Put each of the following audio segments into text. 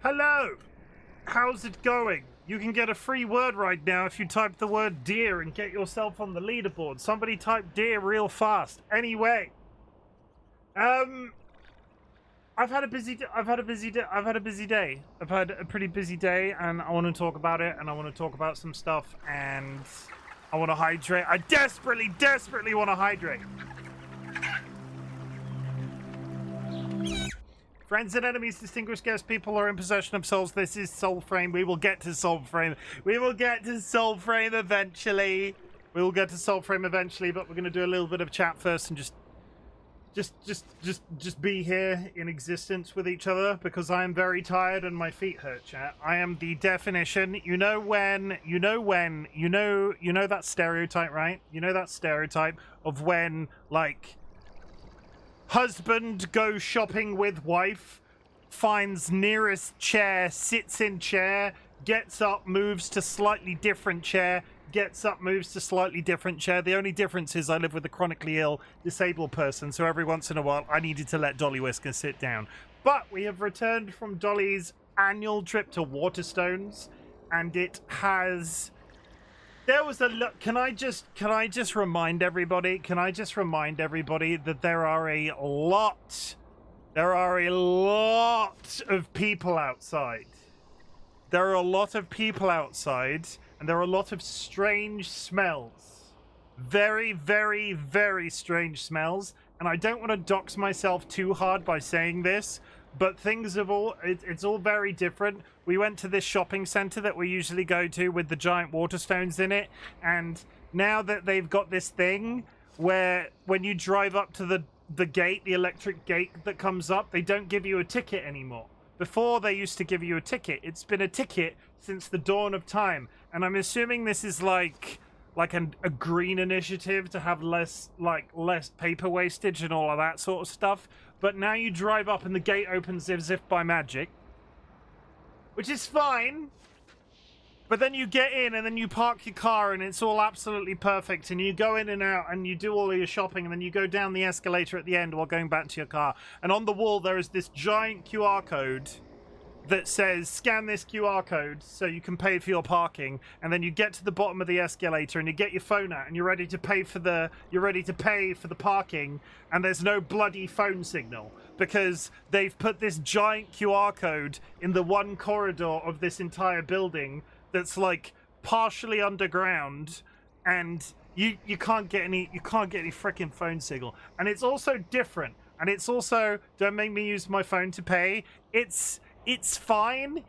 Hello! How's it going? You can get a free word right now if you type the word deer and get yourself on the leaderboard. Somebody type deer real fast. Anyway. I've had a busy day. I've had a pretty busy day, and I want to talk about it, and I want to talk about some stuff, and I want to hydrate. I desperately want to hydrate. Friends and enemies, distinguished guests, people who are in possession of souls. This is Soulframe. We will get to Soulframe. We will get to Soulframe eventually. We will get to Soulframe eventually, but we're going to do a little bit of chat first and just be here in existence with each other, because I am very tired and my feet hurt, chat. I am the definition. You know that stereotype, right? You know that stereotype of when, like, husband goes shopping with wife, finds nearest chair, sits in chair, gets up, moves to slightly different chair, gets up, moves to slightly different chair. The only difference is I live with a chronically ill, disabled person, so every once in a while I needed to let DollyWhiskers sit down. But we have returned from Dolly's annual trip to Waterstones, and it has... There was a look. Can I just remind everybody? That there are a lot of people outside. There are a lot of people outside, and there are a lot of strange smells. Very, very, very strange smells. And I don't want to dox myself too hard by saying this, but things have it's all very different. We went to this shopping center that we usually go to with the giant water stones in it, and now that they've got this thing where when you drive up to the gate, the electric gate that comes up, they don't give you a ticket anymore. Before, they used to give you a ticket. It's been a ticket since the dawn of time, and I'm assuming this is like a green initiative to have less paper wastage and all of that sort of stuff. But now you drive up and the gate opens as if by magic, which is fine. But then you get in and then you park your car and it's all absolutely perfect, and you go in and out and you do all of your shopping, and then you go down the escalator at the end while going back to your car. And on the wall there is this giant QR code that says scan this QR code so you can pay for your parking, and then you get to the bottom of the escalator and you get your phone out and you're ready to pay for the parking, and there's no bloody phone signal because they've put this giant QR code in the one corridor of this entire building that's like partially underground, and you can't get any freaking phone signal. And it's also different, and it's also, don't make me use my phone to pay. It's fine,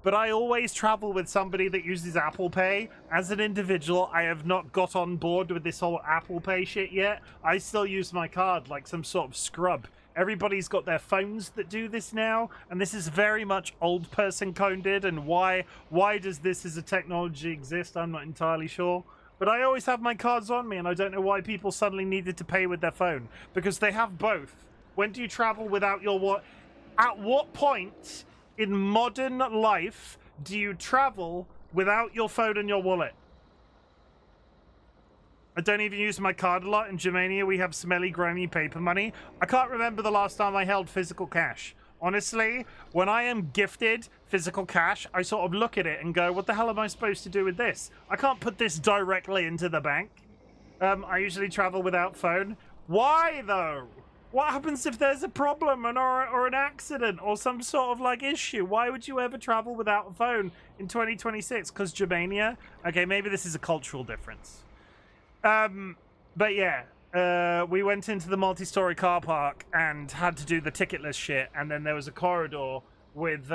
but I always travel with somebody that uses Apple Pay. As an individual, I have not got on board with this whole Apple Pay shit yet. I still use my card like some sort of scrub. Everybody's got their phones that do this now, and this is very much old person coded, and why does this as a technology exist? I'm not entirely sure. But I always have my cards on me, and I don't know why people suddenly needed to pay with their phone, because they have both. When do you travel without your what? At what point in modern life do you travel without your phone and your wallet? I don't even use my card a lot. In Germania, we have smelly, grimy paper money. I can't remember the last time I held physical cash. Honestly, when I am gifted physical cash, I sort of look at it and go, what the hell am I supposed to do with this? I can't put this directly into the bank. I usually travel without phone. Why, though? What happens if there's a problem or an accident or some sort of like issue? Why would you ever travel without a phone in 2026? Because Germania? Okay, maybe this is a cultural difference. But yeah, we went into the multi-story car park and had to do the ticketless shit, and then there was a corridor with,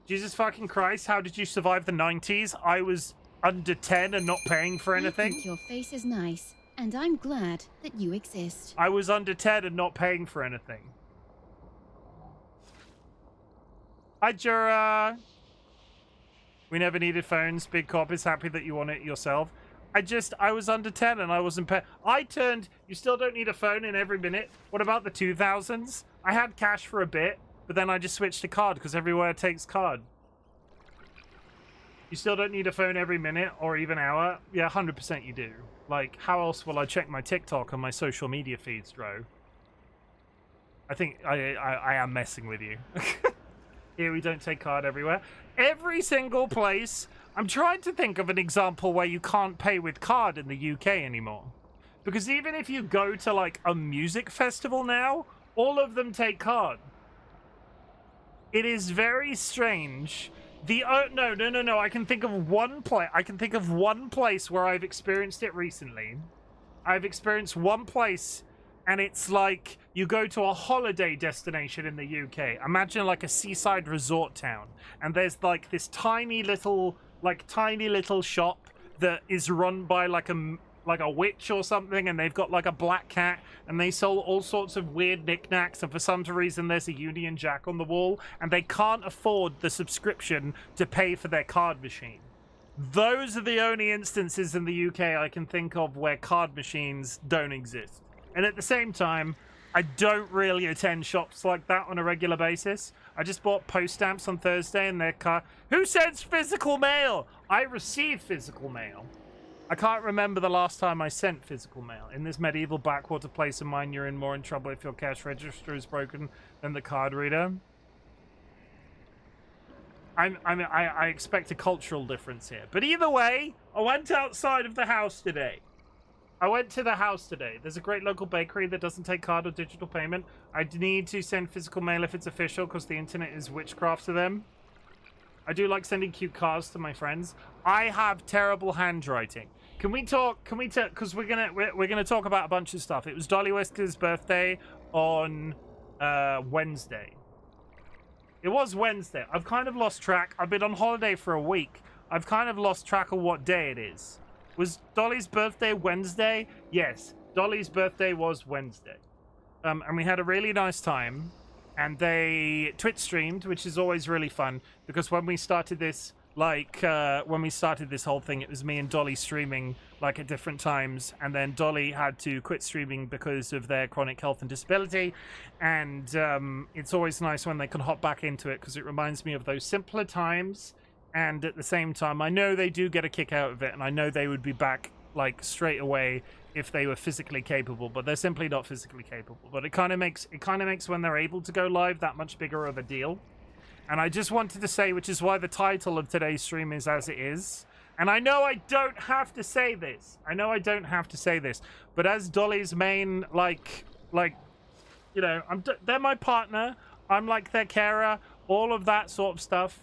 Jesus fucking Christ, how did you survive the 90s? I was under 10 and not paying for anything. I think your face is nice. And I'm glad that you exist. I was under 10 and not paying for anything. Hi, Jura. We never needed phones. Big Cop is happy that you want it yourself. I was under 10 and I wasn't paying. You still don't need a phone in every minute. What about the 2000s? I had cash for a bit, but then I just switched to card because everywhere takes card. You still don't need a phone every minute or even hour? Yeah, 100% you do. Like, how else will I check my TikTok and my social media feeds, Dro? I think I am messing with you. Here we don't take card everywhere. Every single place. I'm trying to think of an example where you can't pay with card in the UK anymore. Because even if you go to like a music festival now, all of them take card. It is very strange. No. I can think of one place. I can think of one place where I've experienced it recently. I've experienced one place, and it's like you go to a holiday destination in the UK. Imagine like a seaside resort town, and there's like this tiny little shop that is run by like a witch or something, and they've got like a black cat, and they sell all sorts of weird knickknacks, and for some reason there's a Union Jack on the wall, and they can't afford the subscription to pay for their card machine. Those are the only instances in the UK I can think of where card machines don't exist. And at the same time, I don't really attend shops like that on a regular basis. I just bought post stamps on Thursday, and their car. Who sends physical mail? I receive physical mail. I can't remember the last time I sent physical mail. In this medieval backwater place of mine, you're in more in trouble if your cash register is broken than the card reader. I expect a cultural difference here. But either way, I went outside of the house today. I went to the house today. There's a great local bakery that doesn't take card or digital payment. I need to send physical mail if it's official because the internet is witchcraft to them. I do like sending cute cards to my friends. I have terrible handwriting. Can we talk? Because we're gonna talk about a bunch of stuff. It was DollyWhiskers' birthday on Wednesday. It was Wednesday. I've kind of lost track. I've been on holiday for a week. I've kind of lost track of what day it is. Was Dolly's birthday Wednesday? Yes, Dolly's birthday was Wednesday. And we had a really nice time. And they Twitch streamed, which is always really fun. Because when we started this, this whole thing, it was me and Dolly streaming, like, at different times. And then Dolly had to quit streaming because of their chronic health and disability. And it's always nice when they can hop back into it, because it reminds me of those simpler times. And at the same time, I know they do get a kick out of it, and I know they would be back, like, straight away if they were physically capable, but they're simply not physically capable. But it kind of makes when they're able to go live that much bigger of a deal. And I just wanted to say, which is why the title of today's stream is as it is. And I know I don't have to say this. But as Dolly's main, they're my partner. I'm like their carer. All of that sort of stuff.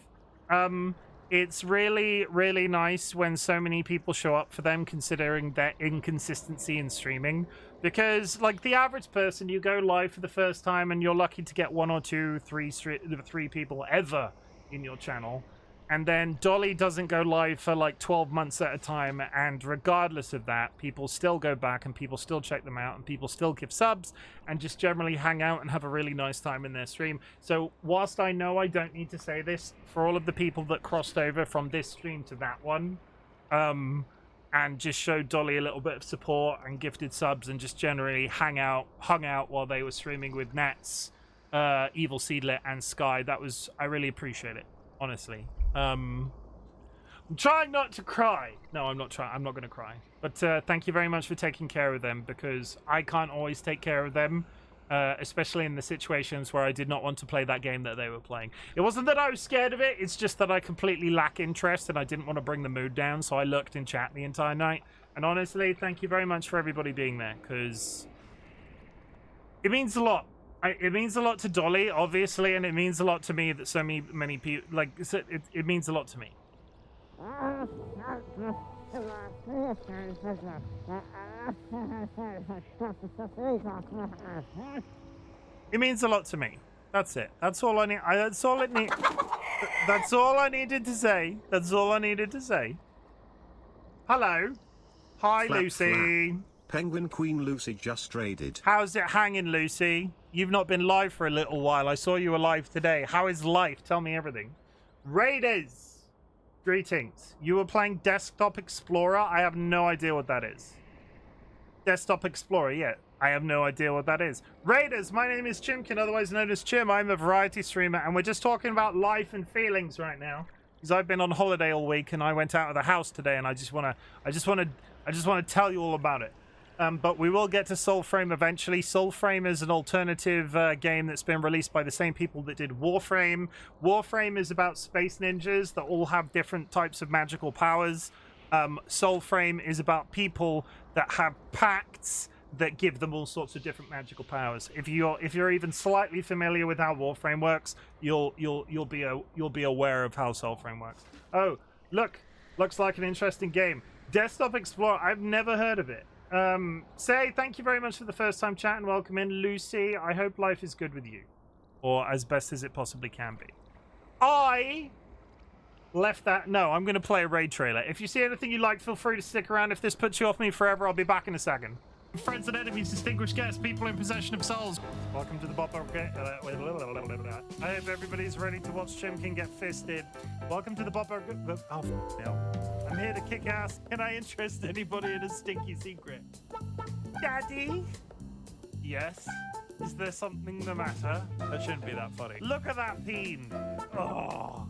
It's really, really nice when so many people show up for them, considering their inconsistency in streaming. Because, like, the average person, you go live for the first time and you're lucky to get 1 or 2, 3 people ever in your channel. And then Dolly doesn't go live for like 12 months at a time, and regardless of that, people still go back and people still check them out and people still give subs and just generally hang out and have a really nice time in their stream. So whilst I know I don't need to say this, for all of the people that crossed over from this stream to that one, and just showed Dolly a little bit of support and gifted subs and just generally hung out while they were streaming with Nats, Evil Seedlet and Sky, I really appreciate it, honestly. I'm trying not to cry. No, I'm not going to cry. But thank you very much for taking care of them, because I can't always take care of them, especially in the situations where I did not want to play that game that they were playing. It wasn't that I was scared of it, it's just that I completely lack interest and I didn't want to bring the mood down, so I lurked in chat the entire night. And honestly, thank you very much for everybody being there, because it means a lot. It means a lot to Dolly, obviously, and it means a lot to me that so many people, like, it means a lot to me. It means a lot to me. That's it. That's all I need. That's all it need. That's all I needed to say. That's all I needed to say. Hello. Hi, Flap, Lucy. flap. Penguin Queen Lucy just raided. How's it hanging, Lucy? You've not been live for a little while. I saw you were live today. How is life? Tell me everything. Raiders! Greetings. You were playing Desktop Explorer? I have no idea what that is. Desktop Explorer, yeah. I have no idea what that is. Raiders, my name is Chimken, otherwise known as Chim. I'm a variety streamer, and we're just talking about life and feelings right now. Because I've been on holiday all week, and I went out of the house today, and I just want to tell you all about it. But we will get to Soulframe eventually. Soulframe is an alternative game that's been released by the same people that did Warframe. Warframe is about space ninjas that all have different types of magical powers. Soulframe is about people that have pacts that give them all sorts of different magical powers. If you're even slightly familiar with how Warframe works, you'll be aware of how Soulframe works. Oh, looks like an interesting game. Desktop Explorer. I've never heard of it. Say thank you very much for the first time chat and welcome in. Lucy, I hope life is good with you, or as best as it possibly can be. I left that. No, I'm going to play a raid trailer. If you see anything you like, feel free to stick around. If this puts you off me forever, I'll be back in a second. Friends and enemies, distinguished guests, people in possession of souls. Welcome to the Bop. I hope everybody's ready to watch Chimken get fisted. Welcome to the Bop. Oh, no. I'm here to kick ass. Can I interest anybody in a stinky secret? Daddy? Yes? Is there something the matter? That shouldn't be that funny. Look at that peen. Oh.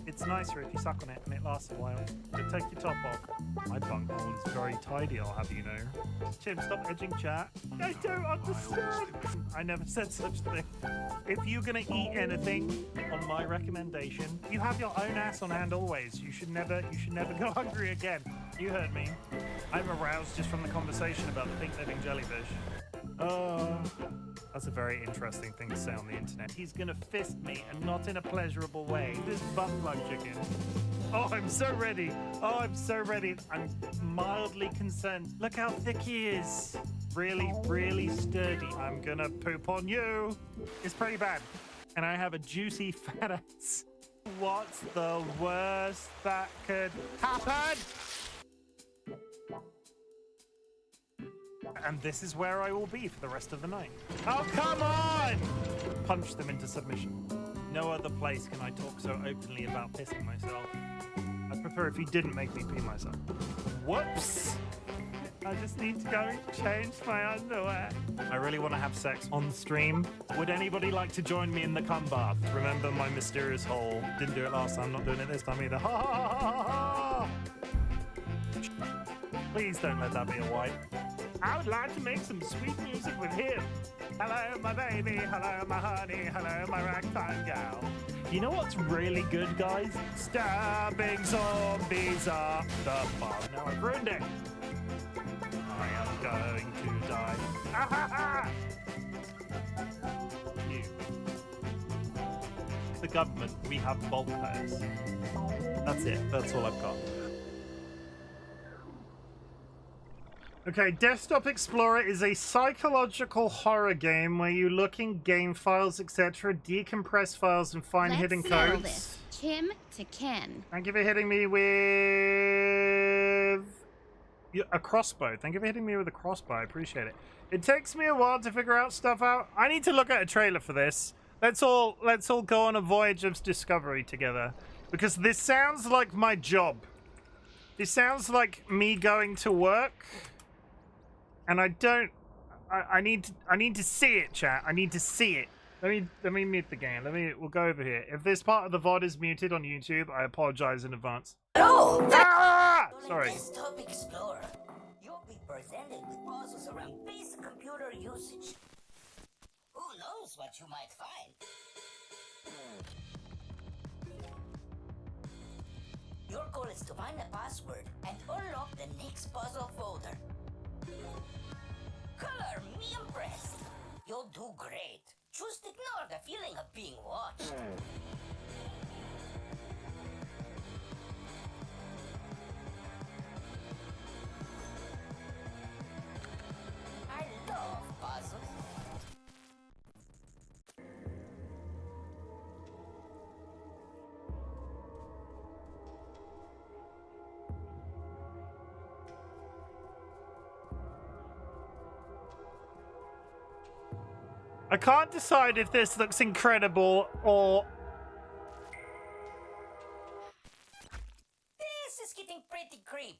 It's nicer if you suck on it and it lasts a while. So take your top off. My bunghole is very tidy, I'll have you know. Chim, stop edging chat. I don't understand. I never said such a thing. If you're gonna eat anything, on my recommendation, you have your own ass on hand always. You should never go hungry again. You heard me. I'm aroused just from the conversation about the pink living jellyfish. Oh, that's a very interesting thing to say on the internet. He's gonna fist me, and not in a pleasurable way. This butt plug chicken. Oh, I'm so ready. Oh, I'm so ready. I'm mildly concerned. Look how thick he is. Really, really sturdy. I'm gonna poop on you. It's pretty bad. And I have a juicy fat ass. What's the worst that could happen? And this is where I will be for the rest of the night. Oh, come on! Punch them into submission. No other place can I talk so openly about pissing myself. I'd prefer if you didn't make me pee myself. Whoops! I just need to go and change my underwear. I really want to have sex on stream. Would anybody like to join me in the cum bath? Remember my mysterious hole. Didn't do it last time, not doing it this time either. Ha ha ha ha ha! Please don't let that be a wipe. I would like to make some sweet music with him. Hello, my baby. Hello, my honey. Hello, my ragtime gal. You know what's really good, guys? Stabbing zombies up the bar. Now I've ruined it. I am going to die. Ah, ha, ha. You. The government. We have bulk players. That's it. That's all I've got. Okay, Desktop Explorer is a psychological horror game where you look in game files, etc., decompress files, and find hidden settle codes. this. Chim to Ken. Thank you for hitting me with a crossbow. Thank you for hitting me with a crossbow. I appreciate it. It takes me a while to figure out stuff out. I need to look at a trailer for this. Let's all go on a voyage of discovery together, because this sounds like my job. This sounds like me going to work. And I need to see it, chat. I need to see it. Let me mute the game. We'll go over here. If this part of the VOD is muted on YouTube, I apologize in advance. Hello! Sorry. Desktop Explorer. You'll be presented with puzzles around basic computer usage. Who knows what you might find? Your goal is to find a password and unlock the next puzzle folder. Color me impressed. You'll do great. Just ignore the feeling of being watched. I love puzzles. I can't decide if this looks incredible or... This is getting pretty creepy.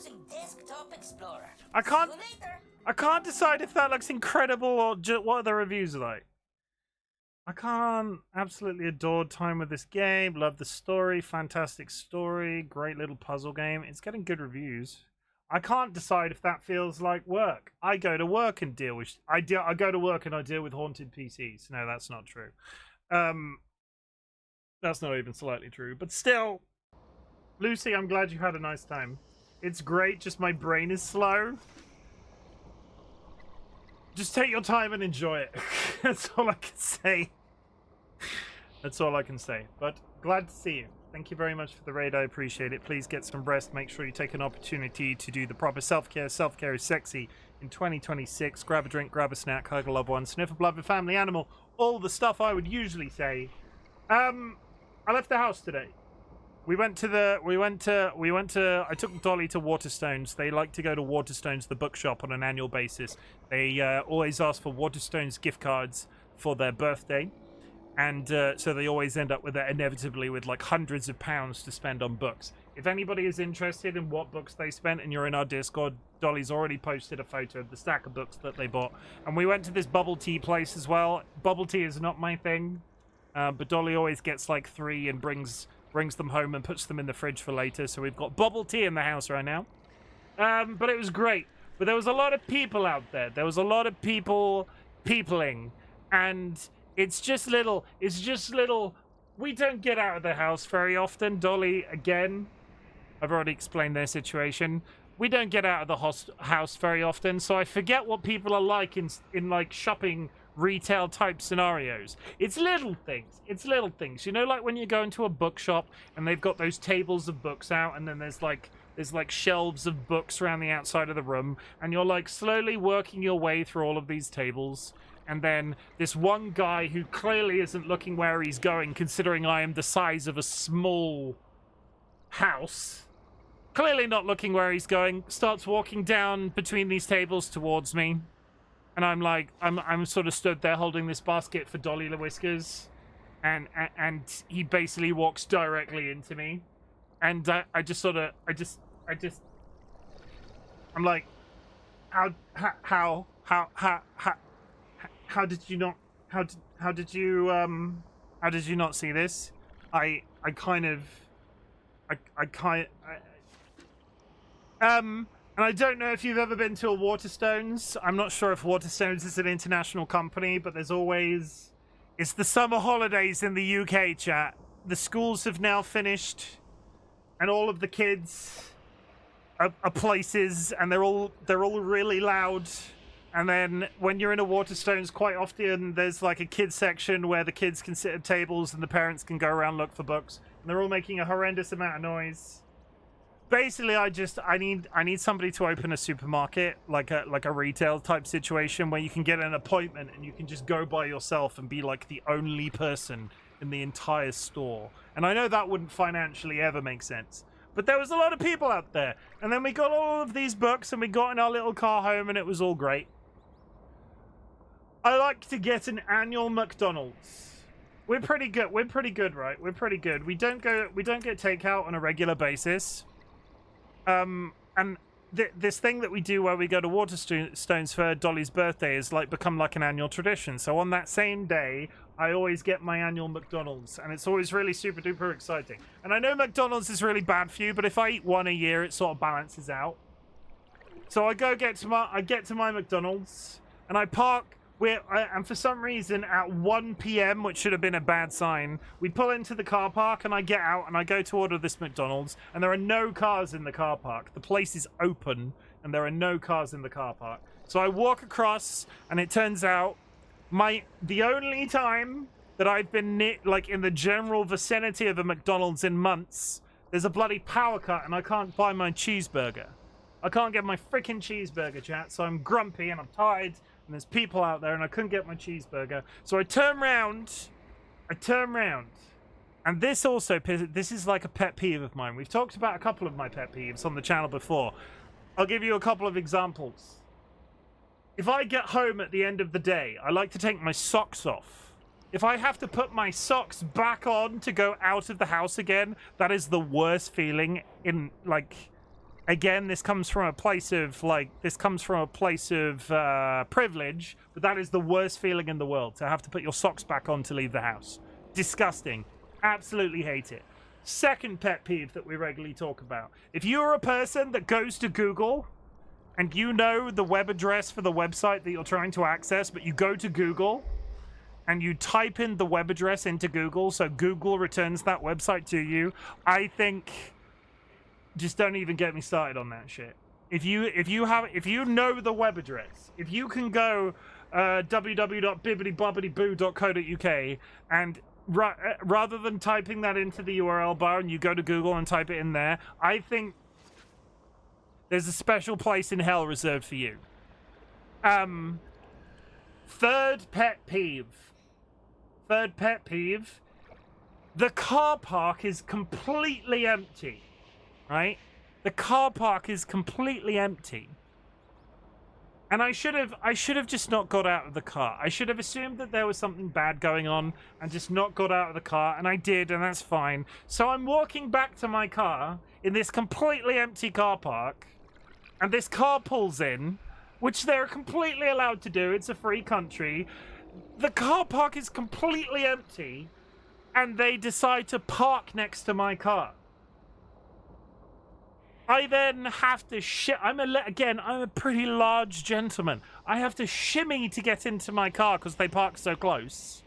using Desktop Explorer. I can't- See you later. I can't decide if that looks incredible or what are the reviews like. I can't absolutely adore time with this game. Love the story. Fantastic story. Great little puzzle game. It's getting good reviews. I can't decide if that feels like work. I go to work and deal with... I go to work and I deal with haunted PCs. No, that's not true. That's not even slightly true. But still, Lucy, I'm glad you had a nice time. It's great, just my brain is slow. Just take your time and enjoy it. That's all I can say. That's all I can say. But glad to see you. Thank you very much for the raid. I appreciate it. Please get some rest. Make sure you take an opportunity to do the proper self-care. Self-care is sexy in 2026. Grab a drink, grab a snack, hug a loved one, sniff a beloved family animal. All the stuff I would usually say. I left the house today. I took Dolly to Waterstones. They like to go to Waterstones, the bookshop, on an annual basis. They always ask for Waterstones gift cards for their birthday. And so they always end up with it inevitably with like hundreds of pounds to spend on books. If anybody is interested in what books they spent and you're in our Discord, Dolly's already posted a photo of the stack of books that they bought. And we went to this bubble tea place as well. Bubble tea is not my thing, but Dolly always gets like 3 and brings them home and puts them in the fridge for later. So we've got bubble tea in the house right now. But it was great. But there was a lot of people out there. There was a lot of peopling. And it's just little. We don't get out of the house very often. Dolly, again, I've already explained their situation. We don't get out of the house very often. So I forget what people are like in like shopping retail type scenarios. It's little things. You know, like when you go into a bookshop and they've got those tables of books out, and then there's like shelves of books around the outside of the room, and you're like slowly working your way through all of these tables, and then this one guy who clearly isn't looking where he's going, considering I am the size of a small house, clearly not looking where he's going, starts walking down between these tables towards me. And I'm like, I'm sort of stood there holding this basket for DollyWhiskers, and he basically walks directly into me, and I'm like, how did you not see this? And I don't know if you've ever been to a Waterstones. I'm not sure if Waterstones is an international company, but there's always... It's the summer holidays in the UK, chat. The schools have now finished, and all of the kids are places, and they're all really loud. And then when you're in a Waterstones, quite often there's like a kids section where the kids can sit at tables and the parents can go around look for books, and they're all making a horrendous amount of noise. Basically, I need somebody to open a supermarket, like a retail type situation where you can get an appointment and you can just go by yourself and be like the only person in the entire store. And I know that wouldn't financially ever make sense, but there was a lot of people out there. And then we got all of these books and we got in our little car home and it was all great. I like to get an annual McDonald's. We're pretty good, right? We're pretty good. We don't get takeout on a regular basis. And this thing that we do where we go to Waterstones for Dolly's birthday is like become like an annual tradition. So on that same day, I always get my annual McDonald's, and it's always really super duper exciting. And I know McDonald's is really bad for you, but if I eat one a year, it sort of balances out. So I get to my McDonald's, and I park. And for some reason, at 1 p.m., which should have been a bad sign, we pull into the car park, and I get out, and I go to order this McDonald's, and there are no cars in the car park. The place is open, and there are no cars in the car park. So I walk across, and it turns out the only time that I've been in the general vicinity of a McDonald's in months, there's a bloody power cut, and I can't buy my cheeseburger. I can't get my freaking cheeseburger, chat, so I'm grumpy, and I'm tired, and there's people out there, and I couldn't get my cheeseburger. So I turn round, and this is like a pet peeve of mine. We've talked about a couple of my pet peeves on the channel before. I'll give you a couple of examples. If I get home at the end of the day, I like to take my socks off. If I have to put my socks back on to go out of the house again, that is the worst feeling in, like... Again, this comes from a place of privilege, but that is the worst feeling in the world, to have to put your socks back on to leave the house. Disgusting. Absolutely hate it. Second pet peeve that we regularly talk about. If you're a person that goes to Google and you know the web address for the website that you're trying to access, but you go to Google and you type in the web address into Google, so Google returns that website to you, I think just don't even get me started on that shit. If you know the web address, if you can go www.bibbidybobbidyBoo.co.uk and rather than typing that into the URL bar and you go to Google and type it in there, I think there's a special place in hell reserved for you. Third pet peeve. The car park is completely empty, right? The car park is completely empty. And I should have just not got out of the car. I should have assumed that there was something bad going on and just not got out of the car, and I did, and that's fine. So I'm walking back to my car in this completely empty car park, and this car pulls in, which they're completely allowed to do. It's a free country. The car park is completely empty, and they decide to park next to my car. I then have to I'm a pretty large gentleman. I have to shimmy to get into my car because they park so close.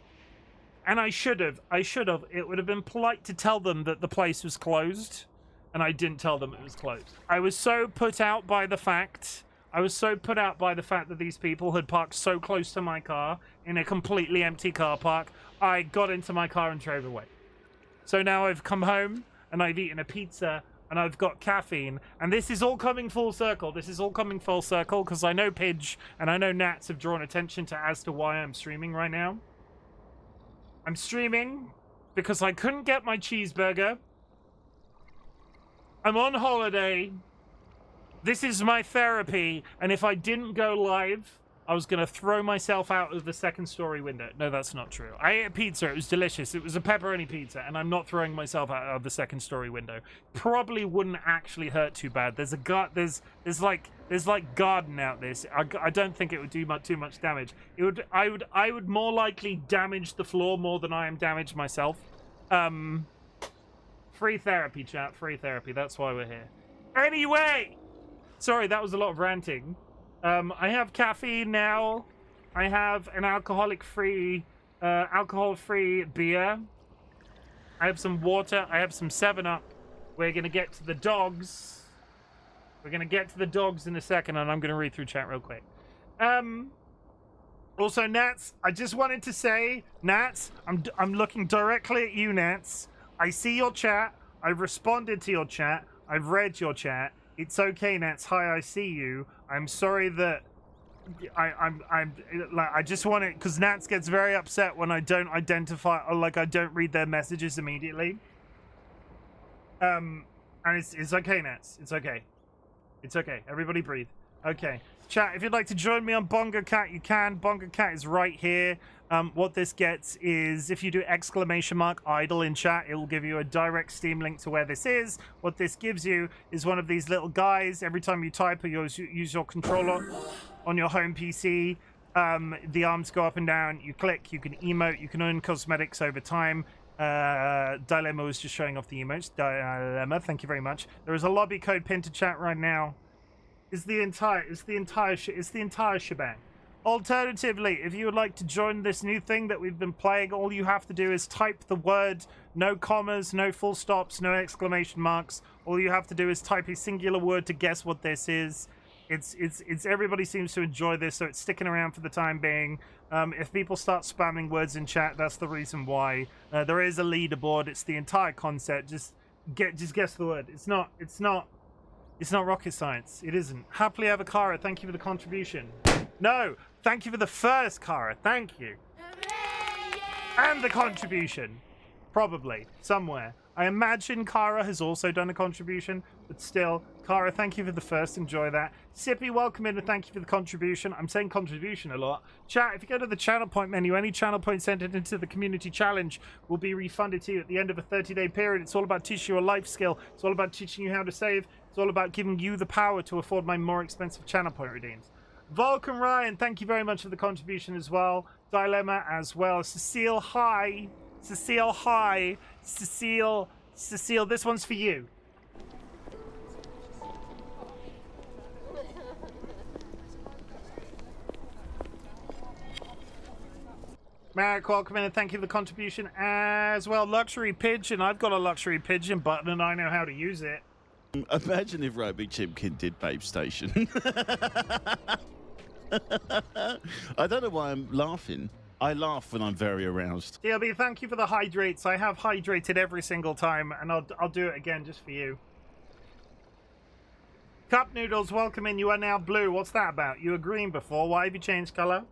And I should have. It would have been polite to tell them that the place was closed, and I didn't tell them it was closed. I was so put out by the fact that these people had parked so close to my car in a completely empty car park. I got into my car and drove away. So now I've come home and I've eaten a pizza and I've got caffeine, and this is all coming full circle. Because I know Pidge and I know Nats have drawn attention as to why I'm streaming right now. I'm streaming because I couldn't get my cheeseburger. I'm on holiday. This is my therapy, and if I didn't go live, I was going to throw myself out of the second story window. No, that's not true. I ate a pizza. It was delicious. It was a pepperoni pizza, and I'm not throwing myself out of the second story window. Probably wouldn't actually hurt too bad. There's like garden out this. I don't think it would do too much damage. I would more likely damage the floor more than I am damage myself. Free therapy, chat. Free therapy. That's why we're here. Anyway, sorry, that was a lot of ranting. I have caffeine now. I have an alcohol-free beer. I have some water. I have some 7-Up. We're going to get to the dogs. We're going to get to the dogs in a second, and I'm going to read through chat real quick. Also, Nats, I just wanted to say, Nats, I'm looking directly at you, Nats. I see your chat. I've responded to your chat. I've read your chat. It's okay, Nats. Hi, I see you. I'm sorry that I just want it because Nats gets very upset when I don't identify or I don't read their messages immediately. And it's okay, Nats. It's okay. It's okay. Everybody breathe. Okay. Chat, if you'd like to join me on Bongo Cat, you can. Bongo Cat is right here. What this gets is if you do !idle in chat, it will give you a direct Steam link to where this is. What this gives you is one of these little guys. Every time you type or use your controller on your home PC, the arms go up and down. You click, you can emote, you can earn cosmetics over time. Dilemma was just showing off the emotes. Dilemma, thank you very much. There is a lobby code pinned to chat right now. It's the entire shebang. Alternatively, if you would like to join this new thing that we've been playing, all you have to do is type the word, no commas, no full stops, no exclamation marks. All you have to do is type a singular word to guess what this is. It's everybody seems to enjoy this, so it's sticking around for the time being. If people start spamming words in chat, that's the reason why. There is a leaderboard. It's the entire concept. Just guess the word. It's not rocket science. It isn't. Happily Ever Kara, thank you for the contribution. No, thank you for the first, Kara. Thank you. And the contribution. Probably. Somewhere. I imagine Kara has also done a contribution, but still, Kara, thank you for the first. Enjoy that. Sippy, welcome in and thank you for the contribution. I'm saying contribution a lot. Chat, if you go to the channel point menu, any channel points entered into the community challenge will be refunded to you at the end of a 30-day period. It's all about teaching you a life skill. It's all about teaching you how to save. It's all about giving you the power to afford my more expensive channel point redeems. Vulcan Ryan, thank you very much for the contribution as well. Dilemma as well. Cecile, hi. Cecile, hi. Cecile, this one's for you. Marek, welcome in and thank you for the contribution as well. Luxury Pigeon, I've got a Luxury Pigeon button and I know how to use it. Imagine if RightBigChimken did Babe Station. I don't know why I'm laughing. I laugh when I'm very aroused. DLB, thank you for the hydrates. I have hydrated every single time, and I'll do it again just for you. Cup Noodles, welcome in. You are now blue. What's that about? You were green before. Why have you changed colour?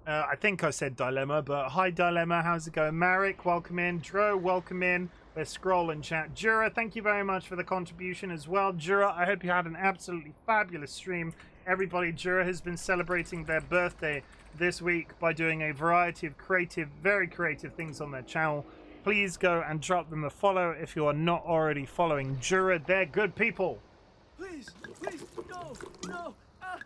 I think I said Dilemma, but hi Dilemma. How's it going? Marek, welcome in. Dro, welcome in. We're scrolling chat. Jura, thank you very much for the contribution as well. Jura, I hope you had an absolutely fabulous stream. Everybody, Jura has been celebrating their birthday this week by doing a variety of creative, very creative things on their channel. Please go and drop them a follow if you are not already following Jura. They're good people. Please, no, please don't, no, help.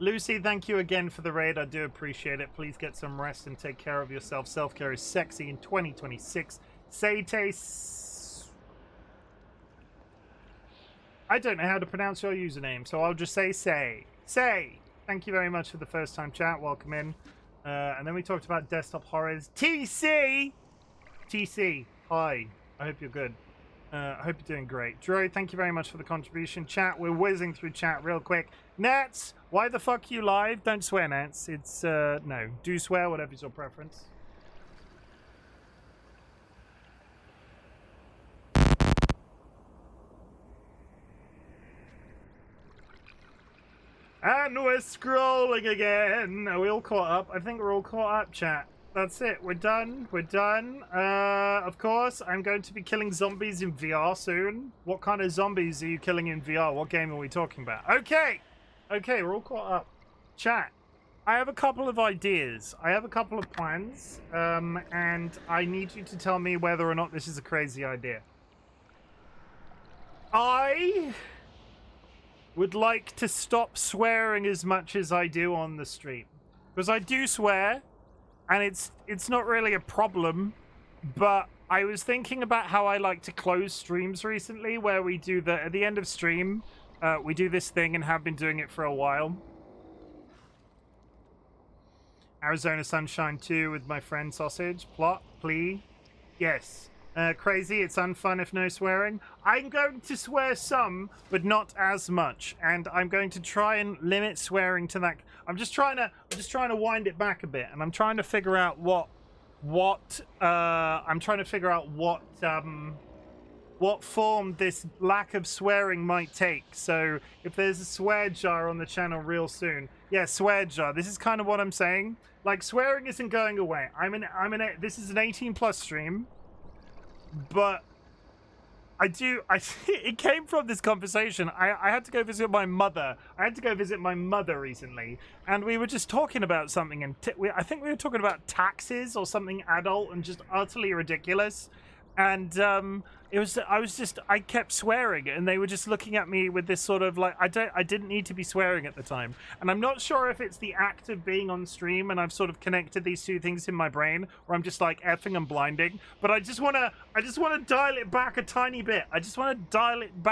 Lucy, thank you again for the raid. I do appreciate it. Please get some rest and take care of yourself. Self-care is sexy in 2026. Sayte, I don't know how to pronounce your username, so I'll just say Say. Thank you very much for the first time chat. Welcome in. And then we talked about desktop horrors. TC, hi. I hope you're good. I hope you're doing great. Dro, thank you very much for the contribution. Chat, we're whizzing through chat real quick. Nats, why the fuck you live? Don't swear, Nats. It's, no. Do swear, whatever's your preference. And we're scrolling again. Are we all caught up? I think we're all caught up, chat. That's it. We're done. Of course, I'm going to be killing zombies in VR soon. What kind of zombies are you killing in VR? What game are we talking about? Okay, we're all caught up. Chat, I have a couple of ideas. I have a couple of plans, and I need you to tell me whether or not this is a crazy idea. I would like to stop swearing as much as I do on the stream. Because I do swear, and it's not really a problem, but I was thinking about how I like to close streams recently, where we do at the end of stream, we do this thing and have been doing it for a while. Arizona Sunshine 2 with my friend Sausage. Plot, plea. Yes. Crazy, it's unfun if no swearing. I'm going to swear some, but not as much, and I'm going to try and limit swearing to that. I'm just trying to wind it back a bit, and I'm trying to figure out what form this lack of swearing might take. So if there's a swear jar on the channel real soon, yeah, swear jar. This is kind of what I'm saying. Like, swearing isn't going away. This is an 18+ stream. But it came from this conversation. I had to go visit my mother. Recently, and we were just talking about something, and I think we were talking about taxes or something adult and just utterly ridiculous. And I kept swearing, and they were just looking at me with this sort of like, I didn't need to be swearing at the time. And I'm not sure if it's the act of being on stream and I've sort of connected these two things in my brain, or I'm just like effing and blinding. But I just want to dial it back a tiny bit. I just want to dial it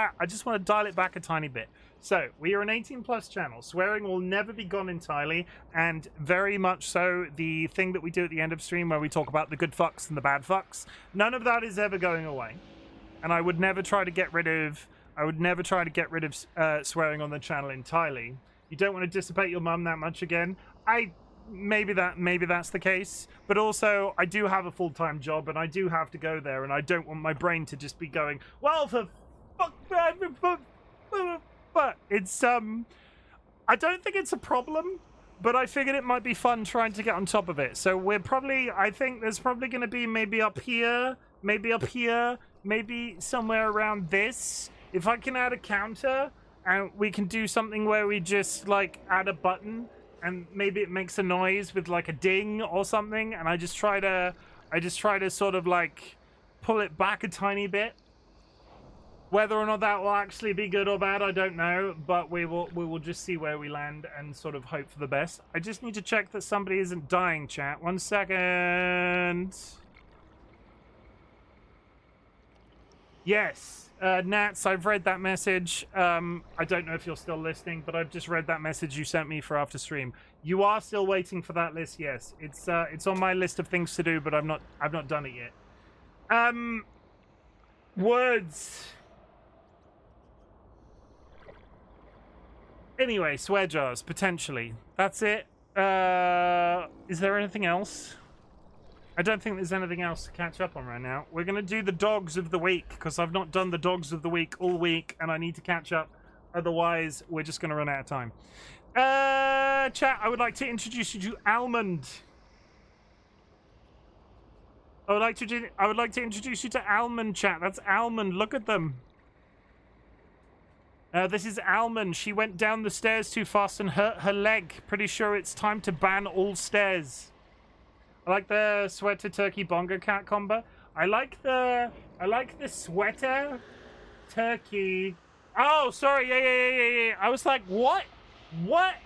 back a tiny bit. So, we are an 18+ channel. Swearing will never be gone entirely, and very much so the thing that we do at the end of stream where we talk about the good fucks and the bad fucks, none of that is ever going away. And I would never try to get rid of swearing on the channel entirely. You don't want to dissipate your mum that much again. Maybe that's the case, but also I do have a full-time job and I do have to go there, and I don't want my brain to just be going, well, for fuck, but it's I don't think it's a problem, but I figured it might be fun trying to get on top of it. So we're probably, I think there's probably going to be maybe up here, maybe somewhere around this. If I can add a counter, and we can do something where we just like add a button, and maybe it makes a noise with like a ding or something, and I just try to sort of like pull it back a tiny bit. Whether or not that will actually be good or bad, I don't know, but we will just see where we land and sort of hope for the best. I just need to check that somebody isn't dying, chat. 1 second. Yes, Nats, I've read that message. I don't know if you're still listening, but I've just read that message you sent me for after stream. You are still waiting for that list, yes. It's on my list of things to do, but I've not done it yet. Words. Anyway, swear jars, potentially. That's it. Is there anything else? I don't think there's anything else to catch up on right now. We're going to do the dogs of the week, because I've not done the dogs of the week all week, and I need to catch up. Otherwise, we're just going to run out of time. Chat, I would like to introduce you to Almond. I would like to introduce you to Almond, chat. That's Almond. Look at them. This is Almond. She went down the stairs too fast and hurt her leg. Pretty sure it's time to ban all stairs. I like the sweater turkey bongo cat combo. I like the sweater turkey. Oh, sorry. Yeah. I was like, what? What?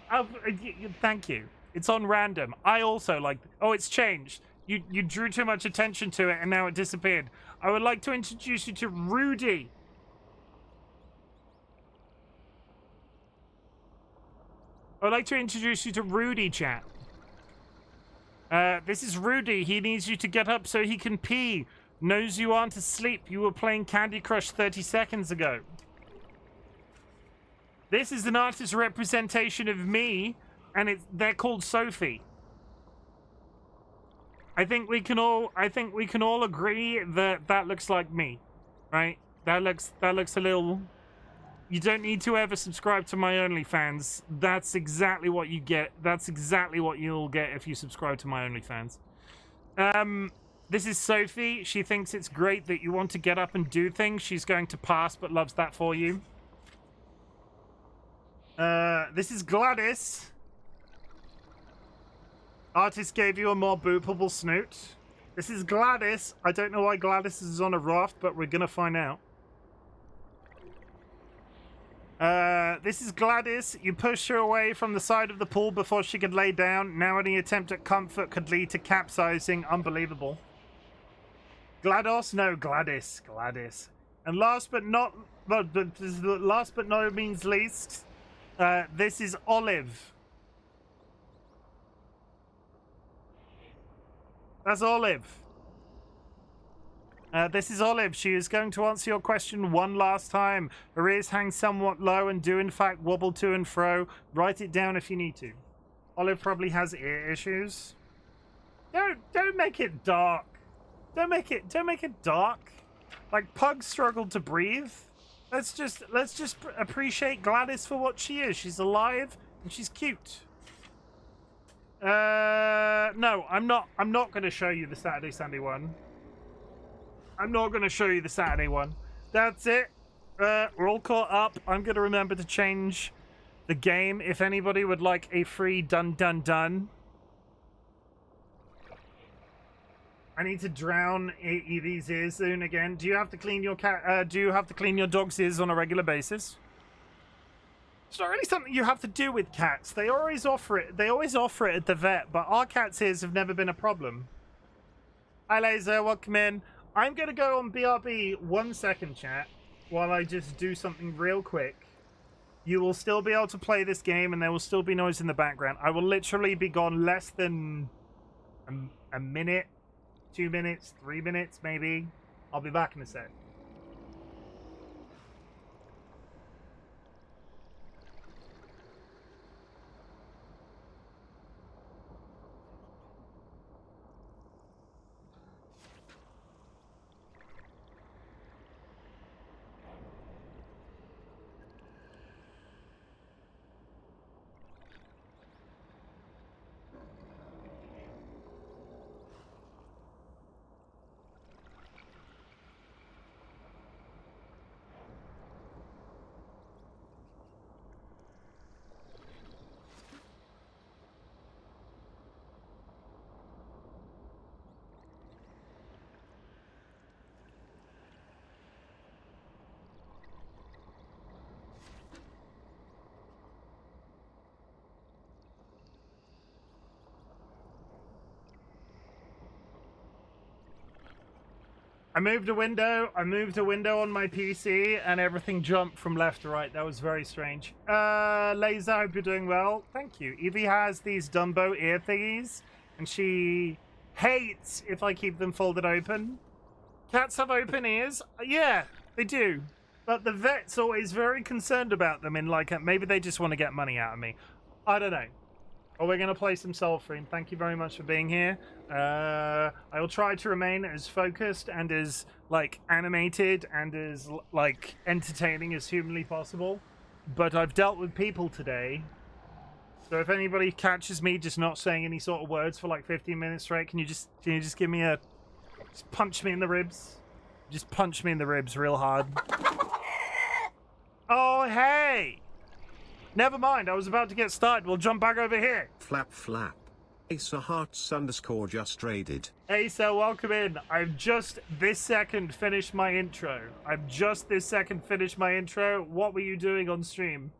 Thank you. It's on random. I also like. Oh, it's changed. You drew too much attention to it and now it disappeared. I would like to introduce you to Rudy. I would like to introduce you to Rudy, chat. This is Rudy. He needs you to get up so he can pee. Knows you aren't asleep. You were playing Candy Crush 30 seconds ago. This is an artist representation of me, and they're called Sophie. I think we can all agree that that looks like me, right? That looks a little. You don't need to ever subscribe to my OnlyFans. That's exactly what you get. That's exactly what you'll get if you subscribe to my OnlyFans. This is Sophie. She thinks it's great that you want to get up and do things. She's going to pass, but loves that for you. This is Gladys. Artist gave you a more boopable snoot. This is Gladys. I don't know why Gladys is on a raft, but we're gonna find out. This is Gladys. You pushed her away from the side of the pool before she could lay down. Now any attempt at comfort could lead to capsizing. Unbelievable. GLaDOS? No, Gladys. Gladys. And last but no means least, this is Olive. That's Olive. This is Olive. She is going to answer your question one last time. Her ears hang somewhat low and do in fact wobble to and fro. Write it down if you need to. Olive probably has ear issues. Don't make it dark. Don't make it dark. Like Pug struggled to breathe. Let's just appreciate Gladys for what she is. She's alive and she's cute. No, I'm not going to show you the Saturday Sunday one. I'm not going to show you the Saturday one. That's it. We're all caught up. I'm going to remember to change the game. If anybody would like a free dun. I need to drown Evie's ears soon again. Do you have to clean your do you have to clean your dog's ears on a regular basis? It's not really something you have to do with cats. They always offer it. They always offer it at the vet, but our cats' ears have never been a problem. Hi, Laser. Welcome in. I'm going to go on BRB 1 second, chat, while I just do something real quick. You will still be able to play this game, and there will still be noise in the background. I will literally be gone less than a minute, 2 minutes, 3 minutes, maybe. I'll be back in a sec. I moved a window on my PC, and everything jumped from left to right. That was very strange. Laser, I hope you're doing well. Thank you. Evie has these Dumbo ear thingies, and she hates if I keep them folded open. Cats have open ears? Yeah, they do. But the vet's always very concerned about them, and like, maybe they just want to get money out of me. I don't know. Oh, we're going to play some Soulframe. Thank you very much for being here. I will try to remain as focused and as, like, animated and as, like, entertaining as humanly possible. But I've dealt with people today. So if anybody catches me just not saying any sort of words for, like, 15 minutes straight, can you just give me a... Just punch me in the ribs? Just punch me in the ribs real hard. Oh, hey! Never mind, I was about to get started. We'll jump back over here. Flap flap. Asa Hearts _ just raided. Asa, welcome in. I've just this second finished my intro. What were you doing on stream?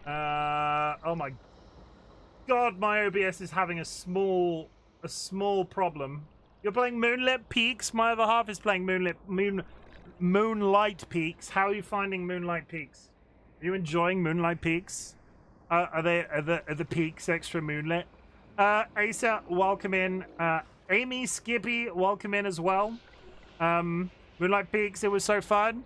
Oh my god, my OBS is having a small problem. You're playing Moonlit Peaks? My other half is playing Moonlight Peaks. How are you finding Moonlight Peaks? Are you enjoying Moonlight Peaks? Are the peaks extra moonlit? Asa, welcome in. Amy, Skippy, welcome in as well. Moonlight Peaks, it was so fun.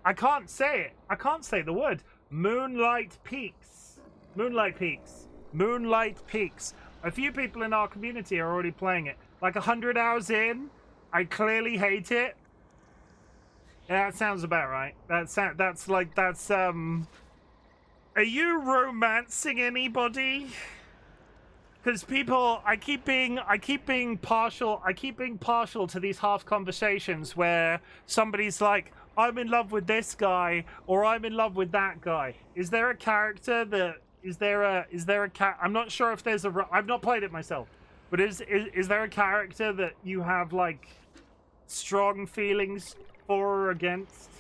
I can't say it. I can't say the word. Moonlight Peaks. Moonlight Peaks. Moonlight Peaks. A few people in our community are already playing it. Like 100 hours in, I clearly hate it. Yeah, that sounds about right. Are you romancing anybody? Because people, I keep being partial to these half conversations where somebody's like, I'm in love with this guy, or I'm in love with that guy. Is there a character that, I'm not sure if there's I've not played it myself, but is there a character that you have, like, strong feelings for or against,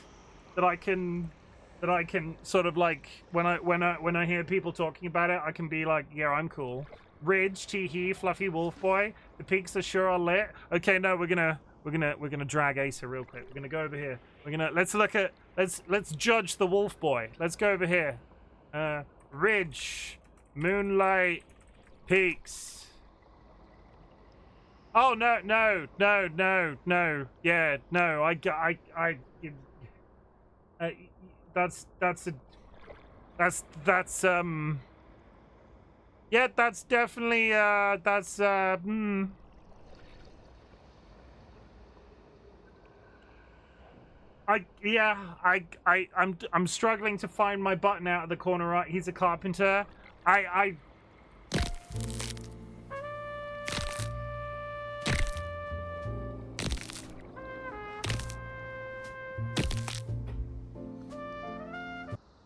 that I can sort of, like, when I hear people talking about it, I can be like, yeah, I'm cool. Ridge, Teehee, Fluffy Wolf Boy, the peaks are sure are lit. Okay, no, we're gonna drag Asa real quick. We're gonna go over here. Let's judge the Wolf Boy. Let's go over here. Ridge, Moonlight, Peaks. Oh no. Yeah, no. Yeah, that's definitely I'm struggling to find my button out of the corner right. He's a carpenter.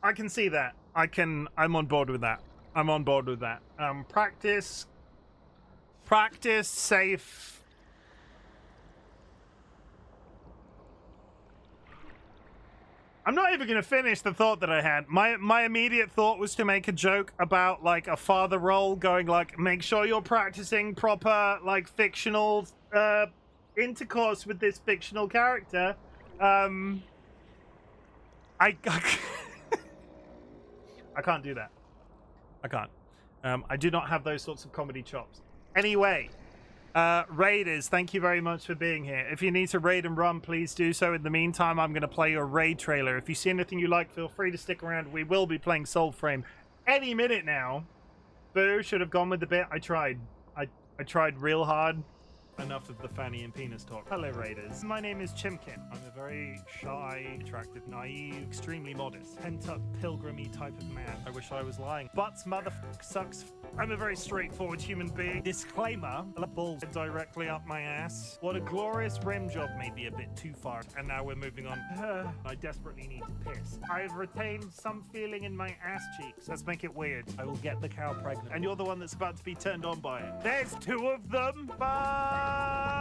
I can see that. I'm on board with that. Practice, safe. I'm not even going to finish the thought that I had. My immediate thought was to make a joke about, like, a father role going, like, make sure you're practicing proper, like, fictional intercourse with this fictional character. I can't do that. I can't. I do not have those sorts of comedy chops. Anyway, Raiders, thank you very much for being here. If you need to raid and run, please do so. In the meantime, I'm going to play your raid trailer. If you see anything you like, feel free to stick around. We will be playing Soulframe any minute now. Boo, should have gone with the bit. I tried. I tried real hard. Enough of the fanny and penis talk. Hello, Raiders. My name is Chimken. I'm a very shy, attractive, naive, extremely modest, pent-up, pilgrimy type of man. I wish I was lying. Butts, motherfuck, sucks. I'm a very straightforward human being. Disclaimer, the balls directly up my ass. What a glorious rim job, maybe a bit too far. And now we're moving on. I desperately need to piss. I've retained some feeling in my ass cheeks. Let's make it weird. I will get the cow pregnant. And you're the one that's about to be turned on by it. There's two of them. Bye.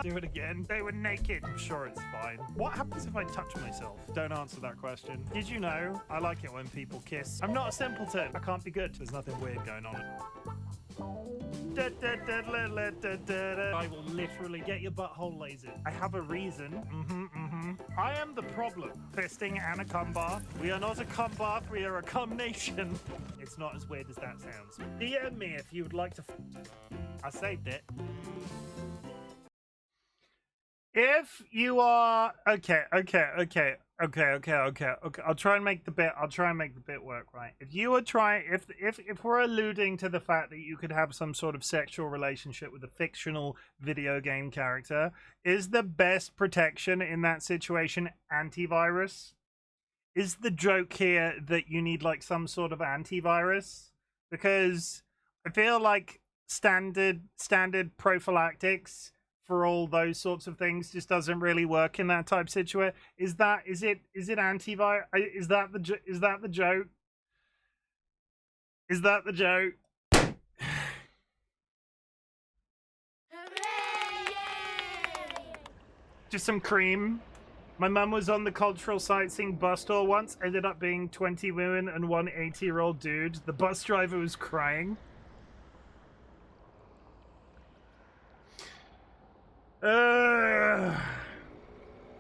Do it again. They were naked. I'm sure it's fine. What happens if I touch myself? Don't answer that question. Did you know? I like it when people kiss. I'm not a simpleton. I can't be good. There's nothing weird going on. I will literally get your butthole lasered. I have a reason. I am the problem. Fisting and a cum bath. We are not a cum bath, we are a cum nation. It's not as weird as that sounds. DM me if you would like to. I saved it. If you are okay. I'll try and make the bit work, right? If you are trying, if we're alluding to the fact that you could have some sort of sexual relationship with a fictional video game character, is the best protection in that situation antivirus? Is the joke here that you need like some sort of antivirus? Because I feel like standard prophylactics for all those sorts of things just doesn't really work in that type situation. Is it antivirus? Is that the joke? Is that the joke? Just some cream. My mum was on the cultural sightseeing bus tour once, ended up being 20 women and one 80-year-old dude. The bus driver was crying.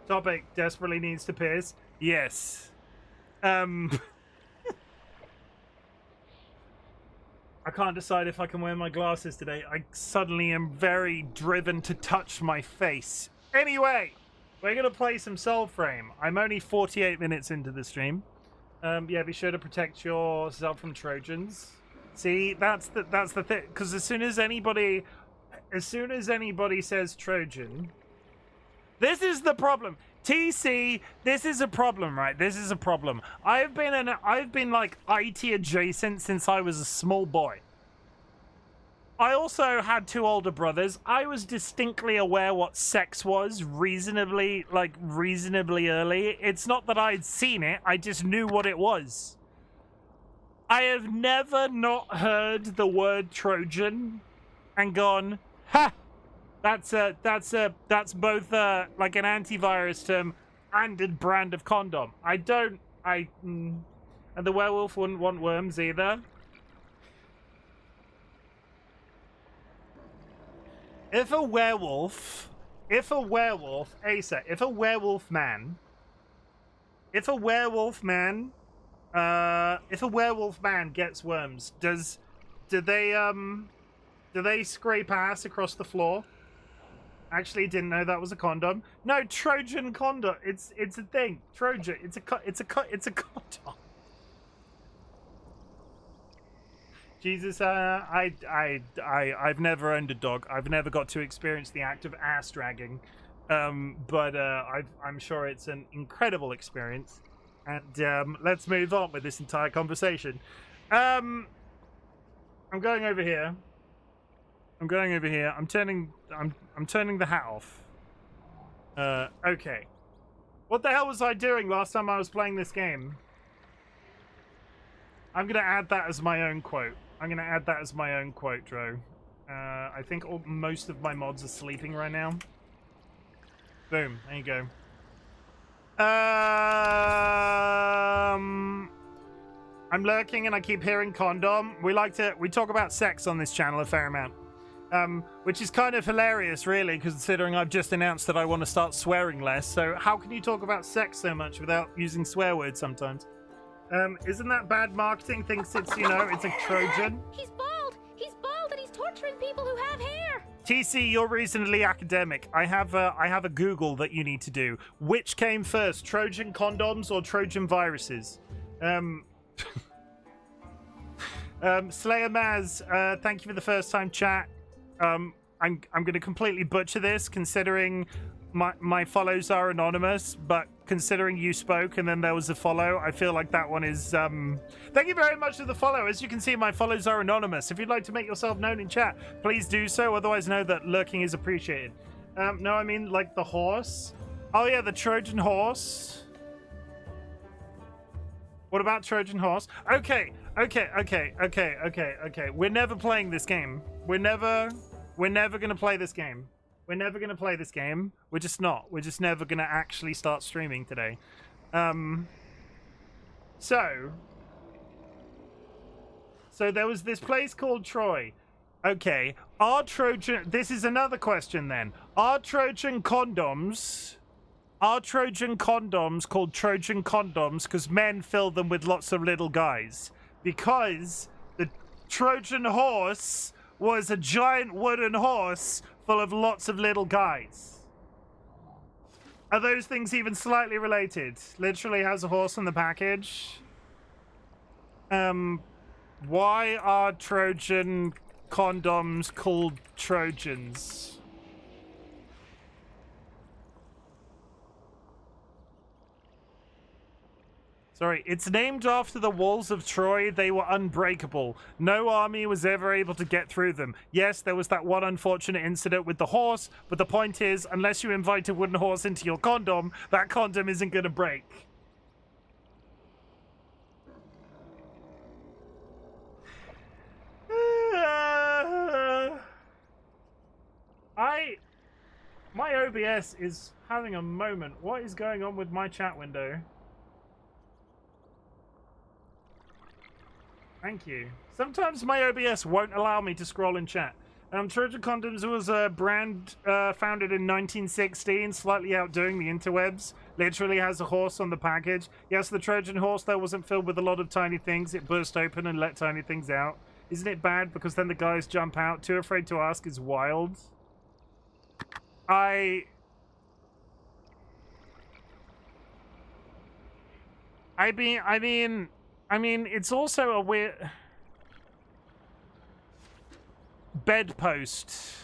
Topic desperately needs to piss. Yes. I can't decide if I can wear my glasses today. I suddenly am very driven to touch my face. Anyway, we're gonna play some Soulframe. I'm only 48 minutes into the stream. Yeah, be sure to protect yourself from Trojans. See, that's the thing. Because as soon as anybody says Trojan, this is the problem. TC, this is a problem, right? This is a problem. I've been like IT adjacent since I was a small boy. I also had two older brothers. I was distinctly aware what sex was reasonably early. It's not that I'd seen it, I just knew what it was. I have never not heard the word Trojan and gone, ha! That's both like an antivirus term and a brand of condom. And the werewolf wouldn't want worms either. If a werewolf man gets worms, do they scrape ass across the floor? Actually, didn't know that was a condom. No, Trojan condom. It's a thing. Trojan. It's a condom. Jesus, I've never owned a dog. I've never got to experience the act of ass dragging, but I'm sure it's an incredible experience. And let's move on with this entire conversation. I'm going over here. I'm turning the hat off. Okay. What the hell was I doing last time I was playing this game? I'm gonna add that as my own quote. Dro. I think most of my mods are sleeping right now. Boom. There you go. I'm lurking and I keep hearing condom. We talk about sex on this channel a fair amount. Which is kind of hilarious, really, considering I've just announced that I want to start swearing less. So how can you talk about sex so much without using swear words sometimes? Isn't that bad marketing? Thinks it's, it's a Trojan. He's bald and he's torturing people who have hair. TC, you're reasonably academic. I have a Google that you need to do. Which came first, Trojan condoms or Trojan viruses? Slayer Maz, thank you for the first time chat. I'm going to completely butcher this, considering my follows are anonymous, but considering you spoke and then there was a follow, I feel like that one is thank you very much for the follow. As you can see, my follows are anonymous. If you'd like to make yourself known in chat, please do so. Otherwise, know that lurking is appreciated. No, I mean like the horse. Oh yeah, the Trojan horse. What about Trojan horse? Okay. We're never playing this game. We're never gonna play this game. We're just not. We're just never gonna actually start streaming today. So there was this place called Troy. Okay, this is another question then. Are Trojan condoms called Trojan condoms because men fill them with lots of little guys? Because the Trojan horse was a giant wooden horse full of lots of little guys. Are those things even slightly related? Literally has a horse on the package. Why are Trojan condoms called Trojans? Sorry, it's named after the walls of Troy. They were unbreakable. No army was ever able to get through them. Yes, there was that one unfortunate incident with the horse, but the point is, unless you invite a wooden horse into your condom, that condom isn't going to break. My OBS is having a moment. What is going on with my chat window? Thank you. Sometimes my OBS won't allow me to scroll in chat. Trojan Condoms was a brand founded in 1916, slightly outdoing the interwebs. Literally has a horse on the package. Yes, the Trojan horse, though, wasn't filled with a lot of tiny things. It burst open and let tiny things out. Isn't it bad because then the guys jump out? Too afraid to ask is wild. I mean, it's also a weird bedpost.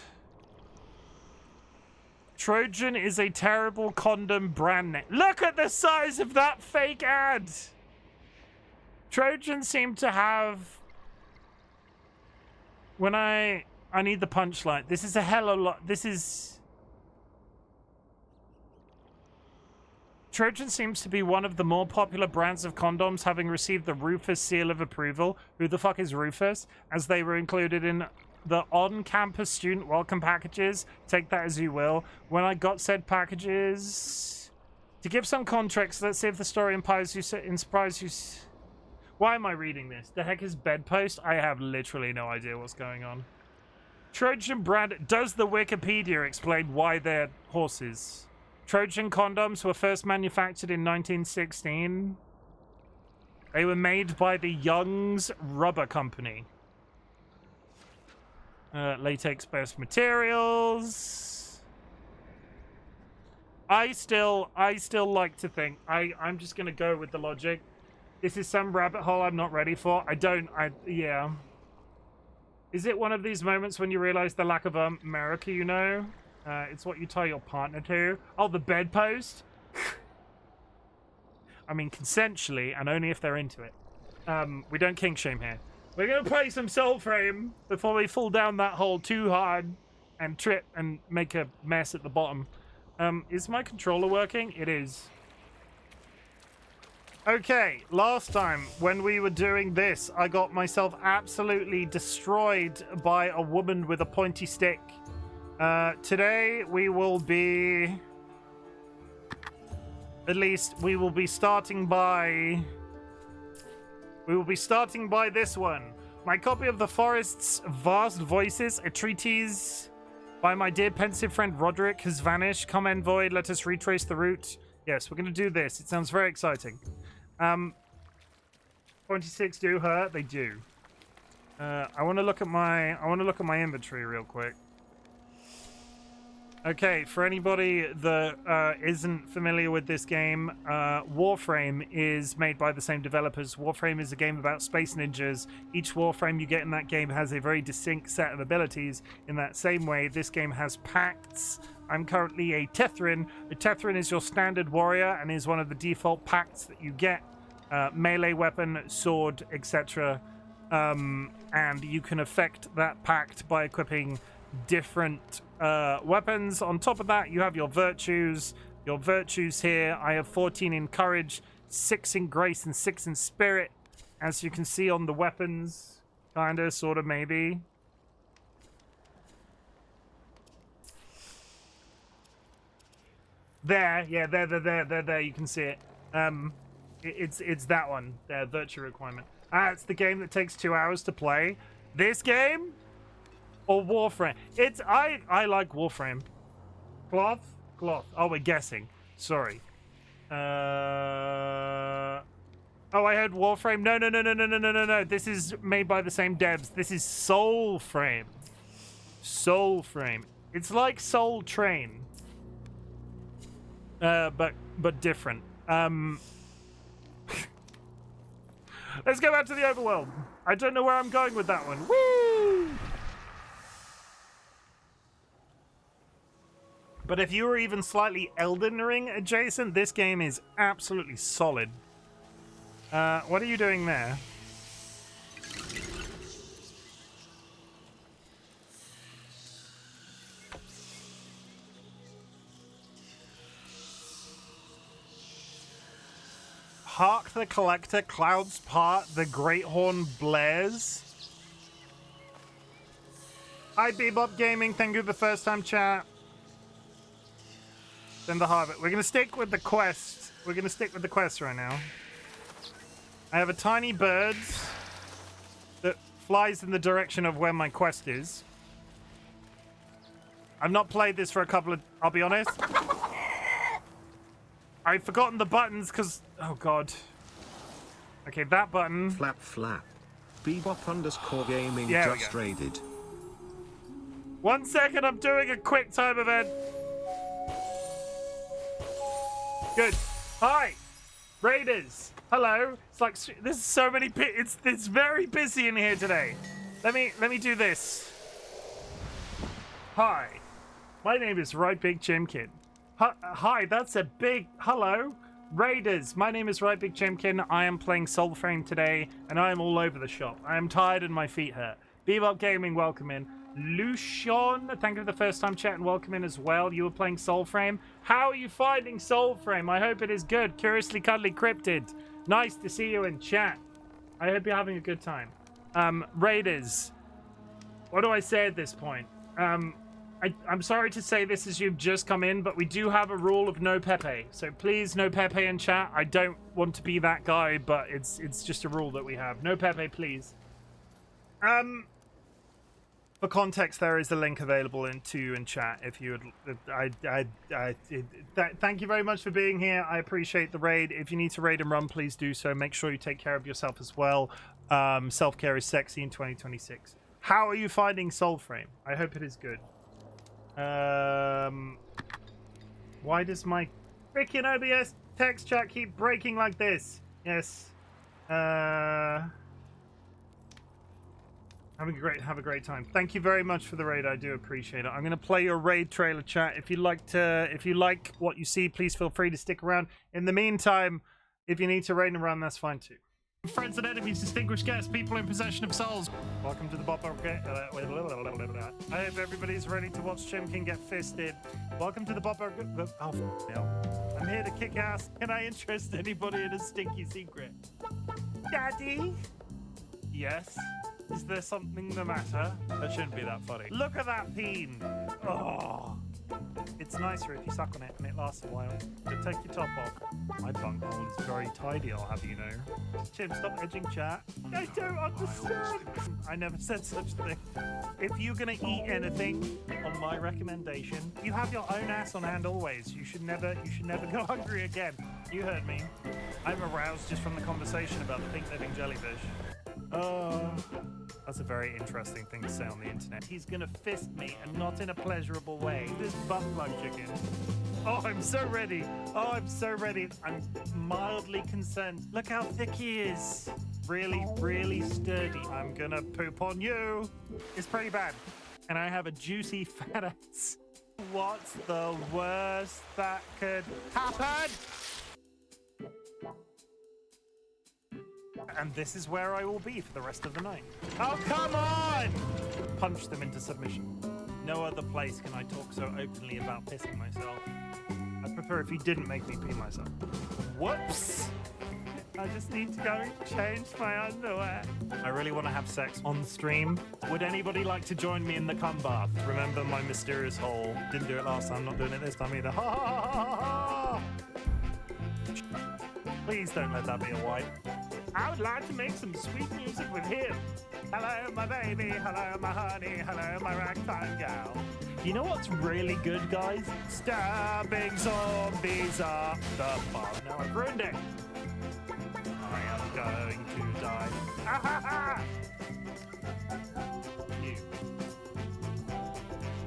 Trojan is a terrible condom brand name. Look at the size of that fake ad. Trojan seemed to have. When I need the punchline. This is a hell of a lot. This is. Trojan seems to be one of the more popular brands of condoms, having received the Rufus seal of approval. Who the fuck is Rufus? As they were included in the on-campus student welcome packages. Take that as you will. When I got said packages... To give some context, let's see if the story inspires you... Why am I reading this? The heck is bedpost? I have literally no idea what's going on. Trojan brand... Does the Wikipedia explain why they're horses? Trojan condoms were first manufactured in 1916. They were made by the Young's Rubber Company. Latex-based materials. I still like to think. I'm just gonna go with the logic. This is some rabbit hole I'm not ready for. Yeah. Is it one of these moments when you realize the lack of America, you know? It's what you tie your partner to. Oh, the bedpost? I mean, consensually, and only if they're into it. We don't kink shame here. We're going to play some Soulframe before we fall down that hole too hard and trip and make a mess at the bottom. Is my controller working? It is. Okay, last time when we were doing this, I got myself absolutely destroyed by a woman with a pointy stick. Today we will be... At least we will be starting by... We will be starting by this one. My copy of The Forest's Vast Voices, a treatise by my dear pensive friend Roderick has vanished. Come envoy, let us retrace the route. Yes, we're going to do this. It sounds very exciting. 26 do hurt. They do. I want to look at my inventory real quick. Okay, for anybody that isn't familiar with this game, Warframe is made by the same developers. Warframe is a game about space ninjas. Each Warframe you get in that game has a very distinct set of abilities. In that same way, this game has pacts. I'm currently a Tethrin. A Tethrin is your standard warrior and is one of the default pacts that you get. Melee weapon, sword, etc. And you can affect that pact by equipping different weapons. On top of that, you have your virtues. Your virtues here, I have 14 in courage, 6 in grace, and 6 in spirit. As you can see on the weapons, kinda, sorta, maybe. There, yeah, there, you can see it. It's that one, the virtue requirement. It's the game that takes 2 hours to play. This game or Warframe? I like Warframe. Cloth? Cloth. Oh, we're guessing. Sorry. Oh, I heard Warframe. No. This is made by the same devs. This is Soulframe. Soulframe. It's like Soul Train. But different. Let's go back to the overworld. I don't know where I'm going with that one. Woo! But if you were even slightly Elden Ring adjacent, this game is absolutely solid. What are you doing there? Hark the Collector, clouds part, the great horn blares. Hi, Bebop Gaming, thank you for the first time chat. Then the Harvest. We're gonna stick with the quest. We're gonna stick with the quest right now. I have a tiny bird that flies in the direction of where my quest is. I've not played this for a couple of... I'll be honest. I've forgotten the buttons because... Oh, God. Okay, that button. Flap flap. Bebop_gaming Yeah, just raided. 1 second, I'm doing a quick time event. Good. Hi, Raiders. Hello. It's like there's so many. It's very busy in here today. Let me do this. Hi, my name is RightBigChimken. Hi, that's a big hello, Raiders. My name is RightBigChimken. I am playing Soulframe today, and I am all over the shop. I am tired and my feet hurt. Bebop Gaming, welcome in. Lucian, thank you for the first time chat and welcome in as well. You were playing Soulframe. How are you finding Soulframe? I hope it is good. Curiously Cuddly Cryptid, nice to see you in chat. I hope you're having a good time. Raiders, what do I say at this point? I'm sorry to say this as you've just come in, but we do have a rule of no Pepe. So please, no Pepe in chat. I don't want to be that guy, but it's just a rule that we have. No Pepe, please. For context, there is a link available in chat if you would. Thank you very much for being here. I appreciate the raid. If you need to raid and run, please do so. Make sure you take care of yourself as well. Self-care is sexy in 2026. How are you finding Soulframe? I hope it is good. Why does my freaking OBS text chat keep breaking like this? Yes. Have a great time. Thank you very much for the raid. I do appreciate it. I'm going to play your raid trailer chat. If you like what you see, please feel free to stick around. In the meantime, if you need to raid and run, that's fine too. Friends and enemies, distinguished guests, people in possession of souls. Welcome to the Bop. I hope everybody's ready to watch Chimken get fisted. Welcome to the Bop. Oh, no. I'm here to kick ass. Can I interest anybody in a stinky secret? Daddy? Yes? Is there something the matter? That shouldn't be that funny. Look at that peen! Oh! It's nicer if you suck on it and it lasts a while. So take your top off. My bunghole is very tidy, I'll have you know. Chim, stop edging chat. I don't understand! I never said such a thing. If you're gonna eat anything, on my recommendation, you have your own ass on hand always. You should never go hungry again. You heard me. I'm aroused just from the conversation about the pink living jellyfish. Oh, that's a very interesting thing to say on the internet. He's gonna fist me, and not in a pleasurable way. This butt plug chicken. Oh, I'm so ready. Oh, I'm so ready. I'm mildly concerned. Look how thick he is. Really, really sturdy. I'm gonna poop on you. It's pretty bad. And I have a juicy fat ass. What's the worst that could happen? And this is where I will be for the rest of the night. Oh, come on! Punch them into submission. No other place can I talk so openly about pissing myself. I'd prefer if you didn't make me pee myself. Whoops! I just need to go change my underwear. I really want to have sex on stream. Would anybody like to join me in the cum bath? Remember my mysterious hole. Didn't do it last time, not doing it this time either. Ha ha ha ha ha! Please don't let that be a wipe. I would like to make some sweet music with him. Hello, my baby. Hello, my honey. Hello, my ragtime gal. You know what's really good, guys? Stabbing zombies up the farm. Now I've ruined it. I am going to die. Ah, ha, ha. You.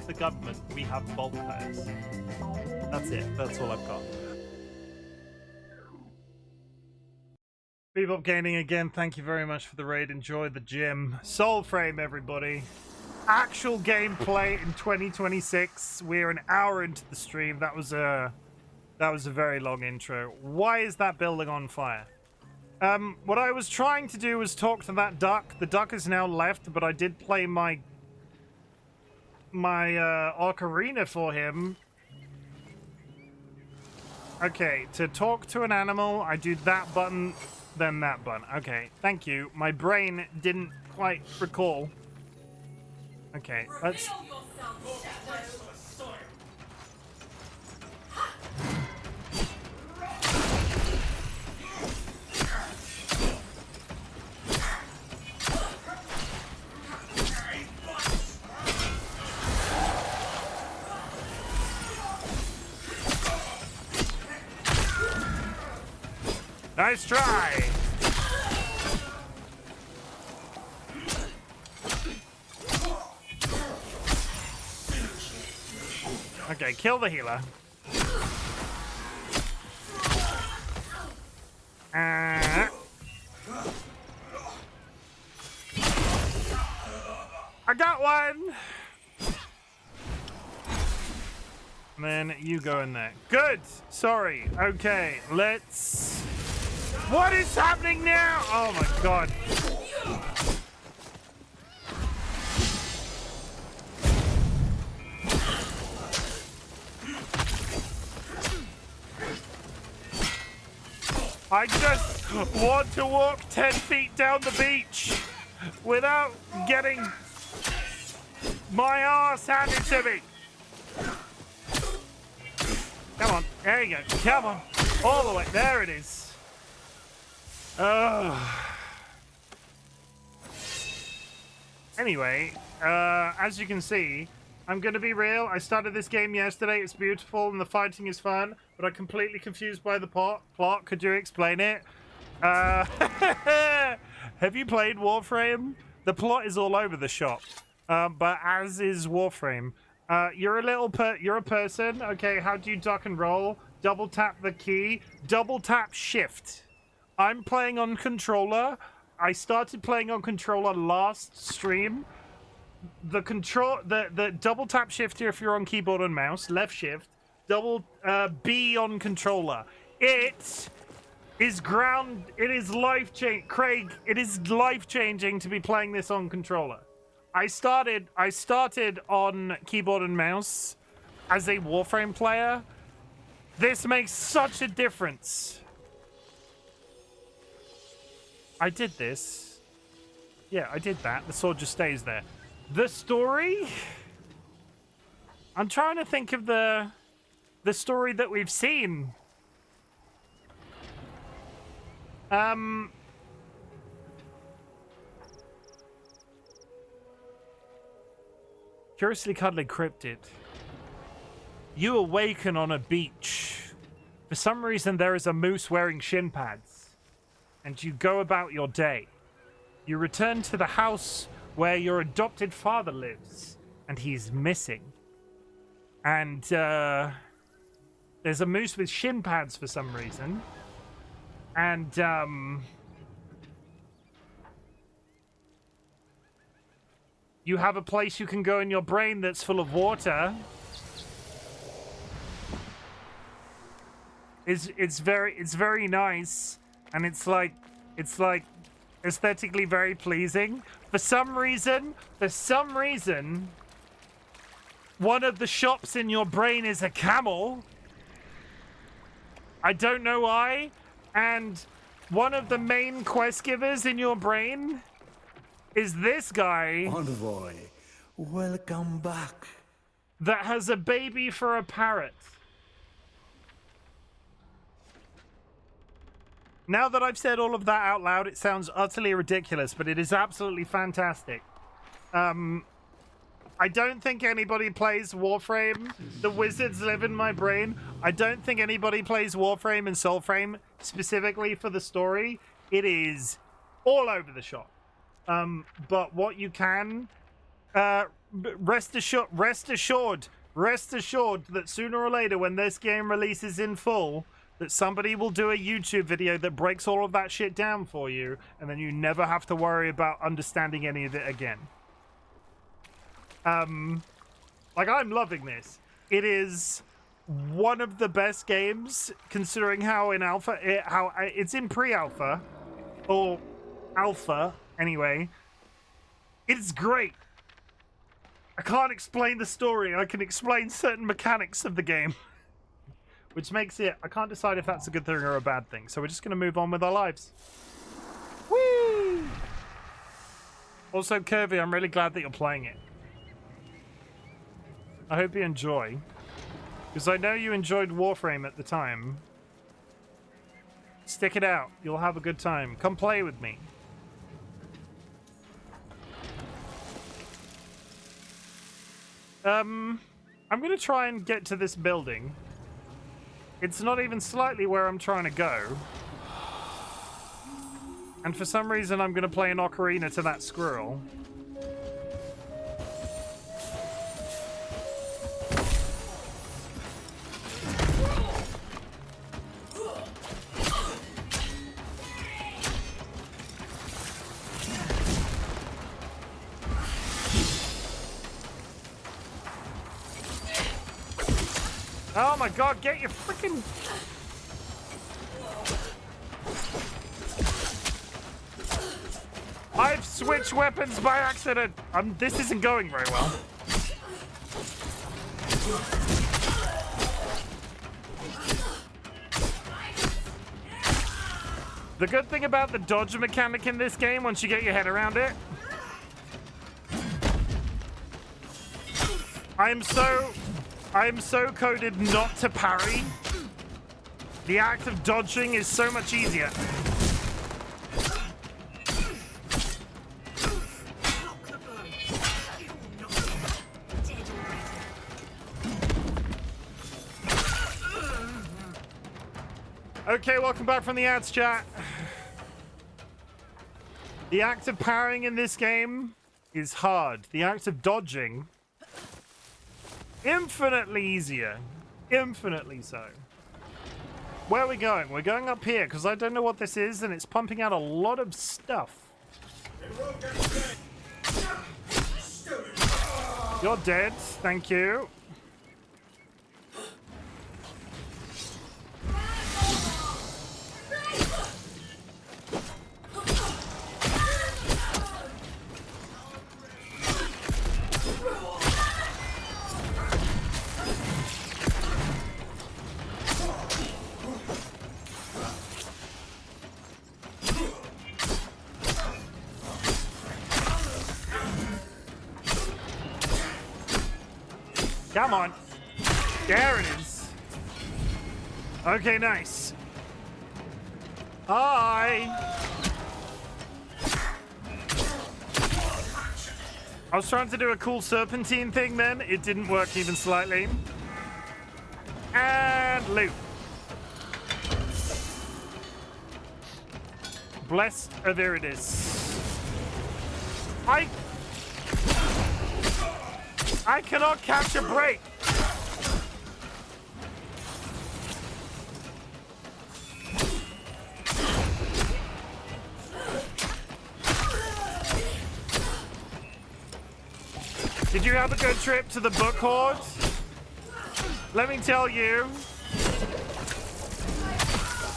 The government, we have bulk hires. That's it. That's all I've got. Bebop Gaming again, thank you very much for the raid. Enjoy the gym. Soulframe, everybody. Actual gameplay in 2026. We're an hour into the stream. That was a very long intro. Why is that building on fire? What I was trying to do was talk to that duck. The duck is now left, but I did play my ocarina for him. Okay, to talk to an animal, I do that button, then that button. Okay, thank you. My brain didn't quite recall. Okay, let's... Nice try! Okay, kill the healer. I got one! And then you go in there. Good! Sorry. Okay, let's... What is happening now? Oh my god. I just want to walk 10 feet down the beach without getting my ass handed to me. Come on. There you go. Come on. All the way. There it is. Anyway, as you can see, I'm gonna be real. I started this game yesterday. It's beautiful and the fighting is fun, but I'm completely confused by the plot. Could you explain it? Have you played Warframe? The plot is all over the shop, but as is Warframe. You're a person. Okay, how do you duck and roll? Double tap the key. Double tap shift. I'm playing on controller. I started playing on controller last stream. The double tap shift here if you're on keyboard and mouse, left shift, double B on controller. It is life changing. Craig, it is life changing to be playing this on controller. I started on keyboard and mouse as a Warframe player. This makes such a difference. I did this. Yeah, I did that. The sword just stays there. The story? I'm trying to think of the story that we've seen. Curiously cuddly cryptid. You awaken on a beach. For some reason, there is a moose wearing shin pads. And you go about your day. You return to the house where your adopted father lives, and he's missing. And there's a moose with shin pads for some reason. And you have a place you can go in your brain that's full of water. It's very nice. And it's like aesthetically very pleasing. For some reason, one of the shops in your brain is a camel. I don't know why. And one of the main quest givers in your brain is this guy. Envoy, welcome back. That has a baby for a parrot. Now that I've said all of that out loud, it sounds utterly ridiculous, but it is absolutely fantastic. I don't think anybody plays Warframe. The wizards live in my brain. I don't think anybody plays Warframe and Soulframe specifically for the story. It is all over the shop. But what you can, rest assured that sooner or later when this game releases in full, that somebody will do a YouTube video that breaks all of that shit down for you, and then you never have to worry about understanding any of it again. Like, I'm loving this. It is one of the best games, considering how in alpha, it's in pre-alpha, or alpha, anyway. It's great. I can't explain the story. I can explain certain mechanics of the game. Which makes it, I can't decide if that's a good thing or a bad thing. So we're just going to move on with our lives. Whee! Also, Kirby, I'm really glad that you're playing it. I hope you enjoy. Because I know you enjoyed Warframe at the time. Stick it out. You'll have a good time. Come play with me. I'm going to try and get to this building. It's not even slightly where I'm trying to go. And for some reason, I'm going to play an ocarina to that squirrel. Oh my god, get your freaking... I've switched weapons by accident. This isn't going very well. The good thing about the dodge mechanic in this game, once you get your head around it, I am so coded not to parry. The act of dodging is so much easier. Okay, welcome back from the ads, chat. The act of parrying in this game is hard. The act of dodging, infinitely easier. Infinitely so. Where are we going? We're going up here, because I don't know what this is, and it's pumping out a lot of stuff. You're dead. Thank you. Come on. There it is. Okay, nice. Hi. I was trying to do a cool serpentine thing then. It didn't work even slightly. And loot. Blessed of Iridis. I cannot catch a break. Did you have a good trip to the book hoard? Let me tell you.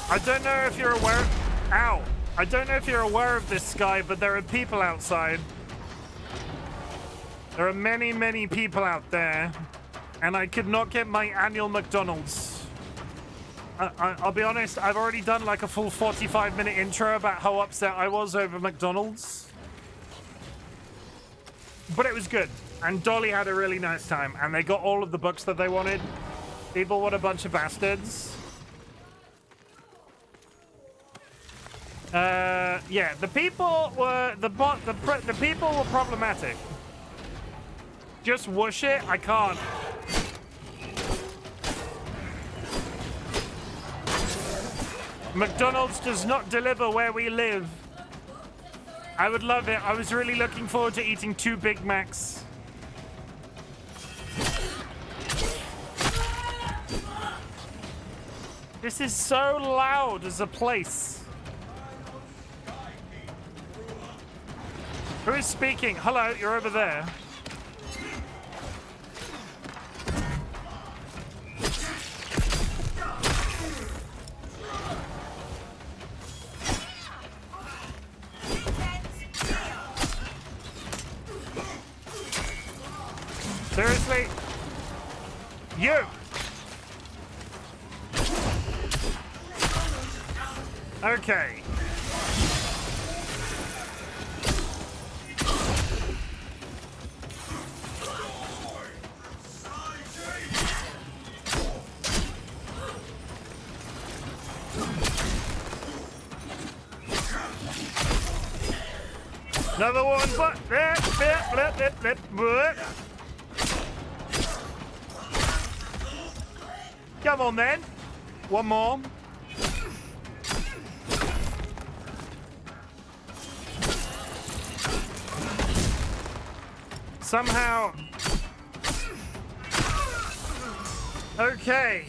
I don't know if you're aware. Ow. I don't know if you're aware of this, Sky, but there are people outside. There are many, many people out there, and I could not get my annual McDonald's. I'll be honest, I've already done like a full 45-minute intro about how upset I was over McDonald's. But it was good, and Dolly had a really nice time, and they got all of the books that they wanted. People, what a bunch of bastards. Yeah, the people were the people were problematic. Just whoosh it. I can't. McDonald's does not deliver where we live. I would love it. I was really looking forward to eating 2 Big Macs. This is so loud as a place. Who is speaking? Hello, you're over there. Seriously? You! Okay. Another one, but come on then. One more. Somehow. Okay.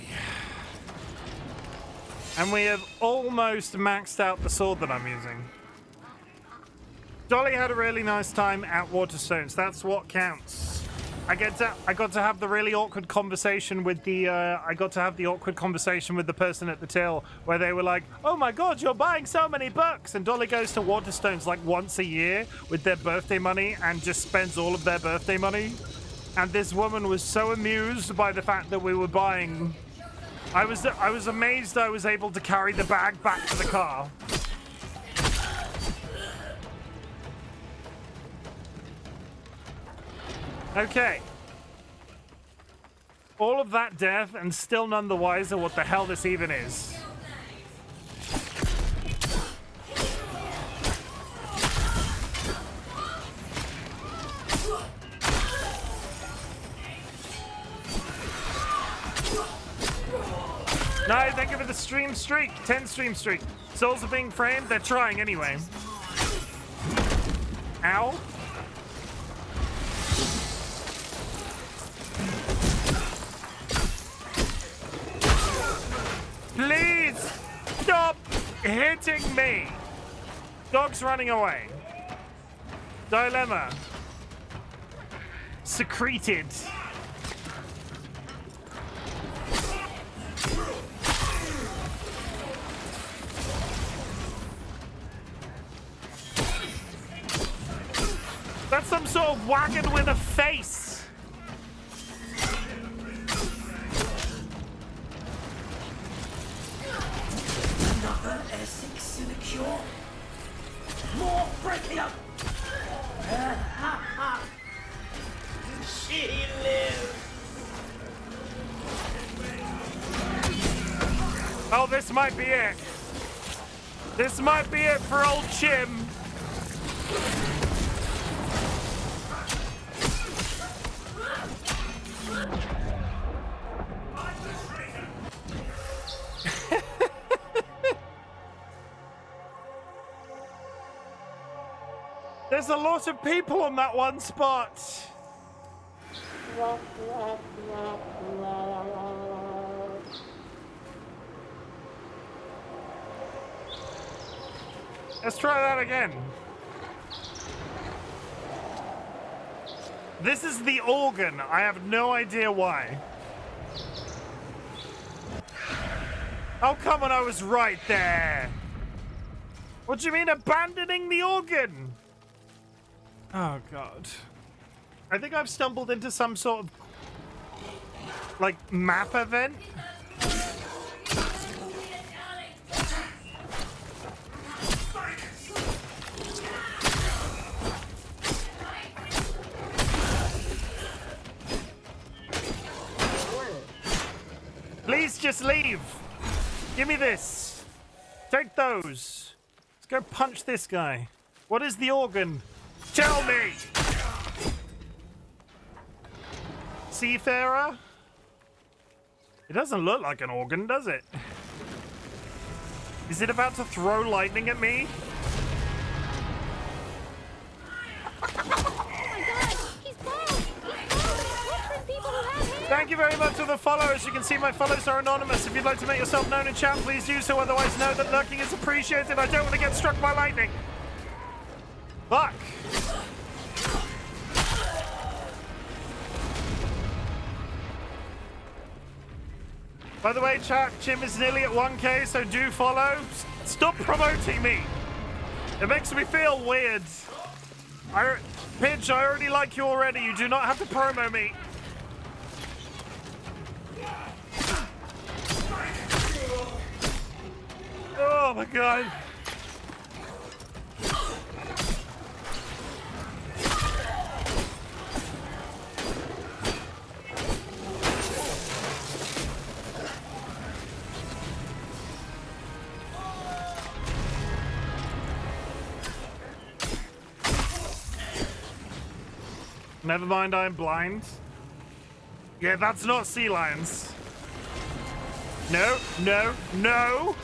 And we have almost maxed out the sword that I'm using. Dolly had a really nice time at Waterstones. That's what counts. I got to have the really awkward conversation with the person at the till where they were like, "Oh my God, you're buying so many books!" And Dolly goes to Waterstones like once a year with their birthday money and just spends all of their birthday money. And this woman was so amused by the fact that we were buying. I was amazed I was able to carry the bag back to the car. Okay. All of that death and still none the wiser what the hell this even is. No, thank you for the stream streak. 10 stream streak. Souls are being framed. They're trying anyway. Ow. Please stop hitting me. Dog's running away. Dilemma. Secreted. That's some sort of wagon with a face. Another Essex sinecure. More breaking up. She lives. Oh, this might be it. This might be it for old Chim. There's a lot of people on that one spot. Let's try that again. This is the organ. I have no idea why. Oh, come on, I was right there. What do you mean abandoning the organ? Oh, God. I think I've stumbled into some sort of, like, map event. Please just leave. Give me this. Take those. Let's go punch this guy. What is the organ? Tell me! Seafarer? It doesn't look like an organ, does it? Is it about to throw lightning at me? Thank you very much for the follow. As you can see, my follows are anonymous. If you'd like to make yourself known in chat, please do so. Otherwise, know that lurking is appreciated. I don't want to get struck by lightning. Fuck. By the way, chat, Chim is nearly at 1K, so do follow. Stop promoting me. It makes me feel weird. Pidge, I already like you already. You do not have to promo me. Oh my god. Never mind, I'm blind. Yeah, that's not sea lions. No, no, no!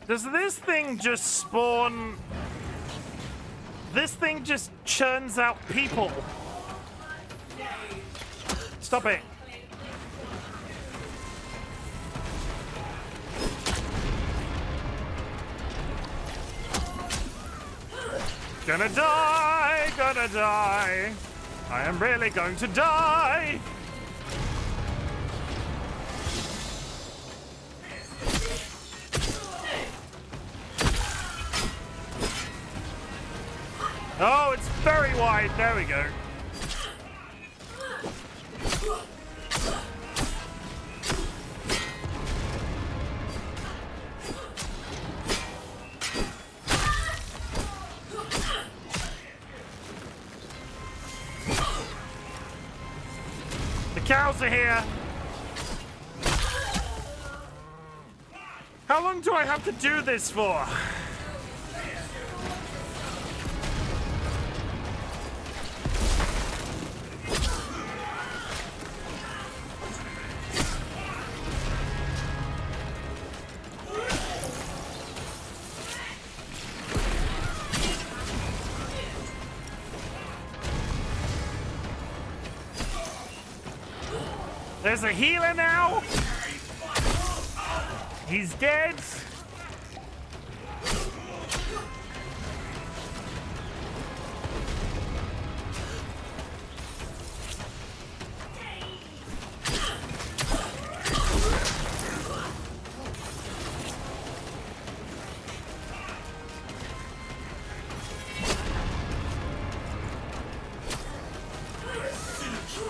Does this thing just spawn? This thing just churns out people. Stop it. Gonna die, gonna die. I am really going to die. Oh, it's very wide. There we go. Cows are here. How long do I have to do this for? There's a healer now. He's dead.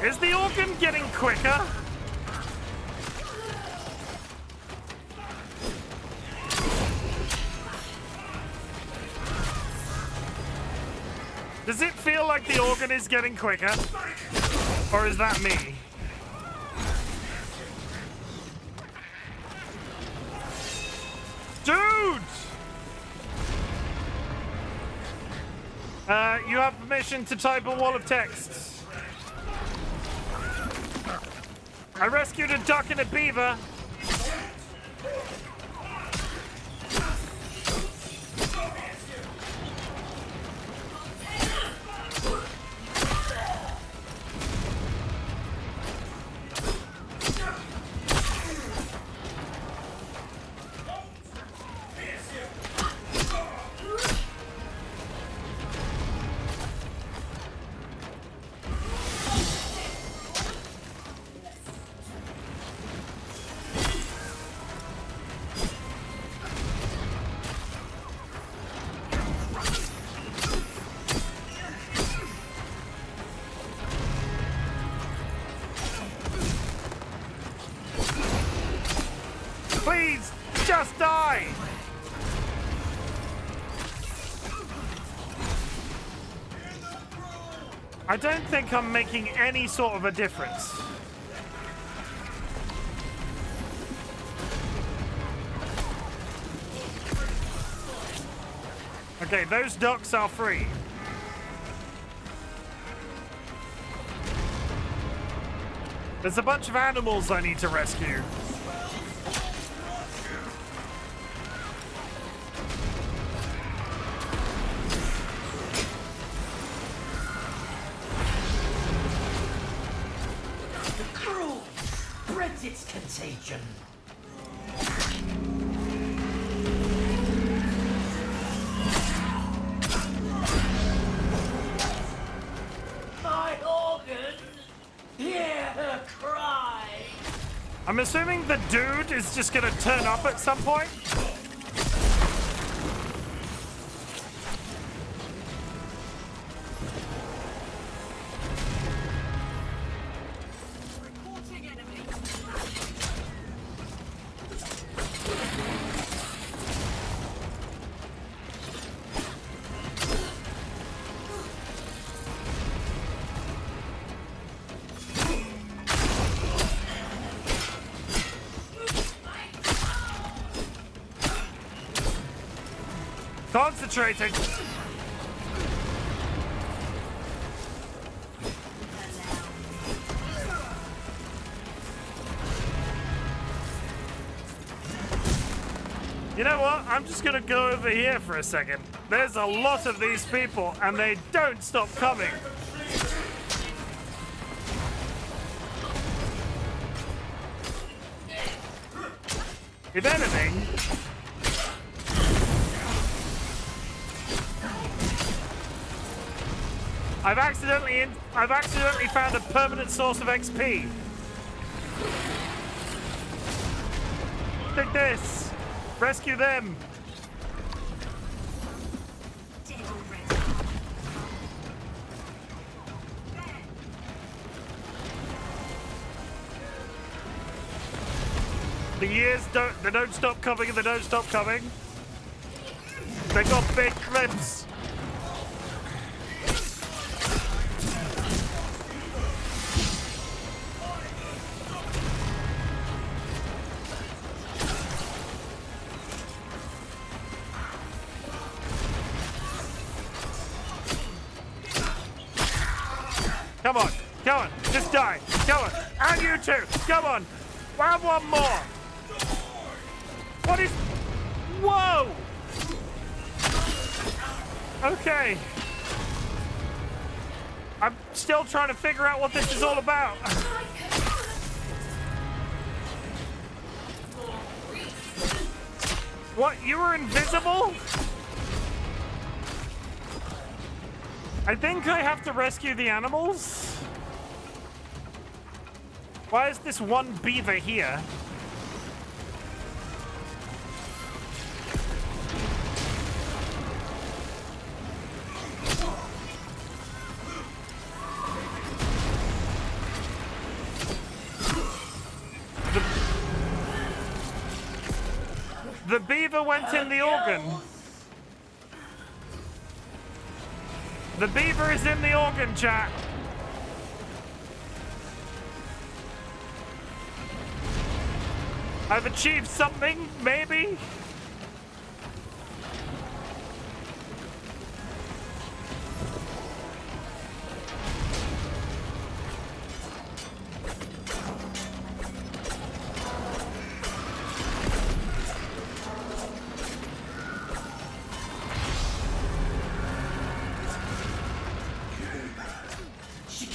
Is the organ getting quicker? Does it feel like the organ is getting quicker? Or is that me? Dude! You have permission to type a wall of text. I rescued a duck and a beaver. Please, just die! I don't think I'm making any sort of a difference. Okay, those ducks are free. There's a bunch of animals I need to rescue. The cruel spreads its contagion. My organs, hear her cry. I'm assuming the dude is just gonna turn up at some point. Concentrating. You know what? I'm just gonna go over here for a second. There's a lot of these people and they don't stop coming. If anything, I've accidentally found a permanent source of XP. Take this. Rescue them. The years don't stop coming and they don't stop coming. They got big clips. Come on, come on, just die. Come on, and you too. Come on, have one more. What is? Whoa! Okay. I'm still trying to figure out what this is all about. What? You were invisible? I think I have to rescue the animals. Why is this one beaver here? The beaver went in the organ. The beaver is in the organ, chat. I've achieved something, maybe?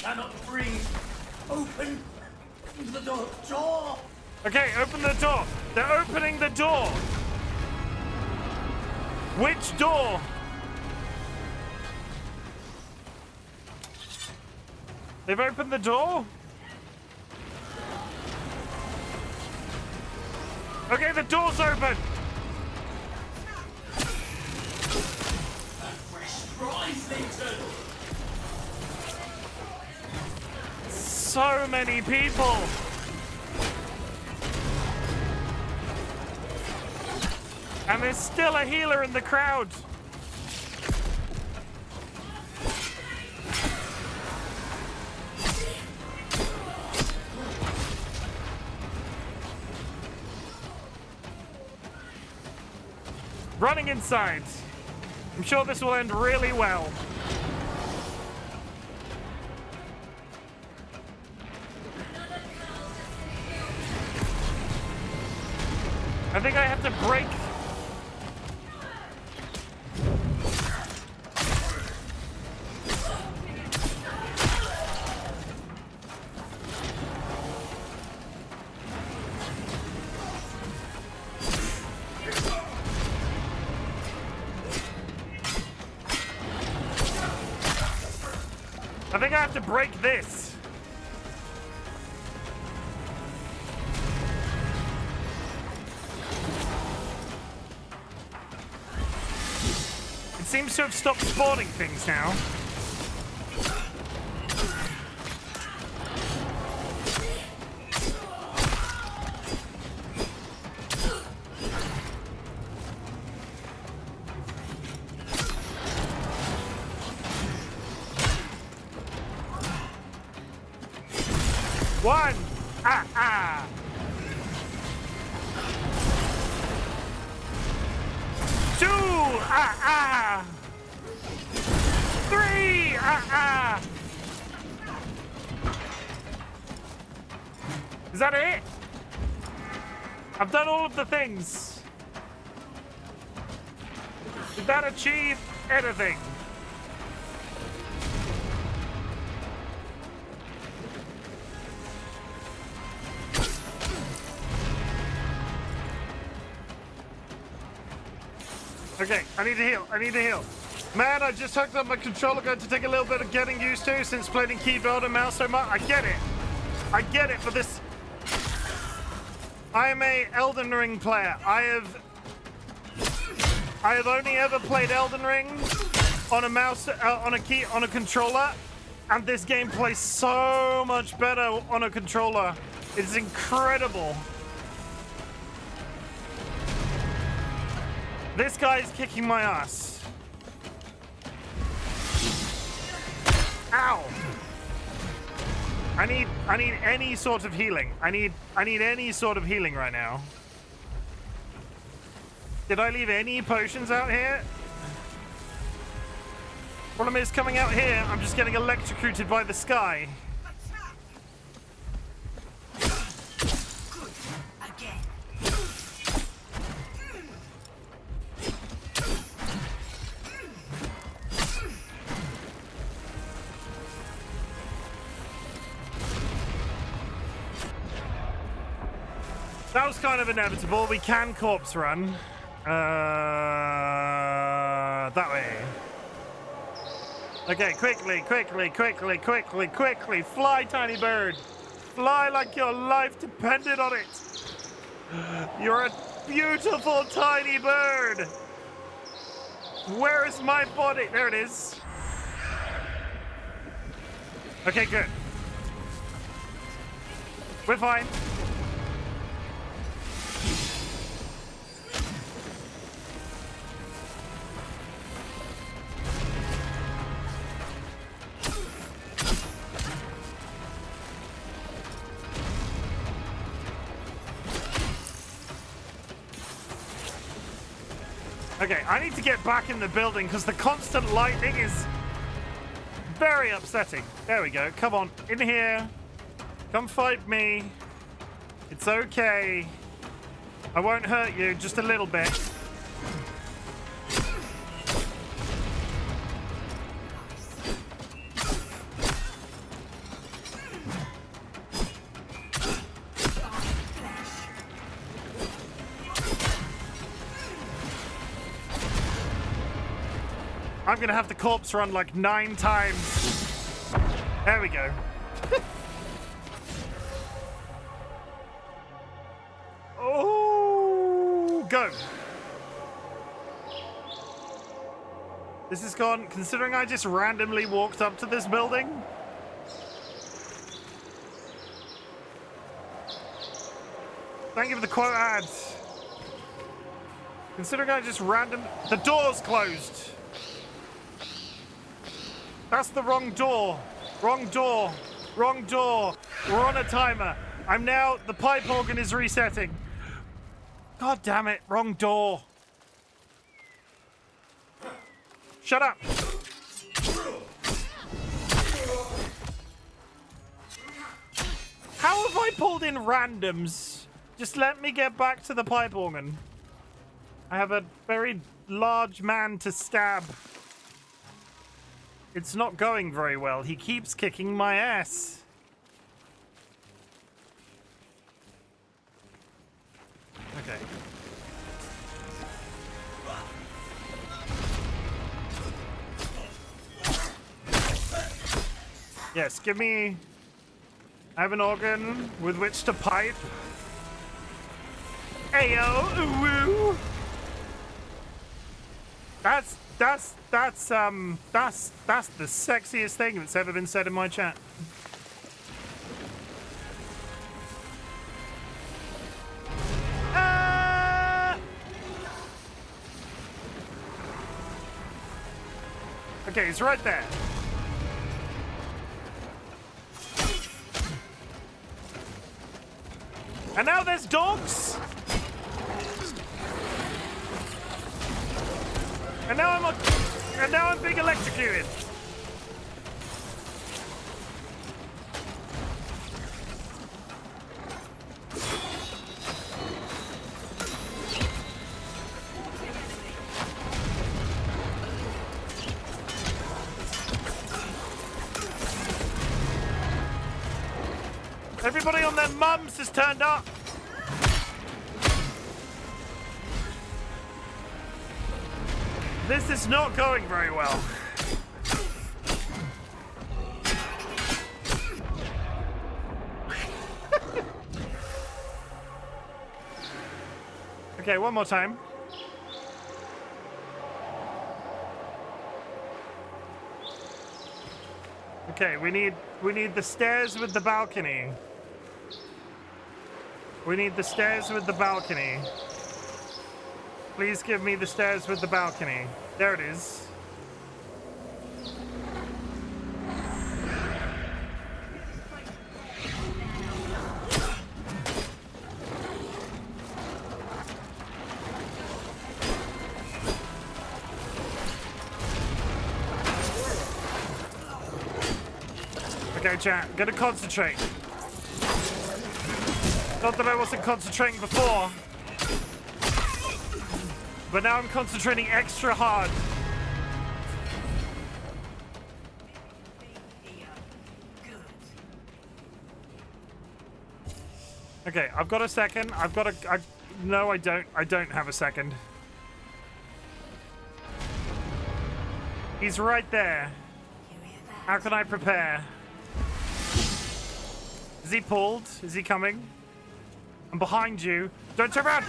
Cannot breathe. Open the door. Okay, open the door. They're opening the door. Which door? They've opened the door? Okay, the door's open. So many people. And there's still a healer in the crowd. Running inside. I'm sure this will end really well. I think I have to break. I think I have to break this. It seems to have stopped spawning things now. One! Ah, ah! Two! Ah, ah! Three! Ah, ah! Is that it? I've done all of the things. Did that achieve anything? Okay, I need to heal. I need to heal. Man, I just hooked up my controller. Going to take a little bit of getting used to since playing keyboard and mouse so much. I get it. I get it for this. I am a Elden Ring player. I have only ever played Elden Ring on a mouse, on a controller, and this game plays so much better on a controller. It's incredible. This guy is kicking my ass. Ow! I need any sort of healing. I need any sort of healing right now. Did I leave any potions out here? Problem is, coming out here, I'm just getting electrocuted by the sky. That was kind of inevitable. We can corpse run. That way. Okay, quickly. Fly, tiny bird. Fly like your life depended on it. You're a beautiful tiny bird. Where is my body? There it is. Okay, good. We're fine. Okay, I need to get back in the building because the constant lightning is very upsetting. There we go. Come on, in here. Come fight me. It's okay. I won't hurt you, just a little bit. I'm gonna have to corpse run like 9 times. There we go. Oh, go. This is gone, considering I just randomly walked up to this building. Thank you for the quote ads. Considering I just the door's closed. That's the wrong door. Wrong door. Wrong door. We're on a timer. The pipe organ is resetting. God damn it. Wrong door. Shut up! How have I pulled in randoms? Just let me get back to the pipe organ. I have a very large man to stab. It's not going very well. He keeps kicking my ass. Okay. Yes, give me... I have an organ with which to pipe. Ayo, woo. That's the sexiest thing that's ever been said in my chat. Okay, he's right there. And now there's dogs. And now I'm being electrocuted. Everybody on their mums has turned up. This is not going very well. Okay, one more time. Okay, we need the stairs with the balcony. We need the stairs with the balcony. Please give me the stairs with the balcony. There it is. Okay, chat, gonna concentrate. Not that I wasn't concentrating before, but now I'm concentrating extra hard. Okay, I've got a second. No, I don't. I don't have a second. He's right there. How can I prepare? Is he pulled? Is he coming? I'm behind you. Don't turn around!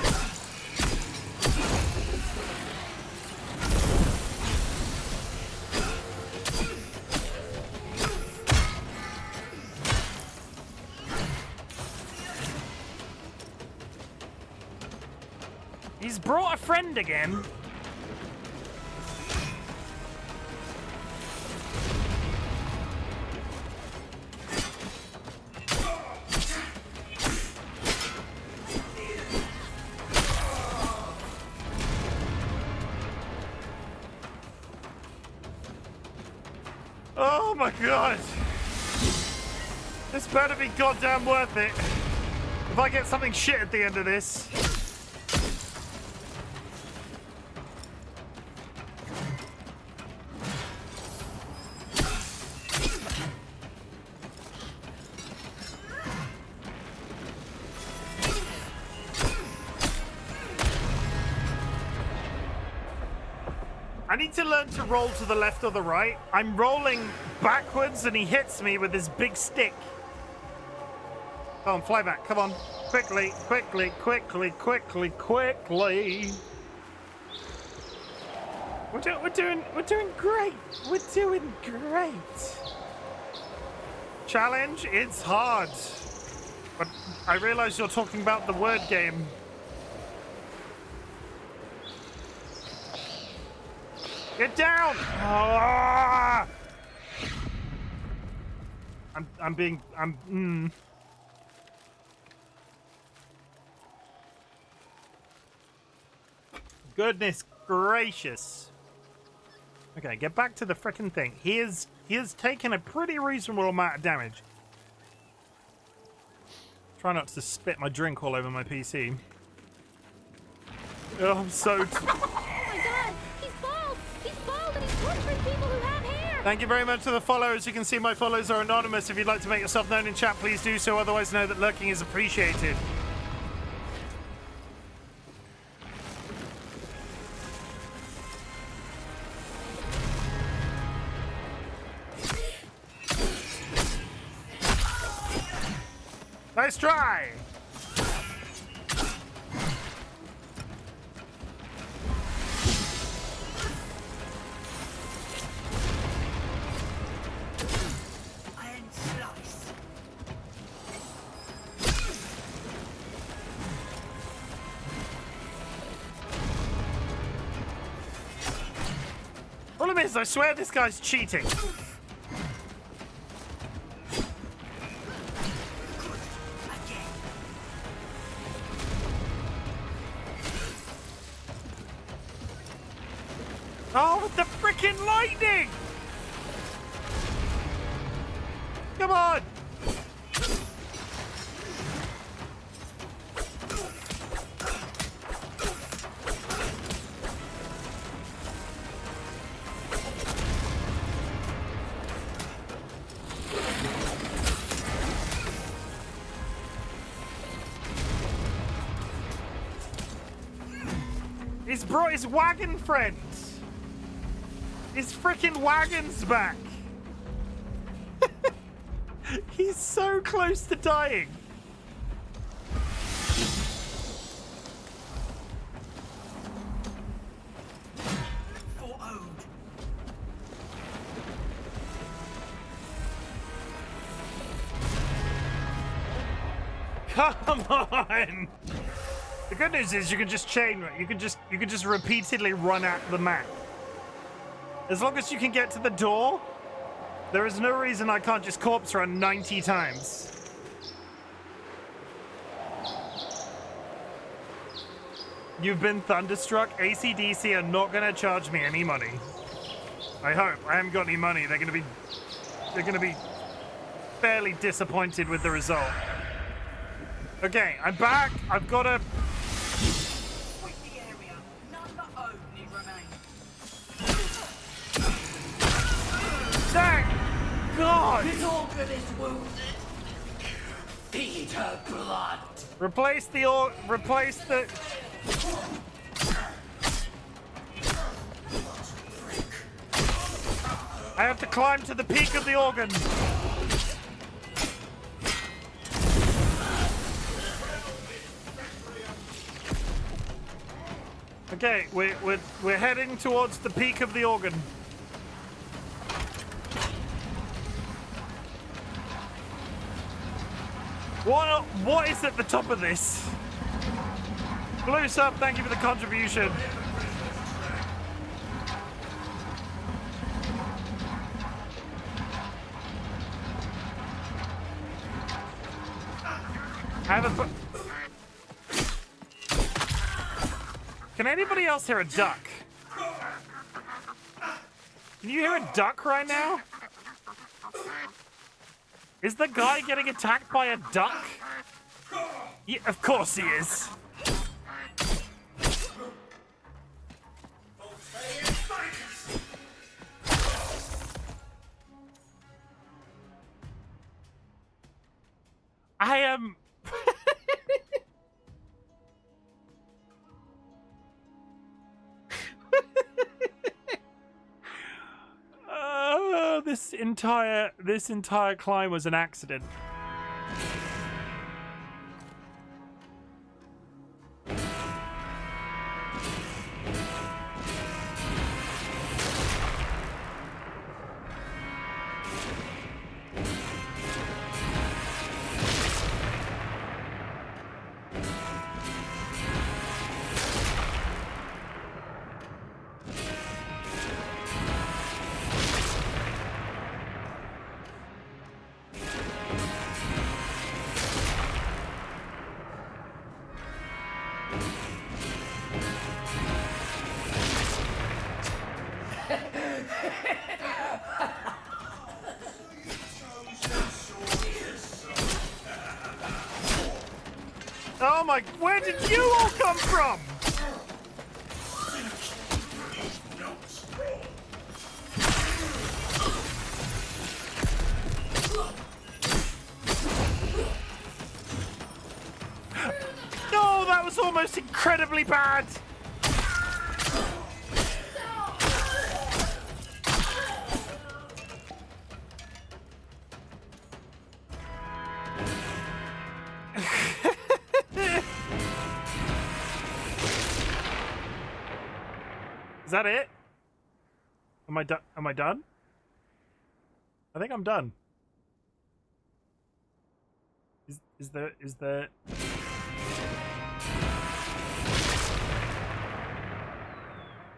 He's brought a friend again. Oh my god! This better be goddamn worth it. If I get something shit at the end of this. I need to learn to roll to the left or the right. I'm rolling backwards and he hits me with his big stick. Come on, fly back. Come on. Quickly, quickly, quickly, quickly, quickly. We're doing great. We're doing great. Challenge, it's hard. But I realize you're talking about the word game. Get down! Ah! Goodness gracious. Okay, get back to the frickin' thing. He has taken a pretty reasonable amount of damage. Try not to spit my drink all over my PC. Oh, I'm so... Oh my god! He's bald! He's bald and he's torturing people who have hair! Thank you very much for the follows. You can see my follows are anonymous. If you'd like to make yourself known in chat, please do so. Otherwise, know that lurking is appreciated. Nice try! Iron slice. Problem is, I swear this guy's cheating. Oh, with the frickin' lightning! Come on! He's brought his wagon friend! His frickin' wagon's back! He's so close to dying. Come on! The good news is you can just chain, you can just repeatedly run at the map. As long as you can get to the door, there is no reason I can't just corpse run 90 times. You've been thunderstruck. AC/DC are not going to charge me any money. I hope. I haven't got any money. They're going to be fairly disappointed with the result. Okay, I'm back. I've got to... Thank God! This organ is wounded. Feed her blood. Replace the... I have to climb to the peak of the organ. Okay, we're heading towards the peak of the organ. What is at the top of this? Blue sub, thank you for the contribution. Can anybody else hear a duck? Can you hear a duck right now? Is the guy getting attacked by a duck? Yeah, of course he is. I am... this entire climb was an accident. Oh my, where did you all come from? No, that was almost incredibly bad. Is that it? Am I done? Am I done? I think I'm done. Is there?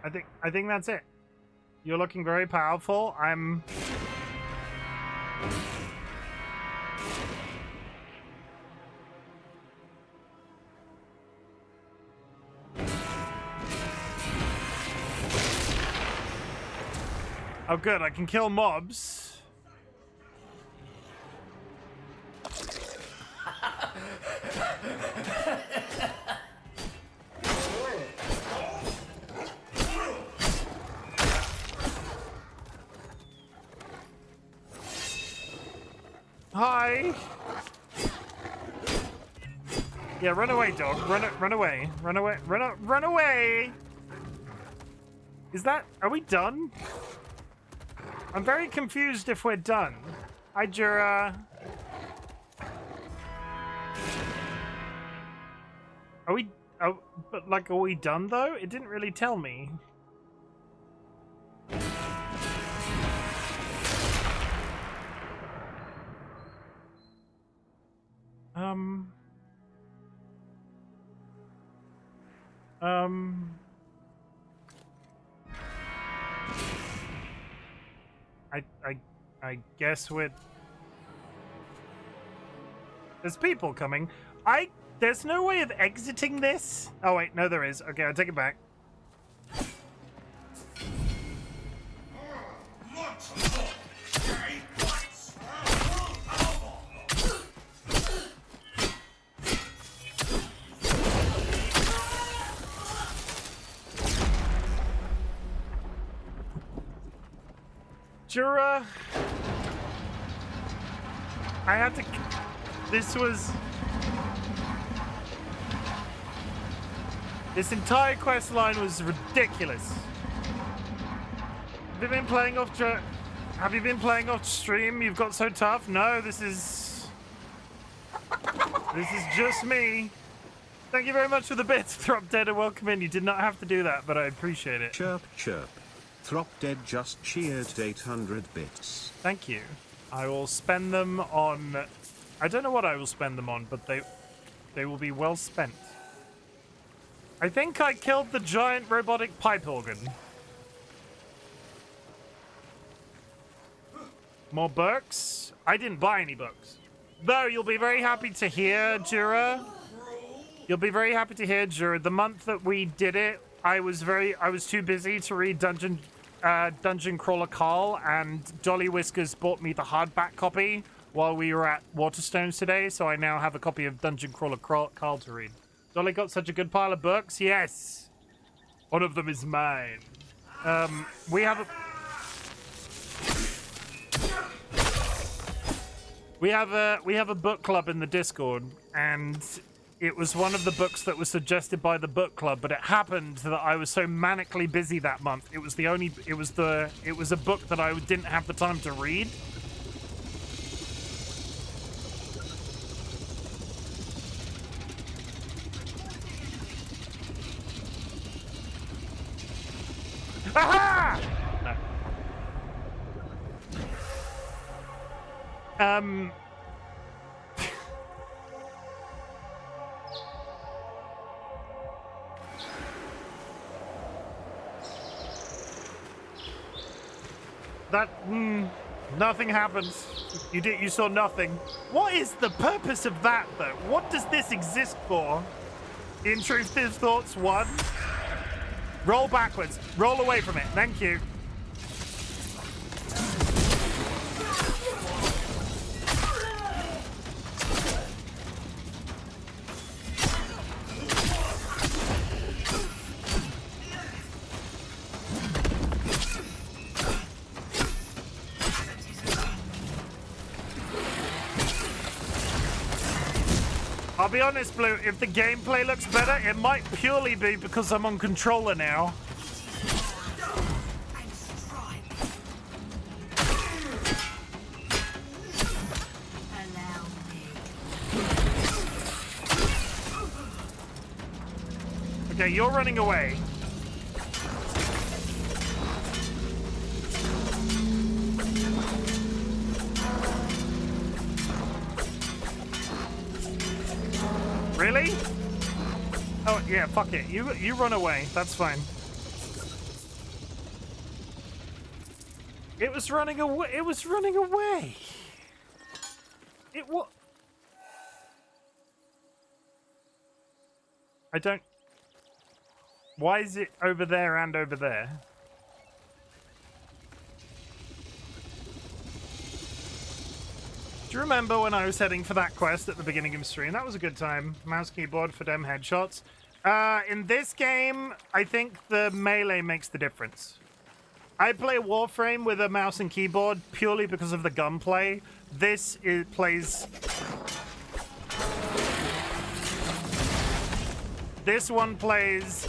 I think that's it. You're looking very powerful. I'm. Oh, good. I can kill mobs. Hi. Yeah, run away, dog. Run away. Run away. Run away. Is that? Are we done? I'm very confused if we're done. Hi, Jura. Are we? Oh, but like, are we done though? It didn't really tell me. I guess we're... There's people coming. There's no way of exiting this? Oh wait, no there is. Okay, I'll take it back. Jura, I had to. This entire quest line was ridiculous. Have you been playing off? Have you been playing off stream? You've got so tough. No, this is just me. Thank you very much for the bits, Throp Dead, and welcome in. You did not have to do that, but I appreciate it. Chirp, chirp. Throp Dead just cheered 800 bits. Thank you. I will spend them on... I don't know what I will spend them on, but they will be well spent. I think I killed the giant robotic pipe organ. More books? I didn't buy any books. Though you'll be very happy to hear, Jura. You'll be very happy to hear, Jura. The month that we did it, I was too busy to read Dungeon Crawler Carl, and DollyWhiskers bought me the hardback copy while we were at Waterstones today, so I now have a copy of Dungeon Crawler Carl to read. Dolly got such a good pile of books. Yes. One of them is mine. We have a book club in the Discord, and it was one of the books that was suggested by the book club, but it happened that I was so manically busy that month. It was a book that I didn't have the time to read. Aha! No. Nothing happened. You saw nothing. What is the purpose of that, though? What does this exist for? Intrusive thoughts, 1. Roll backwards. Roll away from it. Thank you. I'll be honest, Blue, if the gameplay looks better, it might purely be because I'm on controller now. Okay, you're running away. Really? Oh, yeah, fuck it. You run away. That's fine. It was running away. It was running away. It what? I don't... Why is it over there and over there? Do you remember when I was heading for that quest at the beginning of the stream? That was a good time. Mouse keyboard for them headshots. In this game, I think the melee makes the difference. I play Warframe with a mouse and keyboard purely because of the gunplay. This plays... This one plays...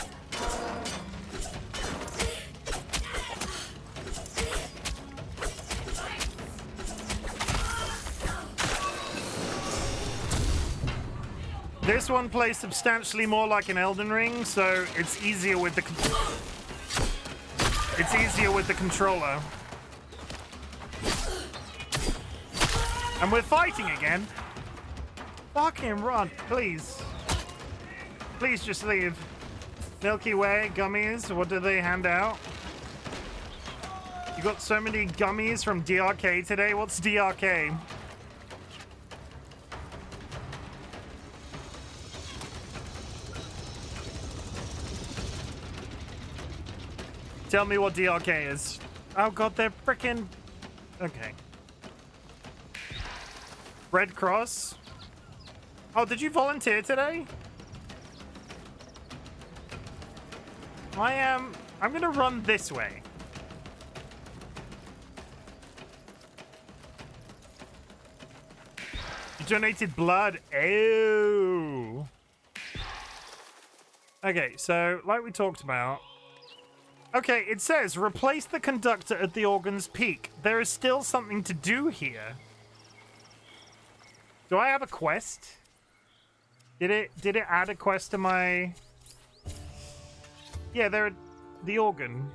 This one plays substantially more like an Elden Ring, so it's easier with the controller. And we're fighting again. Fucking run, please. Please just leave. Milky Way gummies, what do they hand out? You got so many gummies from DRK today. What's DRK? Tell me what DRK is. Oh god, they're frickin'... Okay. Red Cross. Oh, did you volunteer today? I'm gonna run this way. You donated blood. Ew. Okay, so like we talked about. Okay, it says replace the conductor at the organ's peak. There is still something to do here. Do I have a quest? Did it add a quest to my... Yeah, they're the organ.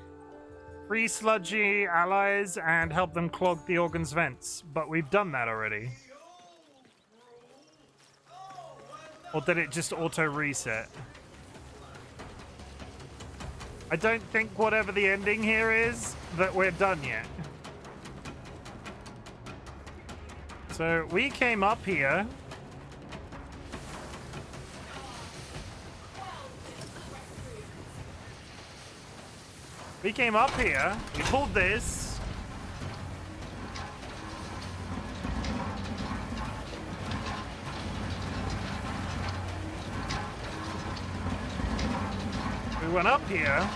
Free sludgy allies and help them clog the organ's vents. But we've done that already. Or did it just auto reset? I don't think whatever the ending here is, that we're done yet. So we came up here. We came up here, we pulled this. We went up here.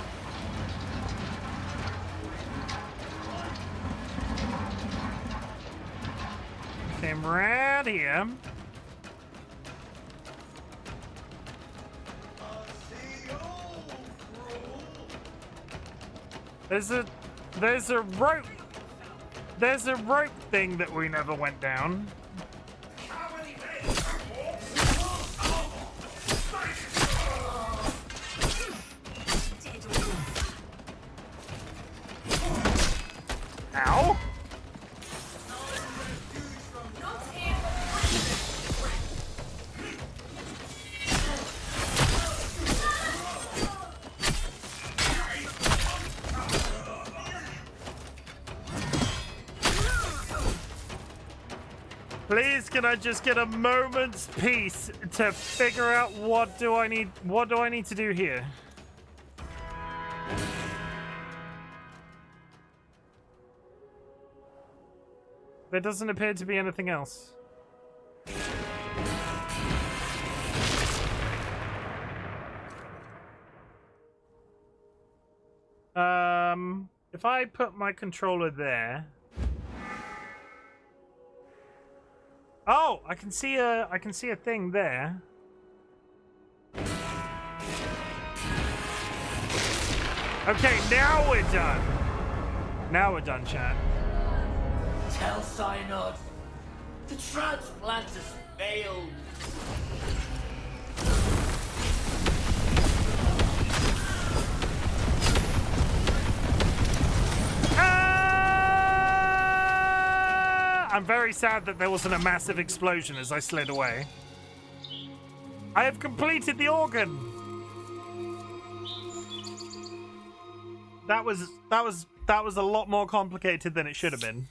Came right here. There's a rope. There's a rope thing that we never went down. Ow. Please, can I just get a moment's peace to figure out what do I need to do here? There doesn't appear to be anything else. If I put my controller there. Oh, I can see a thing there. Okay, now we're done. Now we're done, chat. Tell Synod the transplant has failed. I'm very sad that there wasn't a massive explosion as I slid away. I have completed the organ. That was a lot more complicated than it should have been.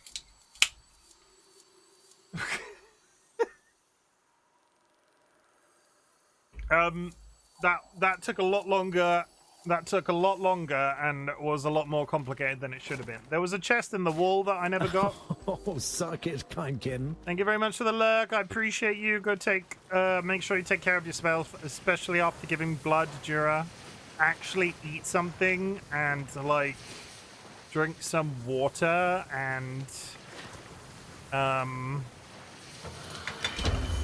That took a lot longer. That took a lot longer and was a lot more complicated than it should have been. There was a chest in the wall that I never got. Oh, suck it, Chimken. Thank you very much for the lurk. I appreciate you. Go take, make sure you take care of yourself, especially after giving blood, Jura. Actually eat something and, like, drink some water and,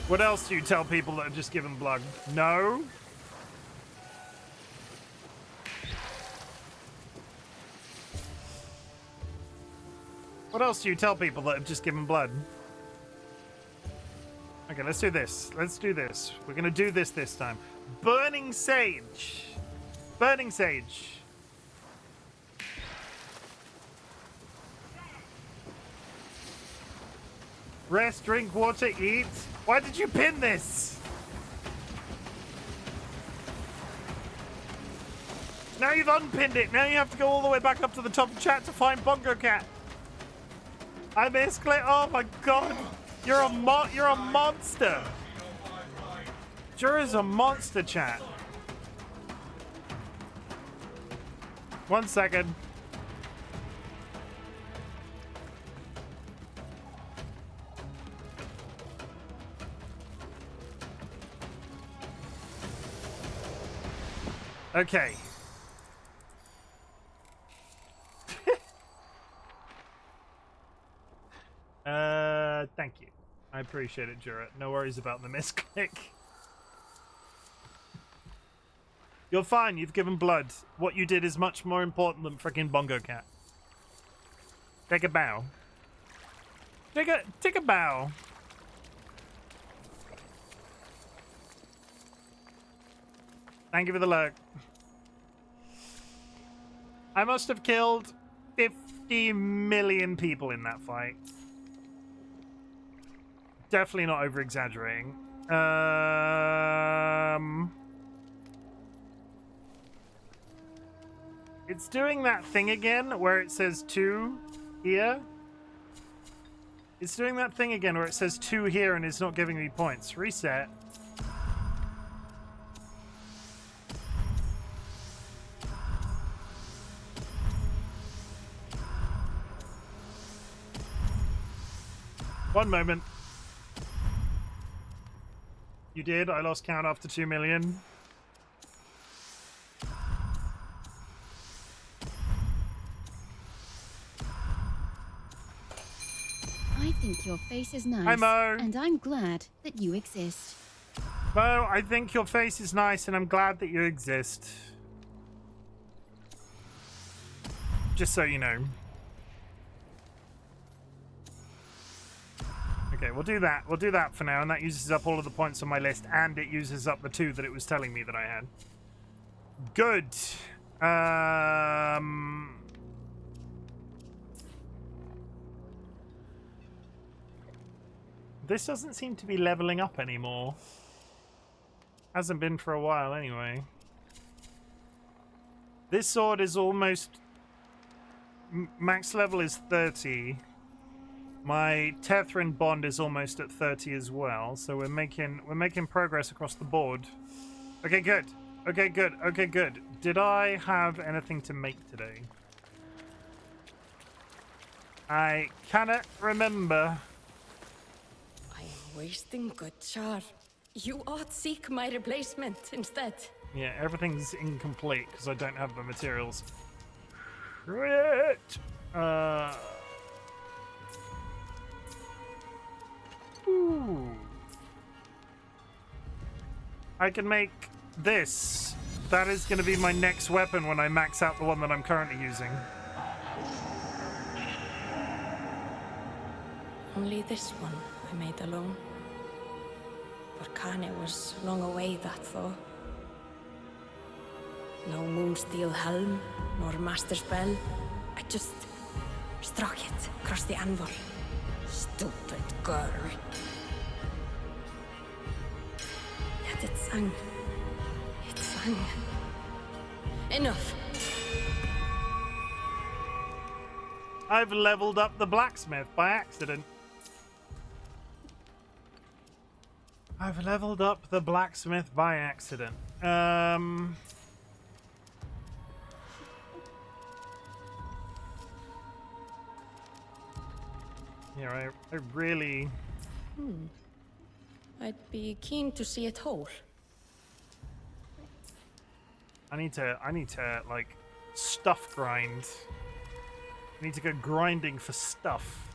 what else do you tell people that have just given blood? No? What else do you tell people that have just given blood? Okay, let's do this. Let's do this. We're gonna do this time. Burning sage. Burning sage. Rest, drink water, eat. Why did you pin this? Now you've unpinned it. Now you have to go all the way back up to the top of chat to find Bongo Cat. I misclicked. Oh my god. You're a monster. Jura's a monster, chat. 1 second. Okay. Thank you. I appreciate it, Jura. No worries about the misclick. You're fine. You've given blood. What you did is much more important than freaking Bongo Cat. Take a bow. Take a bow. Thank you for the lurk. I must have killed 50 million people in that fight. Definitely not over-exaggerating. It's doing that thing again where it says 2 here. It's doing that thing again where it says 2 here and it's not giving me points. Reset. One moment. You did. I lost count after 2 million. I think your face is nice. Hi, Mo. And I'm glad that you exist. Mo, I think your face is nice and I'm glad that you exist. Just so you know. Okay, we'll do that. We'll do that for now, and that uses up all of the points on my list, and it uses up the 2 that it was telling me that I had. Good. This doesn't seem to be leveling up anymore. Hasn't been for a while, anyway. This sword is almost... max level is 30. My Tethrin bond is almost at 30 as well, so we're making progress across the board. Okay, good. Okay, good. Okay, good. Did I have anything to make today? I cannot remember. I am wasting good char. You ought seek my replacement instead. Yeah, everything's incomplete because I don't have the materials. Shit! Ooh. I can make this that is going to be my next weapon when I max out the one that I'm currently using. Only this one I made alone. Kane was long away, that though. No moonsteel helm, nor master spell. I just struck it across the anvil. Stupid girl. Yet it sang. It sang. Enough. I've leveled up the blacksmith by accident. I've leveled up the blacksmith by accident. Yeah, I really... I'd be keen to see it whole. I need to, like, stuff grind. I need to go grinding for stuff.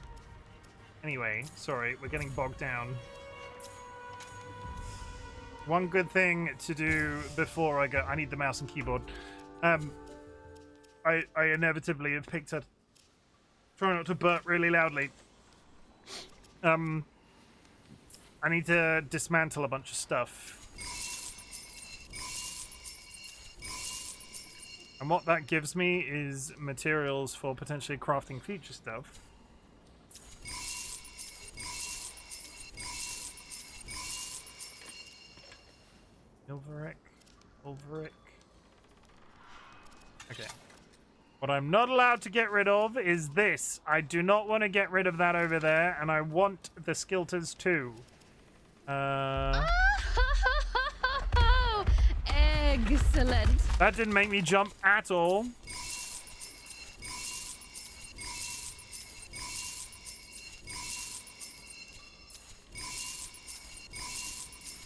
Anyway, sorry, we're getting bogged down. One good thing to do before I go... I need the mouse and keyboard. I inevitably have picked a... Try not to burp really loudly. I need to dismantle a bunch of stuff. And what that gives me is materials for potentially crafting future stuff. Silveric. Okay. What I'm not allowed to get rid of is this. I do not want to get rid of that over there, and I want the skilters too. Excellent. That didn't make me jump at all.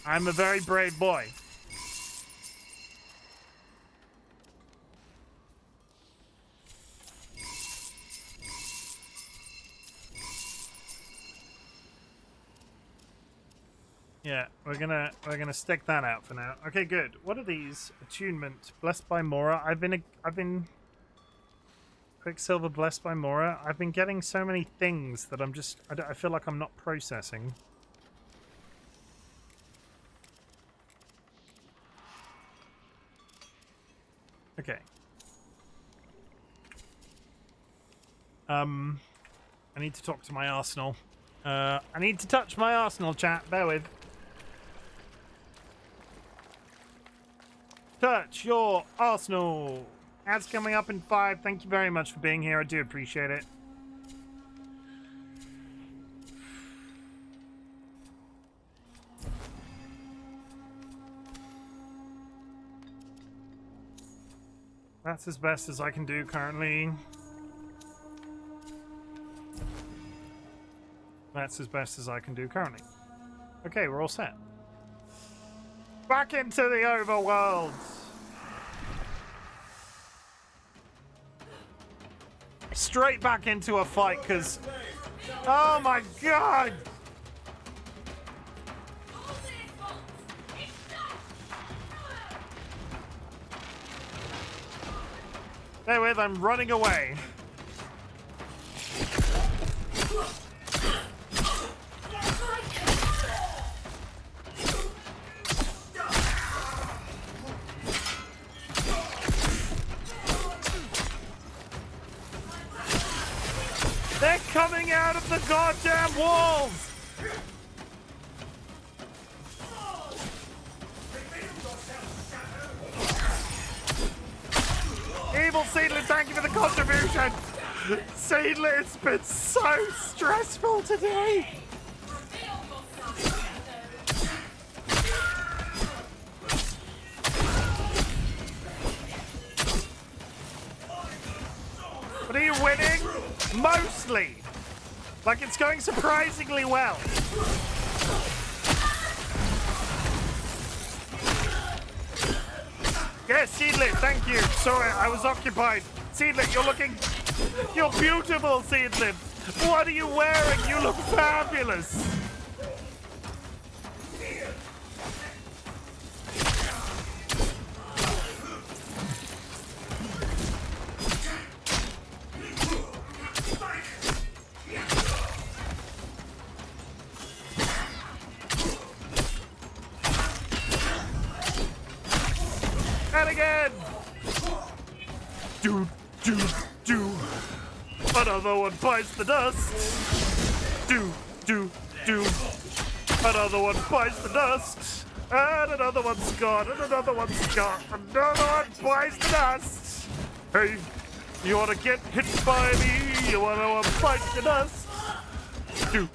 I'm a very brave boy. Yeah, we're gonna stick that out for now. Okay, good. What are these? Attunement, blessed by Mora. I've been Quicksilver, blessed by Mora. I've been getting so many things that I feel like I'm not processing. Okay. I need to talk to my arsenal. I need to touch my arsenal, chat. Bear with. Touch your arsenal. Ads coming up in 5. Thank you very much for being here. I do appreciate it. That's as best as I can do currently. That's as best as I can do currently. Okay, we're all set. Back into the overworld. Straight back into a fight, because... Oh my god! Bear with, I'm running away. They're coming out of the goddamn walls! Evil Seedlet, thank you for the contribution! Seedlet, it's been so stressful today! But are you winning? Mostly. Like, it's going surprisingly well. Yes, Seedlet, thank you. Sorry, I was occupied. Seedlet, you're beautiful, Seedlet. What are you wearing? You look fabulous. again! Do. Another one bites the dust. Do. Another one bites the dust. And another one's gone. And another one's gone. Another one bites the dust. Hey, you want to get hit by me? You want to bite the dust? Do.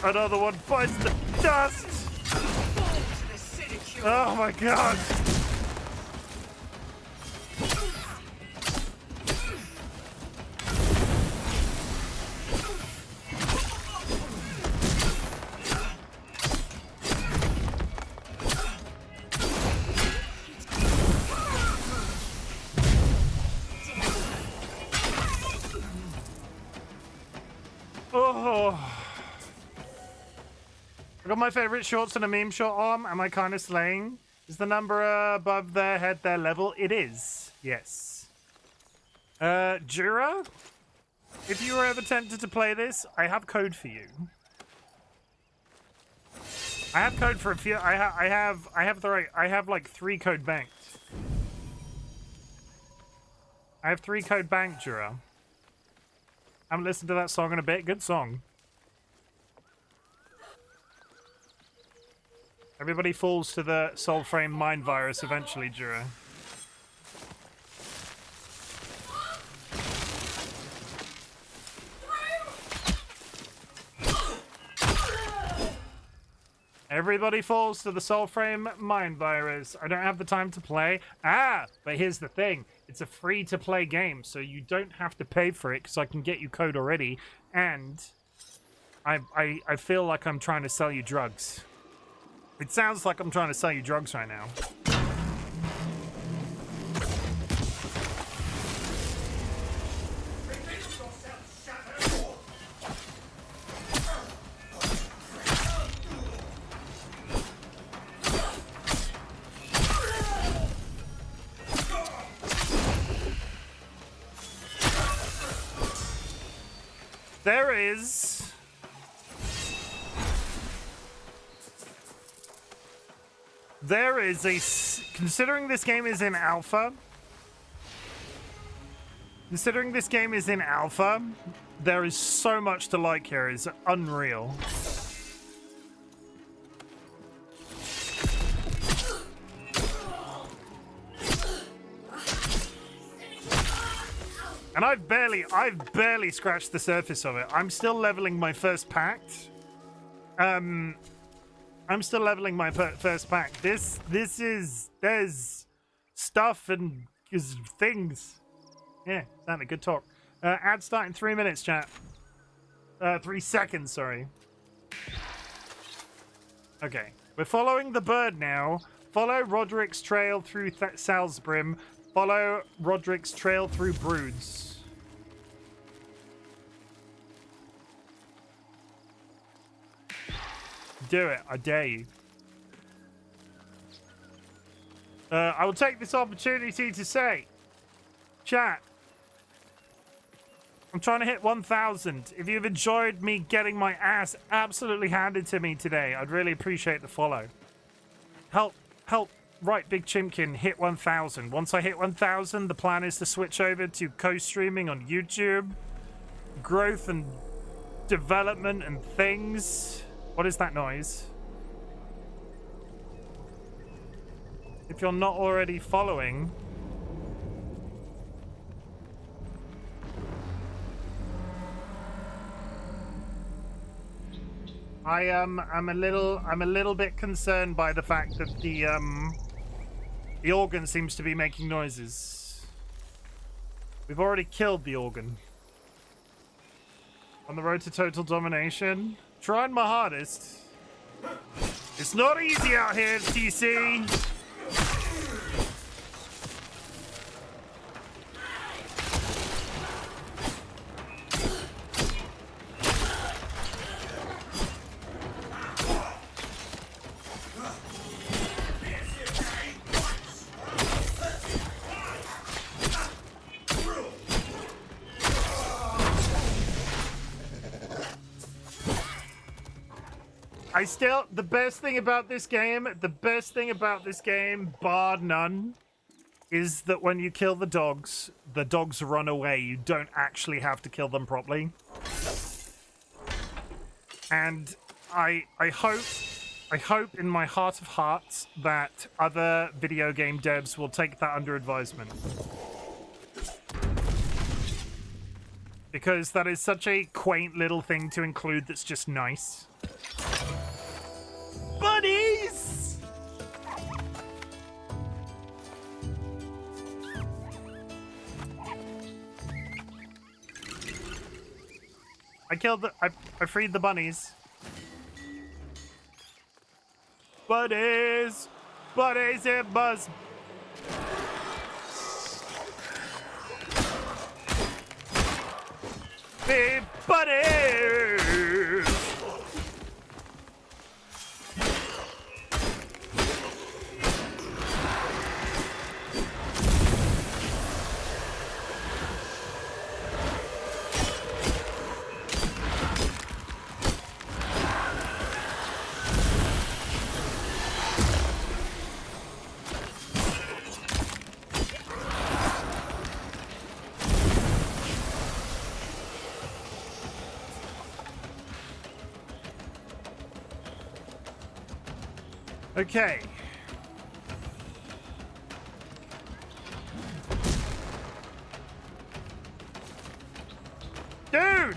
Another one bites the dust. Oh my god. Oh. I got my favorite shorts and a meme short arm. Am I kind of slaying? Is the number above their head their level? It is. Yes. Jura? If you were ever tempted to play this, I have code for you. I have code for a few. I have like 3 code banked. I have 3 code banked, Jura. I haven't listened to that song in a bit. Good song. Everybody falls to the Soulframe mind virus eventually, Jura. Everybody falls to the Soulframe mind virus. I don't have the time to play. But here's the thing. It's a free-to-play game, so you don't have to pay for it, because I can get you code already, and I feel like I'm trying to sell you drugs. It sounds like I'm trying to sell you drugs right now. There is a... Considering this game is in alpha... there is so much to like here. It's unreal. And I've barely scratched the surface of it. I'm still leveling my first pact. I'm still leveling my first pack. There's stuff and things. Yeah, sounded a good talk. Ad start in 3 minutes, chat. 3 seconds, sorry. Okay, we're following the bird now. Follow Roderick's trail through Salzbrim. Follow Roderick's trail through Broods. Do it, I dare you. I will take this opportunity to say, chat, I'm trying to hit 1,000. If you've enjoyed me getting my ass absolutely handed to me today, I'd really appreciate the follow. Help RightBigChimken hit 1,000. Once I hit 1,000, the plan is to switch over to co-streaming on YouTube. Growth and development and things. What is that noise? If you're not already following... I'm a little bit concerned by the fact that the organ seems to be making noises. We've already killed the organ. On the road to total domination. Trying my hardest. It's not easy out here, TC. the best thing about this game, bar none, is that when you kill the dogs run away. You don't actually have to kill them properly. And I hope in my heart of hearts that other video game devs will take that under advisement. Because that is such a quaint little thing to include that's just nice. Buddies! I freed the bunnies. Buddies! Buddies and buzz! Be buddies! Okay. Dude!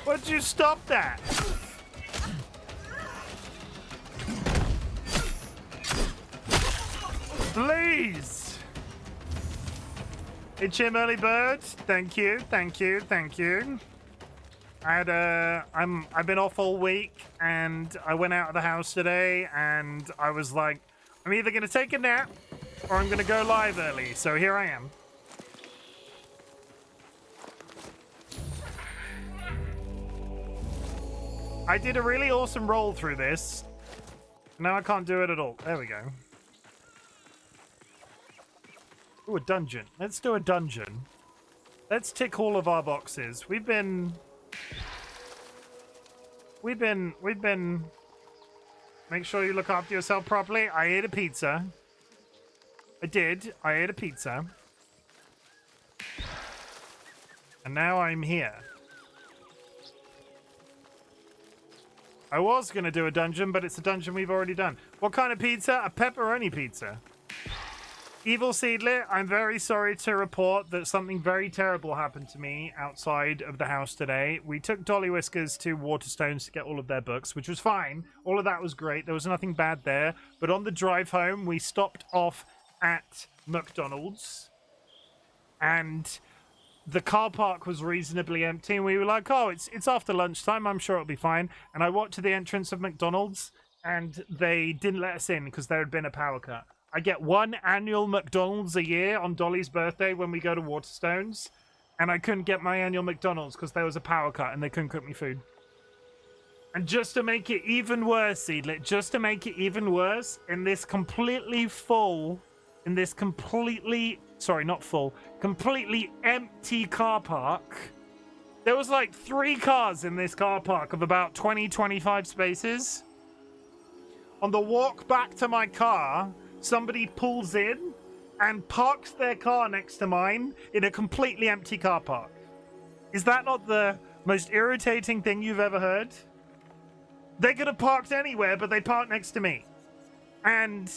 Why'd you stop that? Please! Hey, Chim Early Bird. Thank you, thank you, thank you. I've been off all week, and I went out of the house today, and I was like, I'm either gonna take a nap or I'm gonna go live early. So here I am. I did a really awesome roll through this. Now I can't do it at all. There we go. Ooh, a dungeon. Let's do a dungeon. Let's tick all of our boxes. We've been... Make sure you look after yourself properly. I ate a pizza. I ate a pizza. And now I'm here. I was going to do a dungeon, but it's a dungeon we've already done. What kind of pizza? A pepperoni pizza. Evil Seedlet, I'm very sorry to report that something very terrible happened to me outside of the house today. We took DollyWhiskers to Waterstones to get all of their books, which was fine. All of that was great. There was nothing bad there. But on the drive home, we stopped off at McDonald's. And the car park was reasonably empty. And we were like, oh, it's after lunchtime. I'm sure it'll be fine. And I walked to the entrance of McDonald's, and they didn't let us in because there had been a power cut. I get one annual McDonald's a year on Dolly's birthday when we go to Waterstones, and I couldn't get my annual McDonald's because there was a power cut and they couldn't cook me food. And just to make it even worse, Seedlet, just to make it even worse, in this completely completely empty car park, there was like 3 cars in this car park of about 20-25 spaces. On the walk back to my car, somebody pulls in and parks their car next to mine in a completely empty car park. Is that not the most irritating thing you've ever heard? They could have parked anywhere, but they parked next to me. And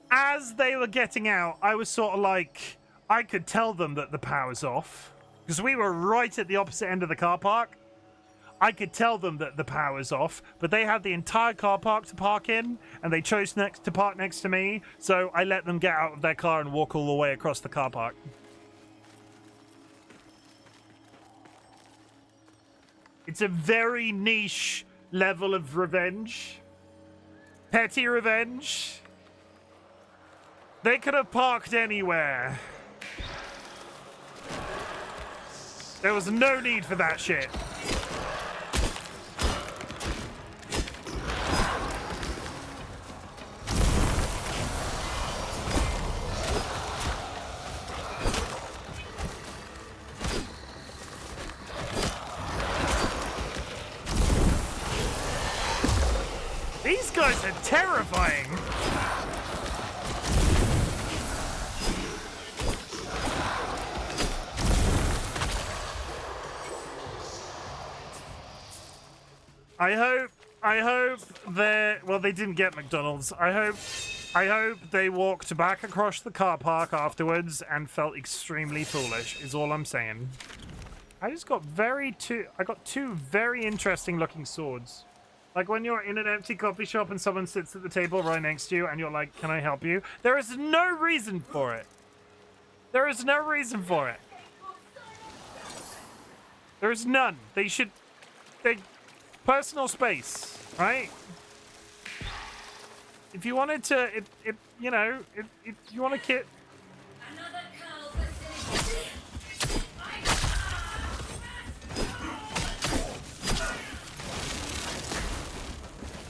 as they were getting out, I was sort of like, I could tell them that the power's off, because we were right at the opposite end of the car park. I could tell them that the power's off, but they had the entire car park to park in, and they chose to park next to me, so I let them get out of their car and walk all the way across the car park. It's a very niche level of revenge. Petty revenge. They could have parked anywhere. There was no need for that shit. guys are terrifying. I hope they didn't get McDonald's. I hope they walked back across the car park afterwards and felt extremely foolish, is all I'm saying. I got two very interesting looking swords. Like when you're in an empty coffee shop and someone sits at the table right next to you and you're like, can I help you? There is no reason for it. There is no reason for it. There is none. Personal space, right? If you wanted to, if you want to kit.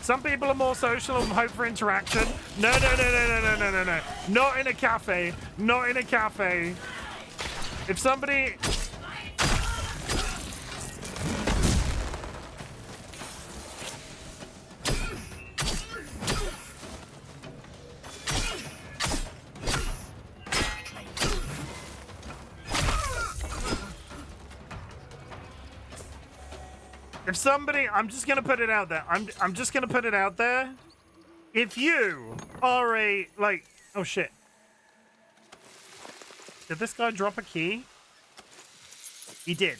Some people are more social and hope for interaction. No. Not in a cafe. Not in a cafe. If somebody... If somebody, I'm just gonna put it out there. I'm just gonna put it out there. If you are oh shit. Did this guy drop a key? He did.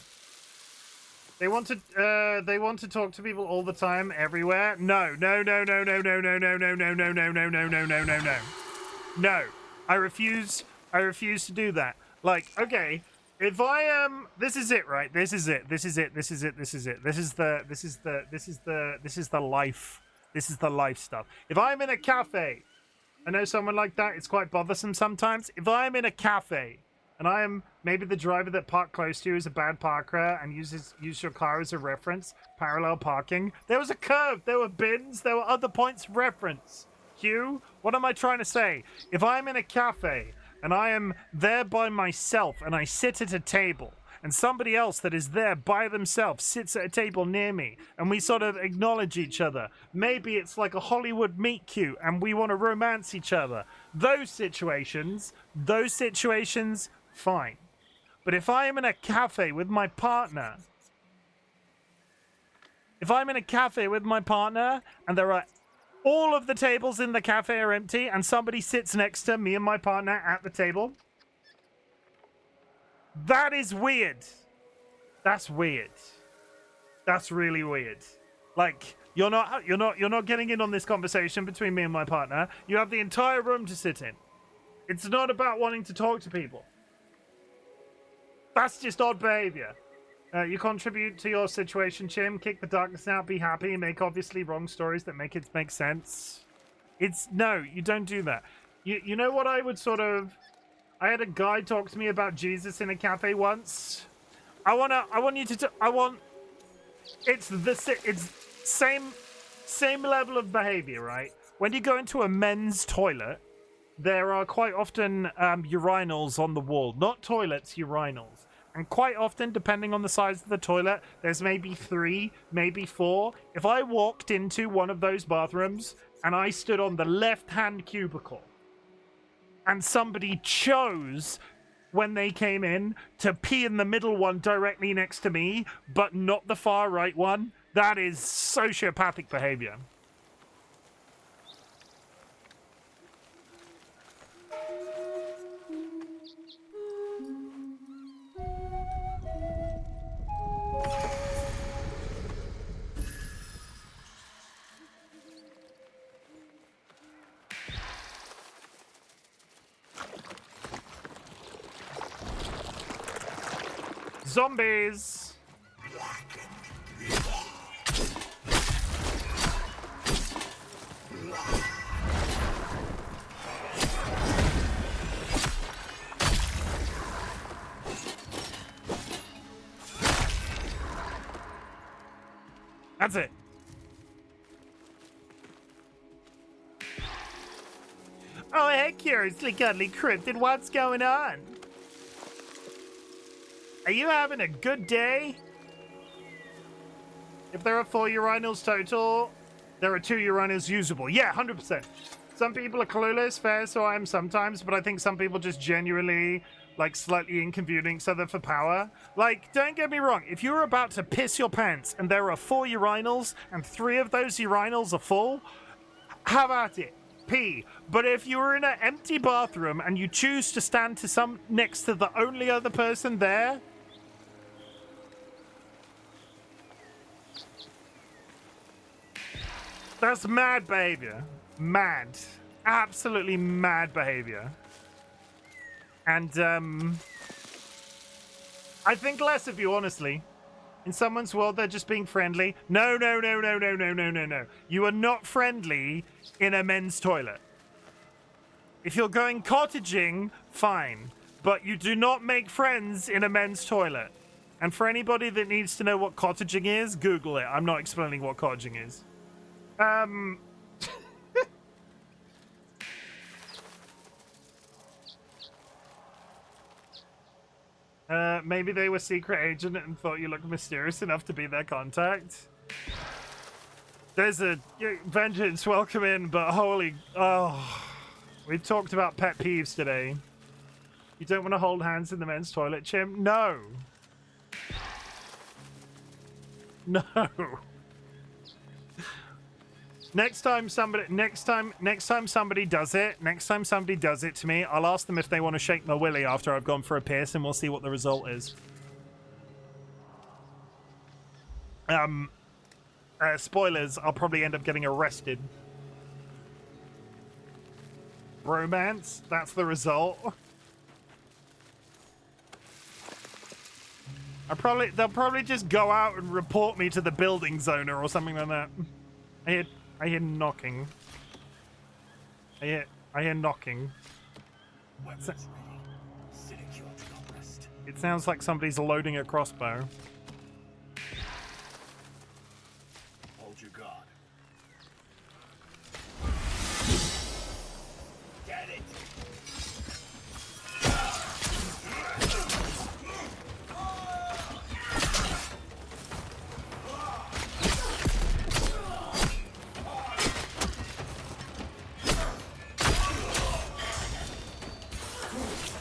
They want to talk to people all the time, everywhere. No. No. I refuse to do that. Like, okay. If I am, this is it, right? This is the life. This is the life stuff. If I'm in a cafe, I know someone like that, it's quite bothersome sometimes. If I'm in a cafe and I am maybe the driver that parked close to you is a bad parker and use your car as a reference, parallel parking. There was a curve, there were bins, there were other points of reference. Hugh, what am I trying to say? If I'm in a cafe and I am there by myself and I sit at a table and somebody else that is there by themselves sits at a table near me and we sort of acknowledge each other. Maybe it's like a Hollywood meet cute and we want to romance each other. Those situations, fine. But if I am in a cafe with my partner, and there are all of the tables in the cafe are empty and somebody sits next to me and my partner at the table. That is weird. That's weird. That's really weird. Like, you're not getting in on this conversation between me and my partner. You have the entire room to sit in. It's not about wanting to talk to people. That's just odd behavior. You contribute to your situation, Chim. Kick the darkness out, be happy, make obviously wrong stories that make it make sense. No, you don't do that. You know what I would sort of... I had a guy talk to me about Jesus in a cafe once. It's same level of behavior, right? When you go into a men's toilet, there are quite often urinals on the wall. Not toilets, urinals. And quite often, depending on the size of the toilet, there's maybe 3, maybe 4. If I walked into one of those bathrooms and I stood on the left-hand cubicle and somebody chose when they came in to pee in the middle one directly next to me, but not the far right one, that is sociopathic behavior. Zombies! That's it. Oh, hey, curiously cuddly cryptid, what's going on? Are you having a good day? If there are 4 urinals total, There are 2 urinals usable. Yeah, 100%. Some people are clueless, fair, so I am sometimes, but I think some people just genuinely, like, slightly inconvenience other for power. Like, don't get me wrong, if you're about to piss your pants and there are 4 urinals and 3 of those urinals are full, have at it. Pee. But if you're in an empty bathroom and you choose to stand to next to the only other person there, that's mad behavior. Mad. Absolutely mad behavior. And, I think less of you, honestly. In someone's world, they're just being friendly. No. You are not friendly in a men's toilet. If you're going cottaging, fine. But you do not make friends in a men's toilet. And for anybody that needs to know what cottaging is, Google it. I'm not explaining what cottaging is. Maybe they were secret agent and thought you looked mysterious enough to be their contact. There's a vengeance, welcome in, but holy, we've talked about pet peeves today. You don't want to hold hands in the men's toilet, Chim? No. No. Next time somebody does it to me, I'll ask them if they want to shake my willy after I've gone for a piss, and we'll see what the result is. Spoilers, I'll probably end up getting arrested. Bromance, that's the result. They'll probably just go out and report me to the buildings owner or something like that. I hear knocking. I hear knocking. It sounds like somebody's loading a crossbow. Hold your guard. Get it.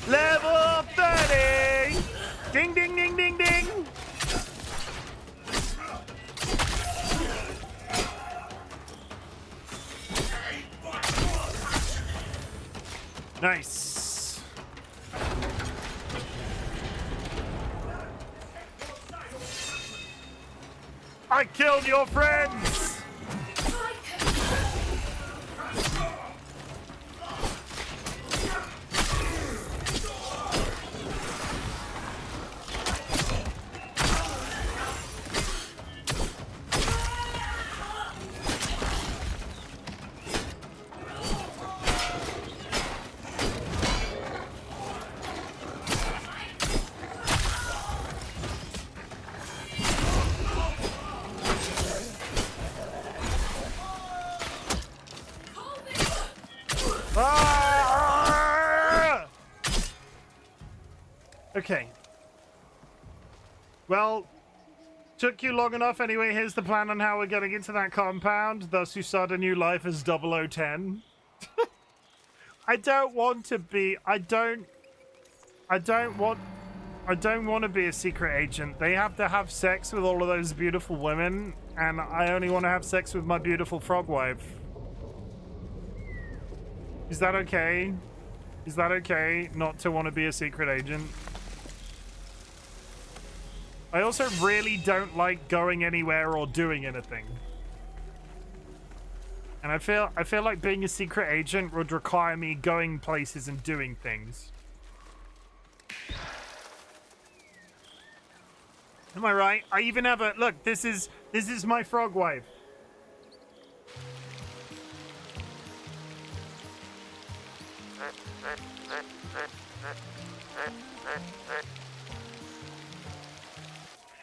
Level 30! Ding, ding, ding, ding, ding! Nice. I killed your friends! Okay. Well, took you long enough anyway. Here's the plan on how we're getting into that compound. Thus you start a new life as 0010. I don't want to be... I don't want to be a secret agent. They have to have sex with all of those beautiful women, and I only want to have sex with my beautiful frog wife. Is that okay? Is that okay not to want to be a secret agent? I also really don't like going anywhere or doing anything. And I feel like being a secret agent would require me going places and doing things. Am I right? I even have a look, this is my frog wife.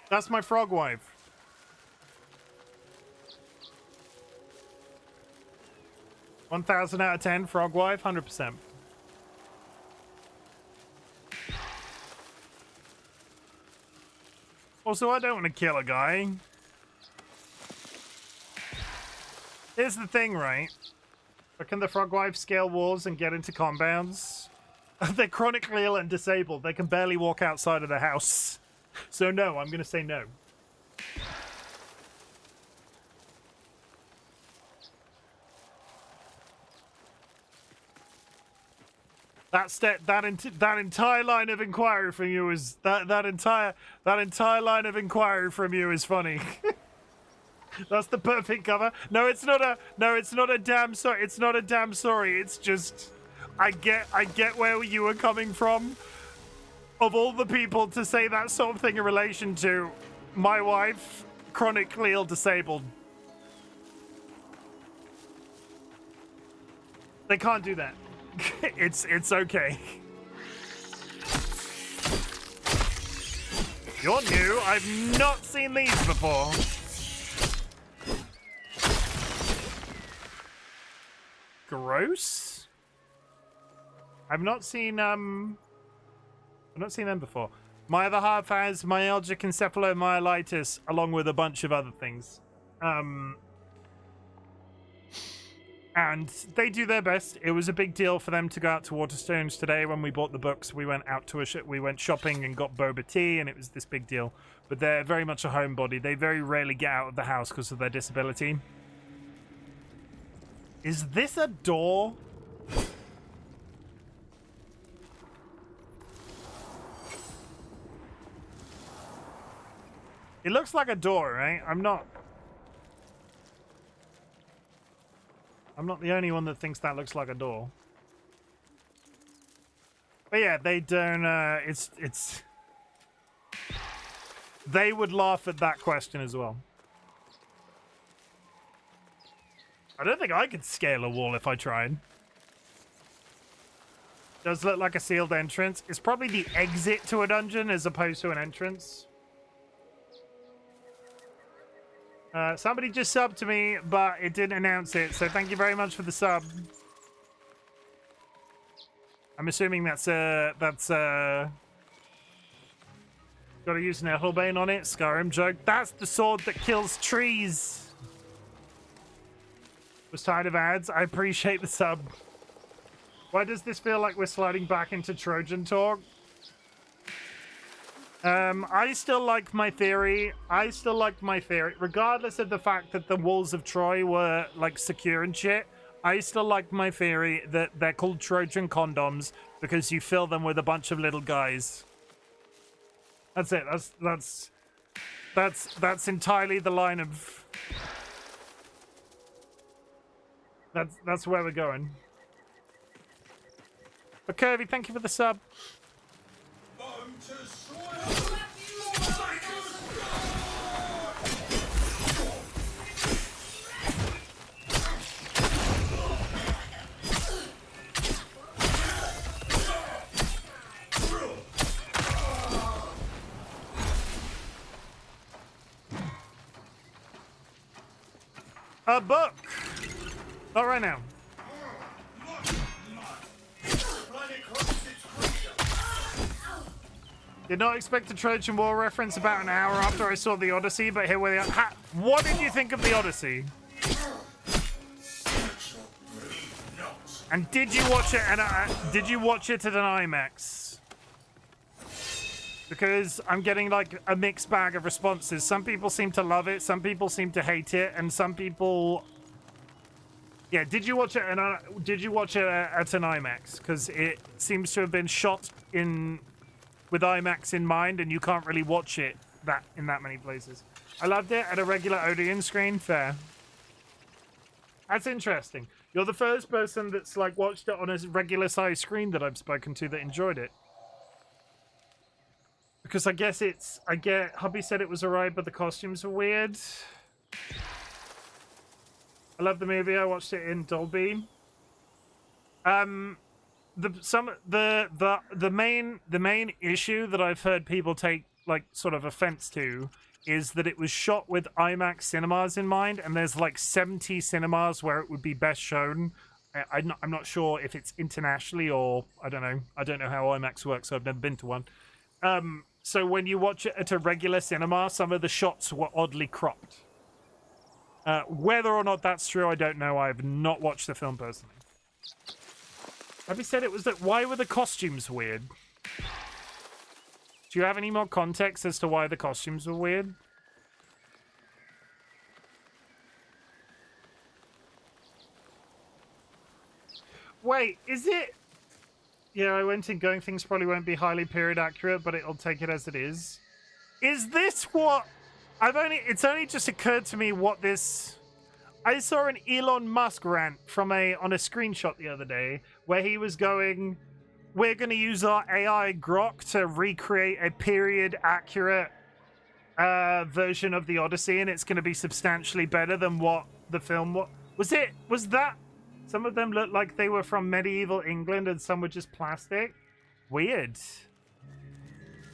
That's my frog wife. $1,000 out of 10, frog wife, 100%. Also, I don't want to kill a guy. Here's the thing, right? But can the frogwife scale walls and get into compounds? They're chronically ill and disabled. They can barely walk outside of the house. So no, I'm going to say no. That entire line of inquiry from you is that entire line of inquiry from you is funny. That's the perfect cover. No, it's not a damn sorry. It's not a damn sorry. It's just I get where you were coming from. Of all the people to say that sort of thing in relation to, my wife, chronically ill disabled. They can't do that. It's okay. You're new. I've not seen these before. Gross. I've not seen them before. My other half has myalgic encephalomyelitis, along with a bunch of other things. And they do their best. It was a big deal for them to go out to Waterstones today when we bought the books. We went out to we went shopping and got boba tea, and it was this big deal. But they're very much a homebody. They very rarely get out of the house because of their disability. Is this a door? It looks like a door, right? I'm not the only one that thinks that looks like a door. But yeah, they don't, it's... They would laugh at that question as well. I don't think I could scale a wall if I tried. Does look like a sealed entrance. It's probably the exit to a dungeon as opposed to an entrance. Somebody just subbed to me, but it didn't announce it, so thank you very much for the sub. I'm assuming that's gotta use an Ethelbane on it. Skyrim joke. That's the sword that kills trees. Was tired of ads. I appreciate the sub. Why does this feel like we're sliding back into Trojan talk? I still like my theory. Regardless of the fact that the walls of Troy were, like, secure and shit, I still like my theory that they're called Trojan condoms because you fill them with a bunch of little guys. That's it. That's entirely the line of... That's where we're going. But Kirby, thank you for the sub. A book! Not right now. Did not expect a Trojan War reference about an hour after I saw the Odyssey, but here we are. What did you think of the Odyssey? And did you watch it? And did you watch it at an IMAX? Because I'm getting like a mixed bag of responses. Some people seem to love it, some people seem to hate it, and some people. Yeah, did you watch it? Did you watch it at an IMAX? Because it seems to have been shot with IMAX in mind, and you can't really watch it in that many places. I loved it at a regular Odeon screen. Fair. That's interesting. You're the first person that's like watched it on a regular size screen that I've spoken to that enjoyed it. Because I get hubby said it was alright, but the costumes were weird. I love the movie. I watched it in Dolby. The main issue that I've heard people take like sort of offense to is that it was shot with IMAX cinemas in mind, and there's like 70 cinemas where it would be best shown. I'm not sure if it's internationally or I don't know. I don't know how IMAX works, so I've never been to one. So when you watch it at a regular cinema, some of the shots were oddly cropped. Whether or not that's true, I don't know. I have not watched the film personally. Have you said it was that? Why were the costumes weird? Do you have any more context as to why the costumes were weird? Wait, is it? Yeah, I went in going things probably won't be highly period accurate, but it'll take it as it is. Is this what it's only just occurred to me what this. I saw an Elon Musk rant on a screenshot the other day where he was going, we're going to use our AI Grok to recreate a period accurate version of the Odyssey, and it's going to be substantially better than what the film was. Was that some of them looked like they were from medieval England and some were just plastic? Weird.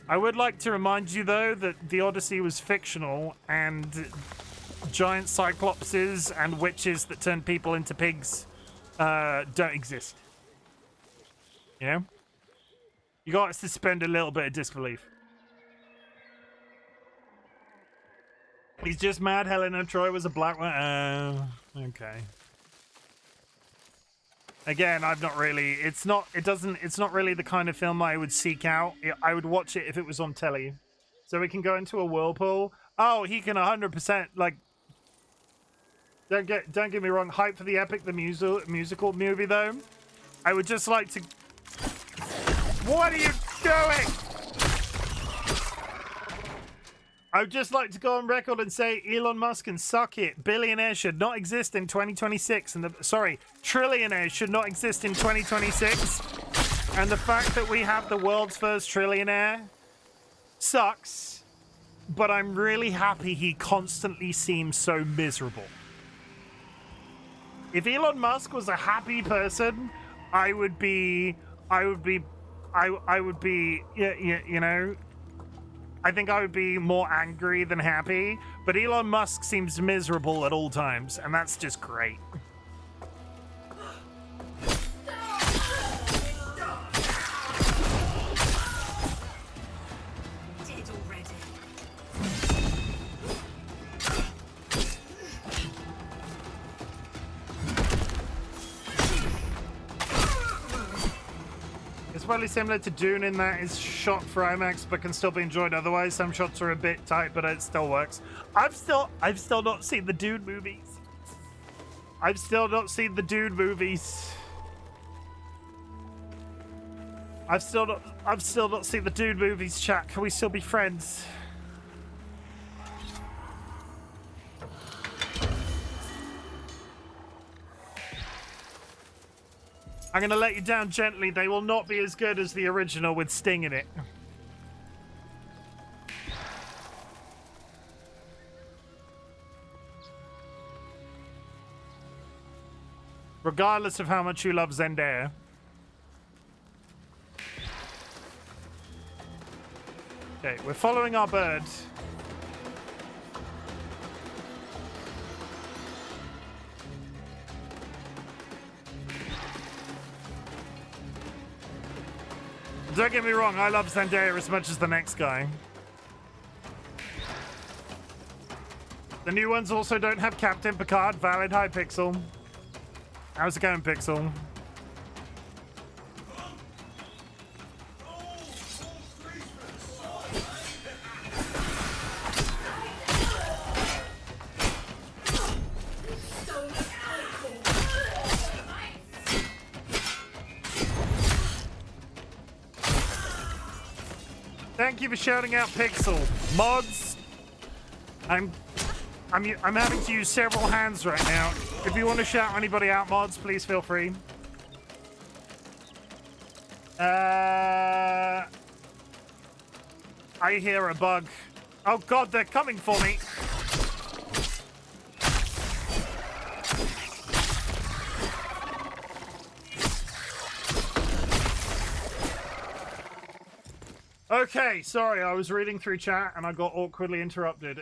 I would like to remind you, though, that the Odyssey was fictional, and giant cyclopses and witches that turn people into pigs don't exist. You know? You got to suspend a little bit of disbelief. He's just mad Helena Troy was a black one. Okay. Again, I've not really. It's not really the kind of film I would seek out. I would watch it if it was on telly. So we can go into a whirlpool. Oh, he can 100% like. Don't get me wrong. Hype for the Epic the musical movie though. I would just like to. What are you doing? I would just like to go on record and say Elon Musk can suck it. Billionaire should not exist in 2026. Trillionaire should not exist in 2026. And the fact that we have the world's first trillionaire sucks. But I'm really happy he constantly seems so miserable. If Elon Musk was a happy person, I would be, you know, I think I would be more angry than happy, but Elon Musk seems miserable at all times, and that's just great. Dead already. It's probably similar to Dune in that it's shot for IMAX but can still be enjoyed otherwise. Some shots are a bit tight, but it still works. I've still not seen the Dune movies. I've still not seen the Dune movies. I've still not seen the Dune movies, chat. Can we still be friends? I'm going to let you down gently. They will not be as good as the original with Sting in it. Regardless of how much you love Zendaya. Okay, we're following our bird. Don't get me wrong, I love Zendaya as much as the next guy. The new ones also don't have Captain Picard. Valid. Hi, Pixel. How's it going, Pixel? Thank you for shouting out Pixel. Mods, I'm having to use several hands right now. If you want to shout anybody out, mods, please feel free. I hear a bug. Oh god, they're coming for me. Okay, sorry, I was reading through chat and I got awkwardly interrupted.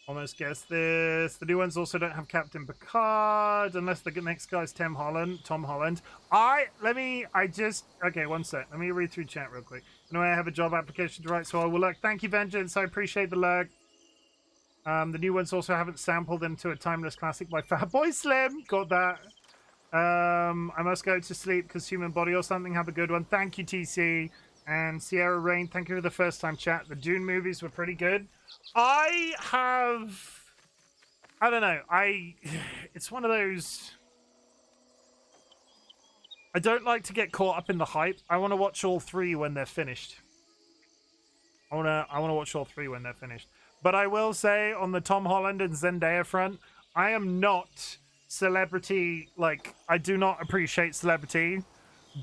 Almost guessed this. The new ones also don't have Captain Picard, unless the next guy's Tom Holland. Okay, one sec. Let me read through chat real quick. No, I have a job application to write, so I will lurk. Thank you, Vengeance. I appreciate the lurk. The new ones also haven't sampled them to a timeless classic by Fatboy Slim. Got that. I must go to sleep because human body or something. Have a good one. Thank you, TC. And Sierra Rain, thank you for the first time chat. The Dune movies were pretty good. I don't know. It's one of those. I don't like to get caught up in the hype. I want to watch all three when they're finished. I want to watch all three when they're finished. But I will say, on the Tom Holland and Zendaya front, I am not celebrity. Like, I do not appreciate celebrity,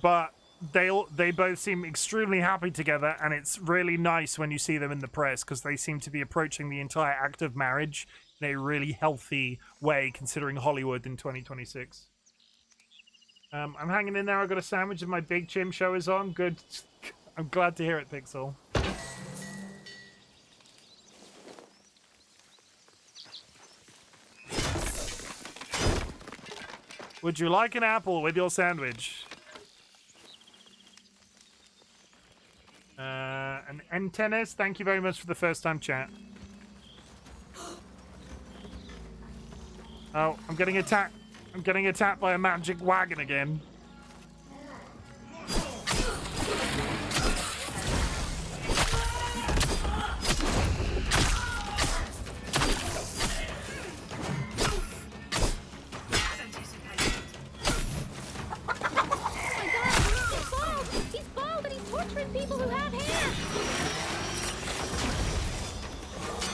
but they both seem extremely happy together, and it's really nice when you see them in the press because they seem to be approaching the entire act of marriage in a really healthy way, considering Hollywood in 2026. I'm hanging in there. I've got a sandwich and my Big Chim show is on. Good. I'm glad to hear it, Pixel. Would you like an apple with your sandwich? An N-Tennis, thank you very much for the first time chat. Oh, I'm getting attacked. I'm getting attacked by a magic wagon again.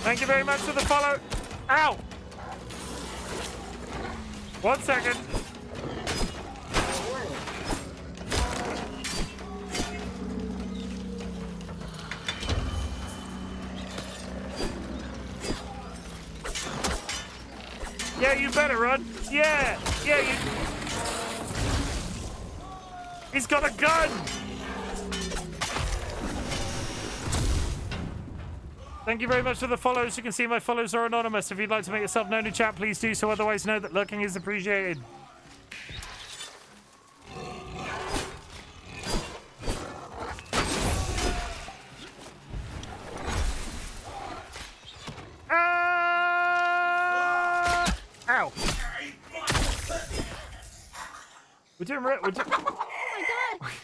Thank you very much for the follow. Ow! 1 second. Yeah, you better run. Yeah, you. He's got a gun. Thank you very much for the follows. You can see my follows are anonymous. If you'd like to make yourself known in chat, please do so. Otherwise, know that lurking is appreciated. Ow! We're doing. Oh my god!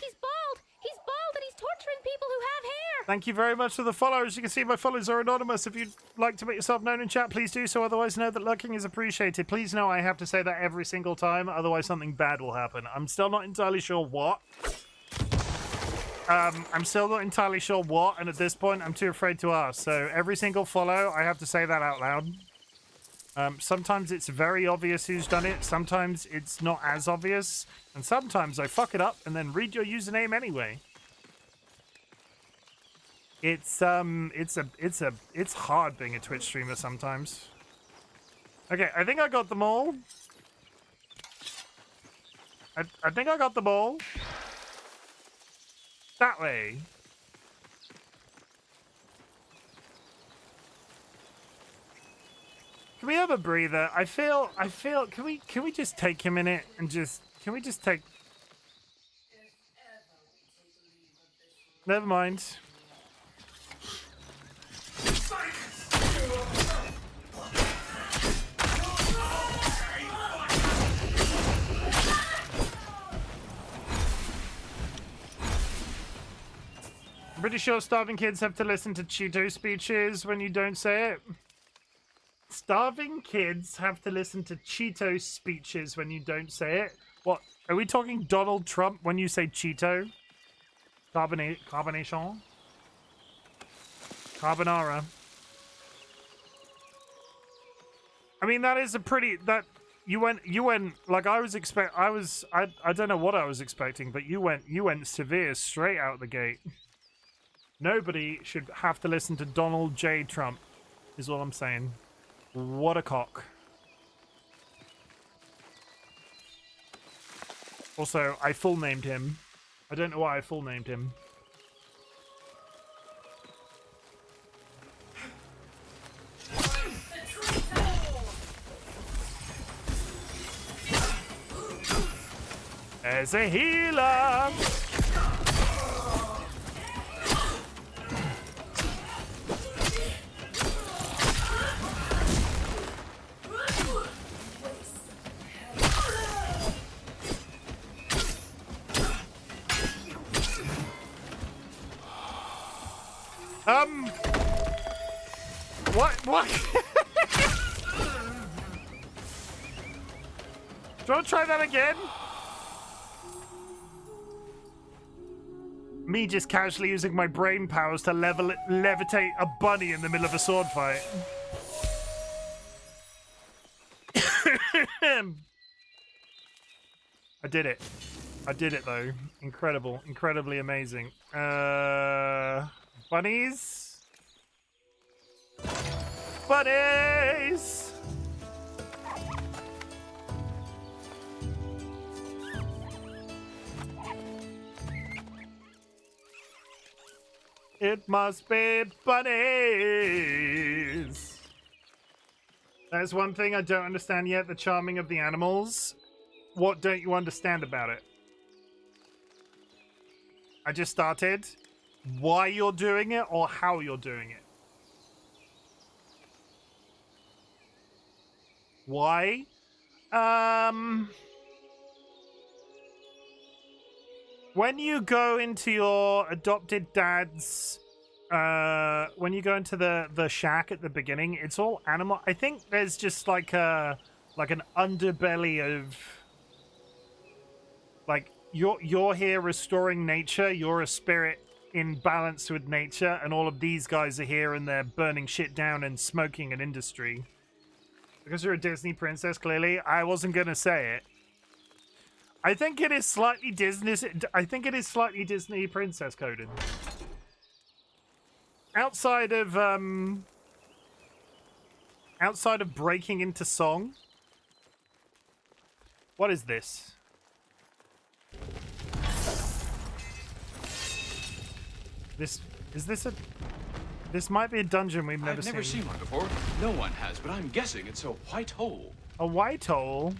He's bald! He's bald and he's torturing people who have hair! Thank you very much for the followers. You can see my followers are anonymous. If you'd like to make yourself known in chat, please do so. Otherwise, know that lurking is appreciated. Please know I have to say that every single time. Otherwise, something bad will happen. I'm still not entirely sure what. I'm still not entirely sure what. And at this point, I'm too afraid to ask. So every single follow, I have to say that out loud. Sometimes it's very obvious who's done it. Sometimes it's not as obvious. And sometimes I fuck it up and then read your username anyway. It's hard being a Twitch streamer sometimes. Okay, I think I got them all. I think I got them all. That way. Can we have a breather? I feel, can we just take a minute and can we just take... Never mind. I'm pretty sure starving kids have to listen to Cheeto speeches when you don't say it. Starving kids have to listen to Cheeto speeches when you don't say it. What? Are we talking Donald Trump when you say Cheeto? Carbonation? Carbonara. I mean, that is a pretty... That... You went... Like, I don't know what I was expecting, but you went severe straight out the gate. Nobody should have to listen to Donald J. Trump, is all I'm saying. What a cock. Also, I full named him. I don't know why I full named him. As a healer. What? Do you want to try that again? Me just casually using my brain powers to levitate a bunny in the middle of a sword fight. I did it. I did it though. Incredible. Incredibly amazing. Bunnies? Bunnies! It must be bunnies. That's one thing I don't understand yet, the charming of the animals. What don't you understand about it? I just started. Why you're doing it or how you're doing it? Why? When you go into your adopted dad's, when you go into the shack at the beginning, it's all animal. I think there's just like an underbelly of, like, you're here restoring nature. You're a spirit in balance with nature, and all of these guys are here and they're burning shit down and smoking an industry. Because you're a Disney princess, clearly. I wasn't gonna say it. I think it is slightly Disney. I think it is slightly Disney princess coded. Outside of breaking into song. What is this? This might be a dungeon we've never seen. I've never seen one before. No one has, but I'm guessing it's a white hole. A white hole?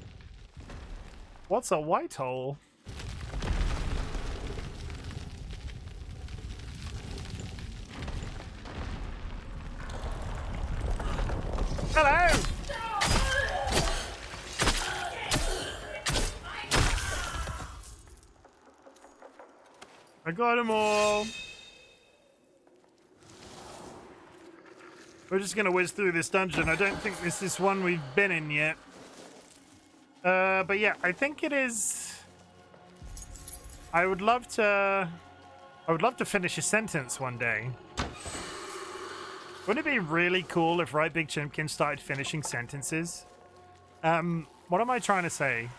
What's a white hole? Hello! I got them all. We're just gonna whiz through this dungeon. I don't think this is one we've been in yet. But yeah, I think it is. I would love to finish a sentence one day. Wouldn't it be really cool if RightBigChimken started finishing sentences? What am I trying to say?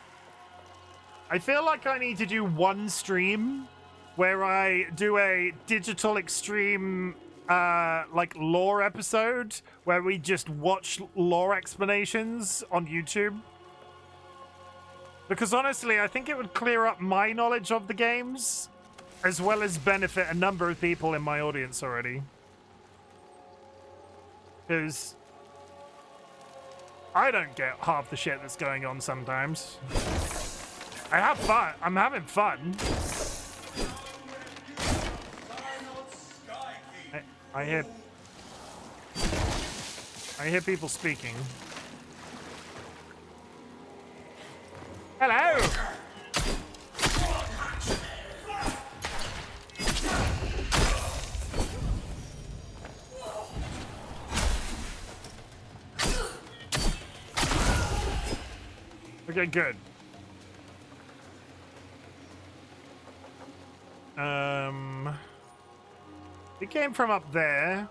I feel like I need to do one stream where I do a digital extreme like lore episode where we just watch lore explanations on YouTube. Because honestly, I think it would clear up my knowledge of the games, as well as benefit a number of people in my audience already. Because I don't get half the shit that's going on sometimes. I have fun. I'm having fun. I hear people speaking. Hello! Okay, good. It came from up there.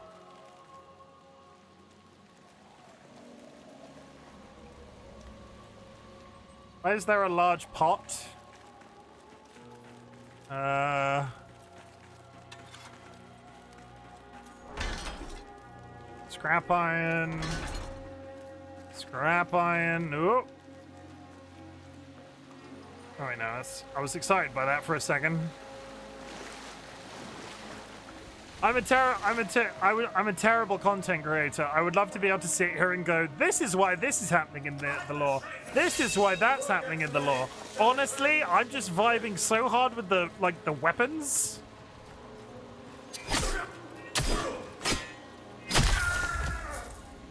Why is there a large pot? Scrap iron. Scrap iron. Ooh. Oh, wait, no, I was excited by that for a second. I'm a terrible content creator. I would love to be able to sit here and go, this is why this is happening in the lore. This is why that's happening in the lore. Honestly, I'm just vibing so hard with the weapons.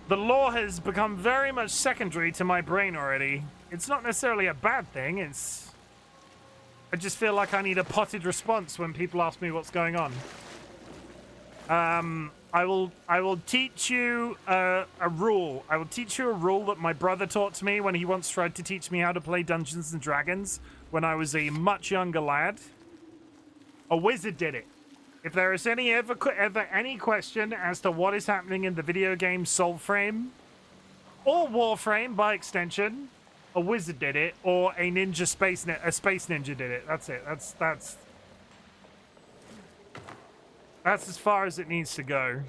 The lore has become very much secondary to my brain already. It's not necessarily a bad thing. I just feel like I need a potted response when people ask me what's going on. I will teach you a rule. I will teach you a rule that my brother taught to me when he once tried to teach me how to play Dungeons and Dragons when I was a much younger lad. A wizard did it. If there is ever any question as to what is happening in the video game Soulframe or Warframe by extension, a wizard did it, or a space ninja did it. That's it. That's as far as it needs to go.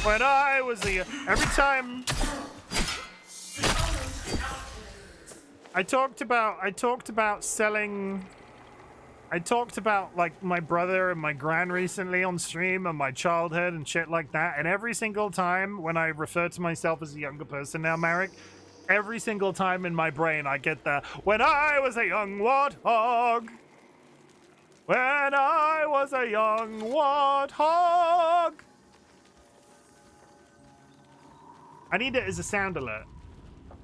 When I was every time I talked about selling. I talked about like my brother and my gran recently on stream and my childhood and shit like that. And every single time when I refer to myself as a younger person now, Marek, every single time in my brain I get the when I was a young warthog. When I was a young warthog. I need it as a sound alert.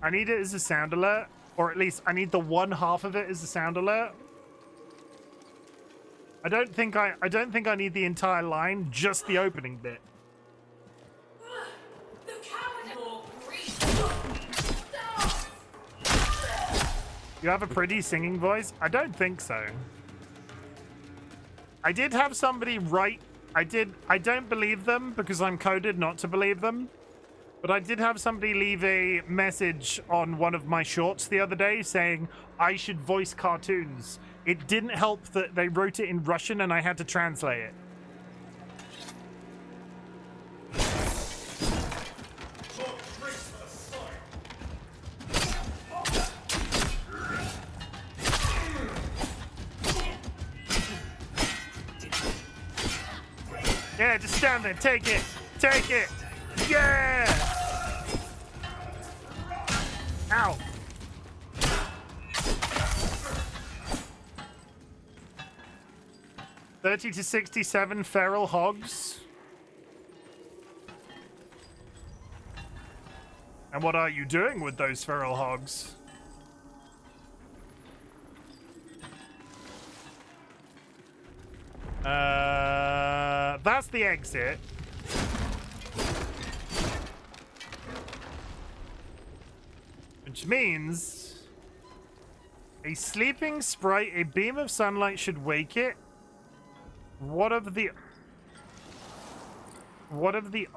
I need it as a sound alert, or at least I need the one half of it as a sound alert. I don't think I need the entire line, just the opening bit. You have a pretty singing voice? I don't think so. I did have somebody write. I don't believe them because I'm coded not to believe them. But I did have somebody leave a message on one of my shorts the other day saying I should voice cartoons. It didn't help that they wrote it in Russian and I had to translate it. Yeah, just stand there. Take it. Take it. Yeah! Ow. $30 to 67 feral hogs. And what are you doing with those feral hogs? That's the exit. Which means a sleeping sprite, a beam of sunlight should wake it. What of the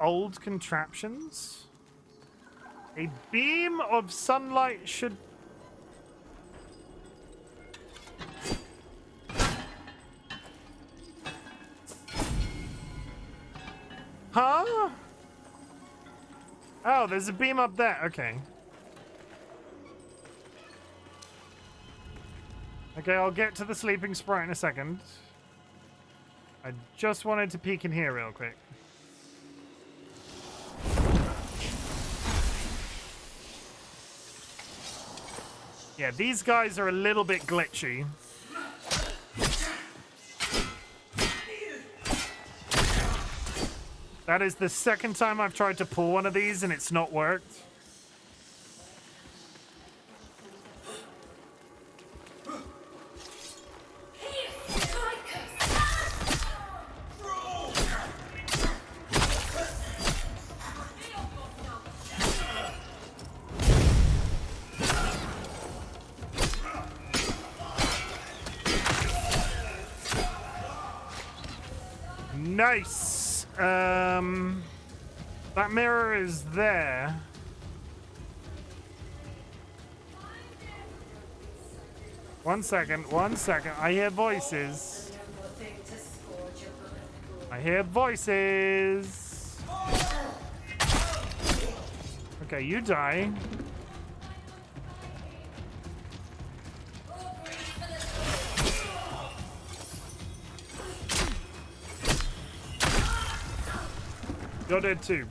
old contraptions? A beam of sunlight should... Huh? Oh, there's a beam up there. Okay. Okay, I'll get to the sleeping sprite in a second. I just wanted to peek in here real quick. Yeah, these guys are a little bit glitchy. That is the second time I've tried to pull one of these and it's not worked. Nice. That mirror is there. One second. I hear voices. I hear voices. Okay, you die. You're dead too.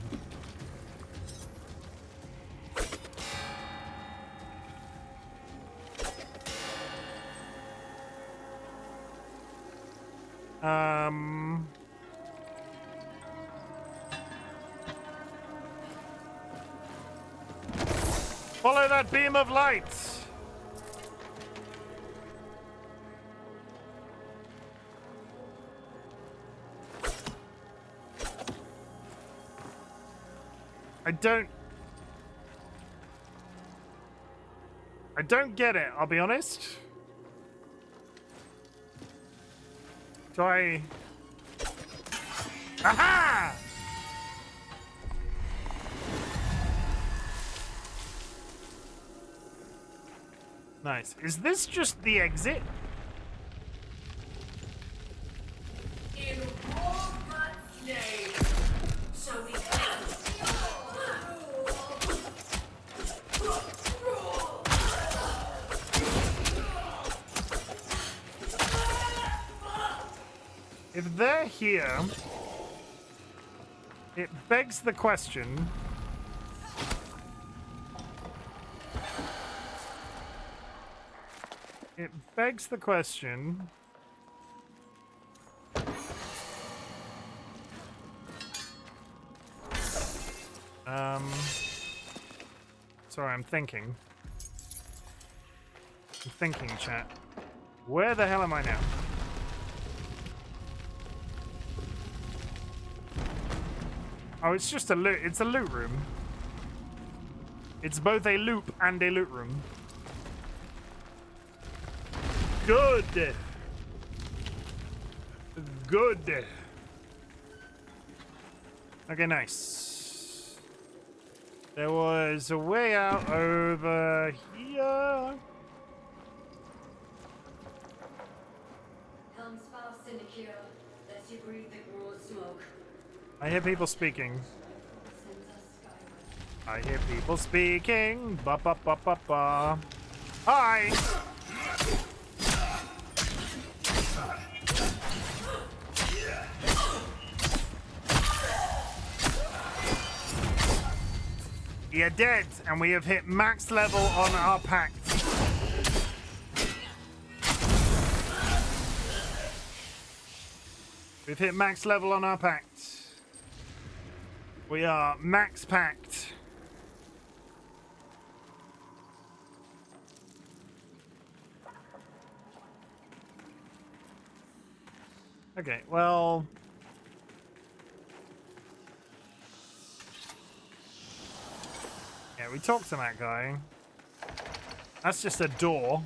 Follow that beam of light. I don't get it, I'll be honest. Do I... Aha! Nice. Is this just the exit? In Warbutt's name, so we If they're here, it begs the question. It begs the question. Sorry, I'm thinking. I'm thinking, chat. Where the hell am I now? Oh, it's just a loot. It's a loot room. It's both a loop and a loot room. Good. Good. Okay, nice. There was a way out over here. Helm's fast and secure. Lets you breathe the raw smoke. I hear people speaking. Sends us skyward. I hear people speaking. Ba ba ba ba ba. Hi. You're dead, and we have hit max level on our pact. We've hit max level on our pact. We are max packed. Okay, well... yeah, we talked to that guy. That's just a door.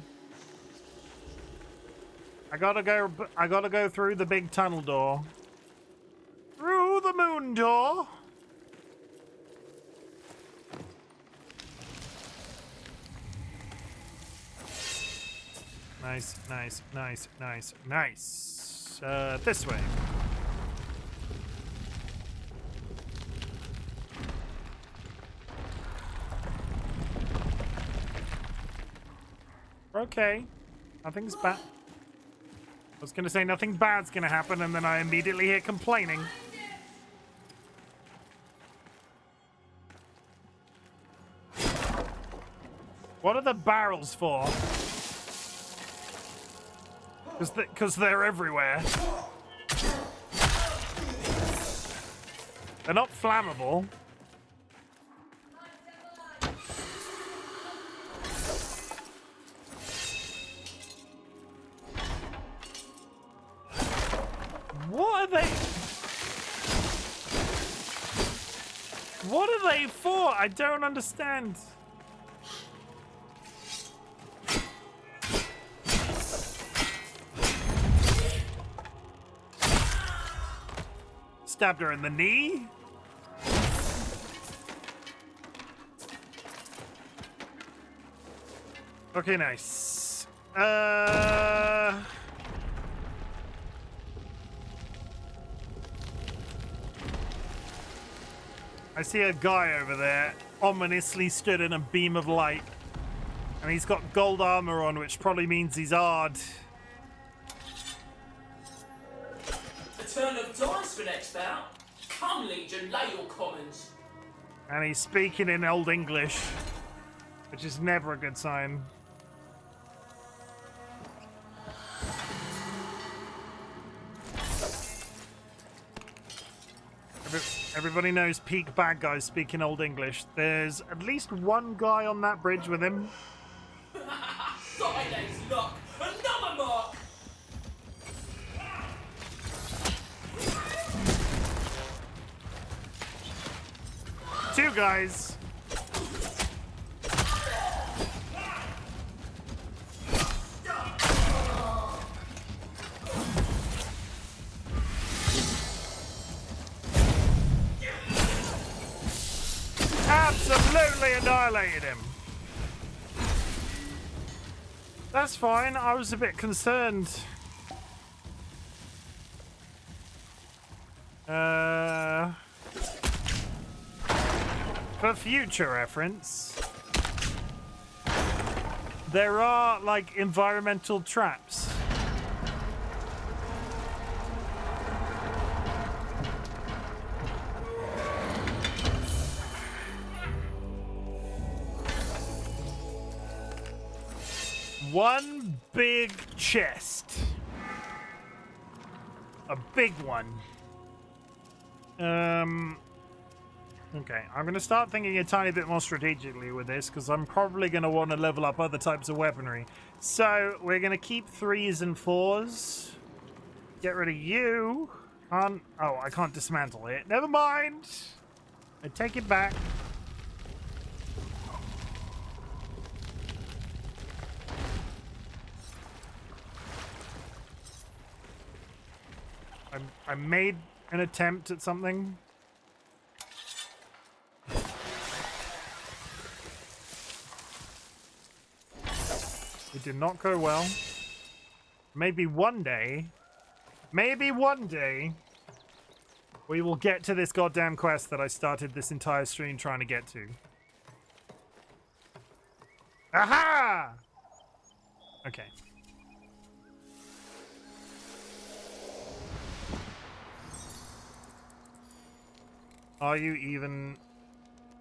I gotta go through the big tunnel door. Through the moon door. Nice, nice, nice, nice, nice. This way. Okay. Nothing's bad. I was gonna say nothing bad's gonna happen, and then I immediately hear complaining. What are the barrels for? Because they're everywhere. They're not flammable. What are they? What are they for? I don't understand. Stabbed her in the knee. Okay, nice. I see a guy over there ominously stood in a beam of light. And he's got gold armor on, which probably means he's hard. a turn of dice for next bout. Come, Legion, lay your commons. And he's speaking in Old English, which is never a good sign. Everybody knows peak bad guys speaking Old English. There's at least one guy on that bridge with him. Friday's luck! Another mark! Two guys. Absolutely annihilated him. That's fine. I was a bit concerned. For future reference, there are like environmental traps. One big chest. A big one. Okay, I'm going to start thinking a tiny bit more strategically with this, because I'm probably going to want to level up other types of weaponry. So, we're going to keep 3s and 4s. Get rid of you. Oh, I can't dismantle it. Never mind. I take it back. I made an attempt at something. It did not go well. Maybe one day, we will get to this goddamn quest that I started this entire stream trying to get to. Aha! Okay. Are you even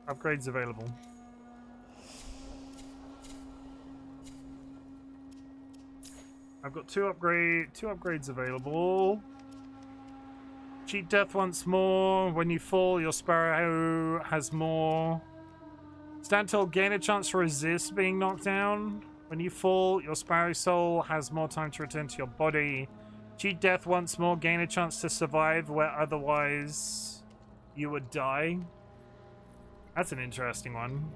upgrades available? I've got two upgrades available. Cheat death once more. When you fall, your sparrow has more. Stand tall, gain a chance to resist being knocked down. When you fall, your sparrow soul has more time to return to your body. Cheat death once more, gain a chance to survive where otherwise you would die. That's an interesting one.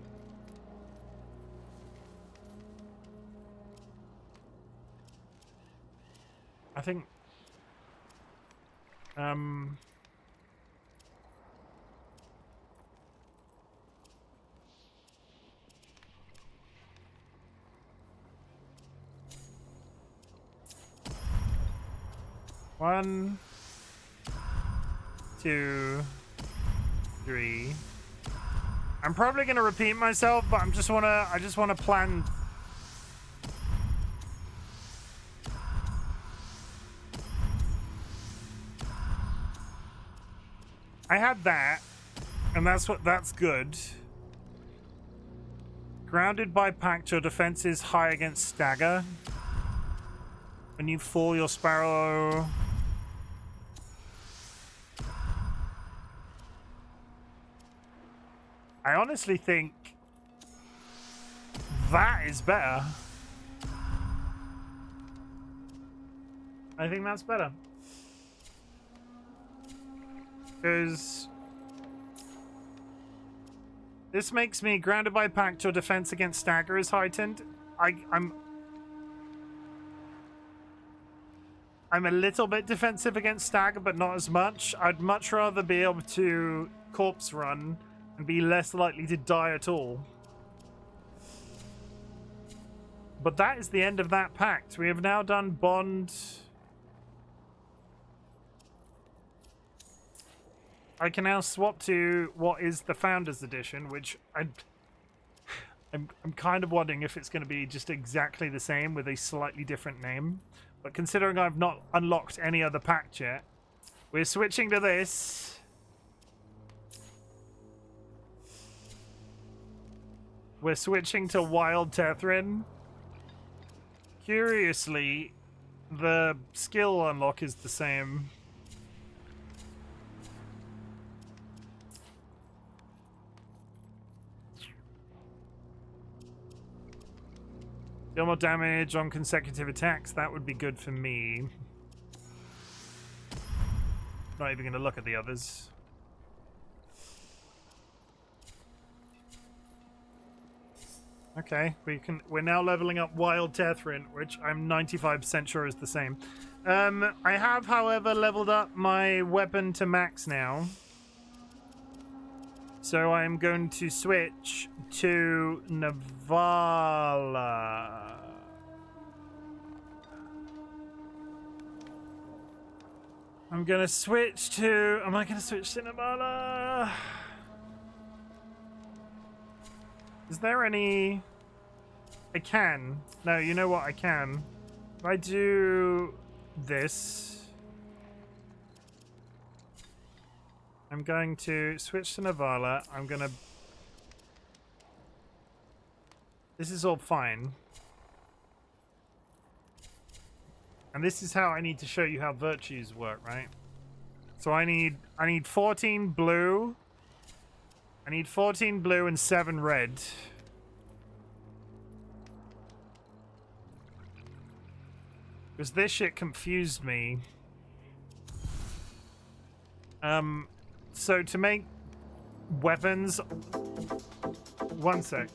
I think one, two, three. I'm probably gonna repeat myself, but I just wanna plan. I had that, and that's good. Grounded by pact, your defense is high against stagger. When you fall, your sparrow. I honestly think that is better. I think that's better. Because this makes me grounded by pact, your defense against stagger is heightened. I'm a little bit defensive against stagger, but not as much. I'd much rather be able to corpse run and be less likely to die at all. But that is the end of that pact. We have now done bond. I can now swap to what is the Founders Edition, which I'm kind of wondering if it's going to be just exactly the same with a slightly different name. But considering I've not unlocked any other pact yet, we're switching to this. We're switching to Wild Tethrin. Curiously, the skill unlock is the same. Deal more damage on consecutive attacks. That would be good for me. Not even going to look at the others. Okay, we're now leveling up Wild Tethrin, which I'm 95% sure is the same. I have, however, leveled up my weapon to max now. So I'm going to switch to Navala. I'm gonna switch to... Am I gonna switch to Navala? Is there any... I can. No, you know what? I can. If I do this... I'm going to switch to Navala. I'm gonna... This is all fine. And this is how I need to show you how virtues work, right? So I need 14 blue. I need 14 blue and 7 red. Because this shit confused me. So to make weapons... One sec.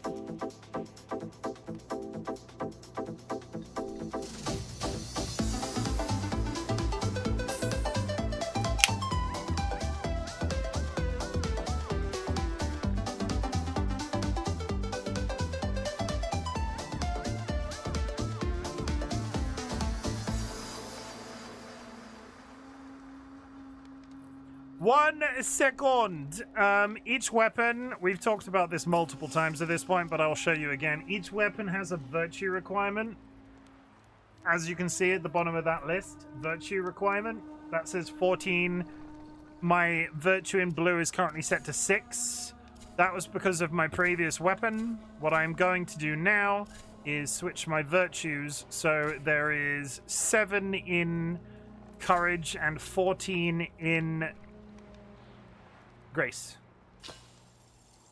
One second. Each weapon, we've talked about this multiple times at this point, but I'll show you again. Each weapon has a virtue requirement. As you can see at the bottom of that list, virtue requirement. That says 14. My virtue in blue is currently set to 6. That was because of my previous weapon. What I'm going to do now is switch my virtues. So there is 7 in courage and 14 in grace.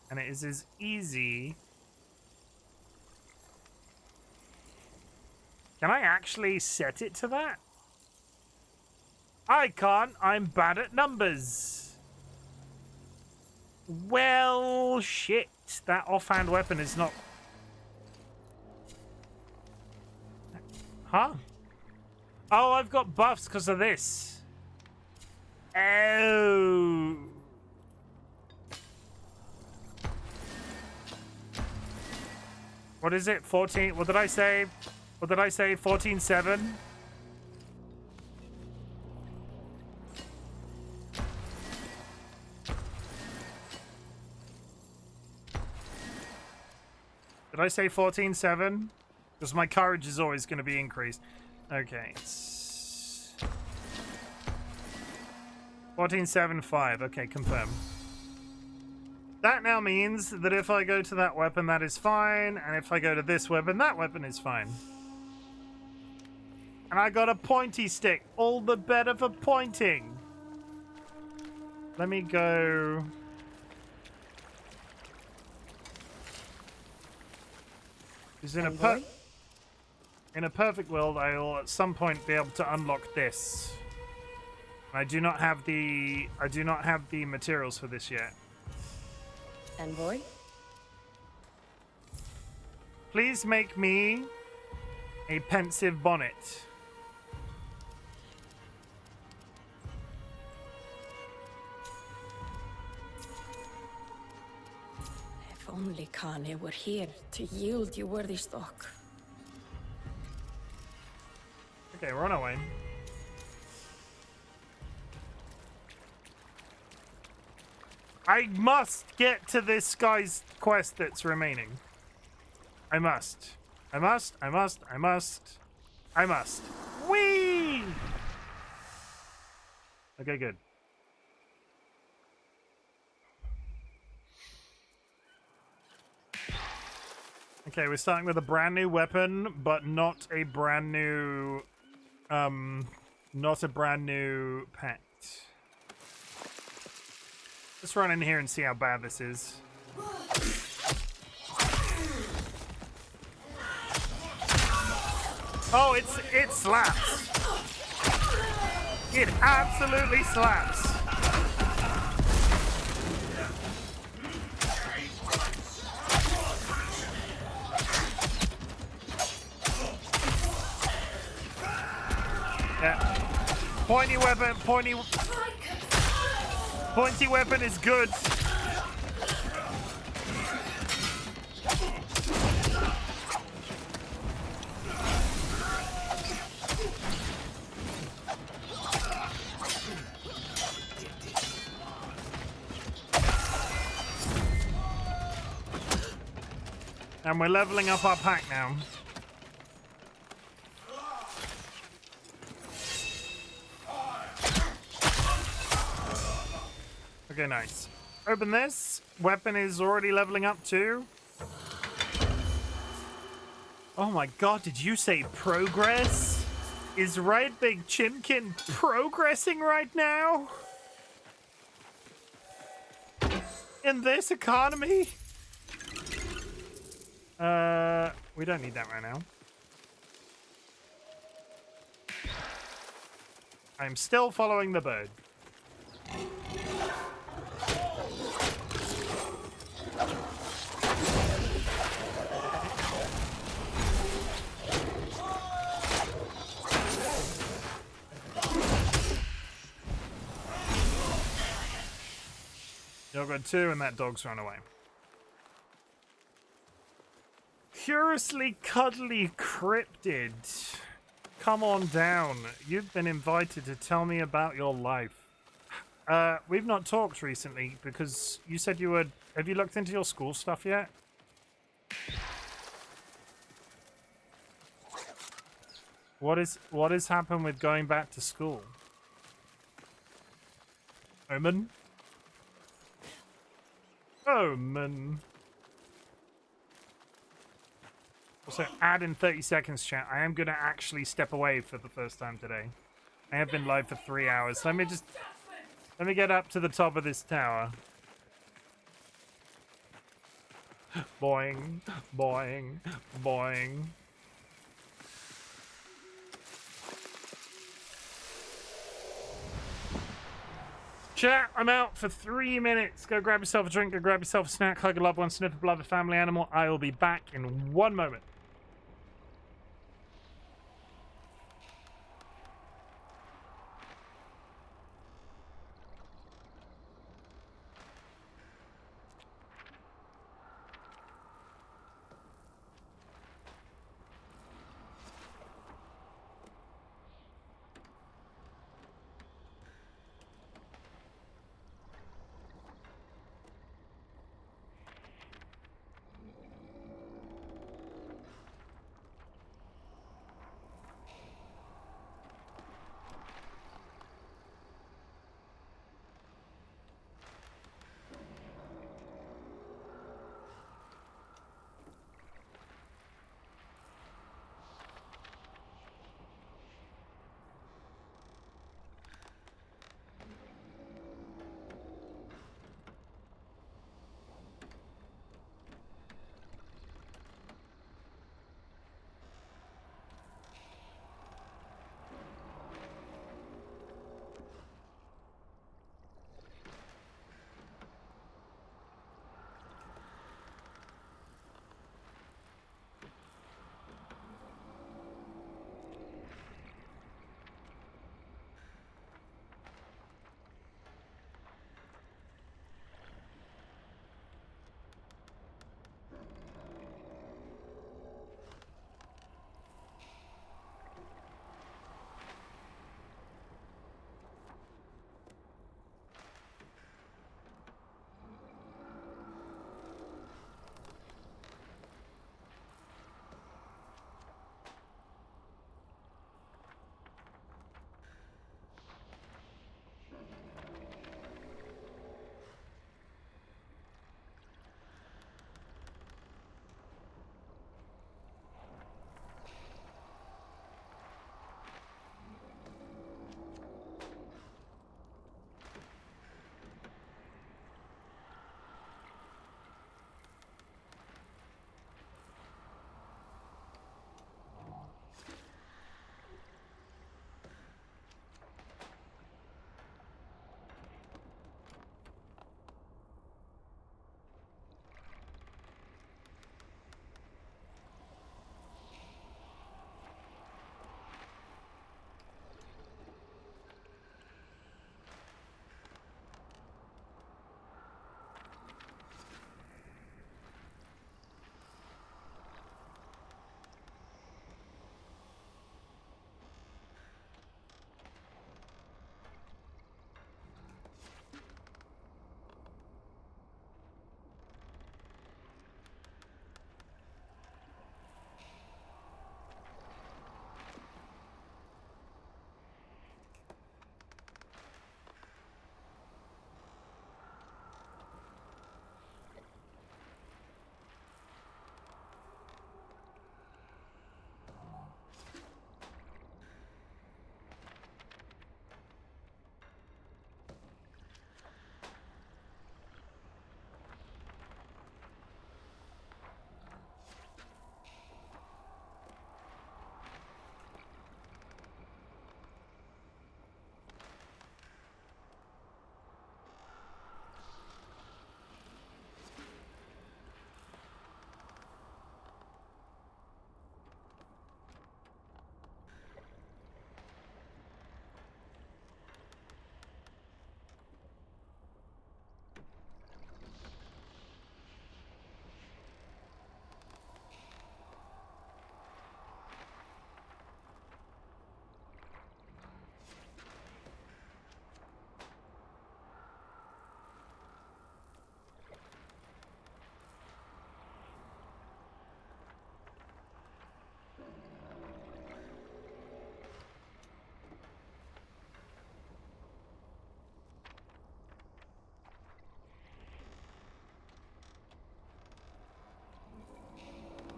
And it is as easy. Can I actually set it to that? I can't. I'm bad at numbers. Well, shit. That offhand weapon is not... Huh? Oh, I've got buffs because of this. Oh... What is it? 14? What did I say? What did I say? 14-7? Did I say 14-7? Because my courage is always going to be increased. Okay. 14-7-5. Okay, confirm. That now means that if I go to that weapon, that is fine. And if I go to this weapon, that weapon is fine. And I got a pointy stick. All the better for pointing. Let me go... Because in a perfect world, I will at some point be able to unlock this. I do not have the materials for this yet. Envoy? Please make me a pensive bonnet. If only Kane were here to yield you worthy stock. Okay, we're on our way. I must get to this guy's quest that's remaining. I must. I must. I must. I must. I must. Whee! Okay, good. Okay, we're starting with a brand new weapon, but not a brand new... not a brand new pet. Let's run in here and see how bad this is. Oh, it slaps. It absolutely slaps. Yeah. Pointy weapon is good. And we're leveling up our pack now. Okay, nice. Open this. Weapon is already leveling up too. Oh my god, did you say progress? Is RightBigChimken progressing right now? In this economy? We don't need that right now. I'm still following the bird. You've got 2 and that dog's run away. Curiously cuddly cryptid. Come on down. You've been invited to tell me about your life. We've not talked recently because you said you would. Have you looked into your school stuff yet? What has happened with going back to school? Omen? Omen. Also, add in 30 seconds, chat. I am going to actually step away for the first time today. I have been live for 3 hours. Let me get up to the top of this tower. Boing, boing, boing. Chat, I'm out for 3 minutes. Go grab yourself a drink, go grab yourself a snack, hug a loved one, sniff a beloved family animal. I will be back in 1 moment.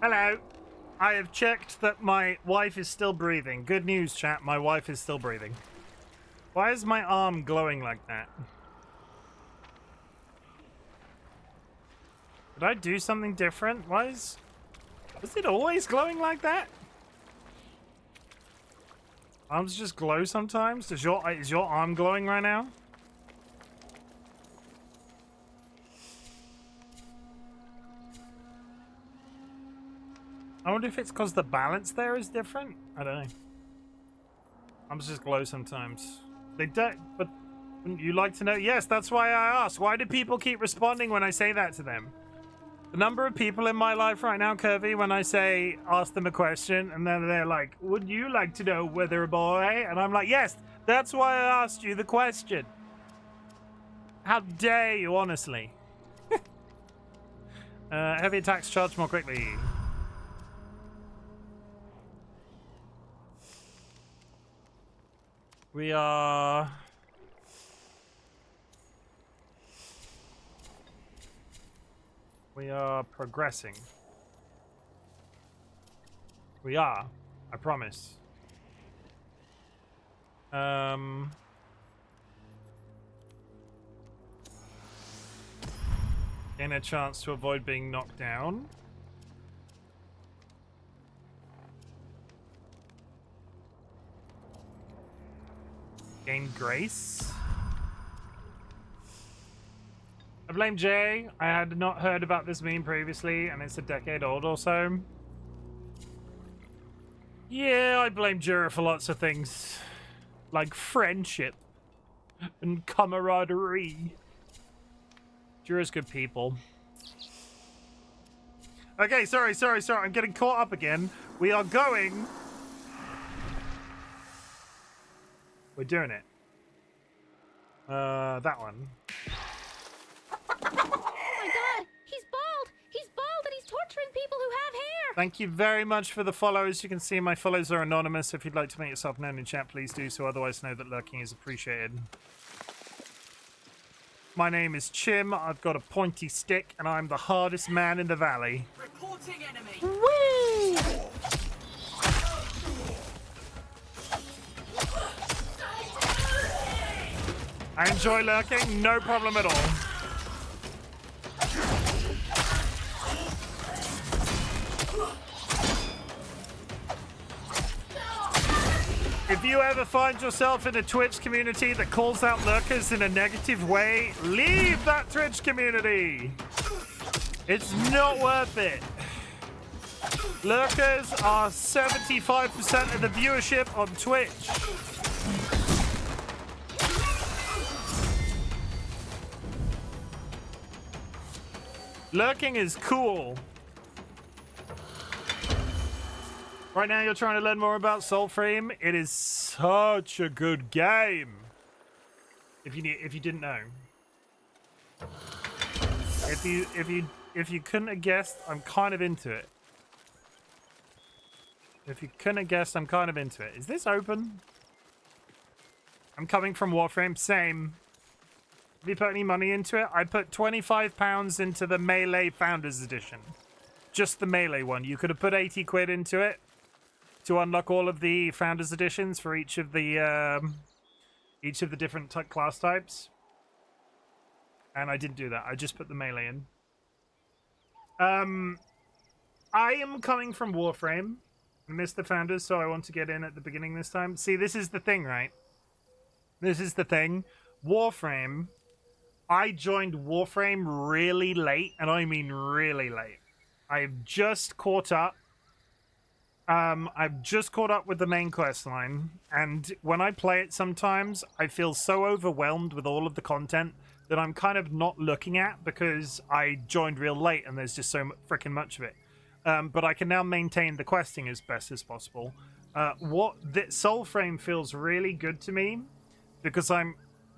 Hello. I have checked that my wife is still breathing. Good news, chat. My wife is still breathing. Why is my arm glowing like that? Did I do something different? Was it always glowing like that? Arms just glow sometimes? Is your arm glowing right now? I wonder if it's because the balance there is different. I don't know. Arms just glow sometimes. They don't, but wouldn't you like to know? Yes, that's why I asked. Why do people keep responding when I say that to them? The number of people in my life right now, Curvy, when I say, ask them a question, and then they're like, would you like to know whether a boy? And I'm like, yes, that's why I asked you the question. How dare you, honestly. Heavy attacks charge more quickly. We are progressing. We are, I promise. Gain a chance to avoid being knocked down. Gain grace. I blame Jay. I had not heard about this meme previously, and it's a decade old or so. Yeah, I blame Jura for lots of things. Like friendship and camaraderie. Jura's good people. Okay, sorry. I'm getting caught up again. We are going... We're doing it. That one. Oh my god! He's bald! He's bald and he's torturing people who have hair! Thank you very much for the follows. You can see my follows are anonymous. If you'd like to make yourself known in chat, please do so. Otherwise, know that lurking is appreciated. My name is Chim. I've got a pointy stick, and I'm the hardest man in the valley. Reporting enemy. Whee! I enjoy lurking, no problem at all. If you ever find yourself in a Twitch community that calls out lurkers in a negative way, leave that Twitch community. It's not worth it. Lurkers are 75% of the viewership on Twitch. Lurking is cool. Right now you're trying to learn more about Soulframe. It is such a good game. If you didn't know. If you couldn't have guessed, I'm kind of into it. If you couldn't have guessed, I'm kind of into it. Is this open? I'm coming from Warframe. Same. Have you put any money into it? I put £25 into the Melee Founders Edition. Just the Melee one. You could have put 80 quid into it to unlock all of the Founders Editions for each of the different class types. And I didn't do that. I just put the Melee in. I am coming from Warframe. I missed the Founders, so I want to get in at the beginning this time. See, this is the thing, right? This is the thing. Warframe... I joined Warframe really late, and I mean really late. I've just caught up. I've just caught up with the main quest line, and when I play it sometimes, I feel so overwhelmed with all of the content that I'm kind of not looking at because I joined real late and there's just so freaking much of it. But I can now maintain the questing as best as possible. Soulframe feels really good to me because I'm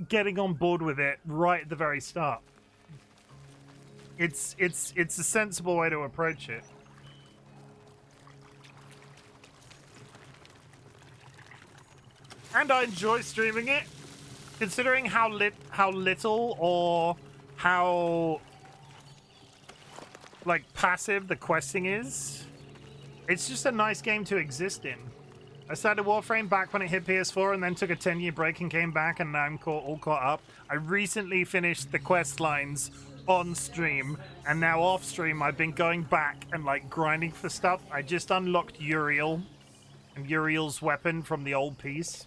getting on board with it right at the very start. It's a sensible way to approach it. And I enjoy streaming it, considering how little or how like passive the questing is. It's just a nice game to exist in. I started Warframe back when it hit PS4 and then took a 10-year break and came back, and now I'm all caught up. I recently finished the quest lines on stream, and now off stream I've been going back and like grinding for stuff. I just unlocked Uriel and Uriel's weapon from the old piece.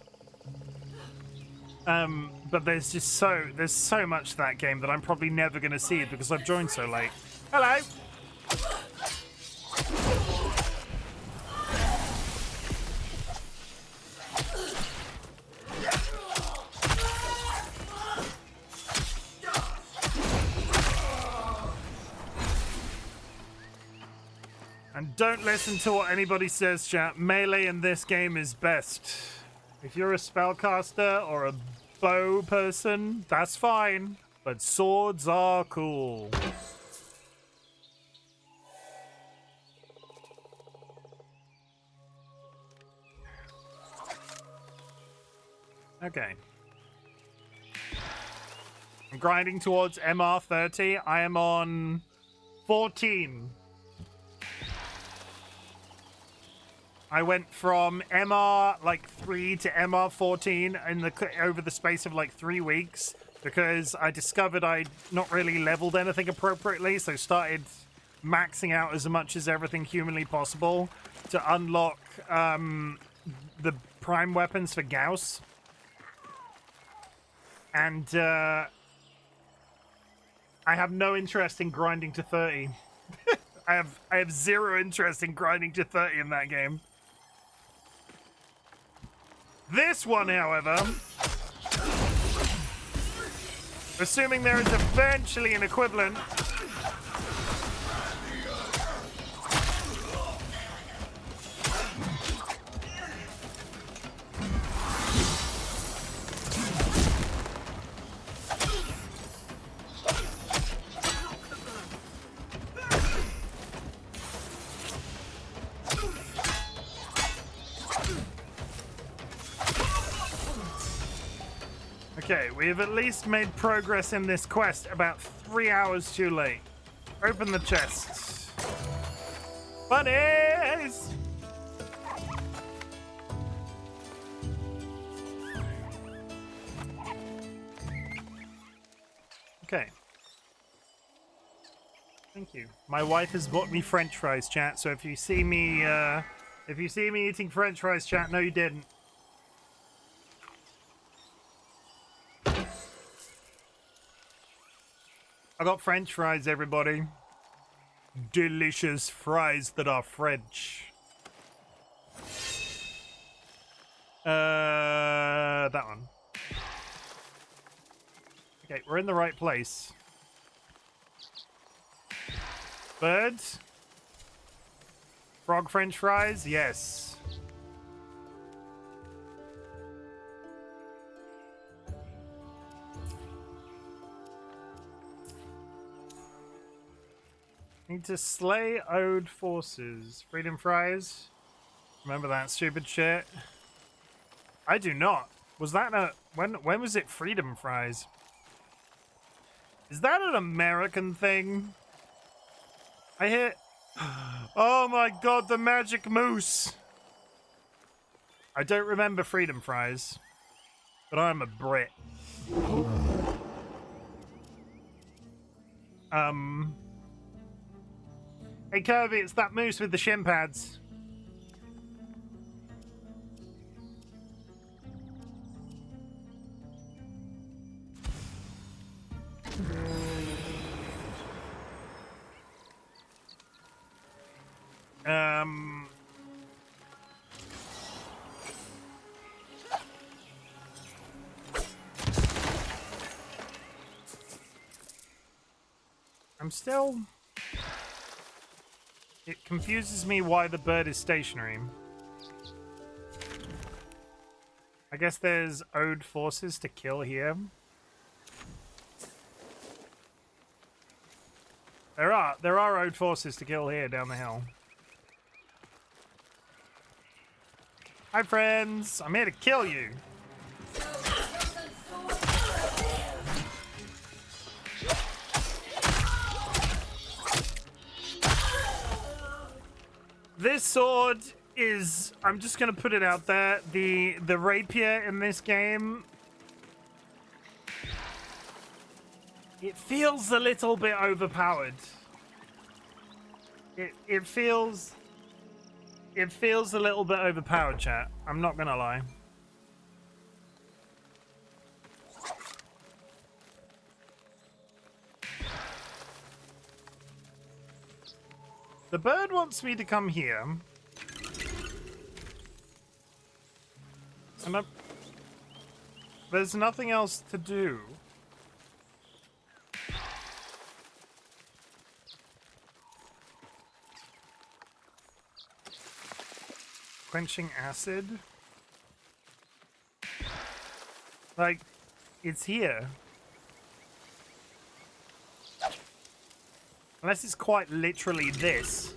But there's so much to that game that I'm probably never going to see it because I've joined so late. Hello! And don't listen to what anybody says, chat. Melee in this game is best. If you're a spellcaster or a bow person, that's fine. But swords are cool. Okay. I'm grinding towards MR 30. I am on 14. I went from MR like 3 to MR 14 over the space of like 3 weeks because I discovered I'd not really leveled anything appropriately, so started maxing out as much as everything humanly possible to unlock the prime weapons for Gauss. And I have no interest in grinding to 30. I have zero interest in grinding to 30 in that game. This one, however, assuming there is eventually an equivalent, okay, we have at least made progress in this quest about 3 hours too late. Open the chests. Bunnies! Okay. Thank you. My wife has bought me French fries, chat, so if you see me eating French fries, chat, no you didn't. I got French fries, everybody. Delicious fries that are French. That one. Okay, we're in the right place. Birds? Frog French fries? Yes. Need to slay owed forces. Freedom fries. Remember that stupid shit? I do not. Was that a... When was it freedom fries? Is that an American thing? I hit... Oh my god, the magic moose! I don't remember freedom fries. But I'm a Brit. Hey Kirby, it's that moose with the shin pads. I'm still... It confuses me why the bird is stationary. I guess there's owed forces to kill here. There are owed forces to kill here down the hill. Hi friends, I'm here to kill you. This sword is, I'm just gonna put it out there, the rapier in this game, it feels a little bit overpowered. It feels a little bit overpowered, chat. I'm not gonna lie. The bird wants me to come here. And there's nothing else to do. Quenching acid? Like, it's here. Unless it's quite literally this.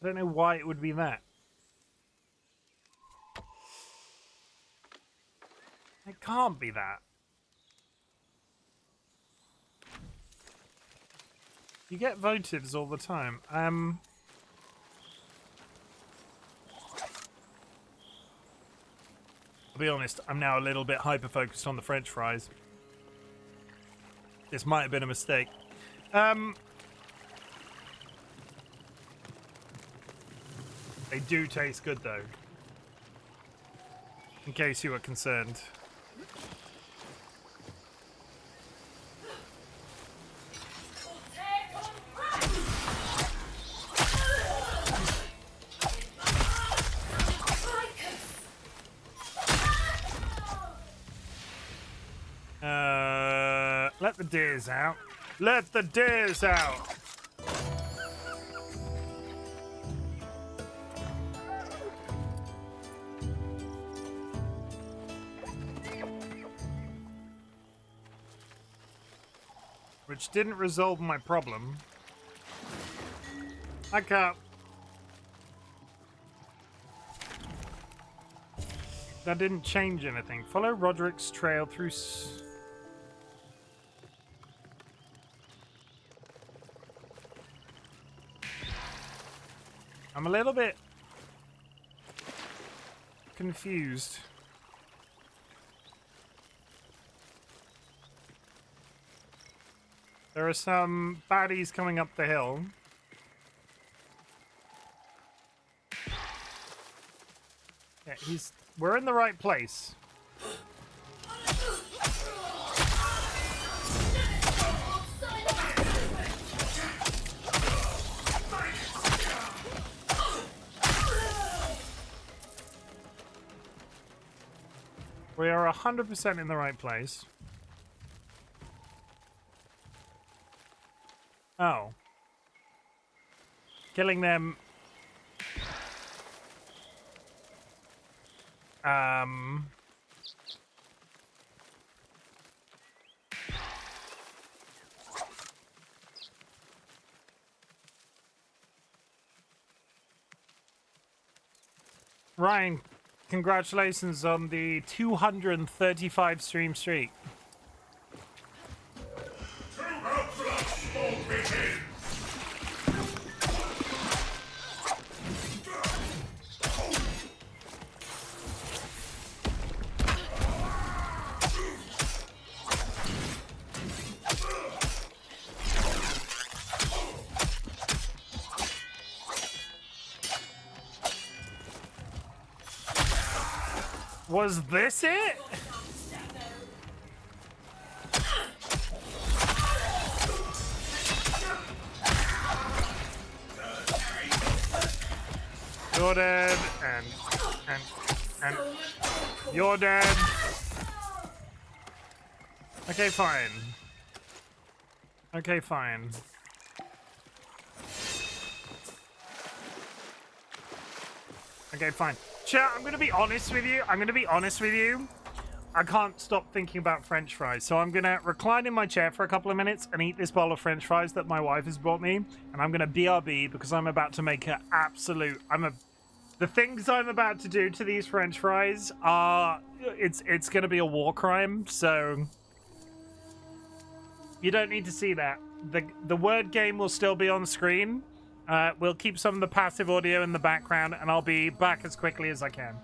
I don't know why it would be that. It can't be that. You get votives all the time. I'll be honest, I'm now a little bit hyper-focused on the French fries. This might have been a mistake. They do taste good, though. In case you were concerned. Let the deers out. Let the deers out. Which didn't resolve my problem. I can't. That didn't change anything. Follow Roderick's trail through... I'm a little bit confused. There are some baddies coming up the hill. Yeah, we're in the right place. We are 100% in the right place. Oh. Killing them. Ryan, congratulations on the 235 stream streak. Was this it? You're dead, and you're dead. Okay, fine. Okay, fine. Okay, fine. Chat, I'm gonna be honest with you. I can't stop thinking about French fries, so I'm gonna recline in my chair for a couple of minutes and eat this bowl of French fries that my wife has brought me, and I'm gonna BRB because I'm about to make an absolute. The things I'm about to do to these French fries are. It's gonna be a war crime. So you don't need to see that. The word game will still be on screen. We'll keep some of the passive audio in the background, and I'll be back as quickly as I can.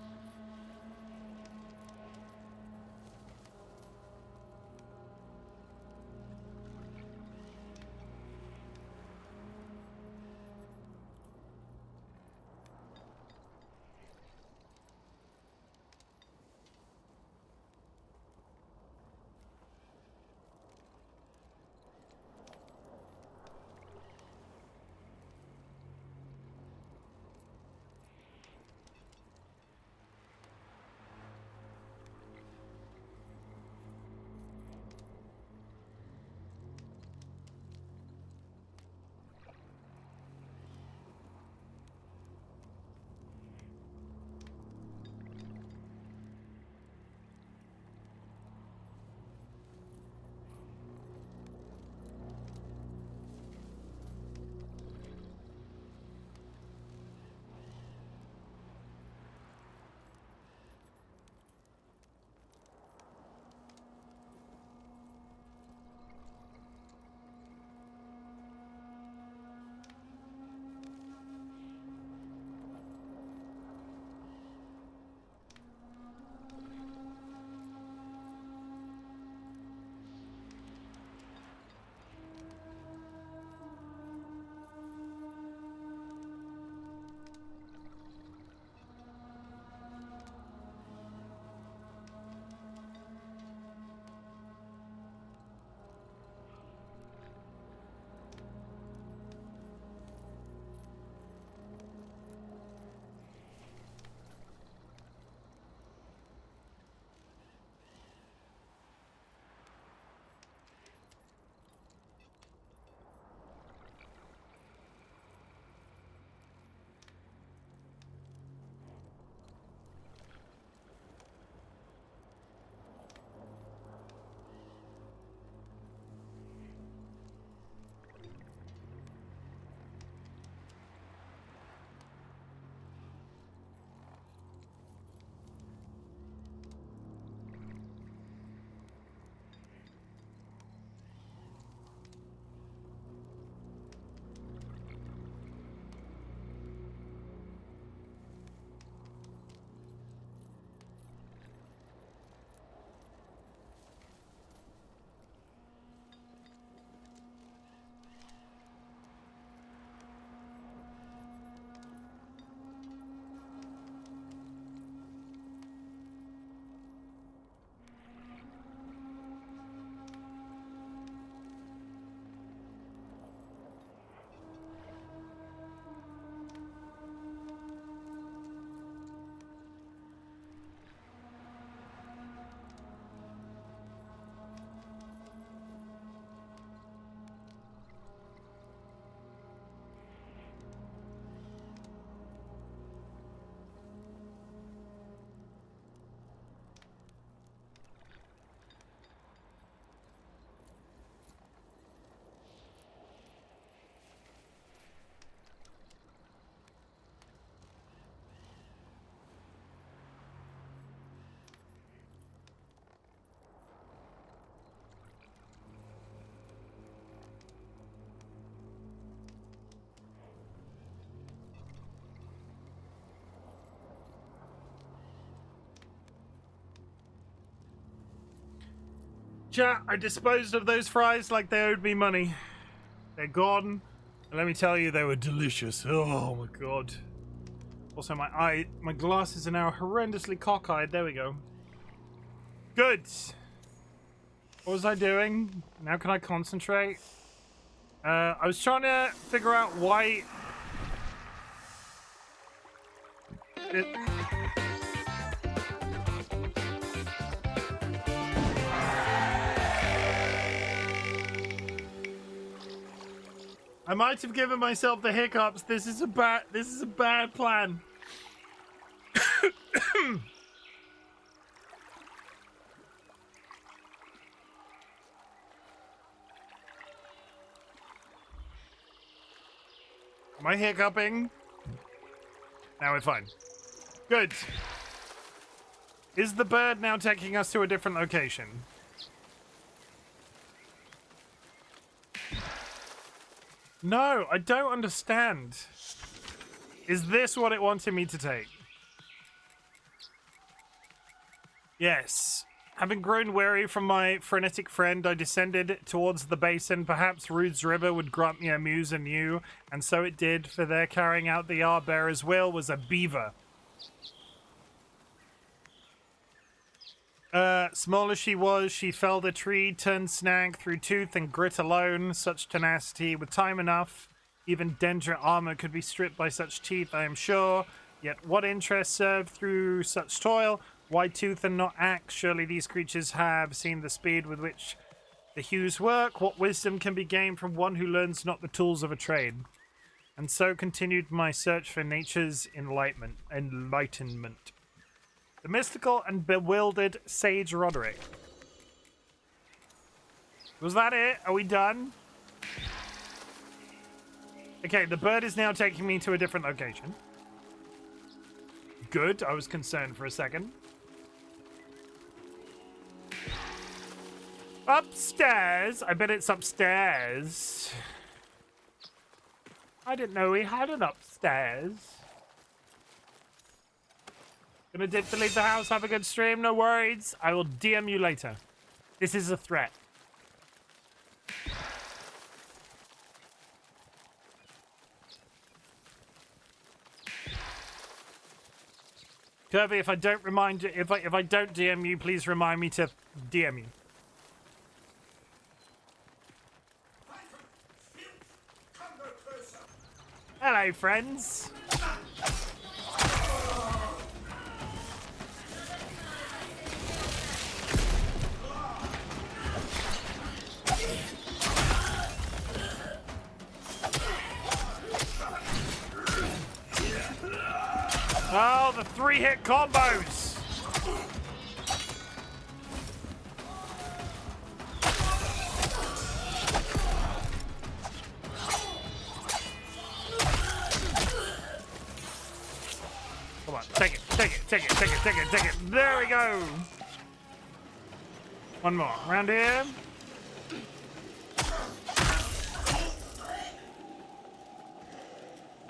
Chat, I disposed of those fries like they owed me money. They're gone. And let me tell you, they were delicious. Oh my god. Also, my glasses are now horrendously cockeyed. There we go. Good. What was I doing? Now can I concentrate? I was trying to figure out why... I might have given myself the hiccups. This is a bad plan. Am I hiccuping? Now we're fine. Good. Is the bird now taking us to a different location? No, I don't understand. Is this what it wanted me to take? Yes. Having grown weary from my frenetic friend, I descended towards the basin. Perhaps Rude's river would grant me a muse anew, and so it did, for there carrying out the Arbearer's will was a beaver. Small as she was, she felled a tree, turned snag through tooth and grit alone. Such tenacity, with time enough, even Dendra armor could be stripped by such teeth, I am sure. Yet what interest served through such toil? Why tooth and not axe? Surely these creatures have seen the speed with which the hews work. What wisdom can be gained from one who learns not the tools of a trade? And so continued my search for nature's enlightenment. The mystical and bewildered Sage Roderick. Was that it? Are we done? Okay, the bird is now taking me to a different location. Good, I was concerned for a second. Upstairs? I bet it's upstairs. I didn't know we had an upstairs. Gonna dip to leave the house, have a good stream, no worries. I will DM you later. This is a threat. Kirby, if I don't remind you, if I don't DM you, please remind me to DM you. Hello, friends. Oh, the 3-hit combos! Come on, take it. There we go! One more. Round here.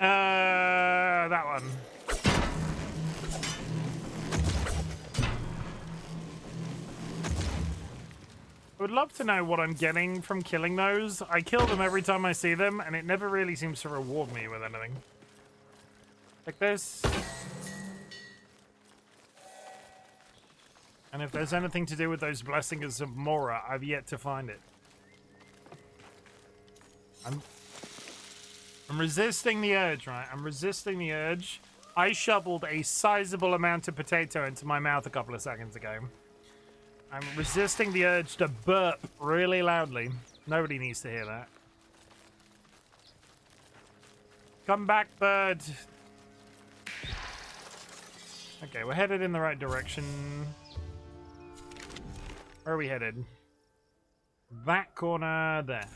That one. I would love to know what I'm getting from killing those. I kill them every time I see them, and it never really seems to reward me with anything. Like this. And if there's anything to do with those blessings of Mora, I've yet to find it. I'm resisting the urge, right? I'm resisting the urge. I shoveled a sizable amount of potato into my mouth a couple of seconds ago. I'm resisting the urge to burp really loudly. Nobody needs to hear that. Come back, bird. Okay, we're headed in the right direction. Where are we headed? That corner there.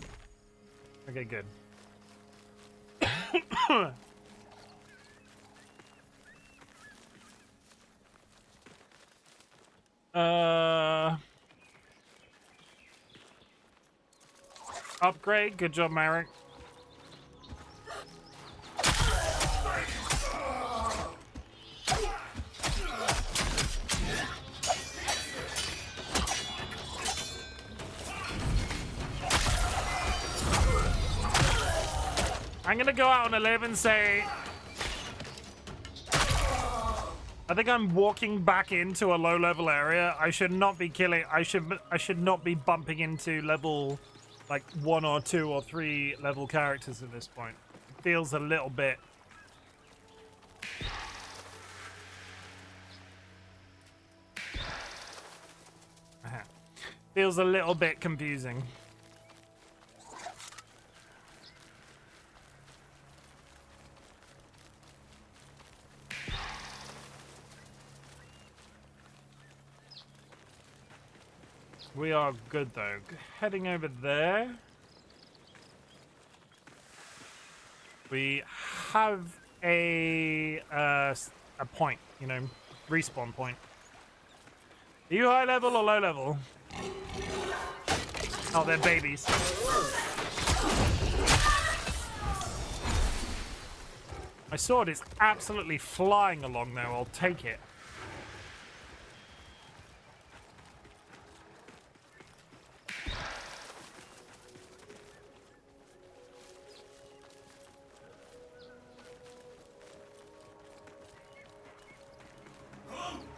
Okay, good. Upgrade. Good job, Marek. I'm gonna go out on a limb and say I think I'm walking back into a low-level area. I should not be killing. I should not be bumping into level like 1 or 2 or 3 level characters at this point. It feels a little bit. Feels a little bit confusing. We are good though. Heading over there. We have a point, you know, respawn point. Are you high level or low level? Oh, they're babies. My sword is absolutely flying along now. I'll take it.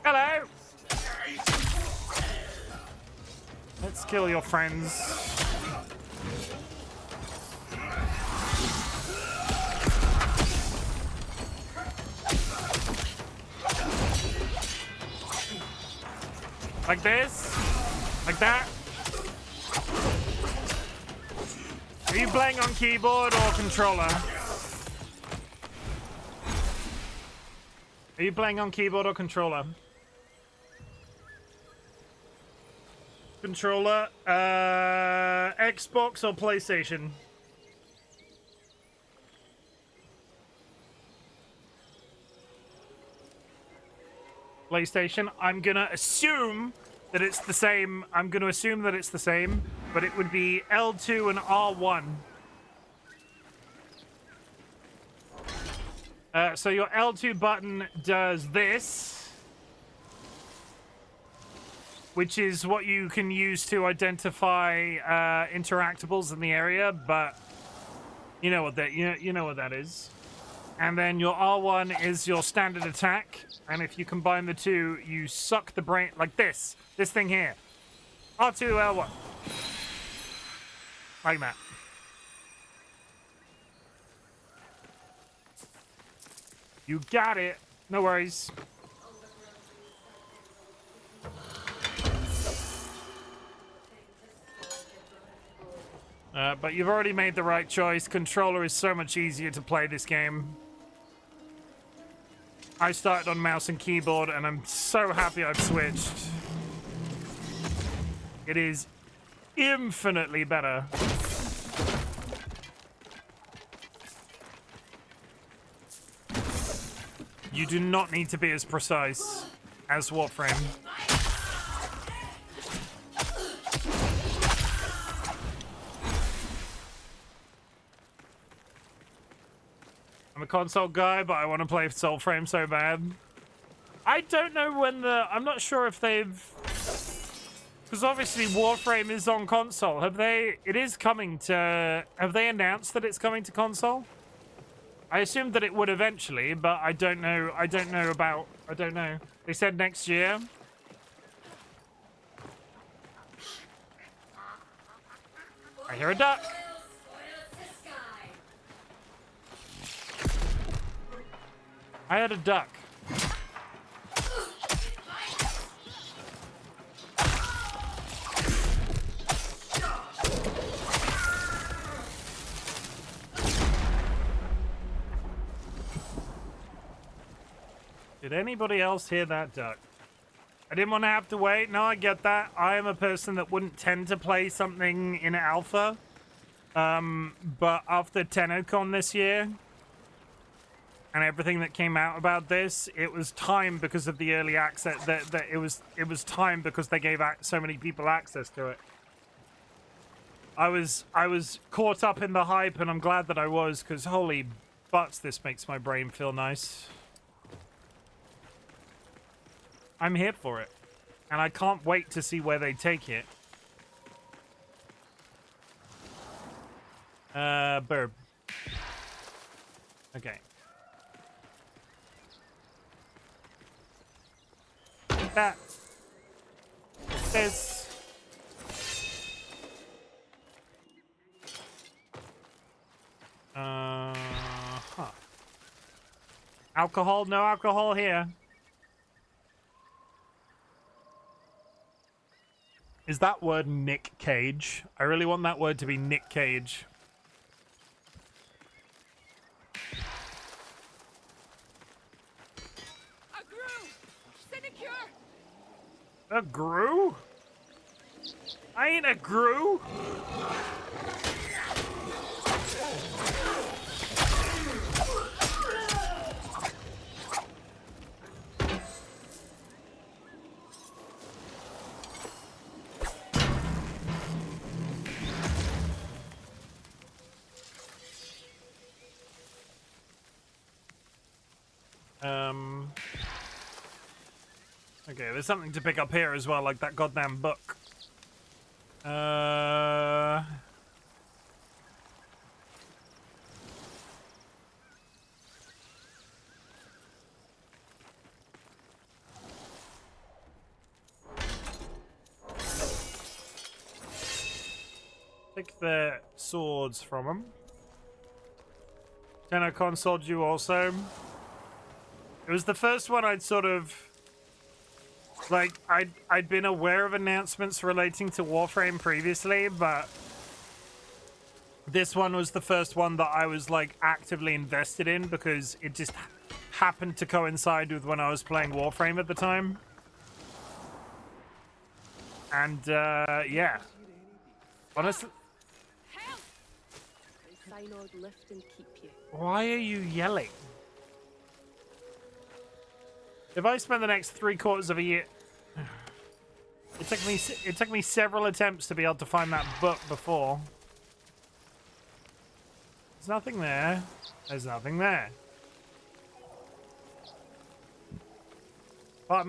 Hello! Let's kill your friends. Like this? Like that? Are you playing on keyboard or controller? Are you playing on keyboard or controller? Controller, Xbox or PlayStation? PlayStation. I'm gonna assume that it's the same. I'm gonna assume that it's the same, but it would be L2 and R1. So your L2 button does this, which is what you can use to identify interactables in the area, but you know what that you know what that is. And then your R1 is your standard attack, and if you combine the two, you suck the brain like this thing here. R2 L1. Like that. You got it. No worries. But you've already made the right choice. Controller is so much easier to play this game. I started on mouse and keyboard, and I'm so happy I've switched. It is infinitely better. You do not need to be as precise as Warframe. I'm a console guy, but I want to play Soulframe so bad. I don't know when I'm not sure if they've... Because obviously Warframe is on console. Have they... It is coming to... Have they announced that it's coming to console? I assumed that it would eventually, but I don't know. I don't know. They said next year. I hear a duck. I had a duck. Did anybody else hear that duck? I didn't want to have to wait. No, I get that. I am a person that wouldn't tend to play something in alpha. But after TennoCon this year, and everything that came out about this, it was time because of the early access. It was time because they gave so many people access to it. I was caught up in the hype, and I'm glad that I was, because holy butts, this makes my brain feel nice. I'm here for it, and I can't wait to see where they take it. Burb. Okay. That. This. Huh. Alcohol? No alcohol here. Is that word Nick Cage? I really want that word to be Nick Cage. A Gru? I ain't a Gru. Okay, there's something to pick up here as well, like that goddamn book. Take the swords from them. Tenno sold you also. It was the first one I'd sort of... Like, I'd been aware of announcements relating to Warframe previously, but... This one was the first one that I was, like, actively invested in because it just happened to coincide with when I was playing Warframe at the time. And, yeah. Honestly... Why are you yelling? If I spend the next 3/4 of a year... It took me several attempts to be able to find that book before. There's nothing there. There's nothing there. Part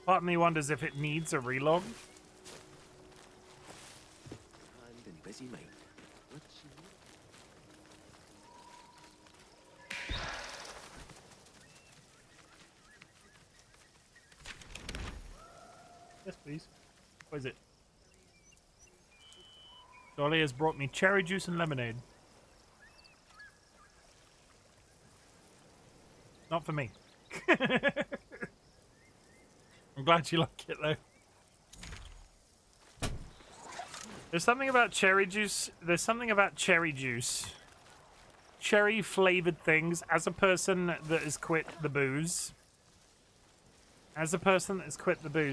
of me wonders if it needs a relog. I've been busy, mate. Yes, please. What is it? Dolly has brought me cherry juice and lemonade. Not for me. I'm glad you like it, though. There's something about cherry juice. There's something about cherry juice. Cherry-flavored things. As a person that has quit the booze...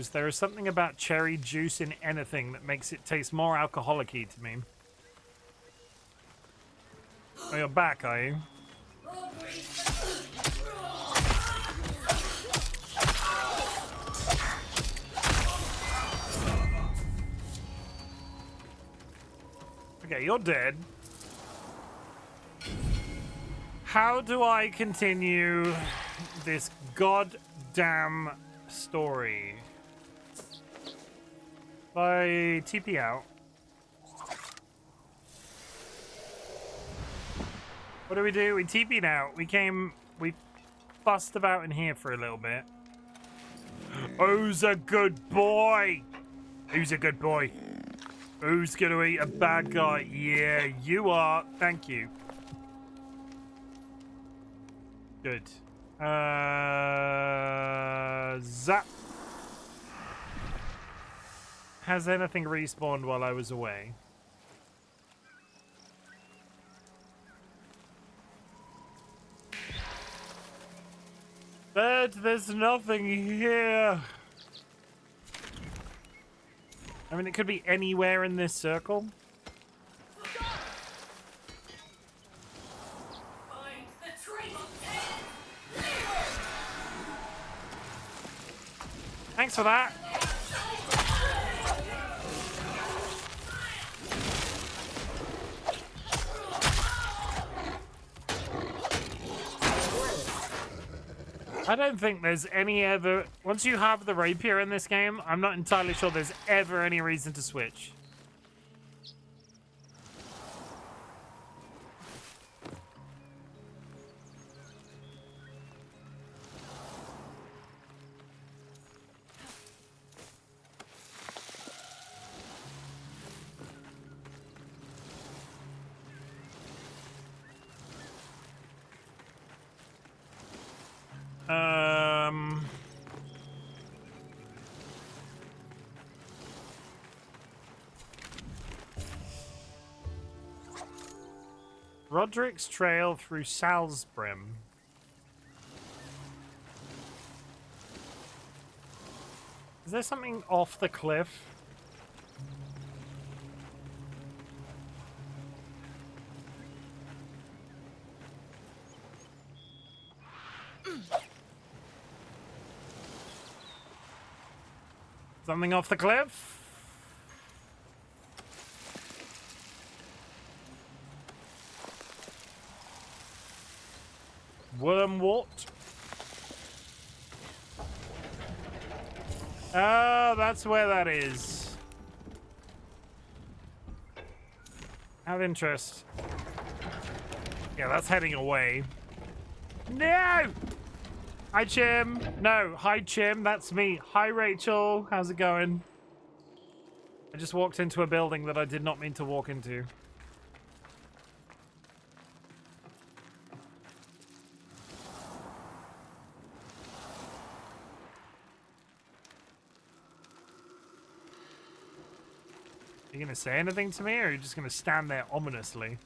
there is something about cherry juice in anything that makes it taste more alcoholic-y to me. Oh, you're back, are you? Okay, you're dead. How do I continue this goddamn story? If I TP out. What do? We TP'd out. We fussed about in here for a little bit. Who's a good boy? Who's a good boy? Who's gonna eat a bad guy? Yeah, you are. Thank you. Good. Zap. Has anything respawned while I was away? But there's nothing here. I mean, it could be anywhere in this circle. Thanks for that. I don't think there's any other... Once you have the rapier in this game, I'm not entirely sure there's ever any reason to switch. Roderick's trail through Soulframe. Is there something off the cliff? Something off the cliff? Wormwort. Oh, that's where that is. Have interest. Yeah, that's heading away. No! Hi, Chim. No, hi, Chim. That's me. Hi, Rachel. How's it going? I just walked into a building that I did not mean to walk into. Are you gonna say anything to me, or are you just gonna stand there ominously?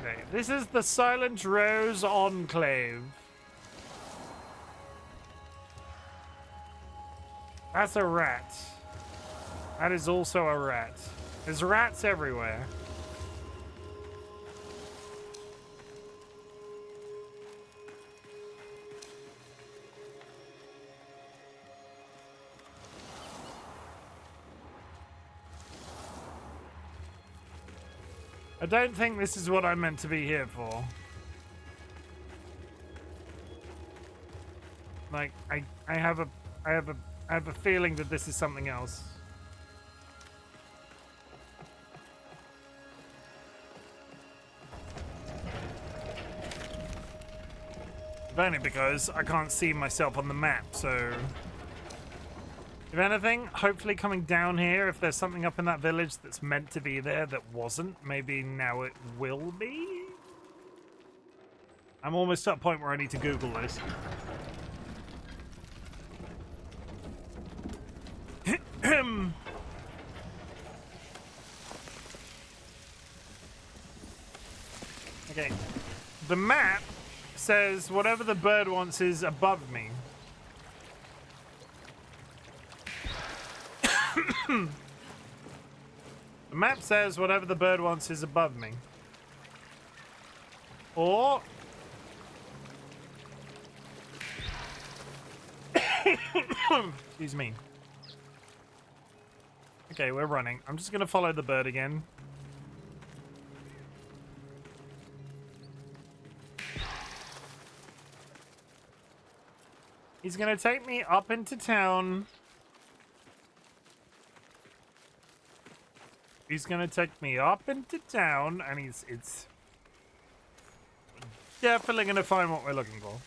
Okay, this is the Silent Rose Enclave. That's a rat. That is also a rat. There's rats everywhere. I don't think this is what I'm meant to be here for. Like, I have a feeling that this is something else. If only because I can't see myself on the map, so... If anything, hopefully coming down here, if there's something up in that village that's meant to be there that wasn't, maybe now it will be? I'm almost at a point where I need to Google this. Okay. The map says whatever the bird wants is above me. The map says whatever the bird wants is above me. Or... Excuse me. Okay, we're running. I'm just gonna follow the bird again. He's gonna take me up into town. He's gonna take me up into town, and it's definitely gonna find what we're looking for.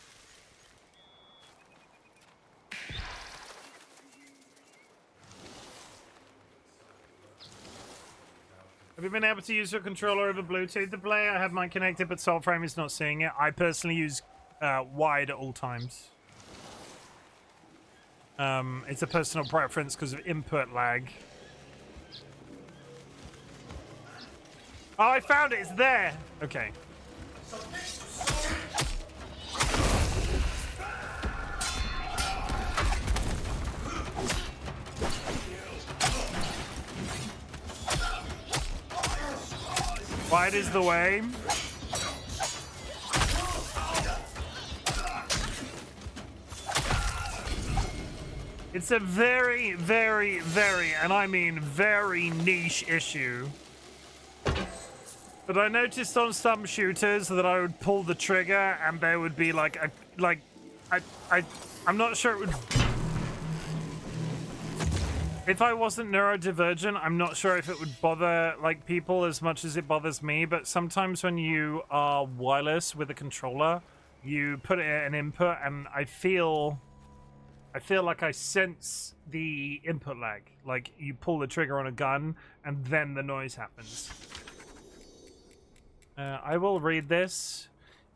Have you been able to use your controller over Bluetooth to play? I have mine connected, but Soulframe is not seeing it. I personally use wired at all times. It's a personal preference because of input lag. Oh, I found it. It's there. Okay. Wide is the way. It's a very, very, very, and I mean very niche issue. But I noticed on some shooters that I would pull the trigger and there would be like I'm not sure it would... If I wasn't neurodivergent, I'm not sure if it would bother like people as much as it bothers me, but sometimes when you are wireless with a controller, you put it in an input and I feel like I sense the input lag. Like you pull the trigger on a gun and then the noise happens. I will read this.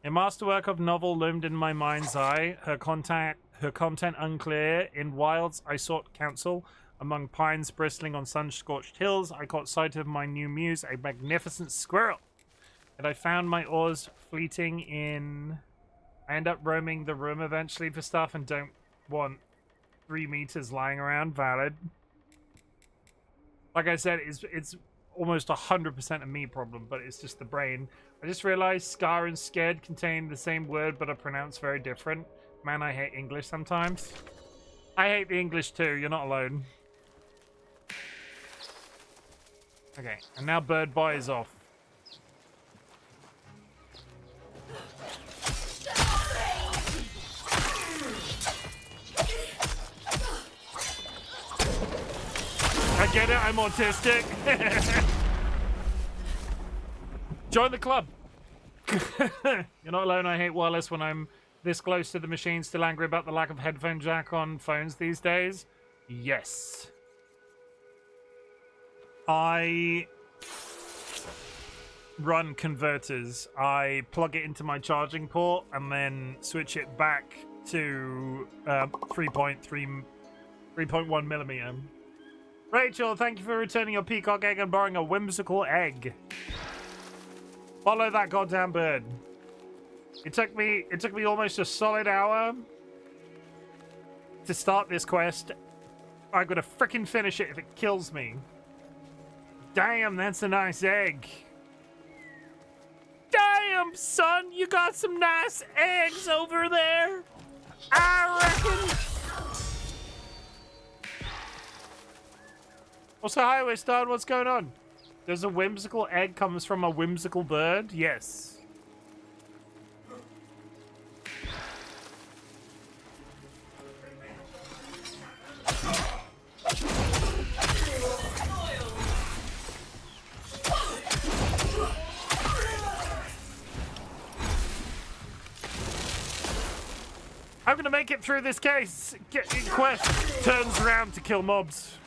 A masterwork of novel loomed in my mind's eye. Her content unclear. In wilds, I sought counsel. Among pines bristling on sun-scorched hills, I caught sight of my new muse, a magnificent squirrel. And I found my oars fleeting in... I end up roaming the room eventually for stuff and don't want 3 meters lying around. Valid. Like I said, it's almost 100% a me problem, but it's just the brain. I just realized scar and scared contain the same word but are pronounced very different. Man, I hate English sometimes. I hate the English too, you're not alone. Okay, and now Bird Boy is off. get it, I'm autistic. Join the club. You're not alone, I hate wireless when I'm this close to the machine. Still angry about the lack of headphone jack on phones these days? Yes. I run converters. I plug it into my charging port and then switch it back to 3.1 millimeter. Rachel, thank you for returning your peacock egg and borrowing a whimsical egg. Follow that goddamn bird. It took me almost a solid hour to start this quest. I'm gonna frickin' finish it if it kills me. Damn, that's a nice egg. Damn, son, you got some nice eggs over there. I reckon. What's the highway, Stud? What's going on? There's a whimsical egg comes from a whimsical bird? Yes. I'm gonna make it through this quest. Turns around to kill mobs.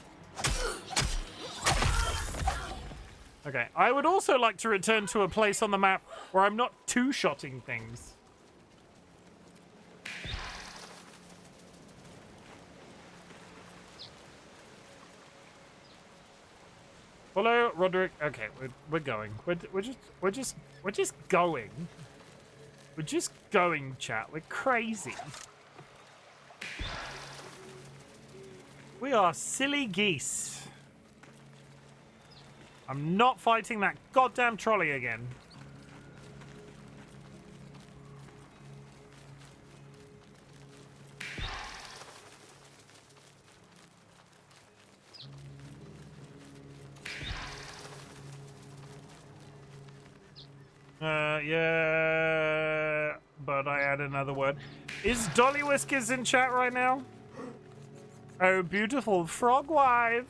Okay, I would also like to return to a place on the map where I'm not two-shotting things. Hello, Roderick. Okay, we're going. We're just going. We're just going, chat. We're crazy. We are silly geese. I'm not fighting that goddamn trolley again. Yeah, but I add another word. Is DollyWhiskers in chat right now? Oh, beautiful frog wife.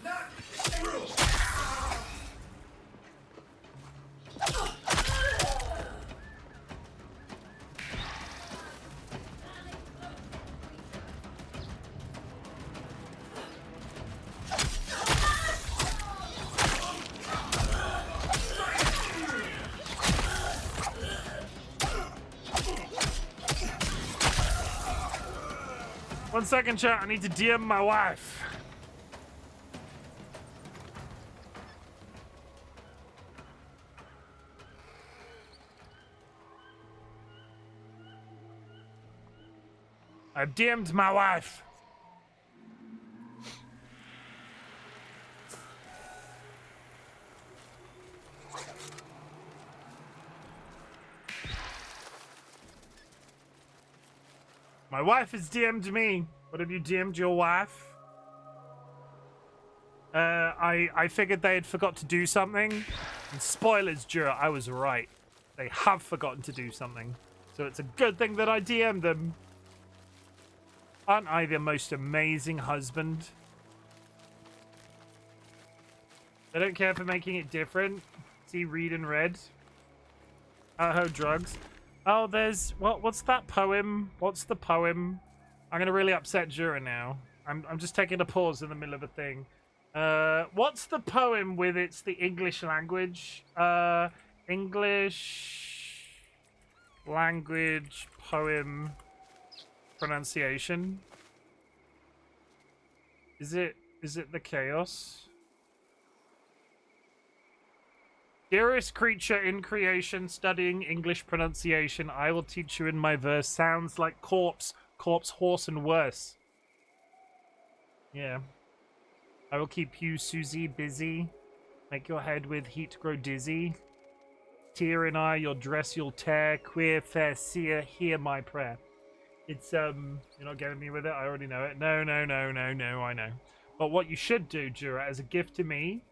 One second, chat. I need to DM my wife. I've DM'd my wife. My wife has DM'd me. What have you DM'd your wife? I figured they had forgot to do something. And spoilers, Jura, I was right. They have forgotten to do something. So it's a good thing that I DM'd them. Aren't I the most amazing husband? They don't care for making it different. See, read and read. Oh, drugs. Oh, there's... What's that poem? What's the poem? I'm going to really upset Jura now. I'm just taking a pause in the middle of a thing. What's the poem with it's the English language? English... language poem... pronunciation. Is it the chaos? Dearest creature in creation, studying English pronunciation, I will teach you in my verse. Sounds like corpse, horse, and worse. Yeah. I will keep you, Susie, busy. Make your head with heat grow dizzy. Tear in eye, your dress you'll tear. Queer, fair seer, hear my prayer. It's, you're not getting me with it? I already know it. No, I know. But what you should do, Jura, as a gift to me,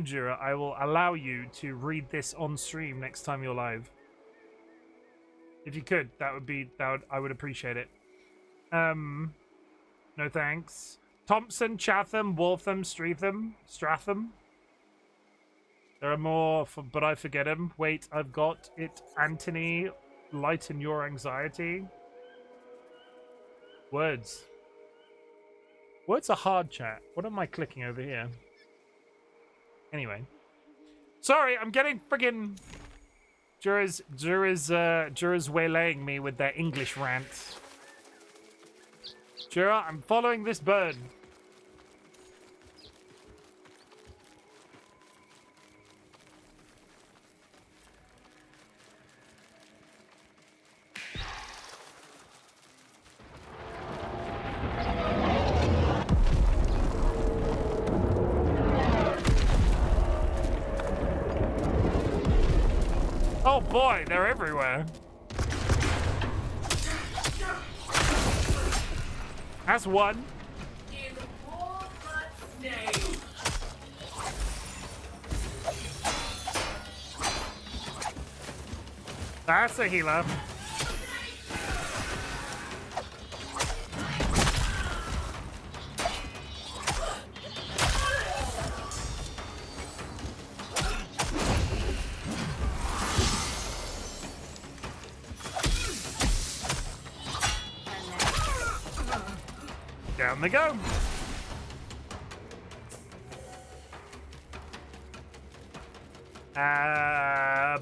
Jura, I will allow you to read this on stream next time you're live. If you could, I would appreciate it. No thanks. Thompson, Chatham, Waltham, Stratham. There are more, but I forget them. Wait, I've got it. Anthony, lighten your anxiety. Words. Words are hard, chat. What am I clicking over here? Anyway. Sorry, I'm getting friggin' Jura's waylaying me with their English rant. Jura, I'm following this bird. Oh boy, they're everywhere. That's one. In Walnut's name. That's a healer. Down they go.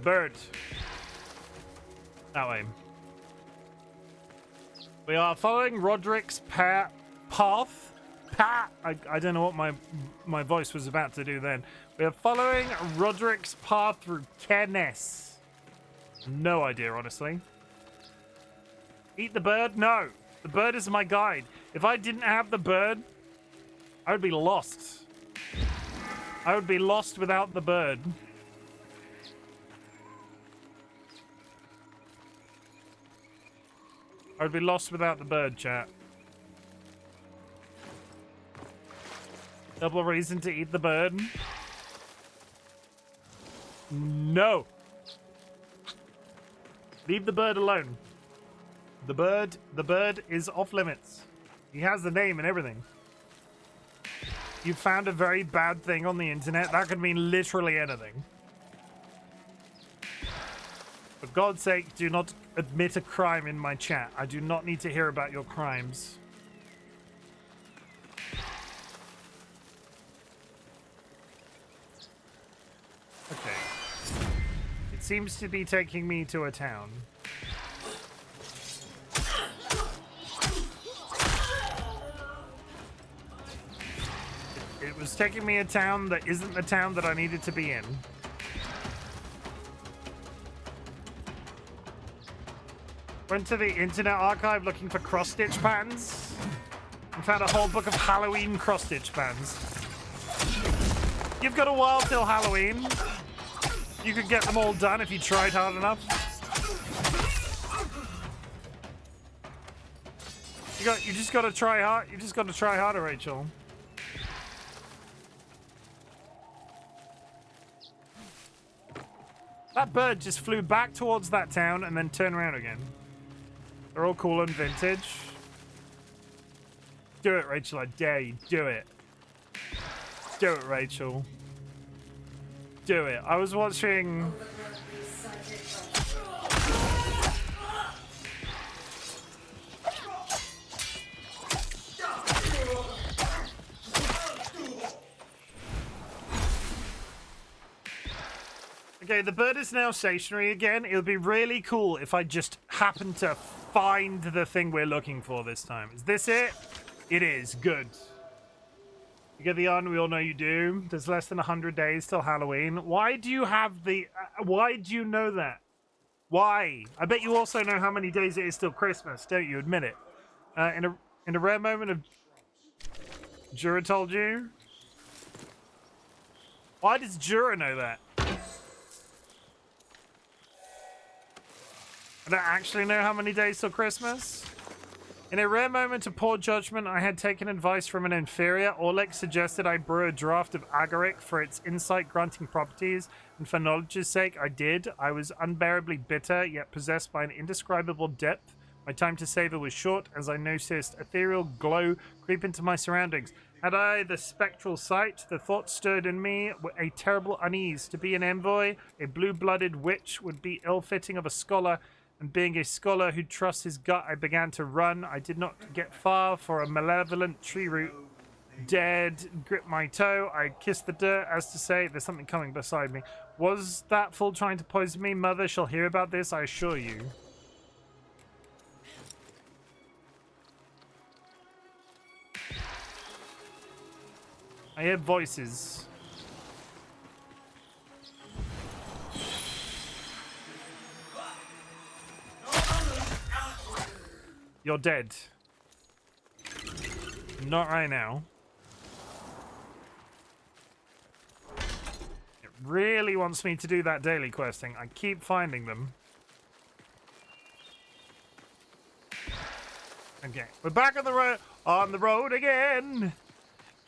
Bird. That way. We are following Roderick's path. I don't know what my voice was about to do then. We are following Roderick's path through Cairns. No idea, honestly. Eat the bird? No. The bird is my guide. If I didn't have the bird, I would be lost. I would be lost without the bird. I would be lost without the bird, chat. Double reason to eat the bird. No. Leave the bird alone. The bird is off limits. He has the name and everything. You found a very bad thing on the internet. That could mean literally anything. For God's sake, do not admit a crime in my chat. I do not need to hear about your crimes. Okay. It seems to be taking me to a town. It was taking me a town that isn't the town that I needed to be in. Went to the Internet Archive looking for cross-stitch patterns and found a whole book of Halloween cross-stitch patterns. You've got a while till Halloween. You could get them all done if you tried hard enough. You just gotta try hard. You just gotta try harder, Rachel. That bird just flew back towards that town and then turned around again. They're all cool and vintage. Do it, Rachel. I dare you. Do it. Do it, Rachel. Do it. I was watching... Okay, the bird is now stationary again. It would be really cool if I just happened to find the thing we're looking for this time. Is this it? It is. Good. You get the on, we all know you do. There's less than 100 days till Halloween. Why do you have the... why do you know that? Why? I bet you also know how many days it is till Christmas, don't you? Admit it. In a rare moment of... Jura told you? Why does Jura know that? I don't actually know how many days till Christmas. In a rare moment of poor judgment, I had taken advice from an inferior. Orlick suggested I brew a draft of agaric for its insight-granting properties, and for knowledge's sake, I did. I was unbearably bitter, yet possessed by an indescribable depth My time to savor was short as I noticed ethereal glow creep into my surroundings. Had I the spectral sight, the thought stirred in me a terrible unease. To be an envoy, a blue-blooded witch, would be ill-fitting of a scholar, and being a scholar who trusts his gut, I began to run. I did not get far, for a malevolent tree root dead gripped my toe. I kissed the dirt as to say, there's something coming beside me. Was that fool trying to poison me? Mother shall hear about this, I assure you. I hear voices. You're dead. Not right now. It really wants me to do that daily questing. I keep finding them. Okay, we're back on the road. On the road again.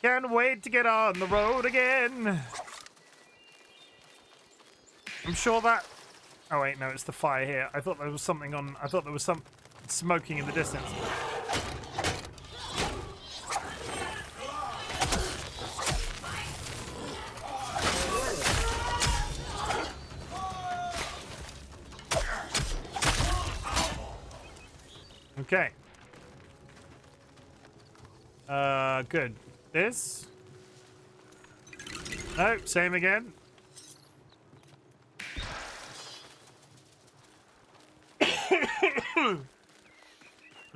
Can't wait to get on the road again. I'm sure that... Oh wait, no, it's the fire here. I thought there was something on... I thought there was some smoking in the distance. Okay. Good. This? No, same again. I'm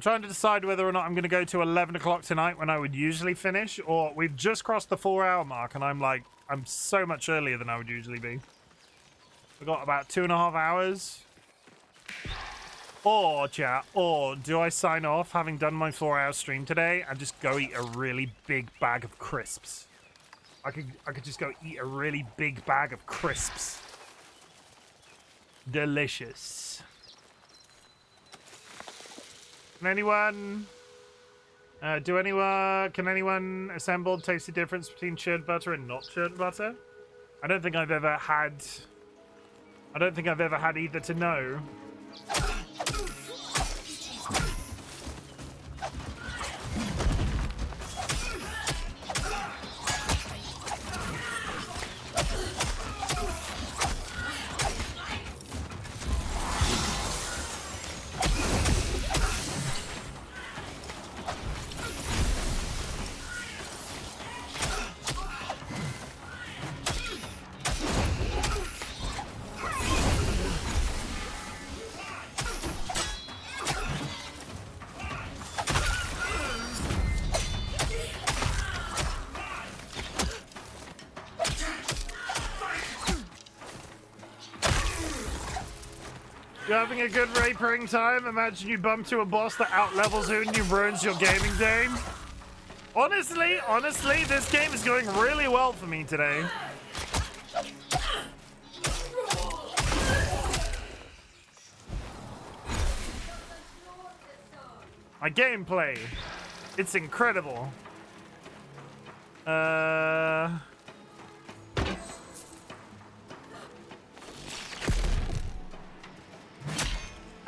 trying to decide whether or not I'm going to go to 11 o'clock tonight when I would usually finish, or we've just crossed the 4-hour mark and I'm so much earlier than I would usually be. We've got about 2.5 hours. Or, chat, or do I sign off having done my 4-hour stream today and just go eat a really big bag of crisps? I could just go eat a really big bag of crisps. Delicious. Can anyone assemble taste the difference between churned butter and not churned butter? I don't think I've ever had either to know. You're having a good rapering time? Imagine you bump to a boss that outlevels you and you ruins your gaming day. Honestly, this game is going really well for me today. My gameplay, it's incredible.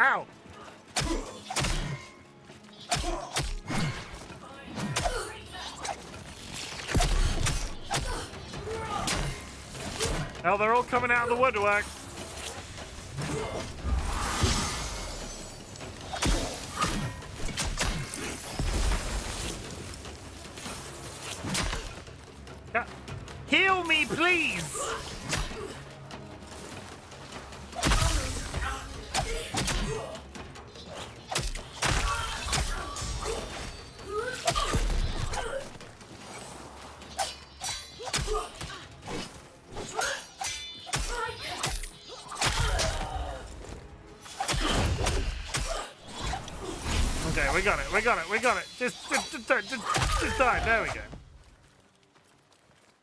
Ow! Hell, they're all coming out of the woodwork. Heal me, please! Okay, we got it. Just die. There we go.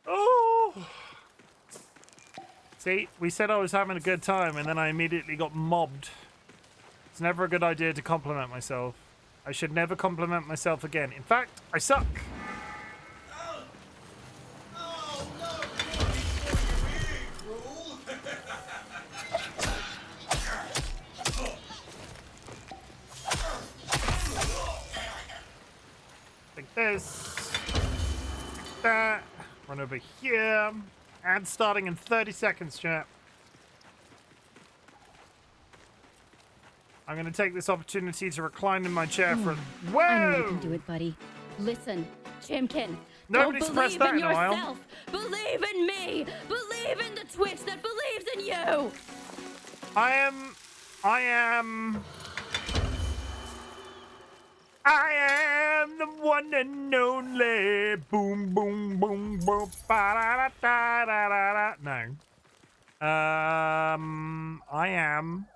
Oh! See, we said I was having a good time, and then I immediately got mobbed. It's never a good idea to compliment myself. I should never compliment myself again. In fact, I suck. this. That. Run over here. And starting in 30 seconds, chat. I'm going to take this opportunity to recline in my chair for... Whoa! I know you can do it, buddy. Listen, Chimken. Nobody's don't pressed believe that in in a while. yourself. Believe in me. Believe in the Twitch that believes in you. I am the one and only. Boom, boom, boom, boom. Ba, da, da, da, da, da. No. I am.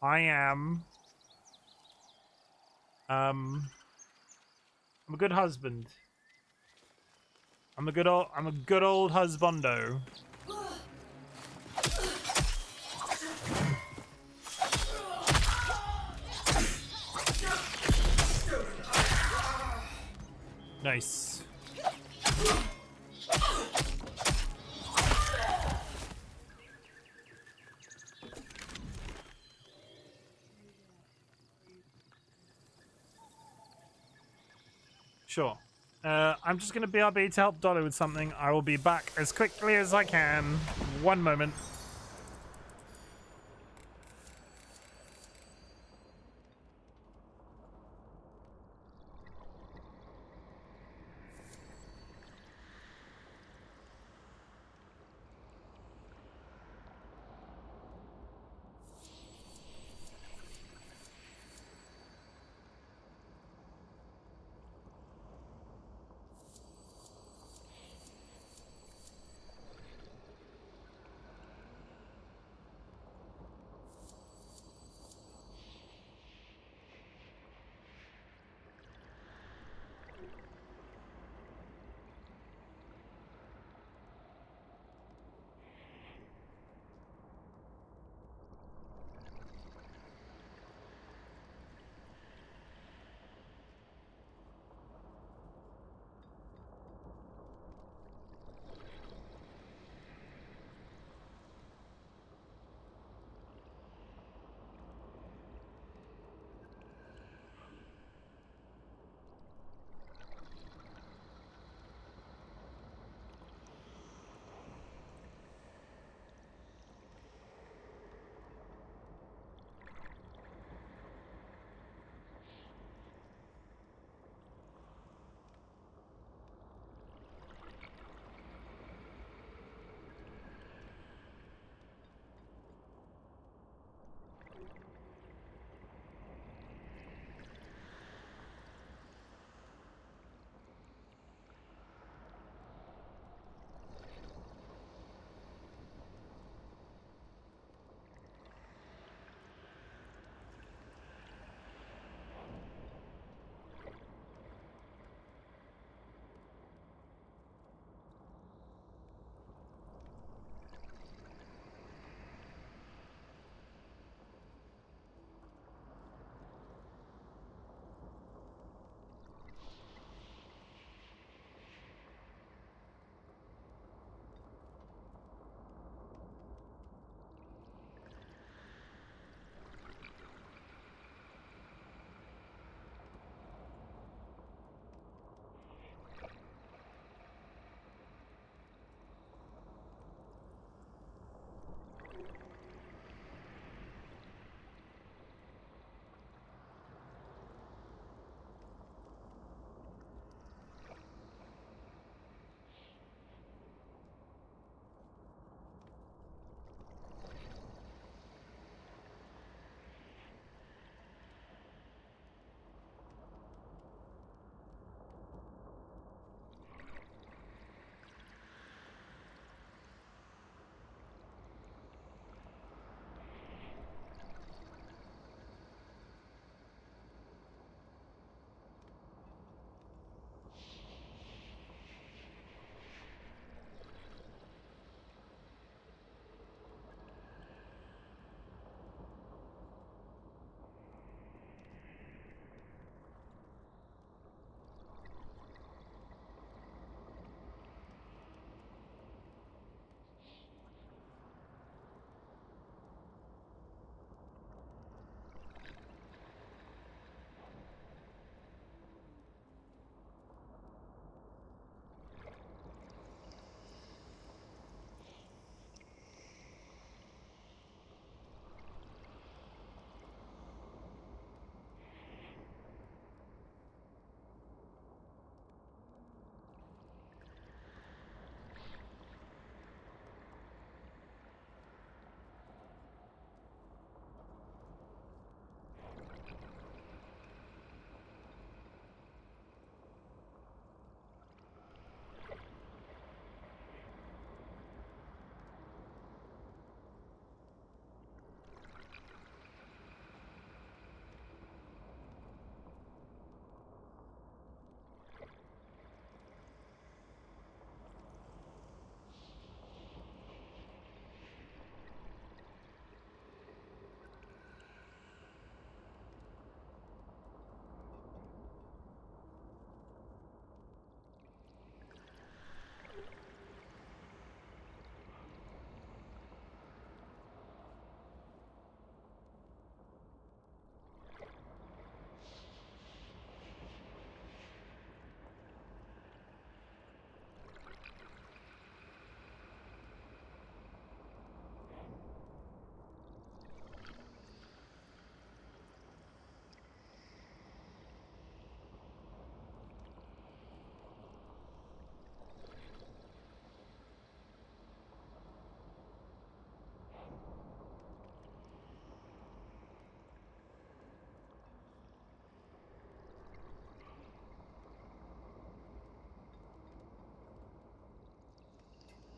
I'm a good husband. I'm a good old husbando. Nice. Sure. I'm just going to BRB to help Dolly with something. I will be back as quickly as I can. One moment.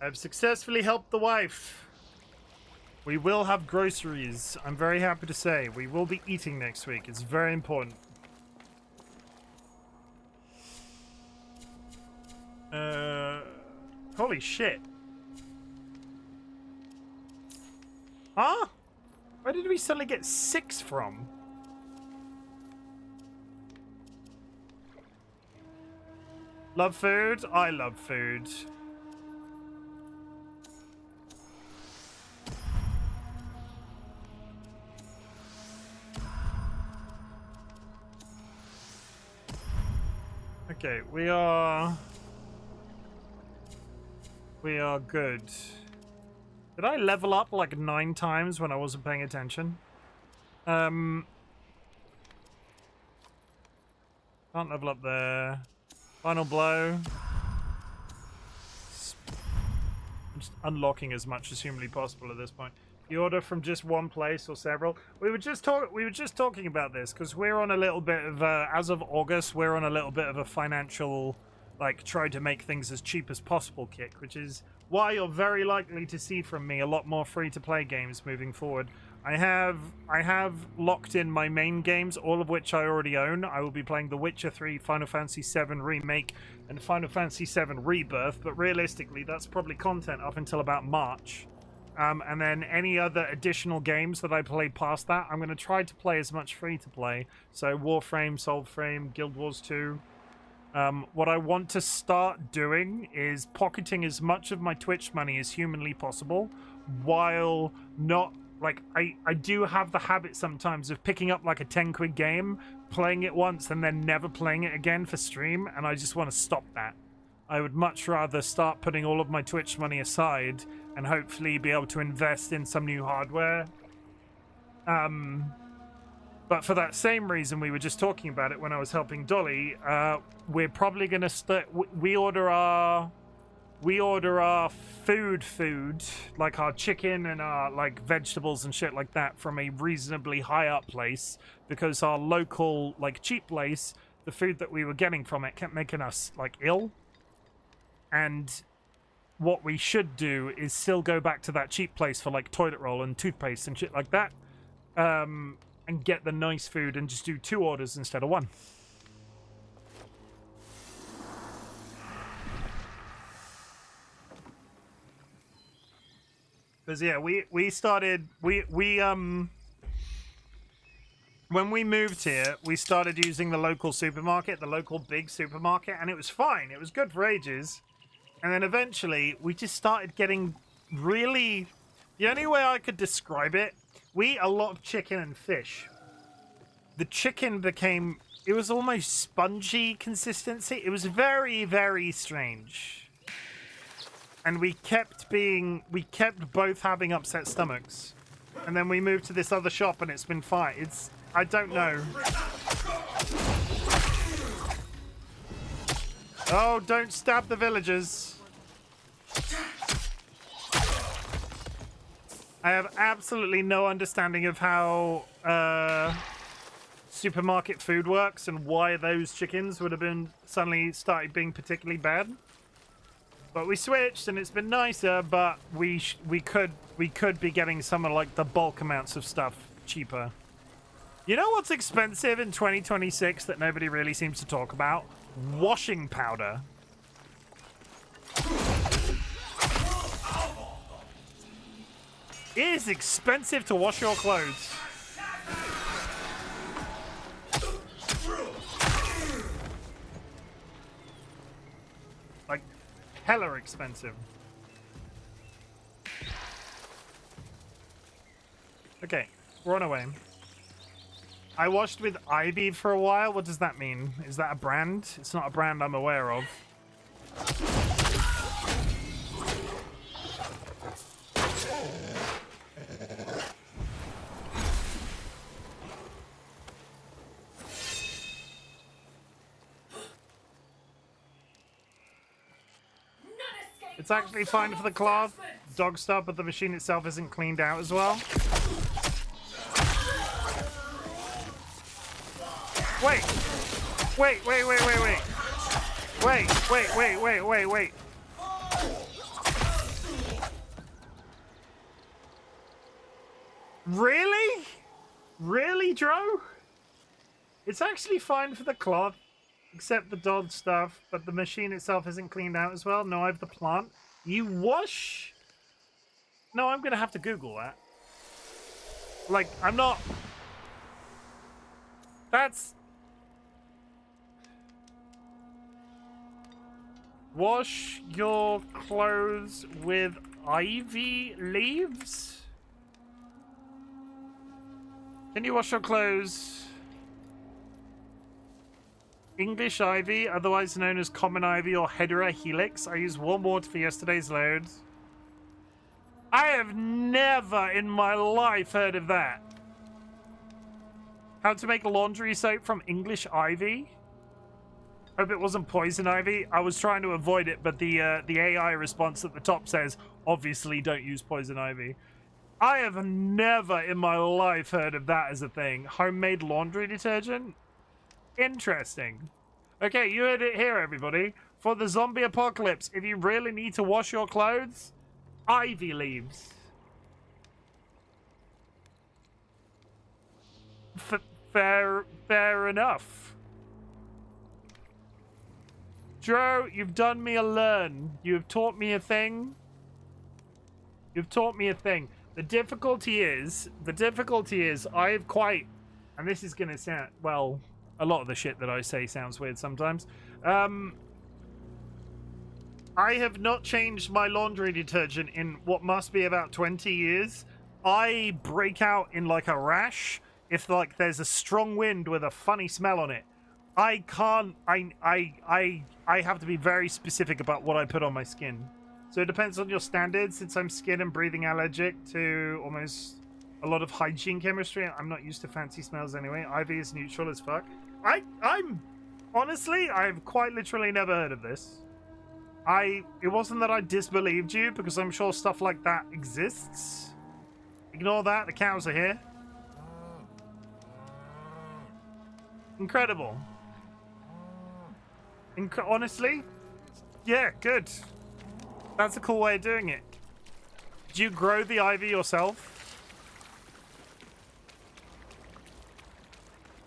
I've successfully helped the wife. We will have groceries. I'm very happy to say. We will be eating next week. It's very important. Holy shit. Huh? Where did we suddenly get 6 from? Love food? I love food. Okay, we are good. Did I level up like 9 times when I wasn't paying attention? Can't level up there. Final blow. I'm just unlocking as much as humanly possible at this point. You order from just one place or several. We were just talking about this because we're on a little bit of as of August, we're on a little bit of a financial, like, try to make things as cheap as possible kick, which is why you're very likely to see from me a lot more free-to-play games moving forward. I have locked in my main games, all of which I already own. I will be playing The Witcher 3, Final Fantasy VII Remake, and Final Fantasy VII Rebirth, but realistically, that's probably content up until about March. And then any other additional games that I play past that, I'm going to try to play as much free-to-play. So Warframe, Soulframe, Guild Wars 2. What I want to start doing is pocketing as much of my Twitch money as humanly possible, while not... Like, I do have the habit sometimes of picking up, like, a 10-quid game, playing it once, and then never playing it again for stream, and I just want to stop that. I would much rather start putting all of my Twitch money aside and hopefully be able to invest in some new hardware. But for that same reason we were just talking about it when I was helping Dolly, we're probably going to start... We order our food, like our chicken and our, like, vegetables and shit like that from a reasonably high up place, because our local, like, cheap place, the food that we were getting from it kept making us, like, ill. And what we should do is still go back to that cheap place for, like, toilet roll and toothpaste and shit like that, and get the nice food and just do 2 orders instead of 1. Because, yeah, we started, when we moved here, we started using the local supermarket, the local big supermarket, and it was fine. It was good for ages. And then eventually, we just started getting really, the only way I could describe it, we eat a lot of chicken and fish. The chicken became, it was almost spongy consistency. It was very, very strange. And we kept both having upset stomachs. And then we moved to this other shop and it's been fine. I don't know. Oh, don't stab the villagers. I have absolutely no understanding of how supermarket food works and why those chickens would have been suddenly started being particularly bad. But we switched and it's been nicer, but we could be getting some of, like, the bulk amounts of stuff cheaper. You know what's expensive in 2026 that nobody really seems to talk about? Washing powder. It is expensive to wash your clothes. Like, hella expensive. Okay, we're on our way. I washed with Ivy for a while. What does that mean? Is that a brand? It's not a brand I'm aware of. It's actually fine for the cloth dog stuff, but the machine itself isn't cleaned out as well. Wait. Really? Really, Dro? It's actually fine for the cloth, except the dog stuff, but the machine itself isn't cleaned out as well. No, I have the plant. You wash? No, I'm gonna have to Google that. Like, I'm not... That's... Wash your clothes with ivy leaves? Can you wash your clothes? English ivy, otherwise known as common ivy or Hedera helix. I used warm water for yesterday's load. I have never in my life heard of that. How to make laundry soap from English ivy? Hope it wasn't poison ivy. I was trying to avoid it, but the AI response at the top says, obviously don't use poison ivy. I have never in my life heard of that as a thing. Homemade laundry detergent? Interesting. Okay, you heard it here, everybody. For the zombie apocalypse, if you really need to wash your clothes, ivy leaves. Fair enough. Joe, you've done me a learn. You've taught me a thing. You've taught me a thing. The difficulty is I've quite, and this is gonna sound, well, a lot of the shit that I say sounds weird sometimes. I have not changed my laundry detergent in what must be about 20 years. I break out in like a rash if like there's a strong wind with a funny smell on it. I can't, I have to be very specific about what I put on my skin. So it depends on your standards. Since I'm skin and breathing allergic to almost a lot of hygiene chemistry, I'm not used to fancy smells anyway. Ivy is neutral as fuck. I'm honestly, I've quite literally never heard of this. It wasn't that I disbelieved you, because I'm sure stuff like that exists. Ignore that, the cows are here. Incredible. Honestly, yeah, good. That's a cool way of doing it. Did you grow the ivy yourself?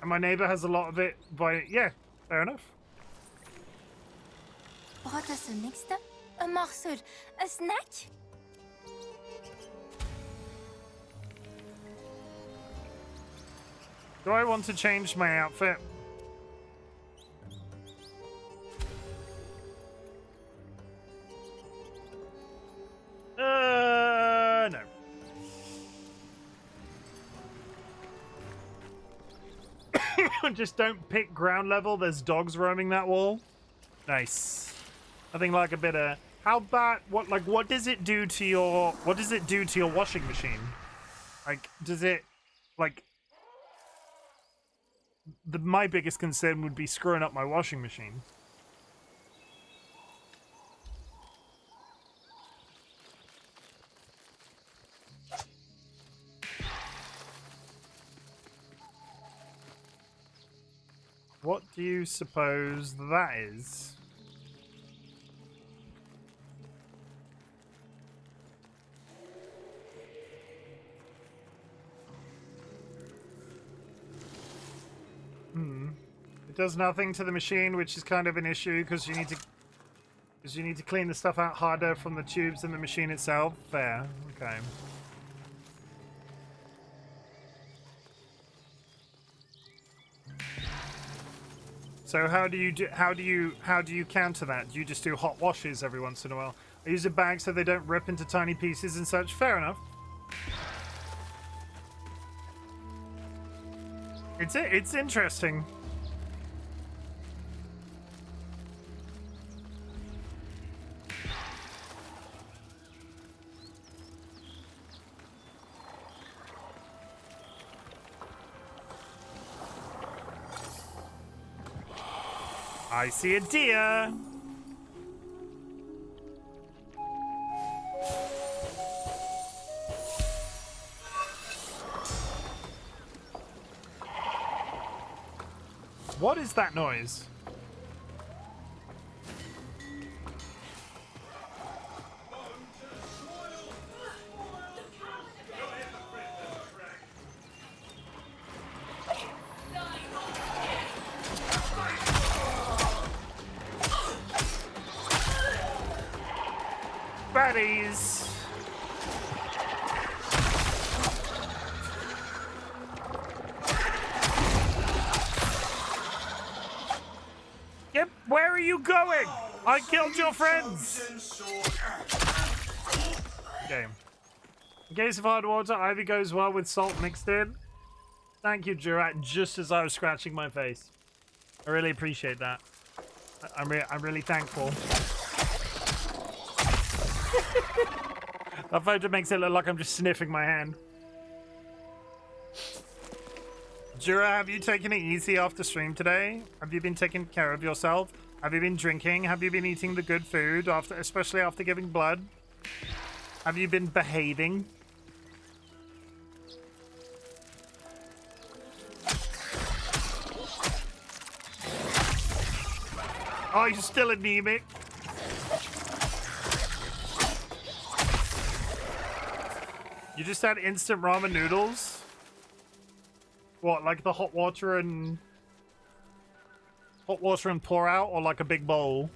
And my neighbor has a lot of it yeah, fair enough. Wat is er niks? Een marsur, een snack? Do I want to change my outfit? No. Just don't pick ground level. There's dogs roaming that wall. Nice. Nothing like a bit of... How about... What does it do to your... What does it do to your washing machine? Like, does it... Like... My biggest concern would be screwing up my washing machine. What do you suppose that is? It does nothing to the machine, which is kind of an issue because you need to clean the stuff out harder from the tubes in the machine itself. Fair. Okay. So how do you counter that? Do you just do hot washes every once in a while? I use a bag so they don't rip into tiny pieces and such. Fair enough. It's interesting. I see a deer. What is that noise? baddies. Yep, where are you going? I killed your friends. Okay. In case of hard water, Ivy goes well with salt mixed in. Thank you, Jurat, just as I was scratching my face. I really appreciate that. I'm really thankful. That photo makes it look like I'm just sniffing my hand. Jura, have you taken it easy after stream today? Have you been taking care of yourself? Have you been drinking? Have you been eating the good food, especially after giving blood? Have you been behaving? Oh, you're still anemic? You just had instant ramen noodles? What, like the hot water and pour out, or like a big bowl?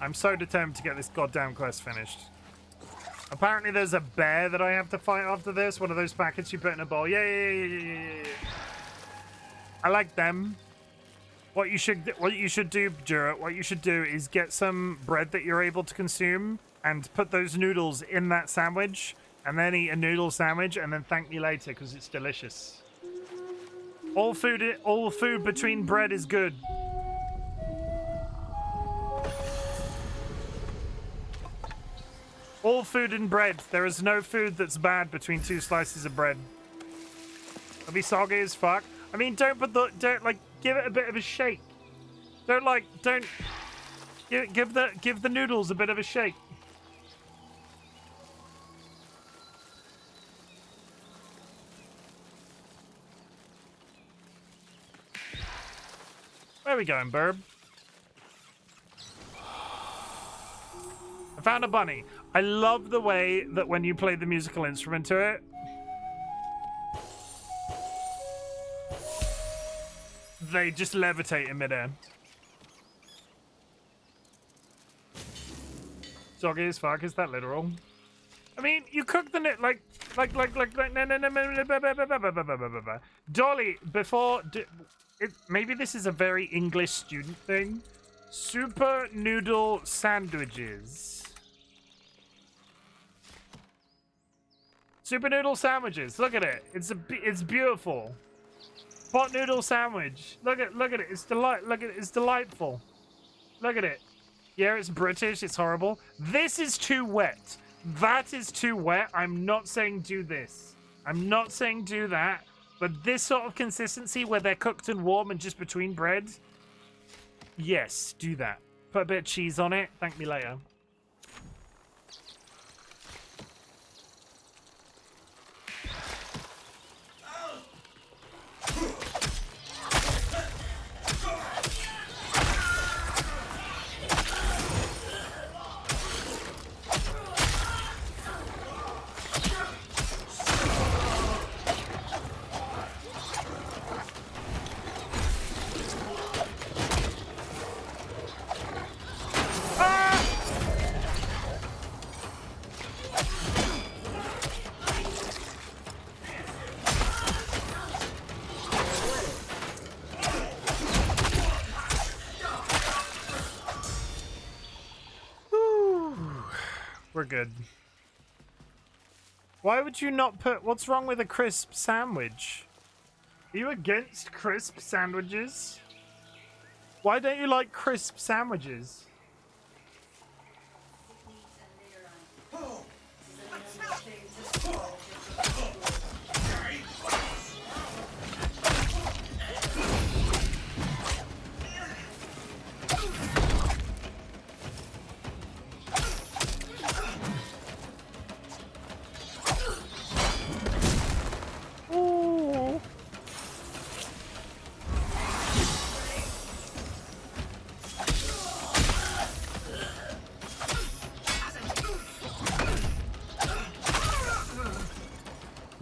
I'm so determined to get this goddamn quest finished. Apparently there's a bear that I have to fight after this. One of those packets you put in a bowl. Yeah. I like them. What you should do, Jura, what you should do is get some bread that you're able to consume and put those noodles in that sandwich, and then eat a noodle sandwich, and then thank me later because it's delicious. All food between bread is good. All food and bread. There is no food that's bad between two slices of bread. It'll be soggy as fuck. I mean, don't give it a bit of a shake. Give the noodles a bit of a shake. Where are we going, Burb? I found a bunny. I love the way that when you play the musical instrument to it, they just levitate in midair. Soggy as fuck, is that literal? I mean, you cook the no. Dolly, maybe this is a very English student thing. Super noodle sandwiches. Super noodle sandwiches. Look at it. It's beautiful. Pot noodle sandwich. Look at it. It's delightful. Look at it. Yeah, it's British. It's horrible. This is too wet. That is too wet. I'm not saying do this. I'm not saying do that. But this sort of consistency where they're cooked and warm and just between bread. Yes, do that. Put a bit of cheese on it. Thank me later. We're good. Why would you not put... What's wrong with a crisp sandwich? Are you against crisp sandwiches? Why don't you like crisp sandwiches?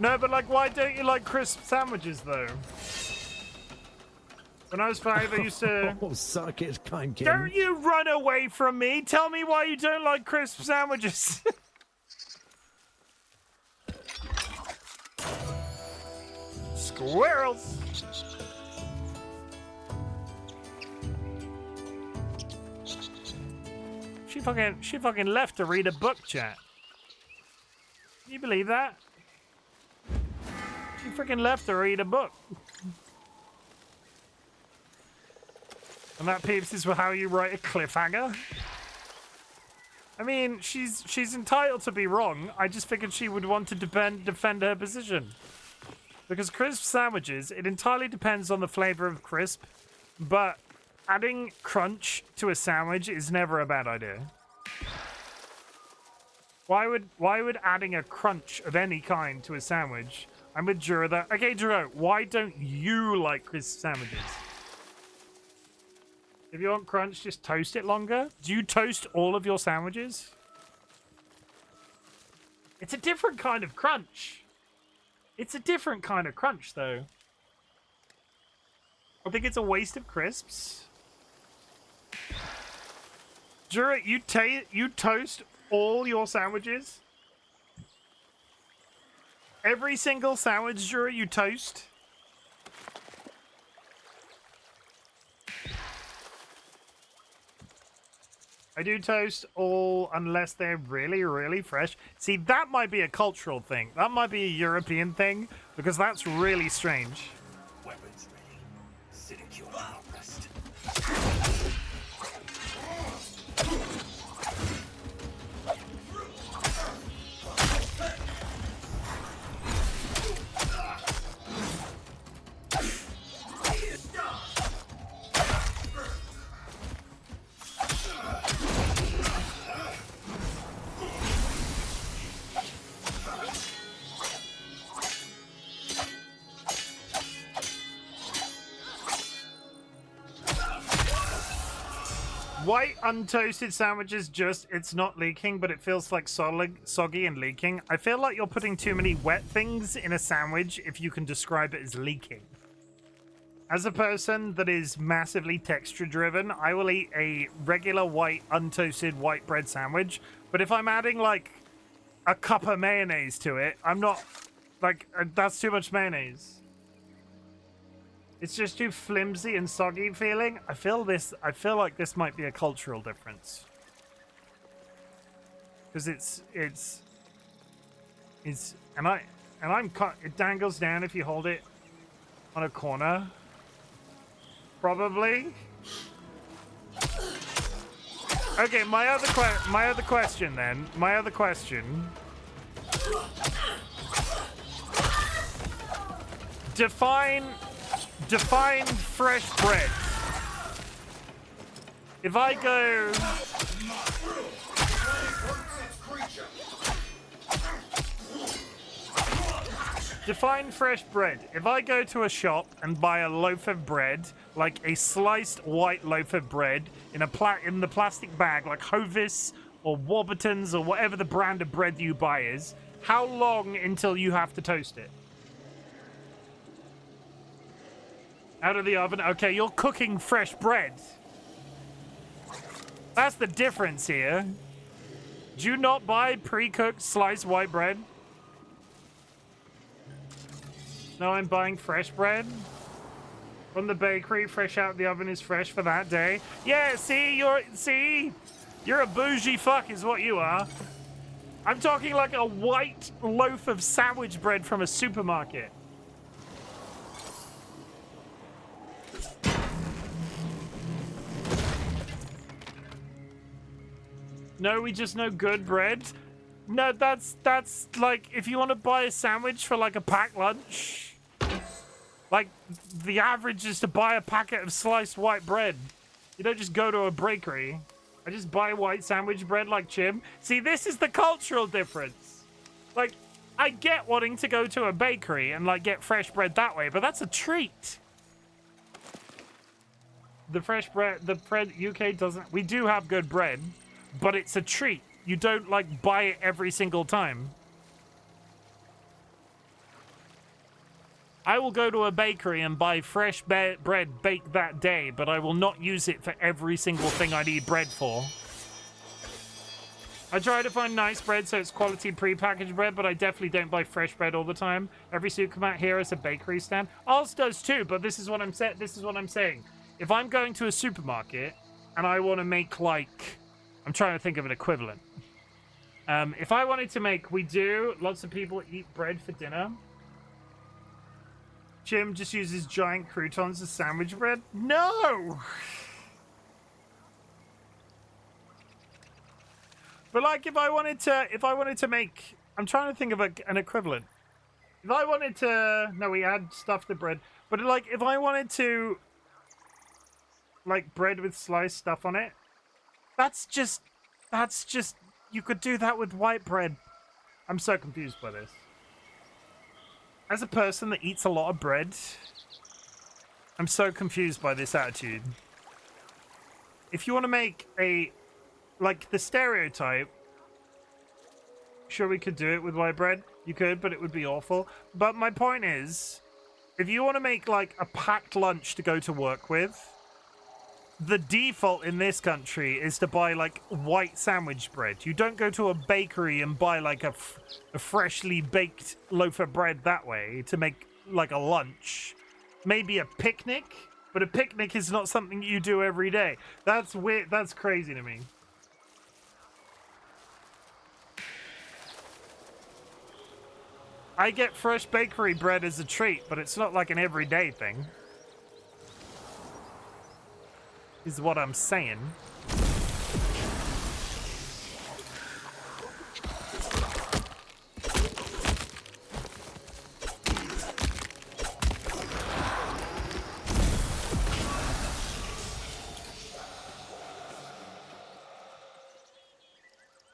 No, but like, why don't you like crisp sandwiches, though? When I was 5, I used to... Oh, suck it, Chimken. Don't you run away from me! Tell me why you don't like crisp sandwiches! Squirrels! She fucking left to read a book, chat. Can you believe that? She freaking left to read a book. And that, peeps, is how you write a cliffhanger. I mean, she's entitled to be wrong. I just figured she would want to defend her position. Because crisp sandwiches, it entirely depends on the flavor of crisp, but adding crunch to a sandwich is never a bad idea. Why would adding a crunch of any kind to a sandwich? I'm with Jura that. Okay, Jura, why don't you like crisp sandwiches? If you want crunch, just toast it longer. Do you toast all of your sandwiches? It's a different kind of crunch. It's a different kind of crunch, though. I think it's a waste of crisps. Jura, you toast all your sandwiches? Every single sandwich, Jura, you toast? I do toast all unless they're really, really fresh. See, that might be a cultural thing. That might be a European thing, because that's really strange. Weapons ready. Sitting your armrest. White untoasted sandwiches, just, it's not leaking, but it feels like soggy and leaking. I feel like you're putting too many wet things in a sandwich if you can describe it as leaking. As a person that is massively texture driven, I will eat a regular white untoasted white bread sandwich, but if I'm adding like a cup of mayonnaise to it, I'm not, like, that's too much mayonnaise. It's just too flimsy and soggy feeling. I feel like this might be a cultural difference. Because it dangles down if you hold it on a corner. Probably. Okay, my other question. Define fresh bread. If I go... Define fresh bread. If I go to a shop and buy a loaf of bread, like a sliced white loaf of bread in the plastic bag, like Hovis or Warburton's or whatever the brand of bread you buy is, how long until you have to toast it? Out of the oven. Okay, you're cooking fresh bread. That's the difference here. Do you not buy pre-cooked sliced white bread? No, I'm buying fresh bread from the bakery. Fresh out of the oven is fresh for that day. Yeah, see, you're a bougie fuck is what you are. I'm talking like a white loaf of sandwich bread from a supermarket. No, we just know good bread. No, that's like if you want to buy a sandwich for like a packed lunch. Like the average is to buy a packet of sliced white bread. You don't just go to a bakery. I just buy white sandwich bread like Chim. See, this is the cultural difference. Like, I get wanting to go to a bakery and like get fresh bread that way, but that's a treat. The fresh bread, the bread UK doesn't. We do have good bread. But it's a treat. You don't, like, buy it every single time. I will go to a bakery and buy fresh bread baked that day, but I will not use it for every single thing I need bread for. I try to find nice bread so it's quality pre-packaged bread, but I definitely don't buy fresh bread all the time. Every supermarket here is a bakery stand. Ours does too, but this is what I'm saying. If I'm going to a supermarket and I want to make, like, I'm trying to think of an equivalent. If I wanted to make, lots of people eat bread for dinner. Chim just uses giant croutons as sandwich bread. No! But like, if I wanted to make, I'm trying to think of an equivalent. If I wanted to, no, we add stuff to bread. But like, if I wanted to, like, bread with sliced stuff on it, that's just, you could do that with white bread. I'm so confused by this. As a person that eats a lot of bread, I'm so confused by this attitude. If you want to make like the stereotype, sure, we could do it with white bread. You could, but it would be awful. But my point is, if you want to make like a packed lunch to go to work with, the default in this country is to buy like white sandwich bread. You don't go to a bakery and buy like a freshly baked loaf of bread that way to make like a lunch. Maybe a picnic, but a picnic is not something you do every day. That's weird. That's crazy to me. I get fresh bakery bread as a treat, but it's not like an everyday thing. Is what I'm saying.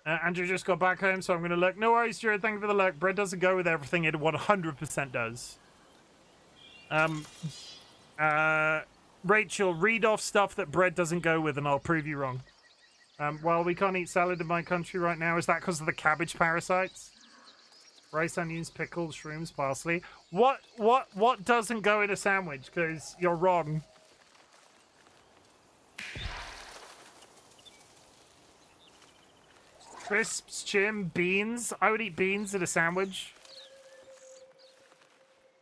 Andrew just got back home, so I'm going to look. No worries, Stuart. Thank you for the look. Bread doesn't go with everything. It 100% does. Rachel, read off stuff that bread doesn't go with, and I'll prove you wrong. Well, we can't eat salad in my country right now. Is that because of the cabbage parasites? Rice, onions, pickles, shrooms, parsley. What doesn't go in a sandwich? Because you're wrong. Crisps, Chim, beans. I would eat beans in a sandwich.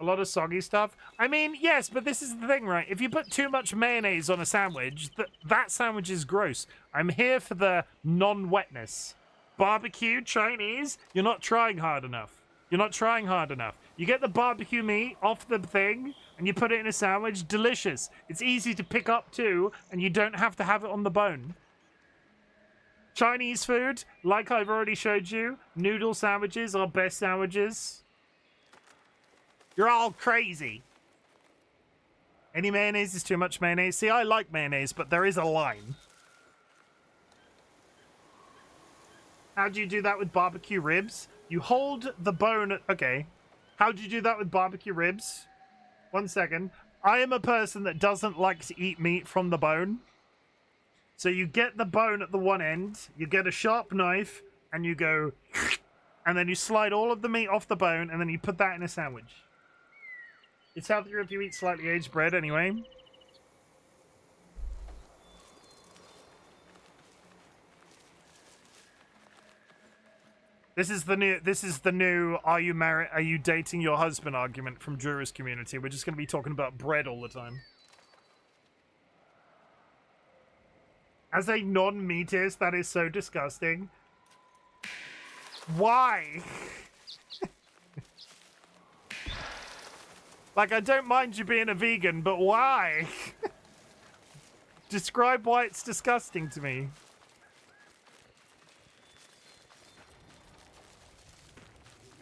A lot of soggy stuff. I mean, yes, but this is the thing, right? If you put too much mayonnaise on a sandwich, that sandwich is gross. I'm here for the non-wetness. Barbecue, Chinese, you're not trying hard enough. You're not trying hard enough. You get the barbecue meat off the thing, and you put it in a sandwich. Delicious. It's easy to pick up, too, and you don't have to have it on the bone. Chinese food, like I've already showed you, noodle sandwiches are best sandwiches. You're all crazy. Any mayonnaise is too much mayonnaise. See, I like mayonnaise, but there is a line. How do you do that with barbecue ribs? You hold the bone. Okay. How do you do that with barbecue ribs? 1 second. I am a person that doesn't like to eat meat from the bone. So you get the bone at the one end, you get a sharp knife, and you go, and then you slide all of the meat off the bone, and then you put that in a sandwich. It's healthier if you eat slightly aged bread anyway. This is the new are you dating your husband argument from Jurist community. We're just going to be talking about bread all the time. As a non-meatist, that is so disgusting. Why? Like, I don't mind you being a vegan, but why? Describe why it's disgusting to me.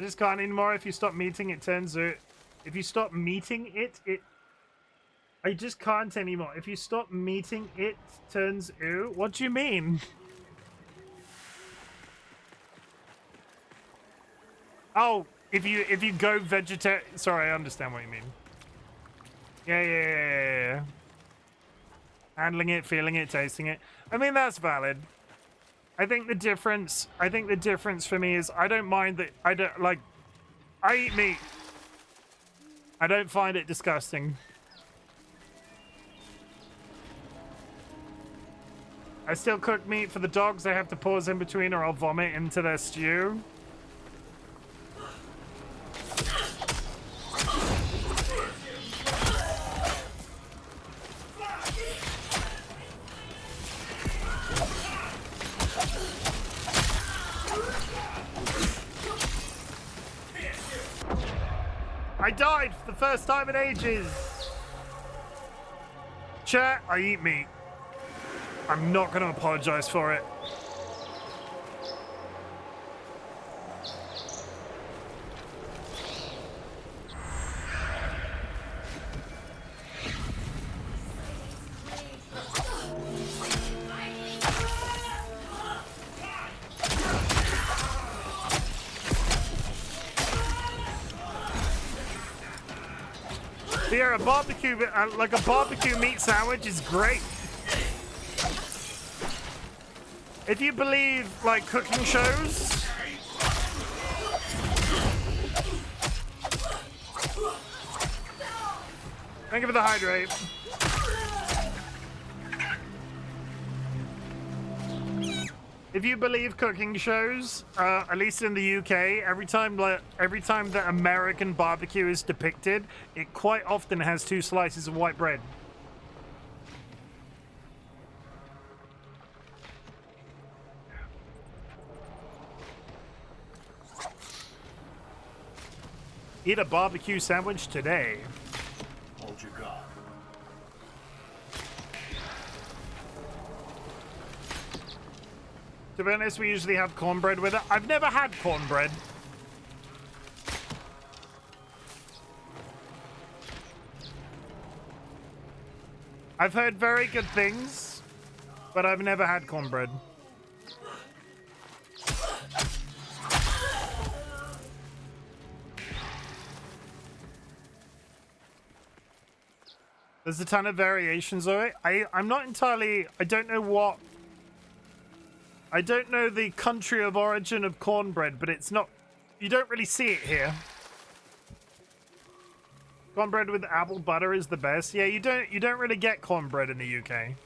I just can't anymore. If you stop meeting, it turns out... If you stop meeting it... I just can't anymore. If you stop meeting, it turns ew. What do you mean? Oh, if you go vegetarian. Sorry, I understand what you mean. Yeah. Handling it, feeling it, tasting it. I mean, that's valid. I think the difference for me is I don't mind that I eat meat. I don't find it disgusting. I still cook meat for the dogs. I have to pause in between or I'll vomit into their stew. I died for the first time in ages. Chat, I eat meat. I'm not going to apologize for it. Here, a barbecue, like a barbecue meat sandwich is great. If you believe, like, cooking shows, thank you for the hydrate. If you believe cooking shows, at least in the UK, every time that American barbecue is depicted, it quite often has 2 slices of white bread. Eat a barbecue sandwich today. Hold your guard. To be honest, we usually have cornbread with it. I've never had cornbread. I've heard very good things, but I've never had cornbread. There's a ton of variations of it. I'm not entirely... I don't know the country of origin of cornbread, but it's not... You don't really see it here. Cornbread with apple butter is the best. Yeah, you don't really get cornbread in the UK.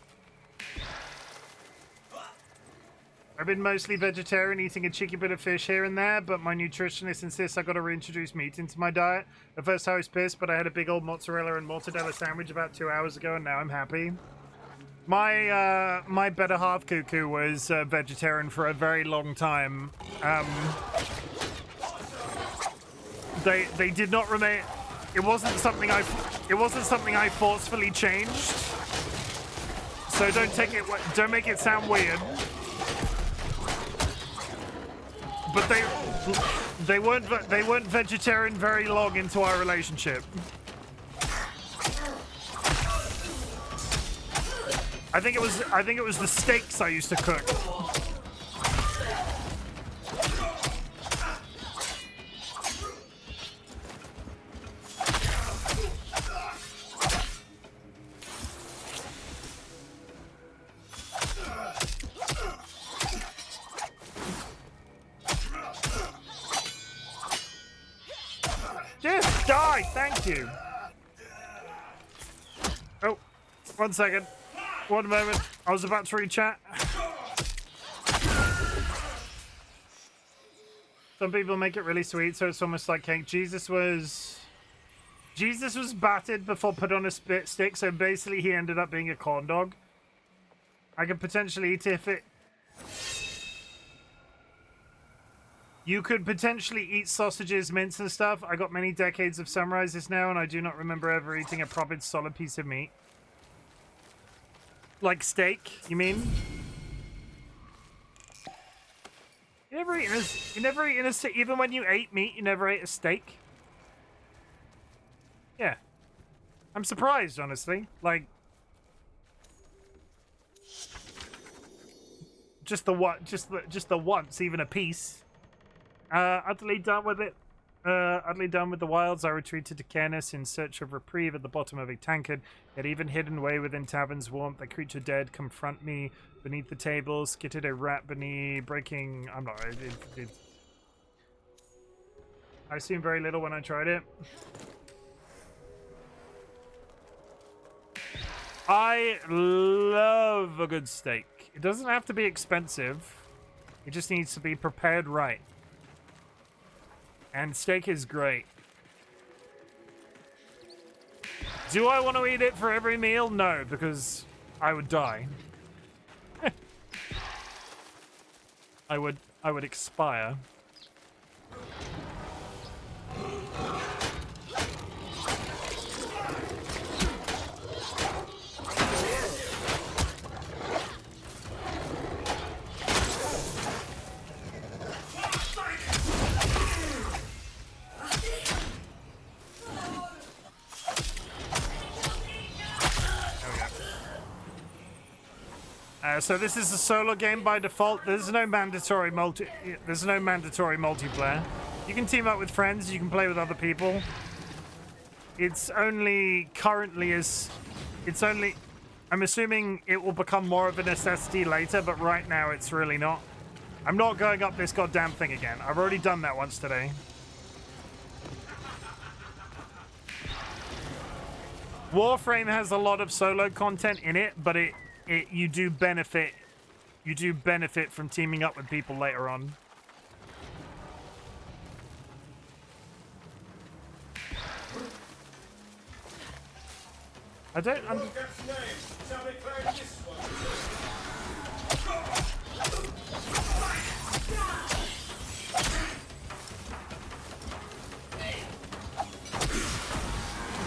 I've been mostly vegetarian, eating a cheeky bit of fish here and there, but my nutritionist insists I gotta reintroduce meat into my diet. At first I was pissed, but I had a big old mozzarella and mortadella sandwich about 2 hours ago, and now I'm happy. My better half cuckoo was vegetarian for a very long time. They did not remain. It wasn't something I forcefully changed. So don't make it sound weird. But they weren't vegetarian very long into our relationship. I think it was the steaks I used to cook. Just die, thank you. Oh, 1 second. 1 moment. I was about to read chat. Some people make it really sweet, so it's almost like cake. Jesus was battered before put on a spit stick, so basically he ended up being a corn dog. I could potentially eat if it... You could potentially eat sausages, mince, and stuff. I got many decades of sunrises now, and I do not remember ever eating a proper solid piece of meat. Like steak, you mean? You never eaten a steak? Even when you ate meat, you never ate a steak? Yeah. I'm surprised, honestly. Like... Just the once, even a piece. Utterly done with it. Utterly done with the wilds, I retreated to Cairns in search of reprieve at the bottom of a tankard, yet even hidden away within tavern's warmth, a creature dead confront me beneath the table, skittered a rat beneath, breaking... I'm not... I assumed very little when I tried it. I love a good steak. It doesn't have to be expensive. It just needs to be prepared right. And steak is great. Do I want to eat it for every meal? No, because I would die. I would expire. So this is a solo game by default. There's no mandatory multiplayer. You can team up with friends. You can play with other people. It's only currently I'm assuming it will become more of a necessity later, but right now it's really not. I'm not going up this goddamn thing again. I've already done that once today. Warframe has a lot of solo content in it, but you do benefit from teaming up with people later on. I don't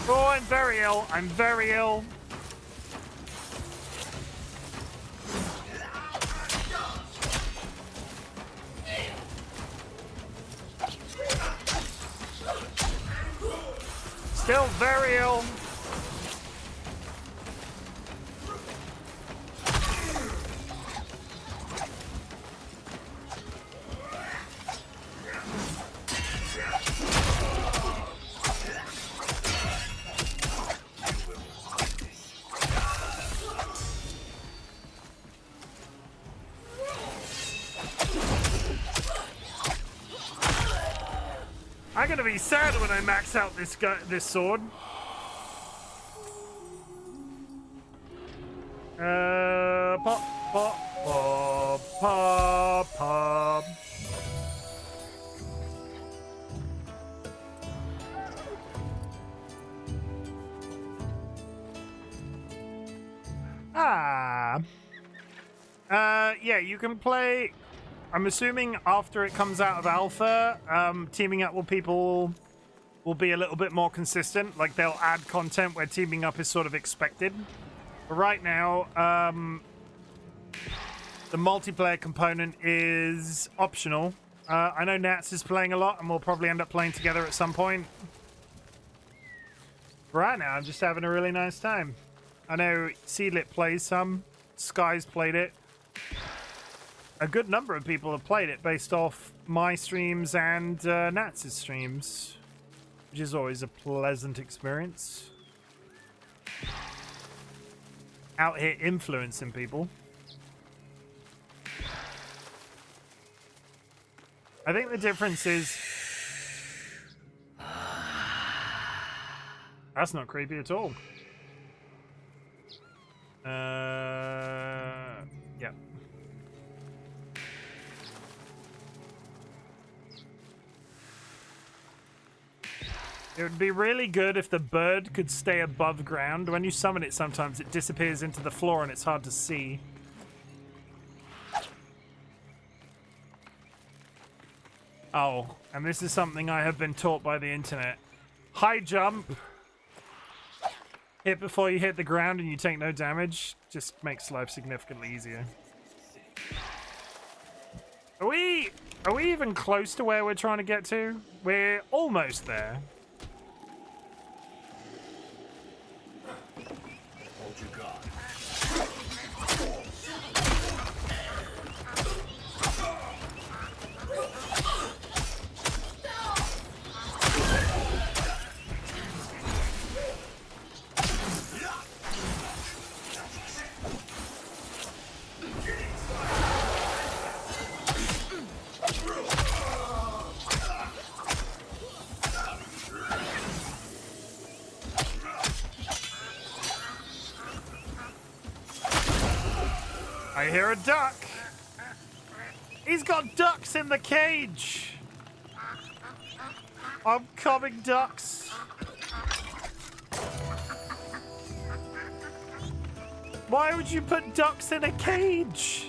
Oh, I'm very ill. I'm very ill. Still very ill. I'm gonna be sad when I max out this sword. Pop, pop, pop, pop, pop. Yeah, you can play. I'm assuming after it comes out of alpha, teaming up with people will be a little bit more consistent. Like, they'll add content where teaming up is sort of expected. But right now, the multiplayer component is optional. I know Nats is playing a lot, and we'll probably end up playing together at some point. Right now, I'm just having a really nice time. I know Seedlit plays some. Sky's played it. A good number of people have played it based off my streams and Nats' streams, which is always a pleasant experience. Out here influencing people. I think the difference is... That's not creepy at all. Yeah. It would be really good if the bird could stay above ground. When you summon it, sometimes it disappears into the floor and it's hard to see. Oh, and this is something I have been taught by the internet. High jump. Hit before you hit the ground and you take no damage. Just makes life significantly easier. Are we even close to where we're trying to get to? We're almost there. Hold your guard. I hear a duck. He's got ducks in the cage. Oncoming ducks. Why would you put ducks in a cage?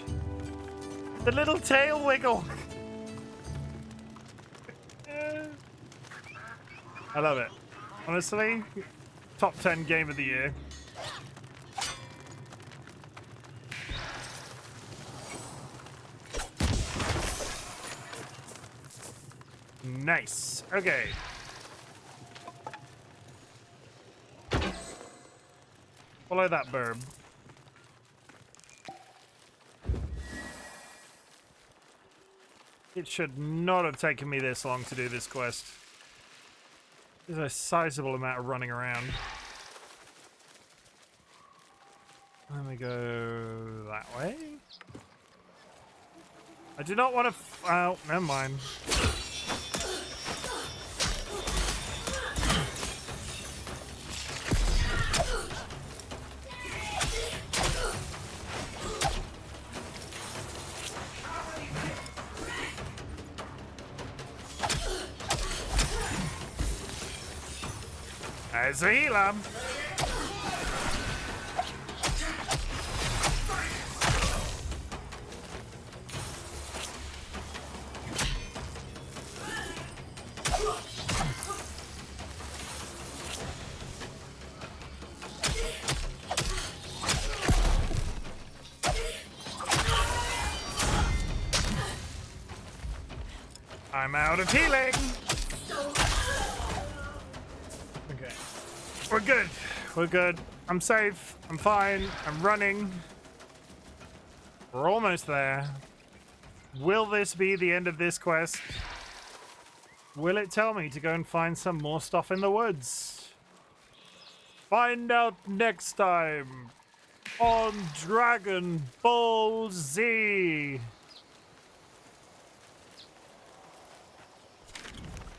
The little tail wiggle. I love it. Honestly, top 10 game of the year. Nice. Okay. Follow that burb. It should not have taken me this long to do this quest. There's a sizable amount of running around. Let me go that way. I do not want to. Oh, never mind. There's a healer. I'm out of healing. Okay. We're good. We're good. I'm safe. I'm fine. I'm running. We're almost there. Will this be the end of this quest? Will it tell me to go and find some more stuff in the woods? Find out next time on Dragon Ball Z.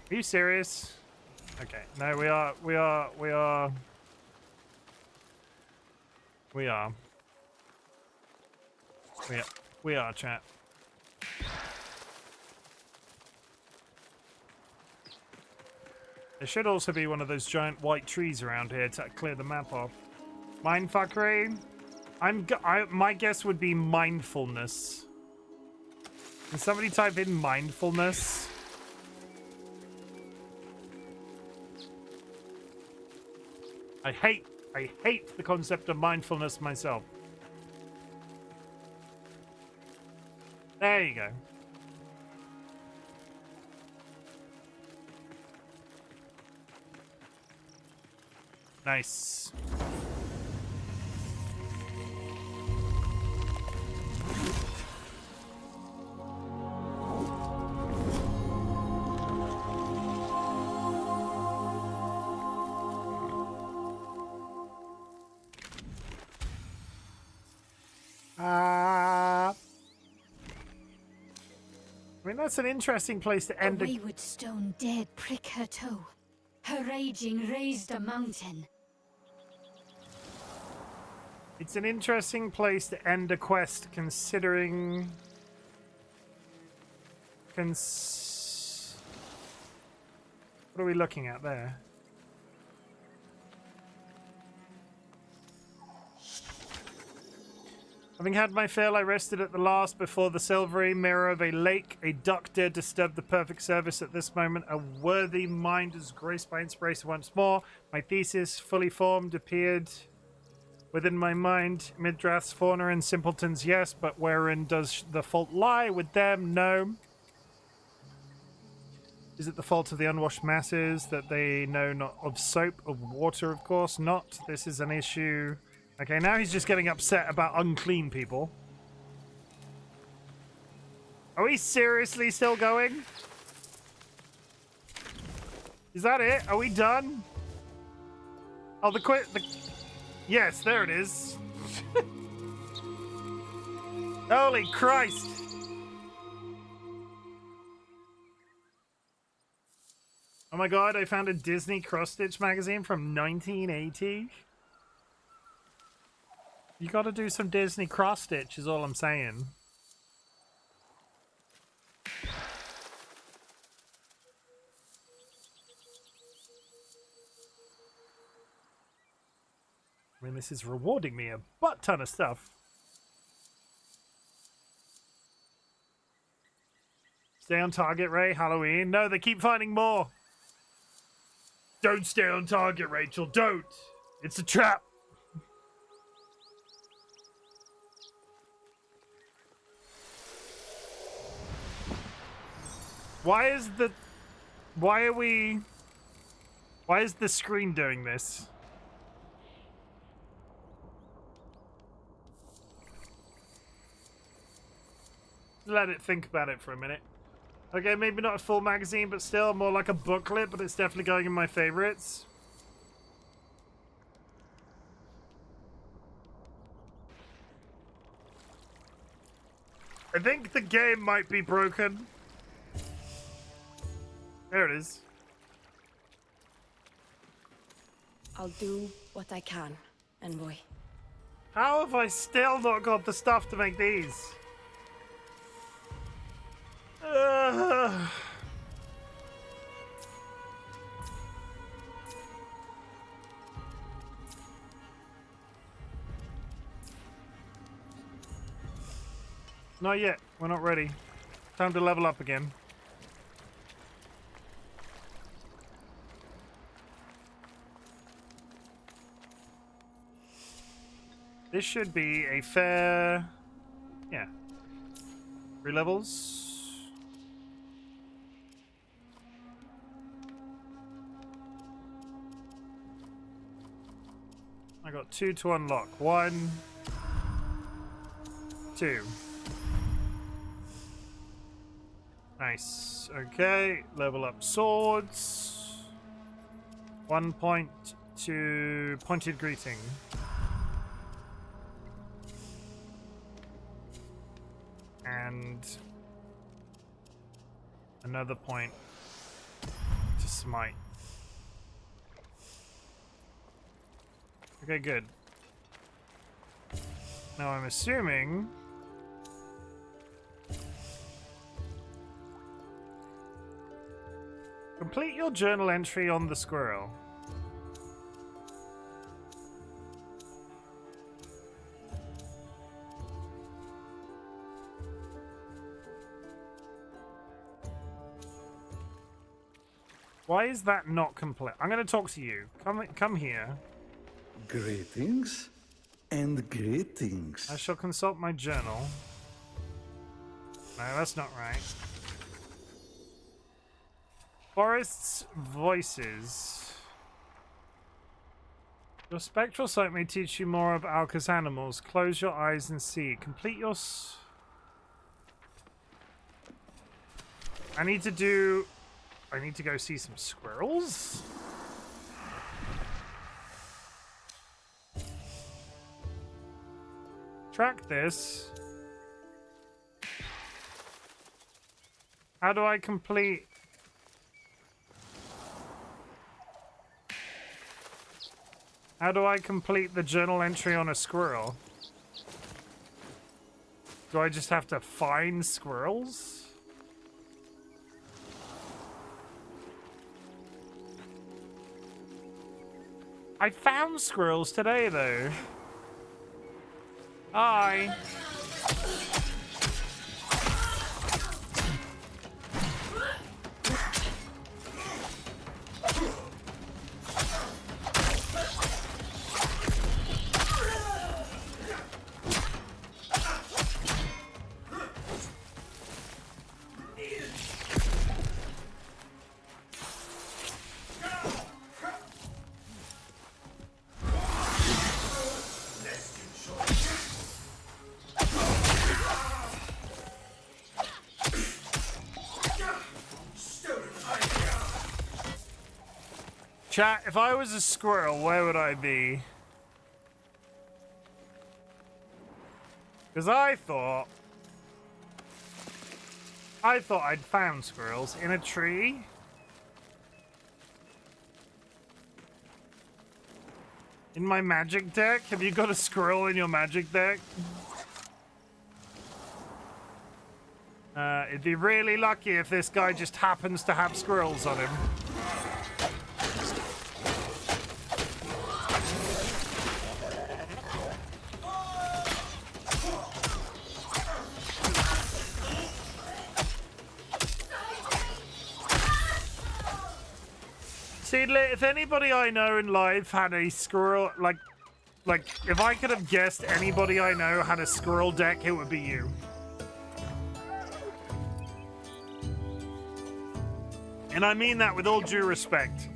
Are you serious? Okay. No, we are, chat. There should also be one of those giant white trees around here to clear the map off. Mindfuckery? My guess would be mindfulness. Can somebody type in mindfulness? I hate the concept of mindfulness myself. There you go. Nice. I mean, that's an interesting place to end. A wayward stone dared prick her toe. Her raging raised a mountain. It's an interesting place to end a quest, considering. What are we looking at there? Having had my fill, I rested at the last before the silvery mirror of a lake. A duck dared disturb the perfect service at this moment. A worthy mind is graced by inspiration once more. My thesis, fully formed, appeared within my mind. Midrath's fauna and simpletons, yes, but wherein does the fault lie? With them, no. Is it the fault of the unwashed masses that they know not of soap, of water, of course not? This is an issue. Okay, now he's just getting upset about unclean people. Are we seriously still going? Is that it? Are we done? Oh, yes, there it is. Holy Christ. Oh my god, I found a Disney cross-stitch magazine from 1980. You gotta do some Disney cross-stitch is all I'm saying. I mean, this is rewarding me a butt ton of stuff. Stay on target, Ray. Halloween. No, they keep finding more. Don't stay on target, Rachel. Don't. It's a trap. Why is the screen doing this? Let it think about it for a minute. Okay, maybe not a full magazine, but still more like a booklet, but it's definitely going in my favorites. I think the game might be broken. There it is. I'll do what I can, envoy. How have I still not got the stuff to make these? Not yet. We're not ready. Time to level up again. This should be a fair... Yeah. 3 levels. I got 2 to unlock. 1, 2. Nice. Okay, level up swords. 1 point to pointed greeting. And another point to smite. Okay, good. Now I'm assuming complete your journal entry on the squirrel. Why is that not complete? I'm going to talk to you. Come here. Greetings and greetings. I shall consult my journal. No, that's not right. Forest's voices. Your spectral sight may teach you more of Alka's animals. Close your eyes and see. Complete your... I need to go see some squirrels? Track this. How do I complete... How do I complete the journal entry on a squirrel? Do I just have to find squirrels? I found squirrels today, though. Hi. Chat, if I was a squirrel, where would I be? Because I thought I'd found squirrels in a tree. In my magic deck? Have you got a squirrel in your magic deck? It'd be really lucky if this guy just happens to have squirrels on him. See, if anybody I know in life had a squirrel, like if I could have guessed anybody I know had a squirrel deck, it would be you. And I mean that with all due respect.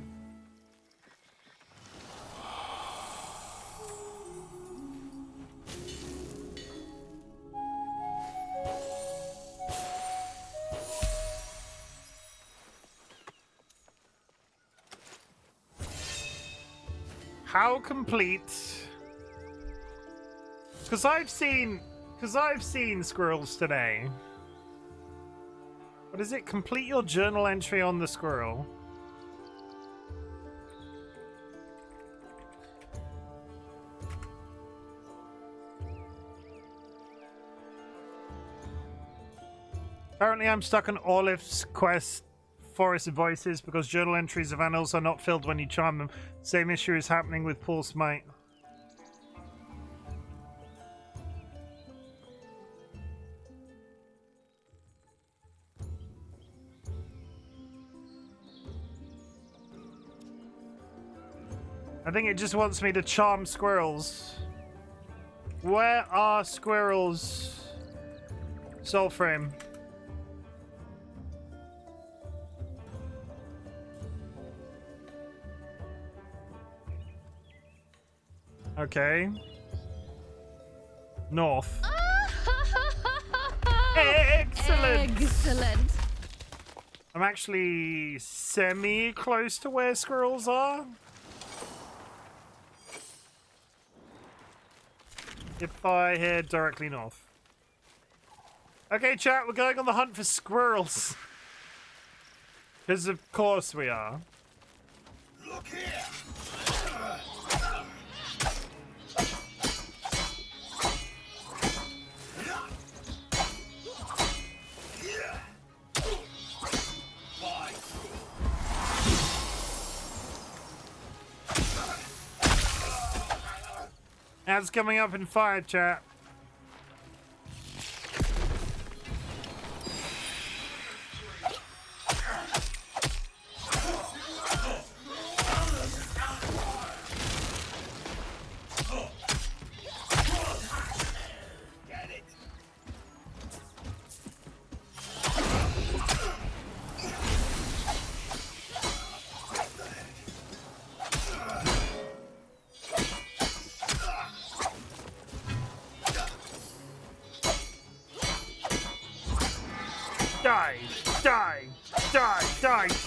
How complete? Because I've seen squirrels today. What is it? Complete your journal entry on the squirrel. Currently, I'm stuck on Olive's quest, Forest of Voices, because journal entries of animals are not filled when you charm them. Same issue is happening with Pulse Might. I think it just wants me to charm squirrels. Where are squirrels? Soulframe. Okay. North. Excellent. Excellent. I'm actually semi-close to where squirrels are. If I head directly north. Okay, chat, we're going on the hunt for squirrels. Because of course we are. Look here. Ads coming up in 5, chat.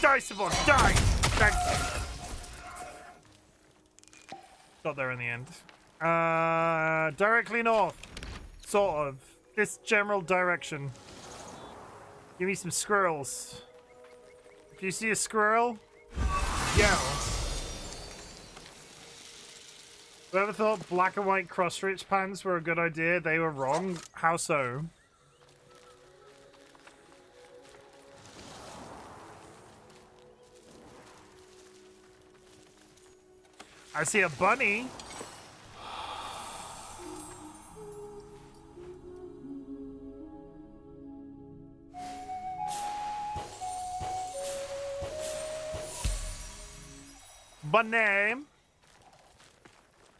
Die, Savon, die! Thanks. Got there in the end. Directly north. Sort of. This general direction. Give me some squirrels. If you see a squirrel, yell. Whoever thought black and white cross-stitch pants were a good idea, they were wrong. How so? I see a bunny. Bunny.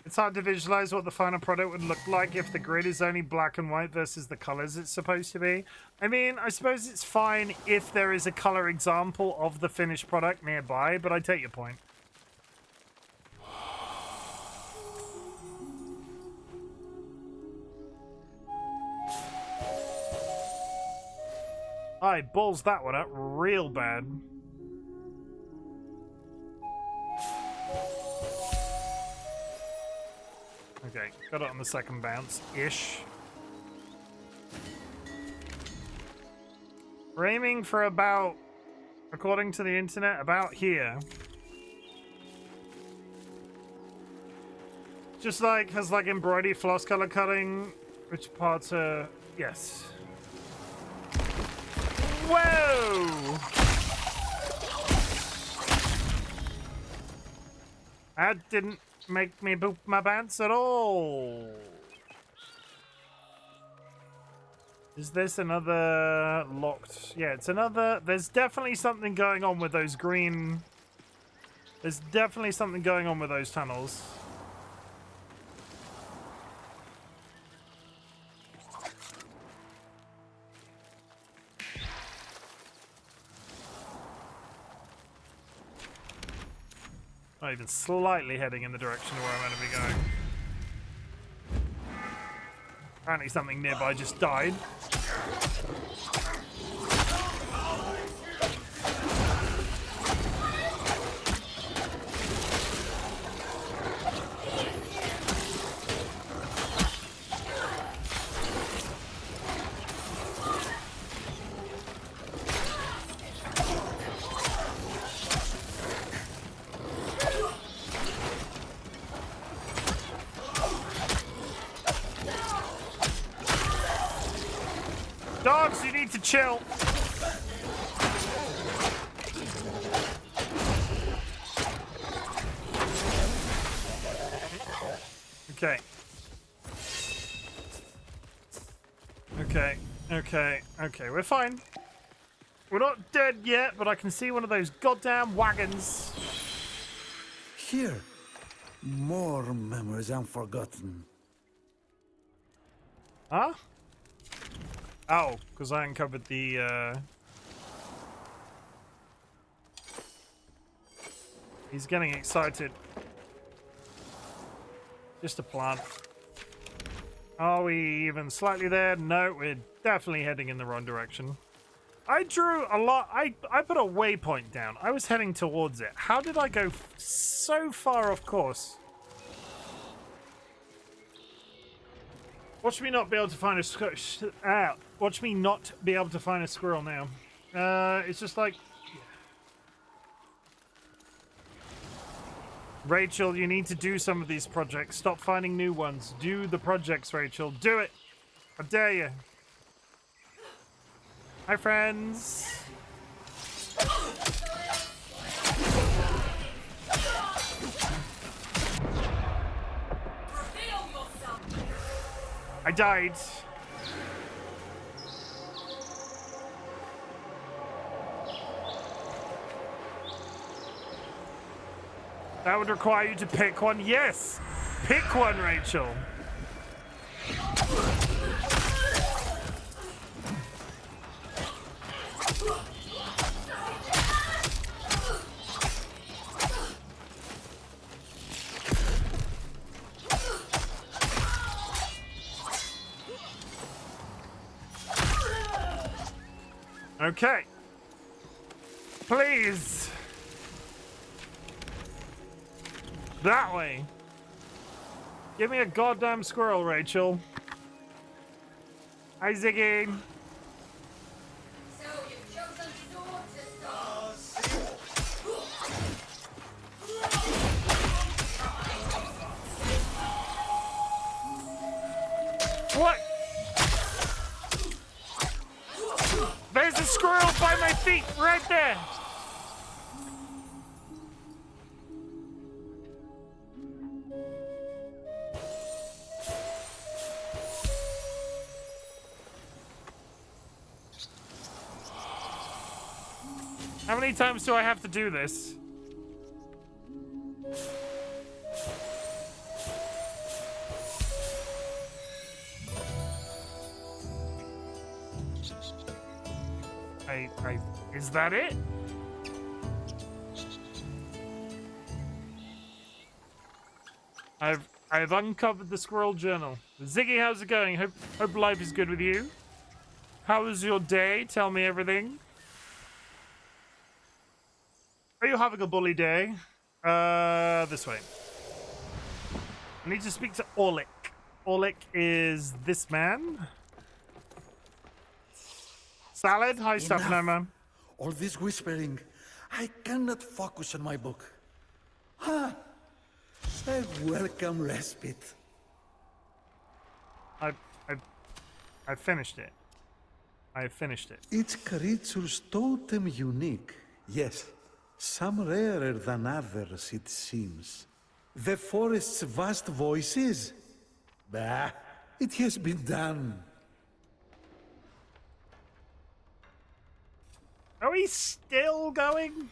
It's hard to visualize what the final product would look like if the grid is only black and white versus the colors it's supposed to be. I mean, I suppose it's fine if there is a color example of the finished product nearby, but I take your point. I balls that one up real bad. Okay, got it on the second bounce-ish. We're aiming for about, according to the internet, about here. Just like has like embroidery floss color cutting, which parts are yes. Whoa! That didn't make me poop my pants at all. Is this another locked? Yeah, it's another. There's definitely something going on with those green. There's definitely something going on with those tunnels. Not even slightly heading in the direction where I'm meant to be going. Apparently something nearby just died. Dogs, you need to chill. Okay. Okay, we're fine. We're not dead yet, but I can see one of those goddamn wagons. Here, more memories unforgotten. Huh? Oh, because I uncovered the, He's getting excited. Just a plant. Are we even slightly there? No, we're definitely heading in the wrong direction. I drew a lot. I put a waypoint down. I was heading towards it. How did I go so far off course? Watch me not be able to find a watch me not be able to find a squirrel now. It's just like Rachel, you need to do some of these projects. Stop finding new ones. Do the projects, Rachel. Do it. I dare you. Hi, friends. I died. That would require you to pick one. Yes! Pick one, Rachel. Okay. Please. That way. Give me a goddamn squirrel, Rachel. Hi, Ziggy. So you've chosen sword to What? There's a squirrel by my feet, right there. How many times do I have to do this? Is that it? I've uncovered the squirrel journal. Ziggy, how's it going? Hope life is good with you. How was your day? Tell me everything. Are you having a bully day? This way. I need to speak to Orlick. Orlick is this man. Salad? Hi, stuff, no man. All this whispering, I cannot focus on my book. Huh? A welcome respite. I finished it. I finished it. Each creature's totem unique. Yes, some rarer than others, it seems. The forest's vast voices? Bah, it has been done. Are we still going?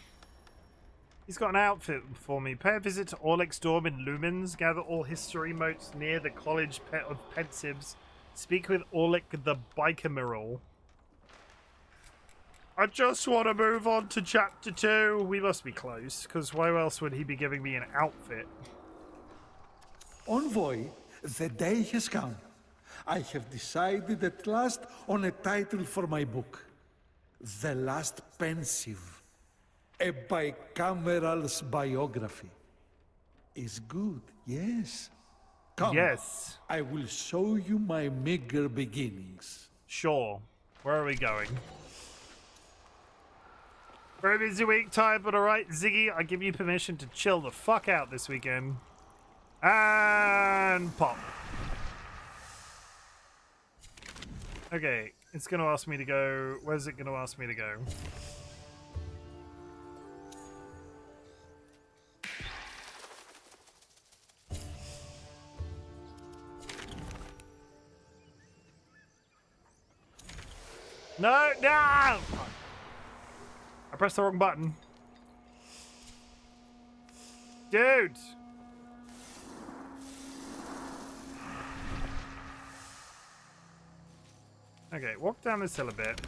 He's got an outfit for me. Pay a visit to Orlek's Dorm in Lumens. Gather all history motes near the College of Pensives. Speak with Orlek the Bicamiral. I just want to move on to chapter 2. We must be close, because why else would he be giving me an outfit? Envoy, the day has come. I have decided at last on a title for my book. The Last Pensive. A bicameral's biography. Is good, yes. Come, yes. I will show you my meager beginnings. Sure. Where are we going? Very busy week, tired, but alright. Ziggy, I give you permission to chill the fuck out this weekend. And pop. Okay, it's going to ask me to go... Where's it going to ask me to go? No, no! I pressed the wrong button. Dude! Okay, walk down this hill a bit.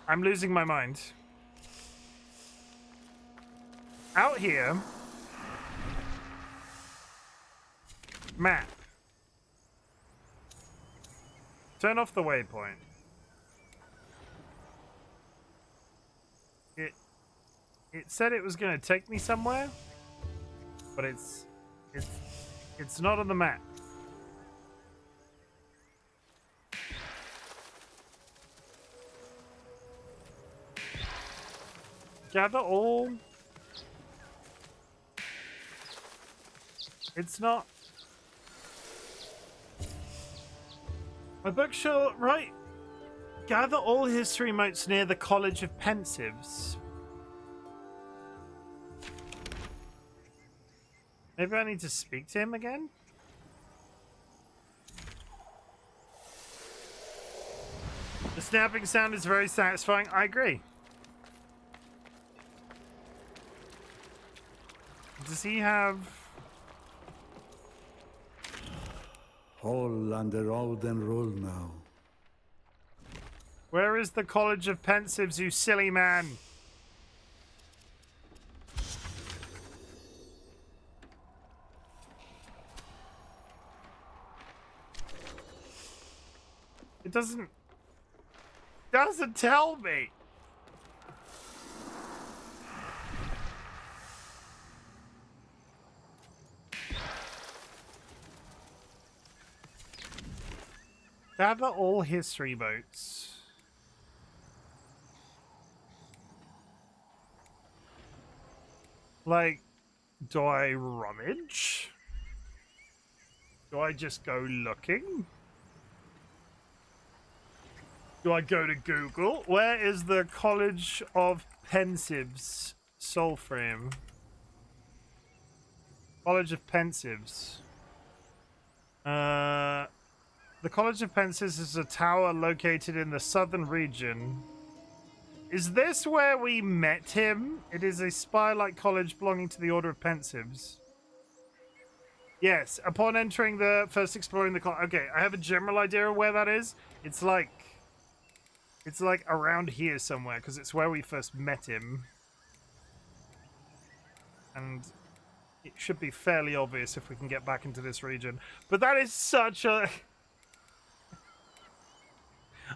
I'm losing my mind. Out here... Map. Turn off the waypoint. It said it was going to take me somewhere, but it's not on the map. Gather all. It's not. My bookshop, right? Gather all history motes near the College of Pensives. Maybe I need to speak to him again? The snapping sound is very satisfying. I agree. Does he have... All under Odin rule now. Where is the College of Pensives, you silly man? It doesn't tell me. Gather all history boats. Like, do I rummage? Do I just go looking? Do I go to Google? Where is the College of Pensives? Soulframe. College of Pensives. The College of Pensives is a tower located in the southern region. Is this where we met him? It is a spire-like college belonging to the Order of Pensives. Yes, upon entering the first exploring the college. Okay, I have a general idea of where that is. It's like around here somewhere, because it's where we first met him. And it should be fairly obvious if we can get back into this region. But that is such a...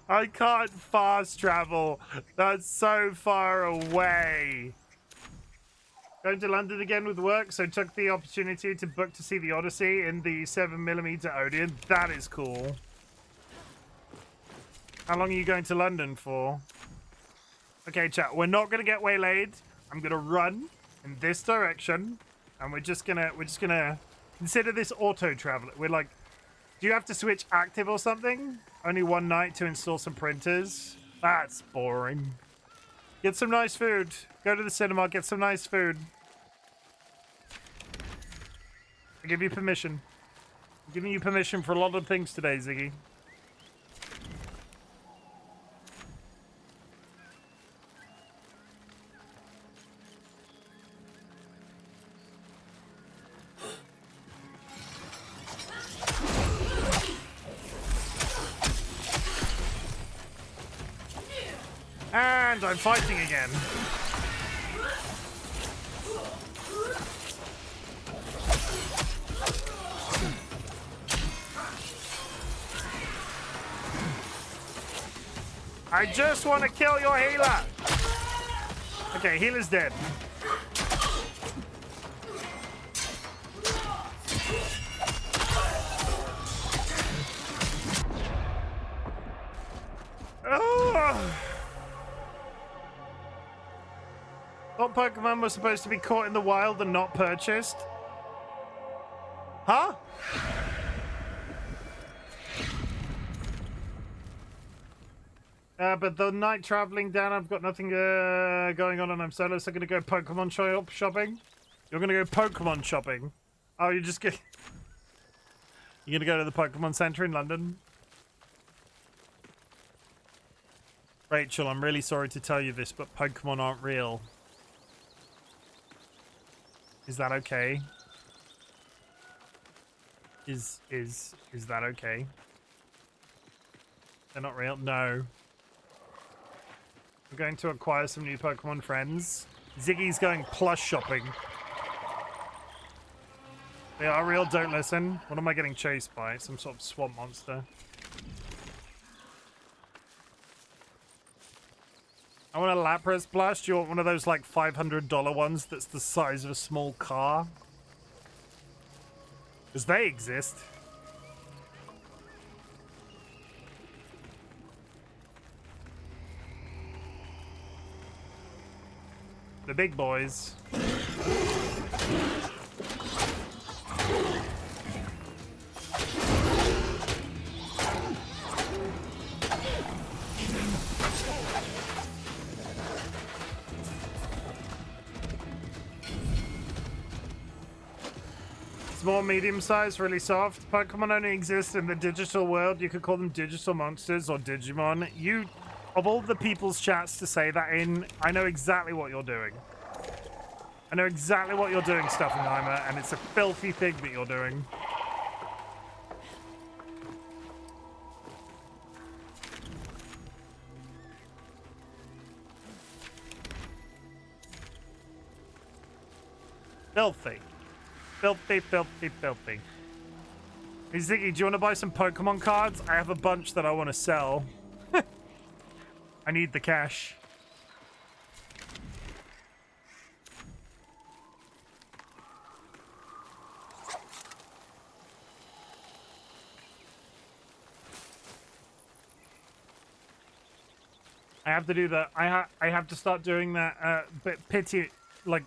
I can't fast travel. That's so far away. Going to London again with work, so took the opportunity to book to see the Odyssey in the 7mm Odeon. That is cool. How long are you going to London for? Okay, chat. We're not gonna get waylaid. I'm gonna run in this direction, and we're just gonna consider this auto travel. We're like, do you have to switch active or something? Only one night to install some printers. That's boring. Get some nice food. Go to the cinema. Get some nice food. I give you permission. I'm giving you permission for a lot of things today, Ziggy. And I'm fighting again. I just want to kill your healer. Okay, healer's dead. Oh. Thought Pokemon was supposed to be caught in the wild and not purchased. Huh? But the night traveling down, I've got nothing going on and I'm solo, so I'm going to go Pokemon shopping. You're going to go Pokemon shopping? Oh, you're just going You're going to go to the Pokemon Center in London? Rachel, I'm really sorry to tell you this, but Pokemon aren't real. Is that okay? Is that okay? They're not real? No. I'm going to acquire some new Pokemon friends. Ziggy's going plush shopping. They are real, don't listen. What am I getting chased by? Some sort of swamp monster. I want a Lapras plush. Do you want one of those like $500 ones that's the size of a small car? Because they exist. The big boys. Small, medium size, really soft. Pokemon only exist in the digital world. You could call them digital monsters or Digimon. You, of all the people's chats to say that in, I know exactly what you're doing. I know exactly what you're doing, Stuffenheimer, and it's a filthy thing that you're doing. Filthy. Filthy, filthy, filthy. Hey, Ziggy, do you want to buy some Pokemon cards? I have a bunch that I want to sell. I need the cash. I have to do that. I have to start doing that. But pity, like,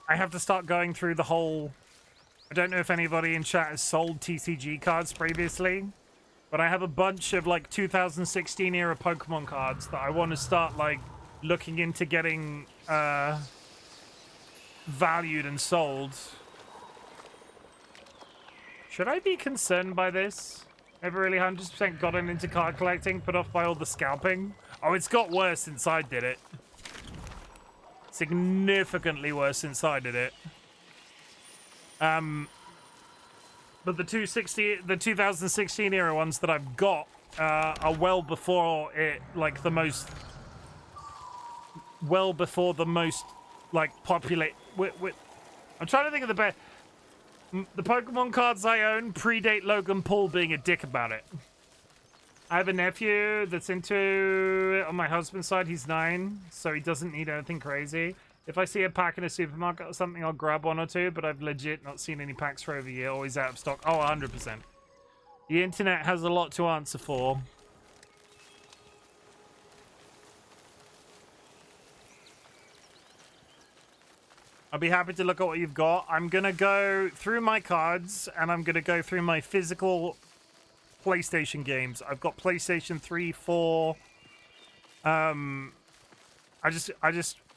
I have to start going through the whole. I don't know if anybody in chat has sold TCG cards previously, but I have a bunch of like 2016 era Pokemon cards that I want to start like looking into getting valued and sold. Should I be concerned by this? Never really 100% gotten into card collecting, put off by all the scalping. Oh, it's got worse since I did it. Significantly worse since I did it. But the 2016 era ones that I've got are well before it, like the most like popular. I'm trying to think of the best. The Pokemon cards I own predate Logan Paul being a dick about it. I have a nephew that's into it on my husband's side. He's 9, so he doesn't need anything crazy. If I see a pack in a supermarket or something, I'll grab one or two, but I've legit not seen any packs for over a year. Always out of stock. Oh, 100%. The internet has a lot to answer for. I'll be happy to look at what you've got. I'm gonna go through my cards and I'm gonna go through my physical PlayStation games. I've got PlayStation 3, 4. I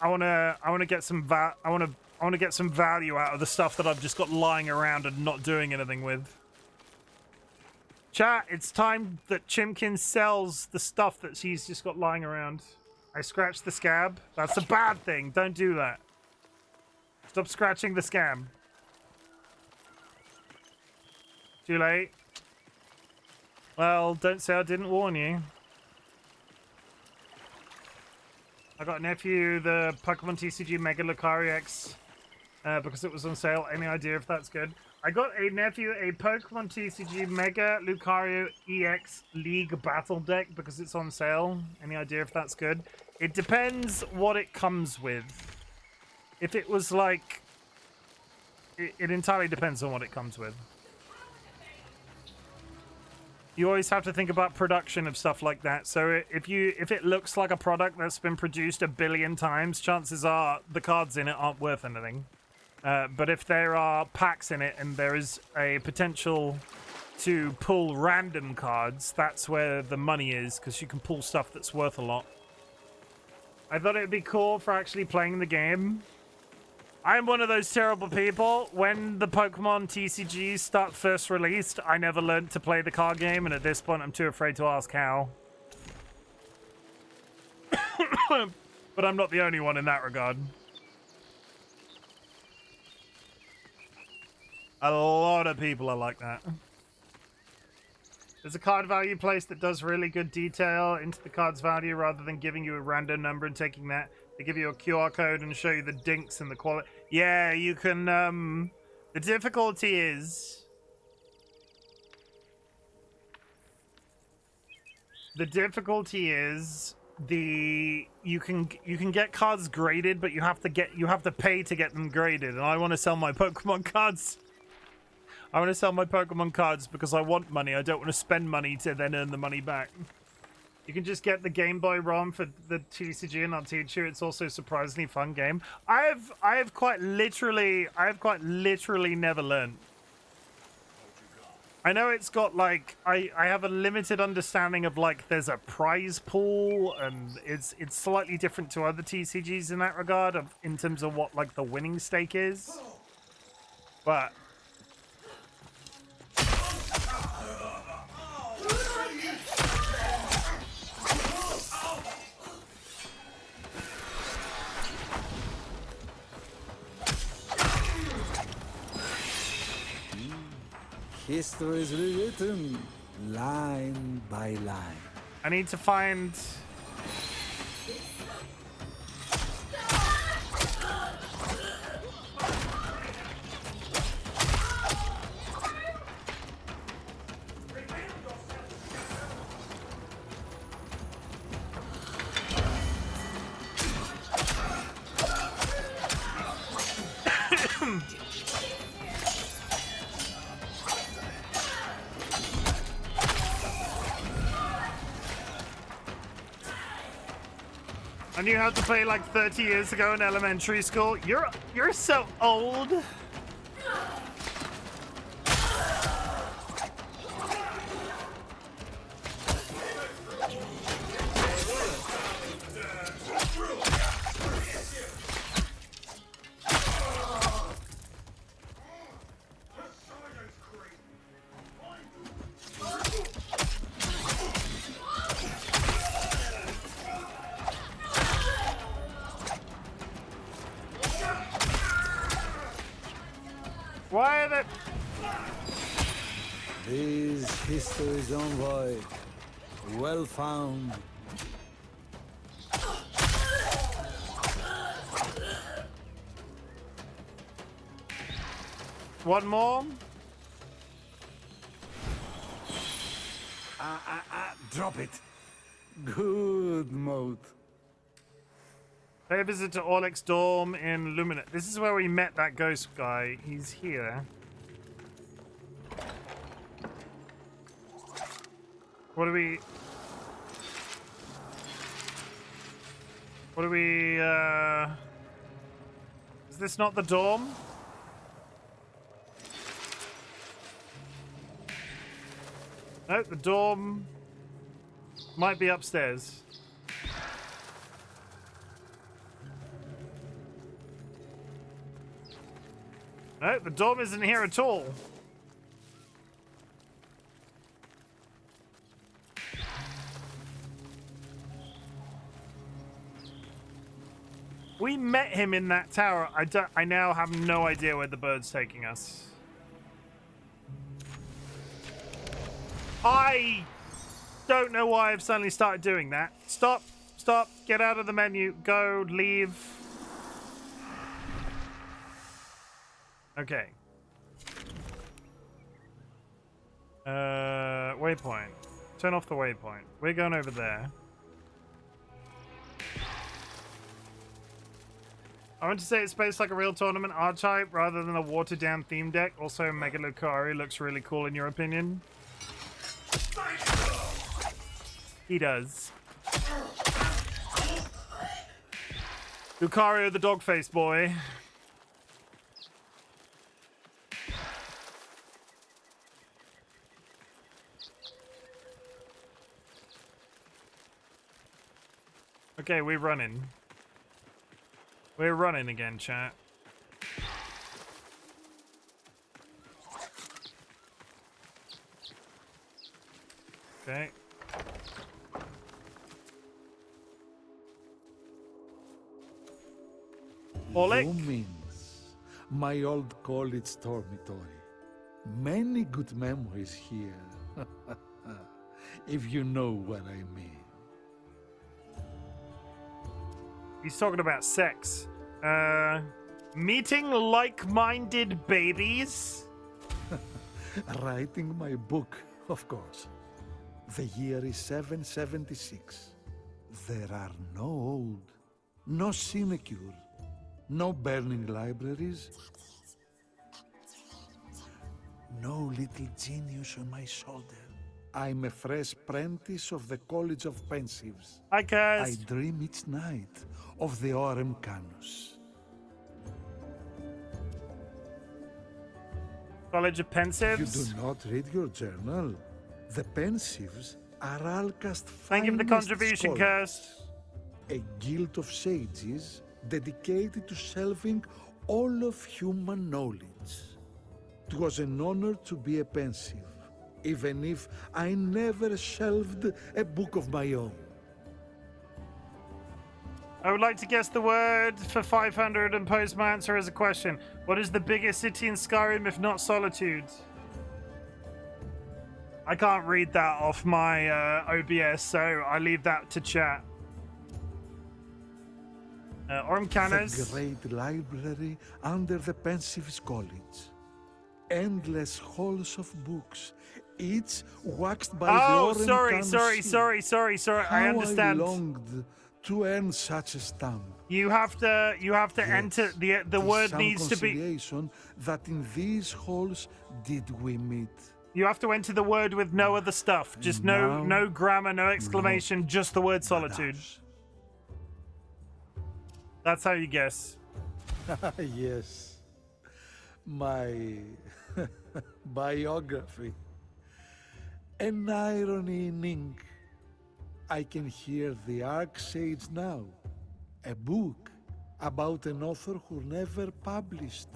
wanna get some get some value out of the stuff that I've just got lying around and not doing anything with. Chat, it's time that Chimken sells the stuff that she's just got lying around. I scratched the scab. That's a bad thing. Don't do that. Stop scratching the scam. Too late. Well, don't say I didn't warn you. I got a nephew the Pokemon TCG Mega Lucario X because it was on sale. Any idea if that's good? I got a nephew a Pokemon TCG Mega Lucario EX League Battle Deck because it's on sale. Any idea if that's good? It depends what it comes with. If it was like... It entirely depends on what it comes with. You always have to think about production of stuff like that. So if it looks like a product that's been produced 1 billion times, chances are the cards in it aren't worth anything. But if there are packs in it and there is a potential to pull random cards, that's where the money is, because you can pull stuff that's worth a lot. I thought it'd be cool for actually playing the game. I'm one of those terrible people. When the Pokemon TCGs start first released, I never learned to play the card game, and at this point I'm too afraid to ask how. But I'm not the only one in that regard. A lot of people are like that. There's a card value place that does really good detail into the card's value rather than giving you a random number and taking that. They give you a QR code and show you the dinks and the quality. Yeah, you can, the difficulty is... The difficulty is you can get cards graded, but you have to pay to get them graded. And I want to sell my Pokemon cards. I want to sell my Pokemon cards because I want money. I don't want to spend money to then earn the money back. You can just get the Game Boy ROM for the TCG and I'll teach you. It's also a surprisingly fun game. I have quite literally never learned. I know it's got like I have a limited understanding of like there's a prize pool and it's slightly different to other TCGs in that regard in terms of what like the winning stake is. But History is rewritten line by line. I need to find... I knew how to play like 30 years ago in elementary school. You're so old. Why are they... These history's envoy, well found. One more? Drop it. Good mode. Pay a visit to Orlex Dorm in Luminate. This is where we met that ghost guy. He's here. What do we... Is Is this not the dorm? No, the dorm might be upstairs. No, the dorm isn't here at all. We met him in that tower. I now have no idea where the bird's taking us. I don't know why I've suddenly started doing that. Stop, stop, get out of the menu, go, leave. Okay. Waypoint. Turn off the waypoint. We're going over there. I want to say it's based like a real tournament archetype rather than a watered-down theme deck. Also, Mega Lucario looks really cool in your opinion. He does. Lucario the dog-faced boy. Okay, we're running. We're running again, chat. Okay. Lumines, my old college dormitory. Many good memories here. If you know what I mean. He's talking about sex. Meeting like-minded babies? Writing my book, of course. The year is 776. There are no old, no sinecures, no burning libraries, no little genius on my shoulder. I'm a fresh apprentice of the College of Pensives. Hi, Kaz. I dream each night of the Orem Canus. College of Pensives? You do not read your journal? The Pensives are Alcast's Thank you for the contribution, Kirst. A guild of sages dedicated to solving all of human knowledge. It was an honor to be a Pensive, even if I never shelved a book of my own. I would like to guess the word for 500 and pose my answer as a question. What is the biggest city in Skyrim if not Solitude? I can't read that off my OBS, so I leave that to chat. Ormcanas. The great library under the Pensives College. Endless halls of books, each waxed by oh, the sorry. I understand. I longed to earn such a stamp. You have to Yes, enter the word needs to be. That in these halls did we meet. You have to enter the word with no other stuff. Just no grammar, no exclamation, just the word solitude. That's how you guess. Yes. My biography. An irony in ink. I can hear the Archsage now. A book about an author who never published.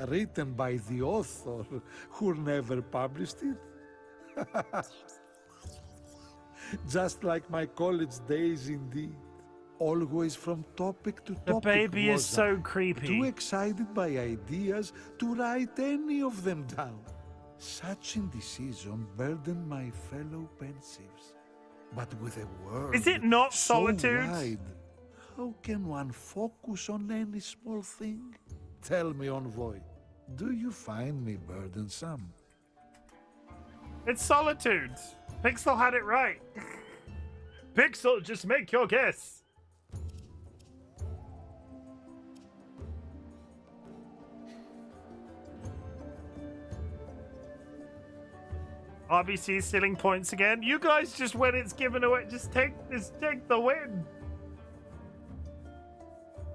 Written by the author who never published it. Just like my college days indeed. Always from topic to topic. The baby is so creepy. Too excited by ideas to write any of them down. Such indecision burdened my fellow Pensives. But with a world is it not so solitude? wide, how can one focus on any small thing? Tell me, Envoy, do you find me burdensome? It's solitude. Pixel had it right. Pixel, just make your guess. RBC stealing points again. You guys just when it's given away, just take the win.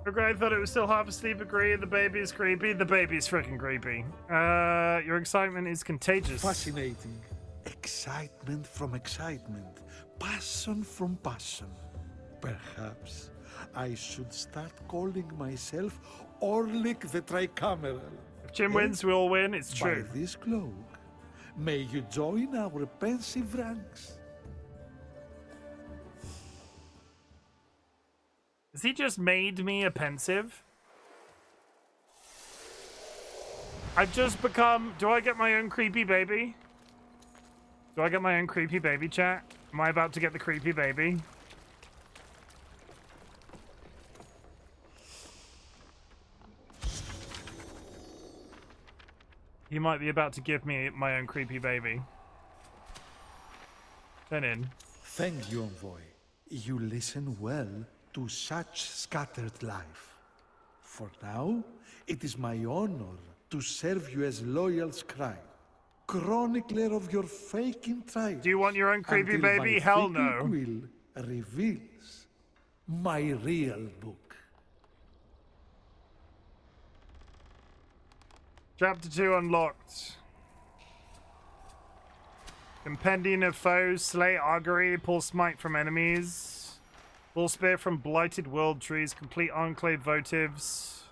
Okay, I thought it was still half asleep. Agree. The baby's creepy. The baby's freaking creepy. Your excitement is contagious. Fascinating. Excitement from excitement. Passion from passion. Perhaps I should start calling myself Orlik the Tricameral. If Chim wins, we all win. It's By true. this cloak, may you join our pensive ranks. Has he just made me a pensive? I've just become... Do I get my own creepy baby? Do I get my own creepy baby, chat? Am I about to get the creepy baby? He might be about to give me my own creepy baby. Turn in. Thank you, envoy. You listen well to such scattered life. For now, it is my honor to serve you as loyal scribe, chronicler of your faking trial. Do you want your own creepy until baby? my Hell faking no. quill reveals my real book. Chapter 2 unlocked. Compendium of foes, slay augury, pull smite from enemies. Pull spear from blighted world trees, complete enclave votives.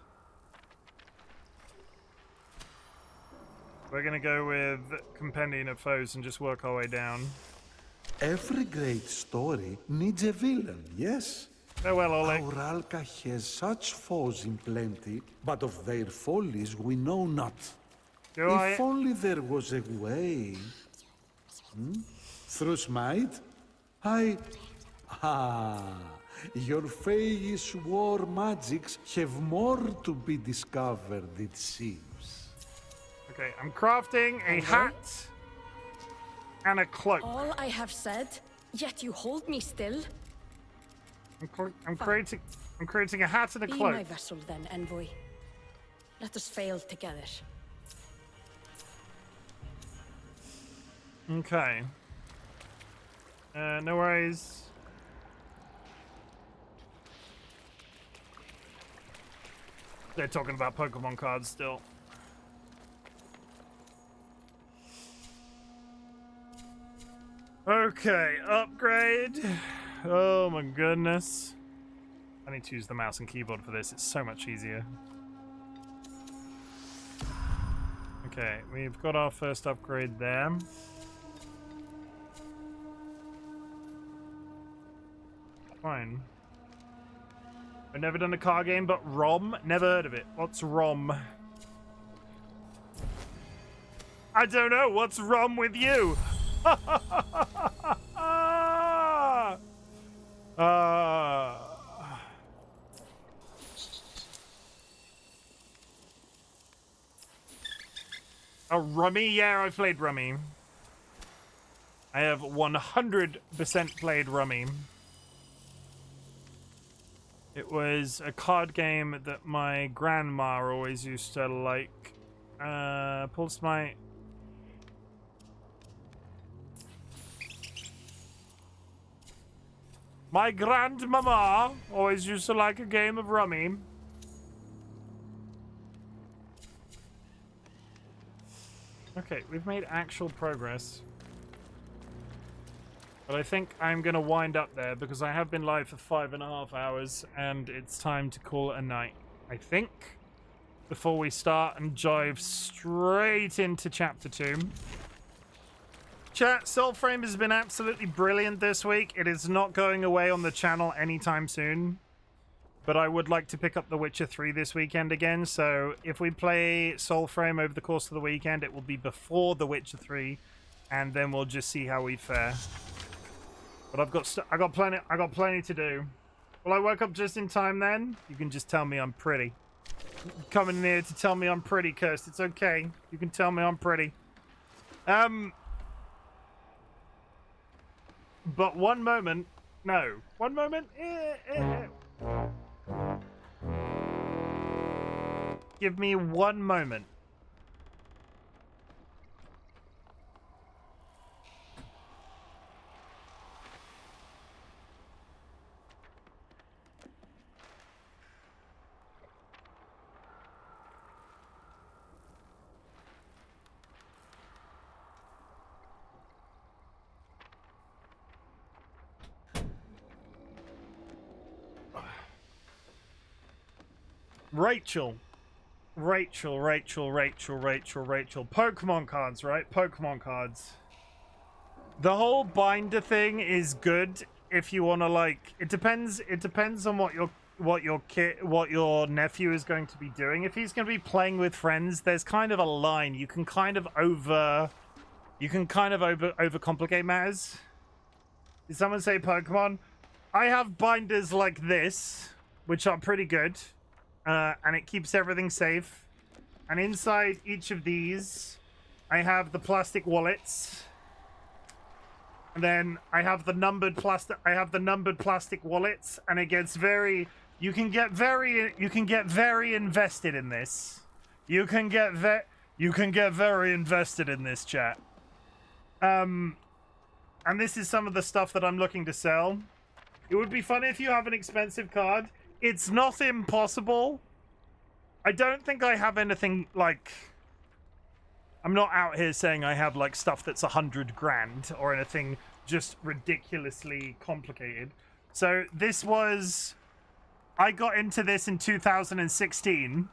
We're gonna go with Compendium of foes and just work our way down. Every great story needs a villain, yes? Farewell, Oleg. Our Alka has such foes in plenty, but of their follies we know not. If only there was a way. Through smite? Your Fae's war magics have more to be discovered, it seems. Okay, I'm crafting a hat and a cloak. All I have said, yet you hold me still. I'm creating a hat and a Be cloak. my vessel then, envoy. Let us fail together. Okay. No worries. They're talking about Pokemon cards still. Okay, upgrade. Oh my goodness. I need to use the mouse and keyboard for this. It's so much easier. Okay, we've got our first upgrade there. Fine. I've never done a car game, but ROM? Never heard of it. What's ROM? I don't know. What's ROM with you? A Rummy? Yeah, I've played Rummy. I have 100% played Rummy. It was a card game that my grandma always used to like. Pulse my... My grandmama always used to like a game of Rummy. Okay, we've made actual progress. But I think I'm going to wind up there because I have been live for 5.5 hours and it's time to call it a night, I think, before we start and dive straight into Chapter 2. Chat, Soulframe has been absolutely brilliant this week. It is not going away on the channel anytime soon. But I would like to pick up The Witcher 3 this weekend again, so if we play Soulframe over the course of the weekend, it will be before The Witcher 3, and then we'll just see how we fare. But I got plenty to do. Will I wake up just in time then? You can just tell me I'm pretty. Coming in here to tell me I'm pretty, Kirst. It's okay. You can tell me I'm pretty. But one moment. No. One moment. Give me one moment. Rachel. Pokemon cards, right? Pokemon cards. The whole binder thing is good if you want to, like, it depends on what your nephew is going to be doing. If he's going to be playing with friends, there's kind of a line. You can kind of overcomplicate matters. Did someone say Pokemon? I have binders like this, which are pretty good. And it keeps everything safe. And inside each of these, I have the plastic wallets. And then I have the numbered plastic wallets, and it gets very you can get very invested in this. You can get very invested in this, chat. And this is some of the stuff that I'm looking to sell. It would be funny if you have an expensive card. It's not impossible. I don't think I have anything like... I'm not out here saying I have like stuff that's 100 grand or anything just ridiculously complicated. So this was... I got into this in 2016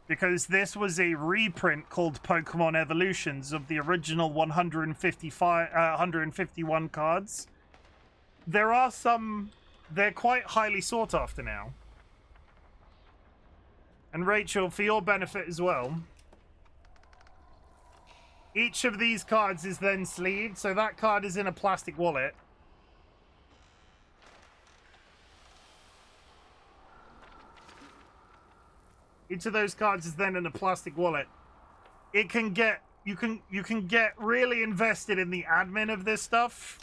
because this was a reprint called Pokemon Evolutions of the original 151 cards. There are some... They're quite highly sought after now. And Rachel, for your benefit as well, each of these cards is then sleeved, so that card is in a plastic wallet. Each of those cards is then in a plastic wallet. It can get... You can get really invested in the admin of this stuff.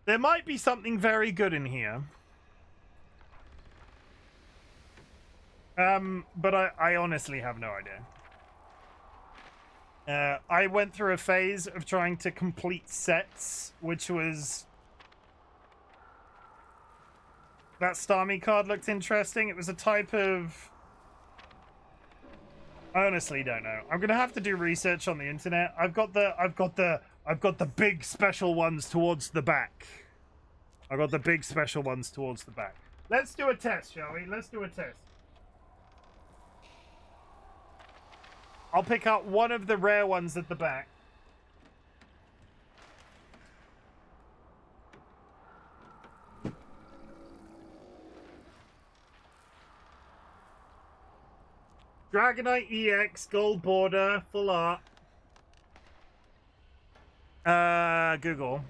There might be something very good in here. But I honestly have no idea. I went through a phase of trying to complete sets, which was... That Starmie card looked interesting. It was a type of... I honestly don't know. I'm gonna have to do research on the internet. I've got the big special ones towards the back. I've got the big special ones towards the back. Let's do a test, shall we? Let's do a test. I'll pick out one of the rare ones at the back. Dragonite EX, gold border, full art. Google.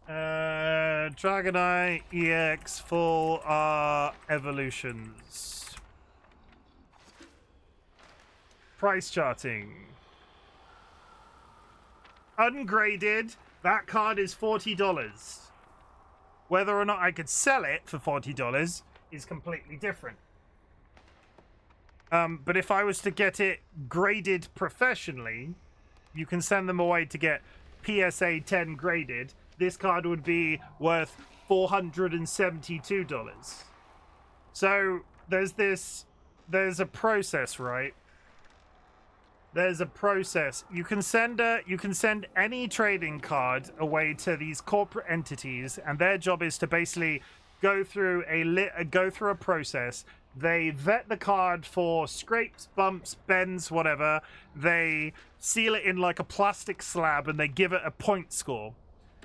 Dragonite EX full art evolutions. Price charting. Ungraded, that card is $40. Whether or not I could sell it for $40 is completely different. But if I was to get it graded professionally, you can send them away to get PSA 10 graded. This card would be worth $472. So there's a process, right? There's a process. You can send any trading card away to these corporate entities, and their job is to basically go through a process. They vet the card for scrapes, bumps, bends, whatever. They seal it in like a plastic slab, and they give it a point score.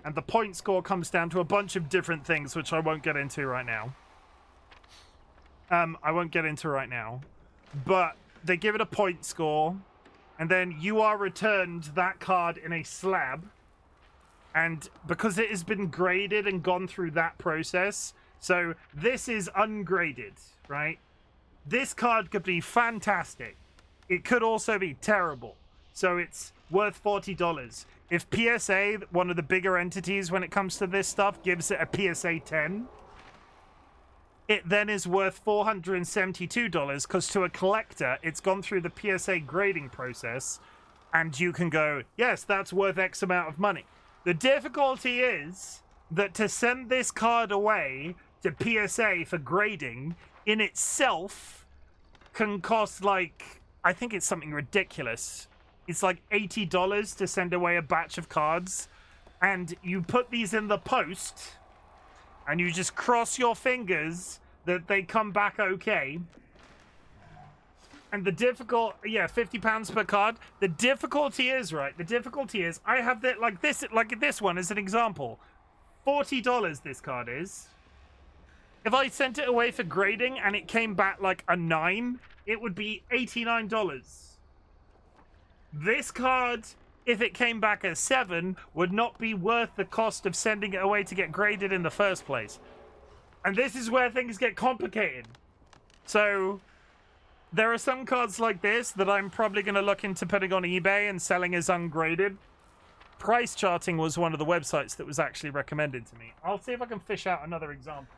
And the point score comes down to a bunch of different things, which I won't get into right now. But they give it a point score. And then you are returned that card in a slab. And because it has been graded and gone through that process, so this is ungraded, right? This card could be fantastic. It could also be terrible. So it's worth $40. If PSA, one of the bigger entities when it comes to this stuff, gives it a PSA 10, it then is worth $472 because to a collector, it's gone through the PSA grading process, and you can go, yes, that's worth X amount of money. The difficulty is that to send this card away to PSA for grading in itself can cost like, I think it's something ridiculous. It's like $80 to send away a batch of cards. and you put these in the post, and you just cross your fingers that they come back okay. And the £50 per card. The difficulty is, I have that like this one as an example. $40 this card is. If I sent it away for grading and it came back like a 9, it would be $89. This card, if it came back a 7, would not be worth the cost of sending it away to get graded in the first place. And this is where things get complicated. So there are some cards like this that I'm probably going to look into putting on eBay and selling as ungraded. Price Charting was one of the websites that was actually recommended to me. I'll see if I can fish out another example.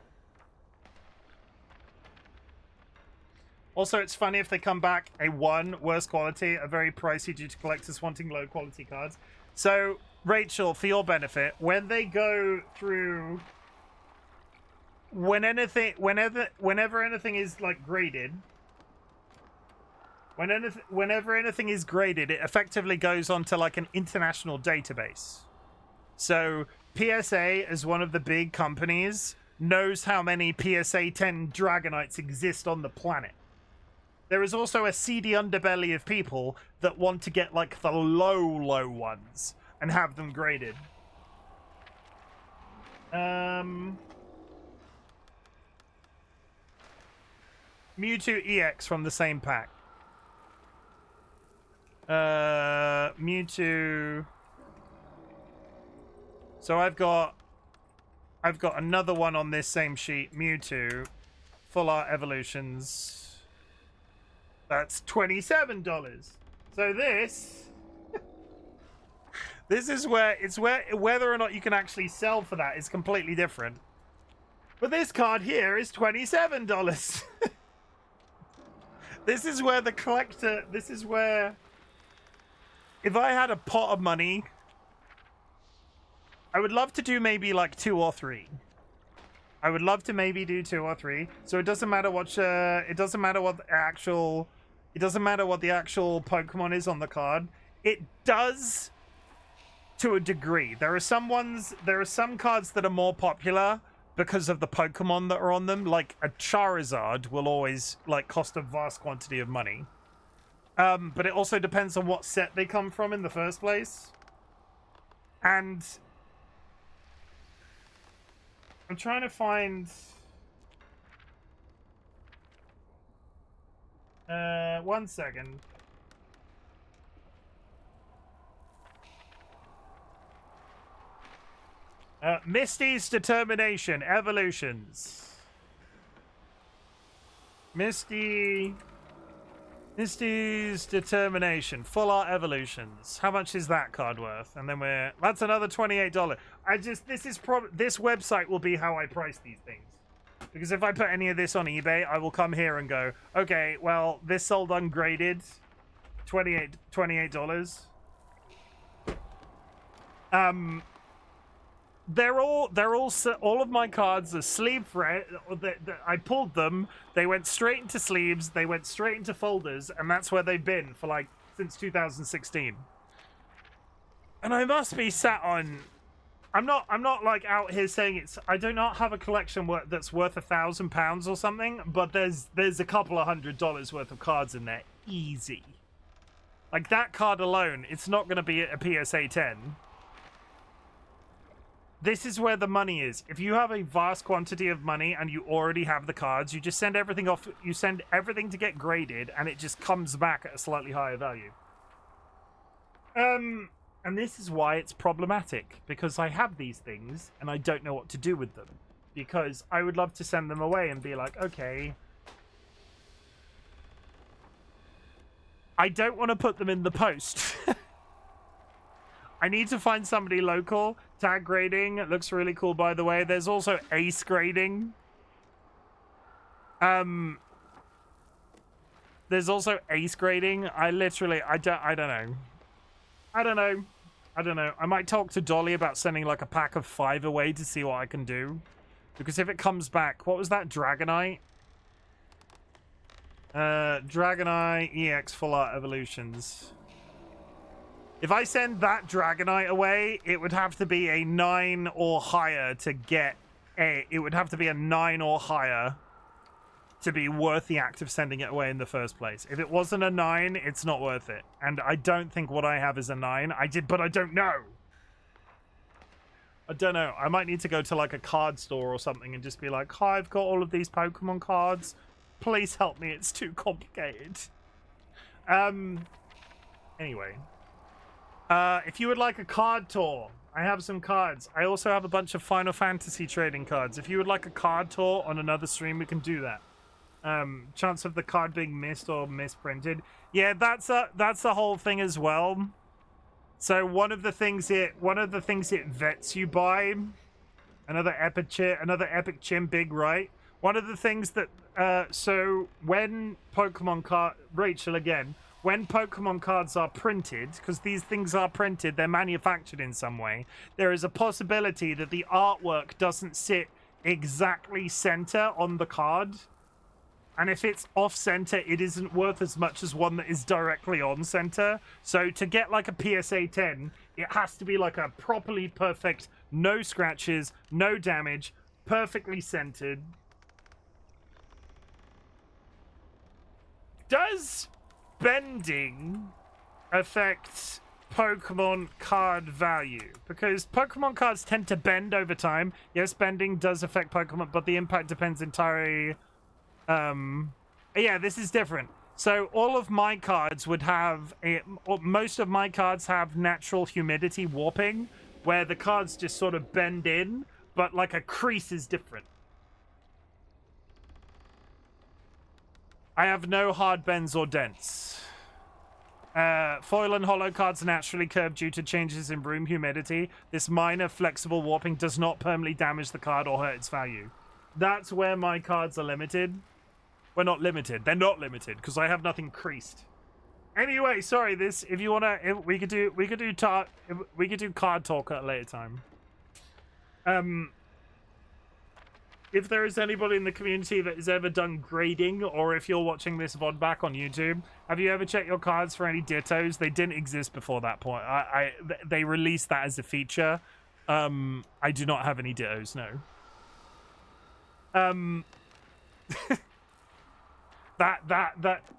Also, it's funny if they come back a 1, worse quality, a very pricey due to collectors wanting low quality cards. So, Rachel, for your benefit, when they go through, whenever anything is like graded, whenever anything is graded, it effectively goes onto like an international database. So, PSA, as one of the big companies, knows how many PSA 10 Dragonites exist on the planet. There is also a seedy underbelly of people that want to get like the low ones and have them graded. Mewtwo EX from the same pack. Mewtwo. So I've got another one on this same sheet. Mewtwo, Full Art Evolutions. That's $27. So this is where whether or not you can actually sell for that is completely different. But this card here is $27. This is where the collector, if I had a pot of money, I would love to do maybe like 2 or 3. I would love to maybe do 2 or 3. So it doesn't matter what the actual Pokemon is on the card. It does to a degree. There are some cards that are more popular because of the Pokemon that are on them. Like a Charizard will always like cost a vast quantity of money. But it also depends on what set they come from in the first place. And I'm trying to find... one second. Misty's Determination, Evolutions. Misty's Determination, Full Art Evolutions. How much is that card worth? And then that's another $28. This website will be how I price these things. Because if I put any of this on eBay, I will come here and go, okay, well, this sold ungraded, $28. All of my cards are sleeve thread. I pulled them. They went straight into sleeves. They went straight into folders, and that's where they've been for like since 2016. And I must be sat on. I'm not like out here saying I do not have a collection that's worth £1,000 or something, but there's a couple of $100 worth of cards in there, easy. Like that card alone, it's not going to be a PSA 10. This is where the money is. If you have a vast quantity of money and you already have the cards, you just send everything off. You send everything to get graded, and it just comes back at a slightly higher value. And this is why it's problematic, because I have these things and I don't know what to do with them. Because I would love to send them away and be like, okay, I don't want to put them in the post. I need to find somebody local. Tag grading, it looks really cool, by the way. There's also ace grading. There's also ace grading. I don't know. I might talk to Dolly about sending like a pack of 5 away to see what I can do. Because if it comes back, what was that? Dragonite? Dragonite EX Full Art Evolutions. If I send that Dragonite away, it would have to be a 9 or higher to get a... It would have to be a 9 or higher to be worth the act of sending it away in the first place. If it wasn't a 9, it's not worth it. And I don't think what I have is a 9. But I don't know. I don't know. I might need to go to like a card store or something and just be like, hi, I've got all of these Pokemon cards. Please help me. It's too complicated. Anyway. If you would like a card tour, I have some cards. I also have a bunch of Final Fantasy trading cards. If you would like a card tour on another stream, we can do that. Chance of the card being missed or misprinted. Yeah, that's the whole thing as well. So one of the things it vets you by, another epic Chim big right. One of the things that so when Pokemon card Rachel again, when Pokemon cards are printed, because these things are printed, they're manufactured in some way, there is a possibility that the artwork doesn't sit exactly center on the card. And if it's off-center, it isn't worth as much as one that is directly on-center. So to get like a PSA 10, it has to be like a properly perfect, no scratches, no damage, perfectly centered. Does bending affect Pokemon card value? Because Pokemon cards tend to bend over time. Yes, bending does affect Pokemon, but the impact depends entirely... yeah, this is different. So all of my cards would have most of my cards have natural humidity warping, where the cards just sort of bend in, but like a crease is different. I have no hard bends or dents. Foil and holo cards are naturally curved due to changes in room humidity. This minor flexible warping does not permanently damage the card or hurt its value. That's where my cards are limited. We're not limited. They're not limited because I have nothing creased. Anyway, sorry. This, if you wanna, we could do card talk at a later time. If there is anybody in the community that has ever done grading, or if you're watching this VOD back on YouTube, have you ever checked your cards for any dittos? They didn't exist before that point. They released that as a feature. I do not have any dittos. No.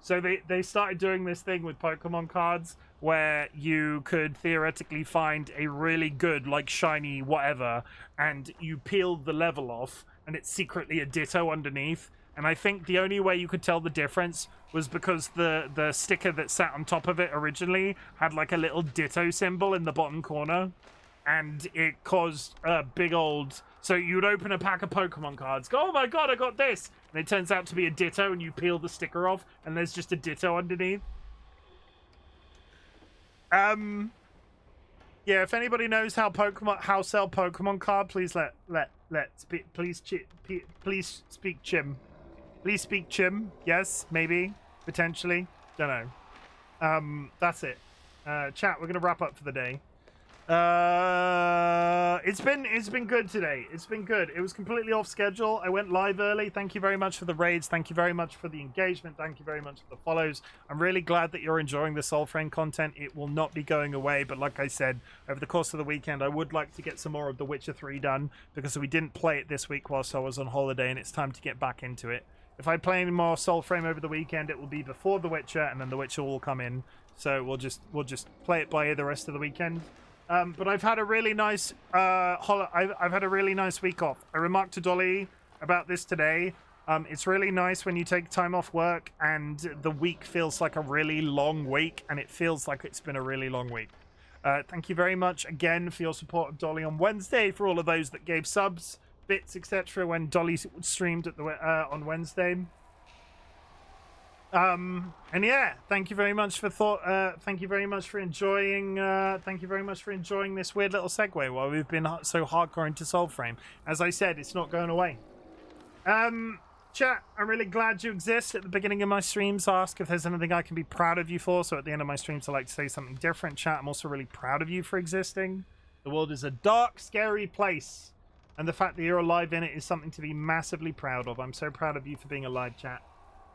So they started doing this thing with Pokemon cards where you could theoretically find a really good, like, shiny whatever, and you peeled the level off, and it's secretly a Ditto underneath. And I think the only way you could tell the difference was because the sticker that sat on top of it originally had, like, a little Ditto symbol in the bottom corner, and it caused a big old... So you would open a pack of Pokemon cards, go, oh my god, I got this! And it turns out to be a Ditto, and you peel the sticker off, and there's just a Ditto underneath. Yeah, if anybody knows how sell Pokemon card, please please speak Chim. Please speak Chim. Yes, maybe, potentially, don't know. That's it. Chat, we're gonna wrap up for the day. It's been good today. It's been good. It was completely off schedule. I went live early. Thank you very much for the raids. Thank you very much for the engagement. Thank you very much for the follows. I'm really glad that you're enjoying the Soulframe content. It will not be going away, but like I said, over the course of the weekend, I would like to get some more of The Witcher 3 done, because we didn't play it this week whilst I was on holiday, and it's time to get back into it. If I play any more Soulframe over the weekend, it will be before The Witcher, and then The Witcher will come in. So we'll just play it by ear the rest of the weekend. But I've had a really nice I've had a really nice week off. I remarked to Dolly about this today. It's really nice when you take time off work and the week feels like a really long week, and it feels like it's been a really long week. Thank you very much again for your support of Dolly on Wednesday, for all of those that gave subs, bits, etc. when Dolly streamed at the on Wednesday. And yeah, thank you very much for thank you very much for enjoying this weird little segue while we've been so hardcore into Soulframe. As I said, it's not going away. Chat, I'm really glad you exist. At the beginning of my streams, ask if there's anything I can be proud of you for, so at the end of my streams I like to say something different. Chat, I'm also really proud of you for existing. The world is a dark, scary place, and the fact that you're alive in it is something to be massively proud of. I'm so proud of you for being alive, chat.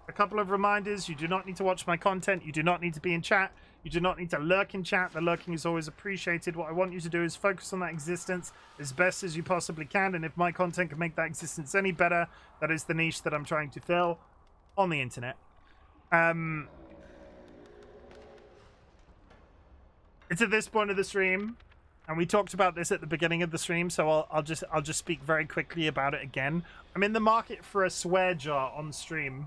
a couple of reminders. You do not need to watch my content. You do not need to be in chat. You do not need to lurk in chat. The lurking is always appreciated. What I want you to do is focus on that existence as best as you possibly can. And if my content can make that existence any better, that is the niche that I'm trying to fill on the internet. It's at this point of the stream, and we talked about this at the beginning of the stream, so I'll just speak very quickly about it again. I'm in the market for a swear jar on stream.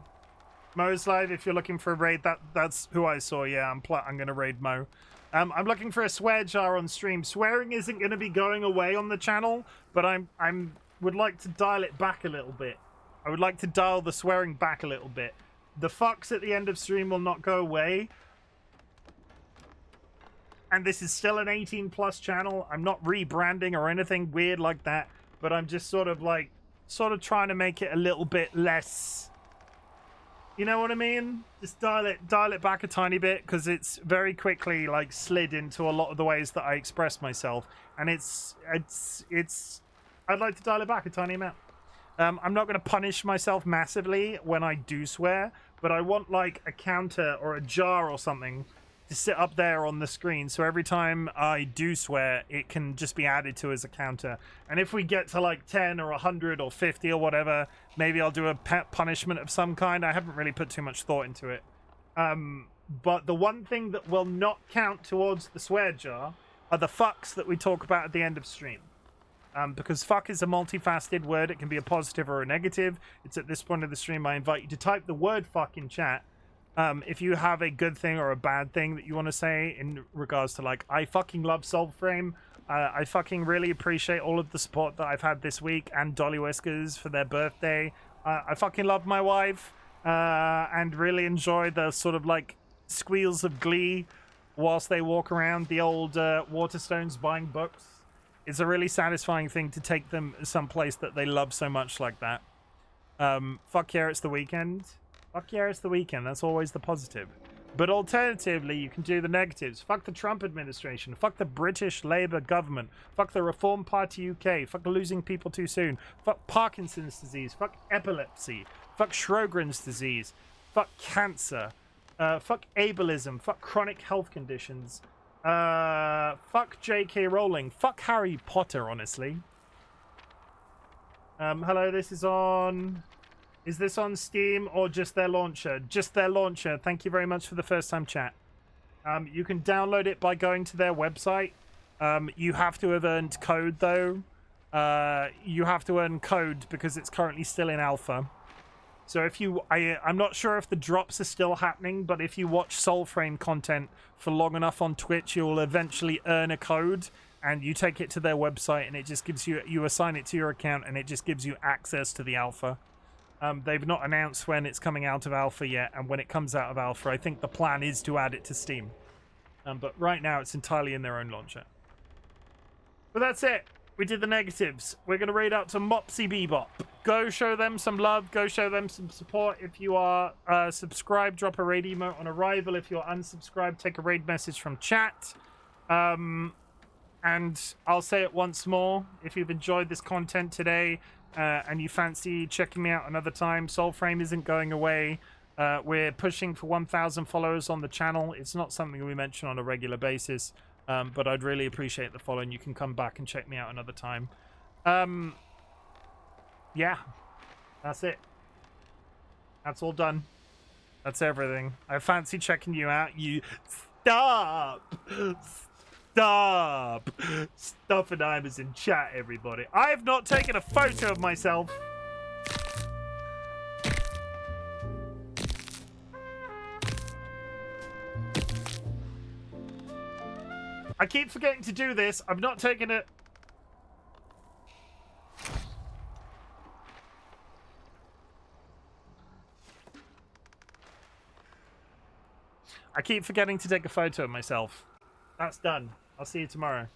Mo's live. If you're looking for a raid, that's who I saw. Yeah, I'm gonna raid Mo. I'm looking for a swear jar on stream. Swearing isn't gonna be going away on the channel, but I'm would like to dial it back a little bit. I would like to dial the swearing back a little bit. The fucks at the end of stream will not go away. And this is still an 18+ channel. I'm not rebranding or anything weird like that, but I'm just sort of trying to make it a little bit less, you know what I mean? Just dial it back a tiny bit, because it's very quickly like slid into a lot of the ways that I express myself, and it's I'd like to dial it back a tiny amount. I'm not going to punish myself massively when I do swear, but I want like a counter or a jar or something to sit up there on the screen, so every time I do swear, it can just be added to as a counter. And if we get to like 10 or 100 or 50 or whatever, maybe I'll do a punishment of some kind. I haven't really put too much thought into it. But the one thing that will not count towards the swear jar are the fucks that we talk about at the end of stream. Because fuck is a multifaceted word. It can be a positive or a negative. It's at this point of the stream I invite you to type the word fuck in chat. If you have a good thing or a bad thing that you want to say in regards to, like, I fucking love Soulframe. I fucking really appreciate all of the support that I've had this week, and DollyWhiskers for their birthday. I fucking love my wife, and really enjoy the sort of like squeals of glee whilst they walk around the old Waterstones buying books. It's a really satisfying thing to take them someplace that they love so much like that. Fuck yeah, it's the weekend. Fuck yeah, it's the weekend. That's always the positive. But alternatively, you can do the negatives. Fuck the Trump administration. Fuck the British Labour government. Fuck the Reform Party UK. Fuck losing people too soon. Fuck Parkinson's disease. Fuck epilepsy. Fuck Sjogren's disease. Fuck cancer. Fuck ableism. Fuck chronic health conditions. Fuck J.K. Rowling. Fuck Harry Potter, honestly. Hello, this is on... Is this on Steam or just their launcher? Just their launcher. Thank you very much for the first time chat. You can download it by going to their website. You have to have earned code, though. You have to earn code because it's currently still in alpha. So if you... I'm not sure if the drops are still happening, but if you watch Soulframe content for long enough on Twitch, you'll eventually earn a code, and you take it to their website, and it just gives you... You assign it to your account, and it just gives you access to the alpha. They've not announced when it's coming out of alpha yet, and when it comes out of alpha, I think the plan is to add it to Steam. But right now, it's entirely in their own launcher. But that's it. We did the negatives. We're going to raid out to Mopsy Bebop. Go show them some love. Go show them some support. If you are subscribed, drop a raid emote on arrival. If you're unsubscribed, take a raid message from chat. And I'll say it once more. If you've enjoyed this content today... and you fancy checking me out another time, Soulframe isn't going away. We're pushing for 1,000 followers on the channel. It's not something we mention on a regular basis, but I'd really appreciate the follow, and you can come back and check me out another time. Yeah, that's it. That's all done. That's everything. I fancy checking you out. You stop! Stop! Stuffenheimer's in chat, everybody. I have not taken a photo of myself. I keep forgetting to do this. I've not taken it. I keep forgetting to take a photo of myself. That's done. I'll see you tomorrow.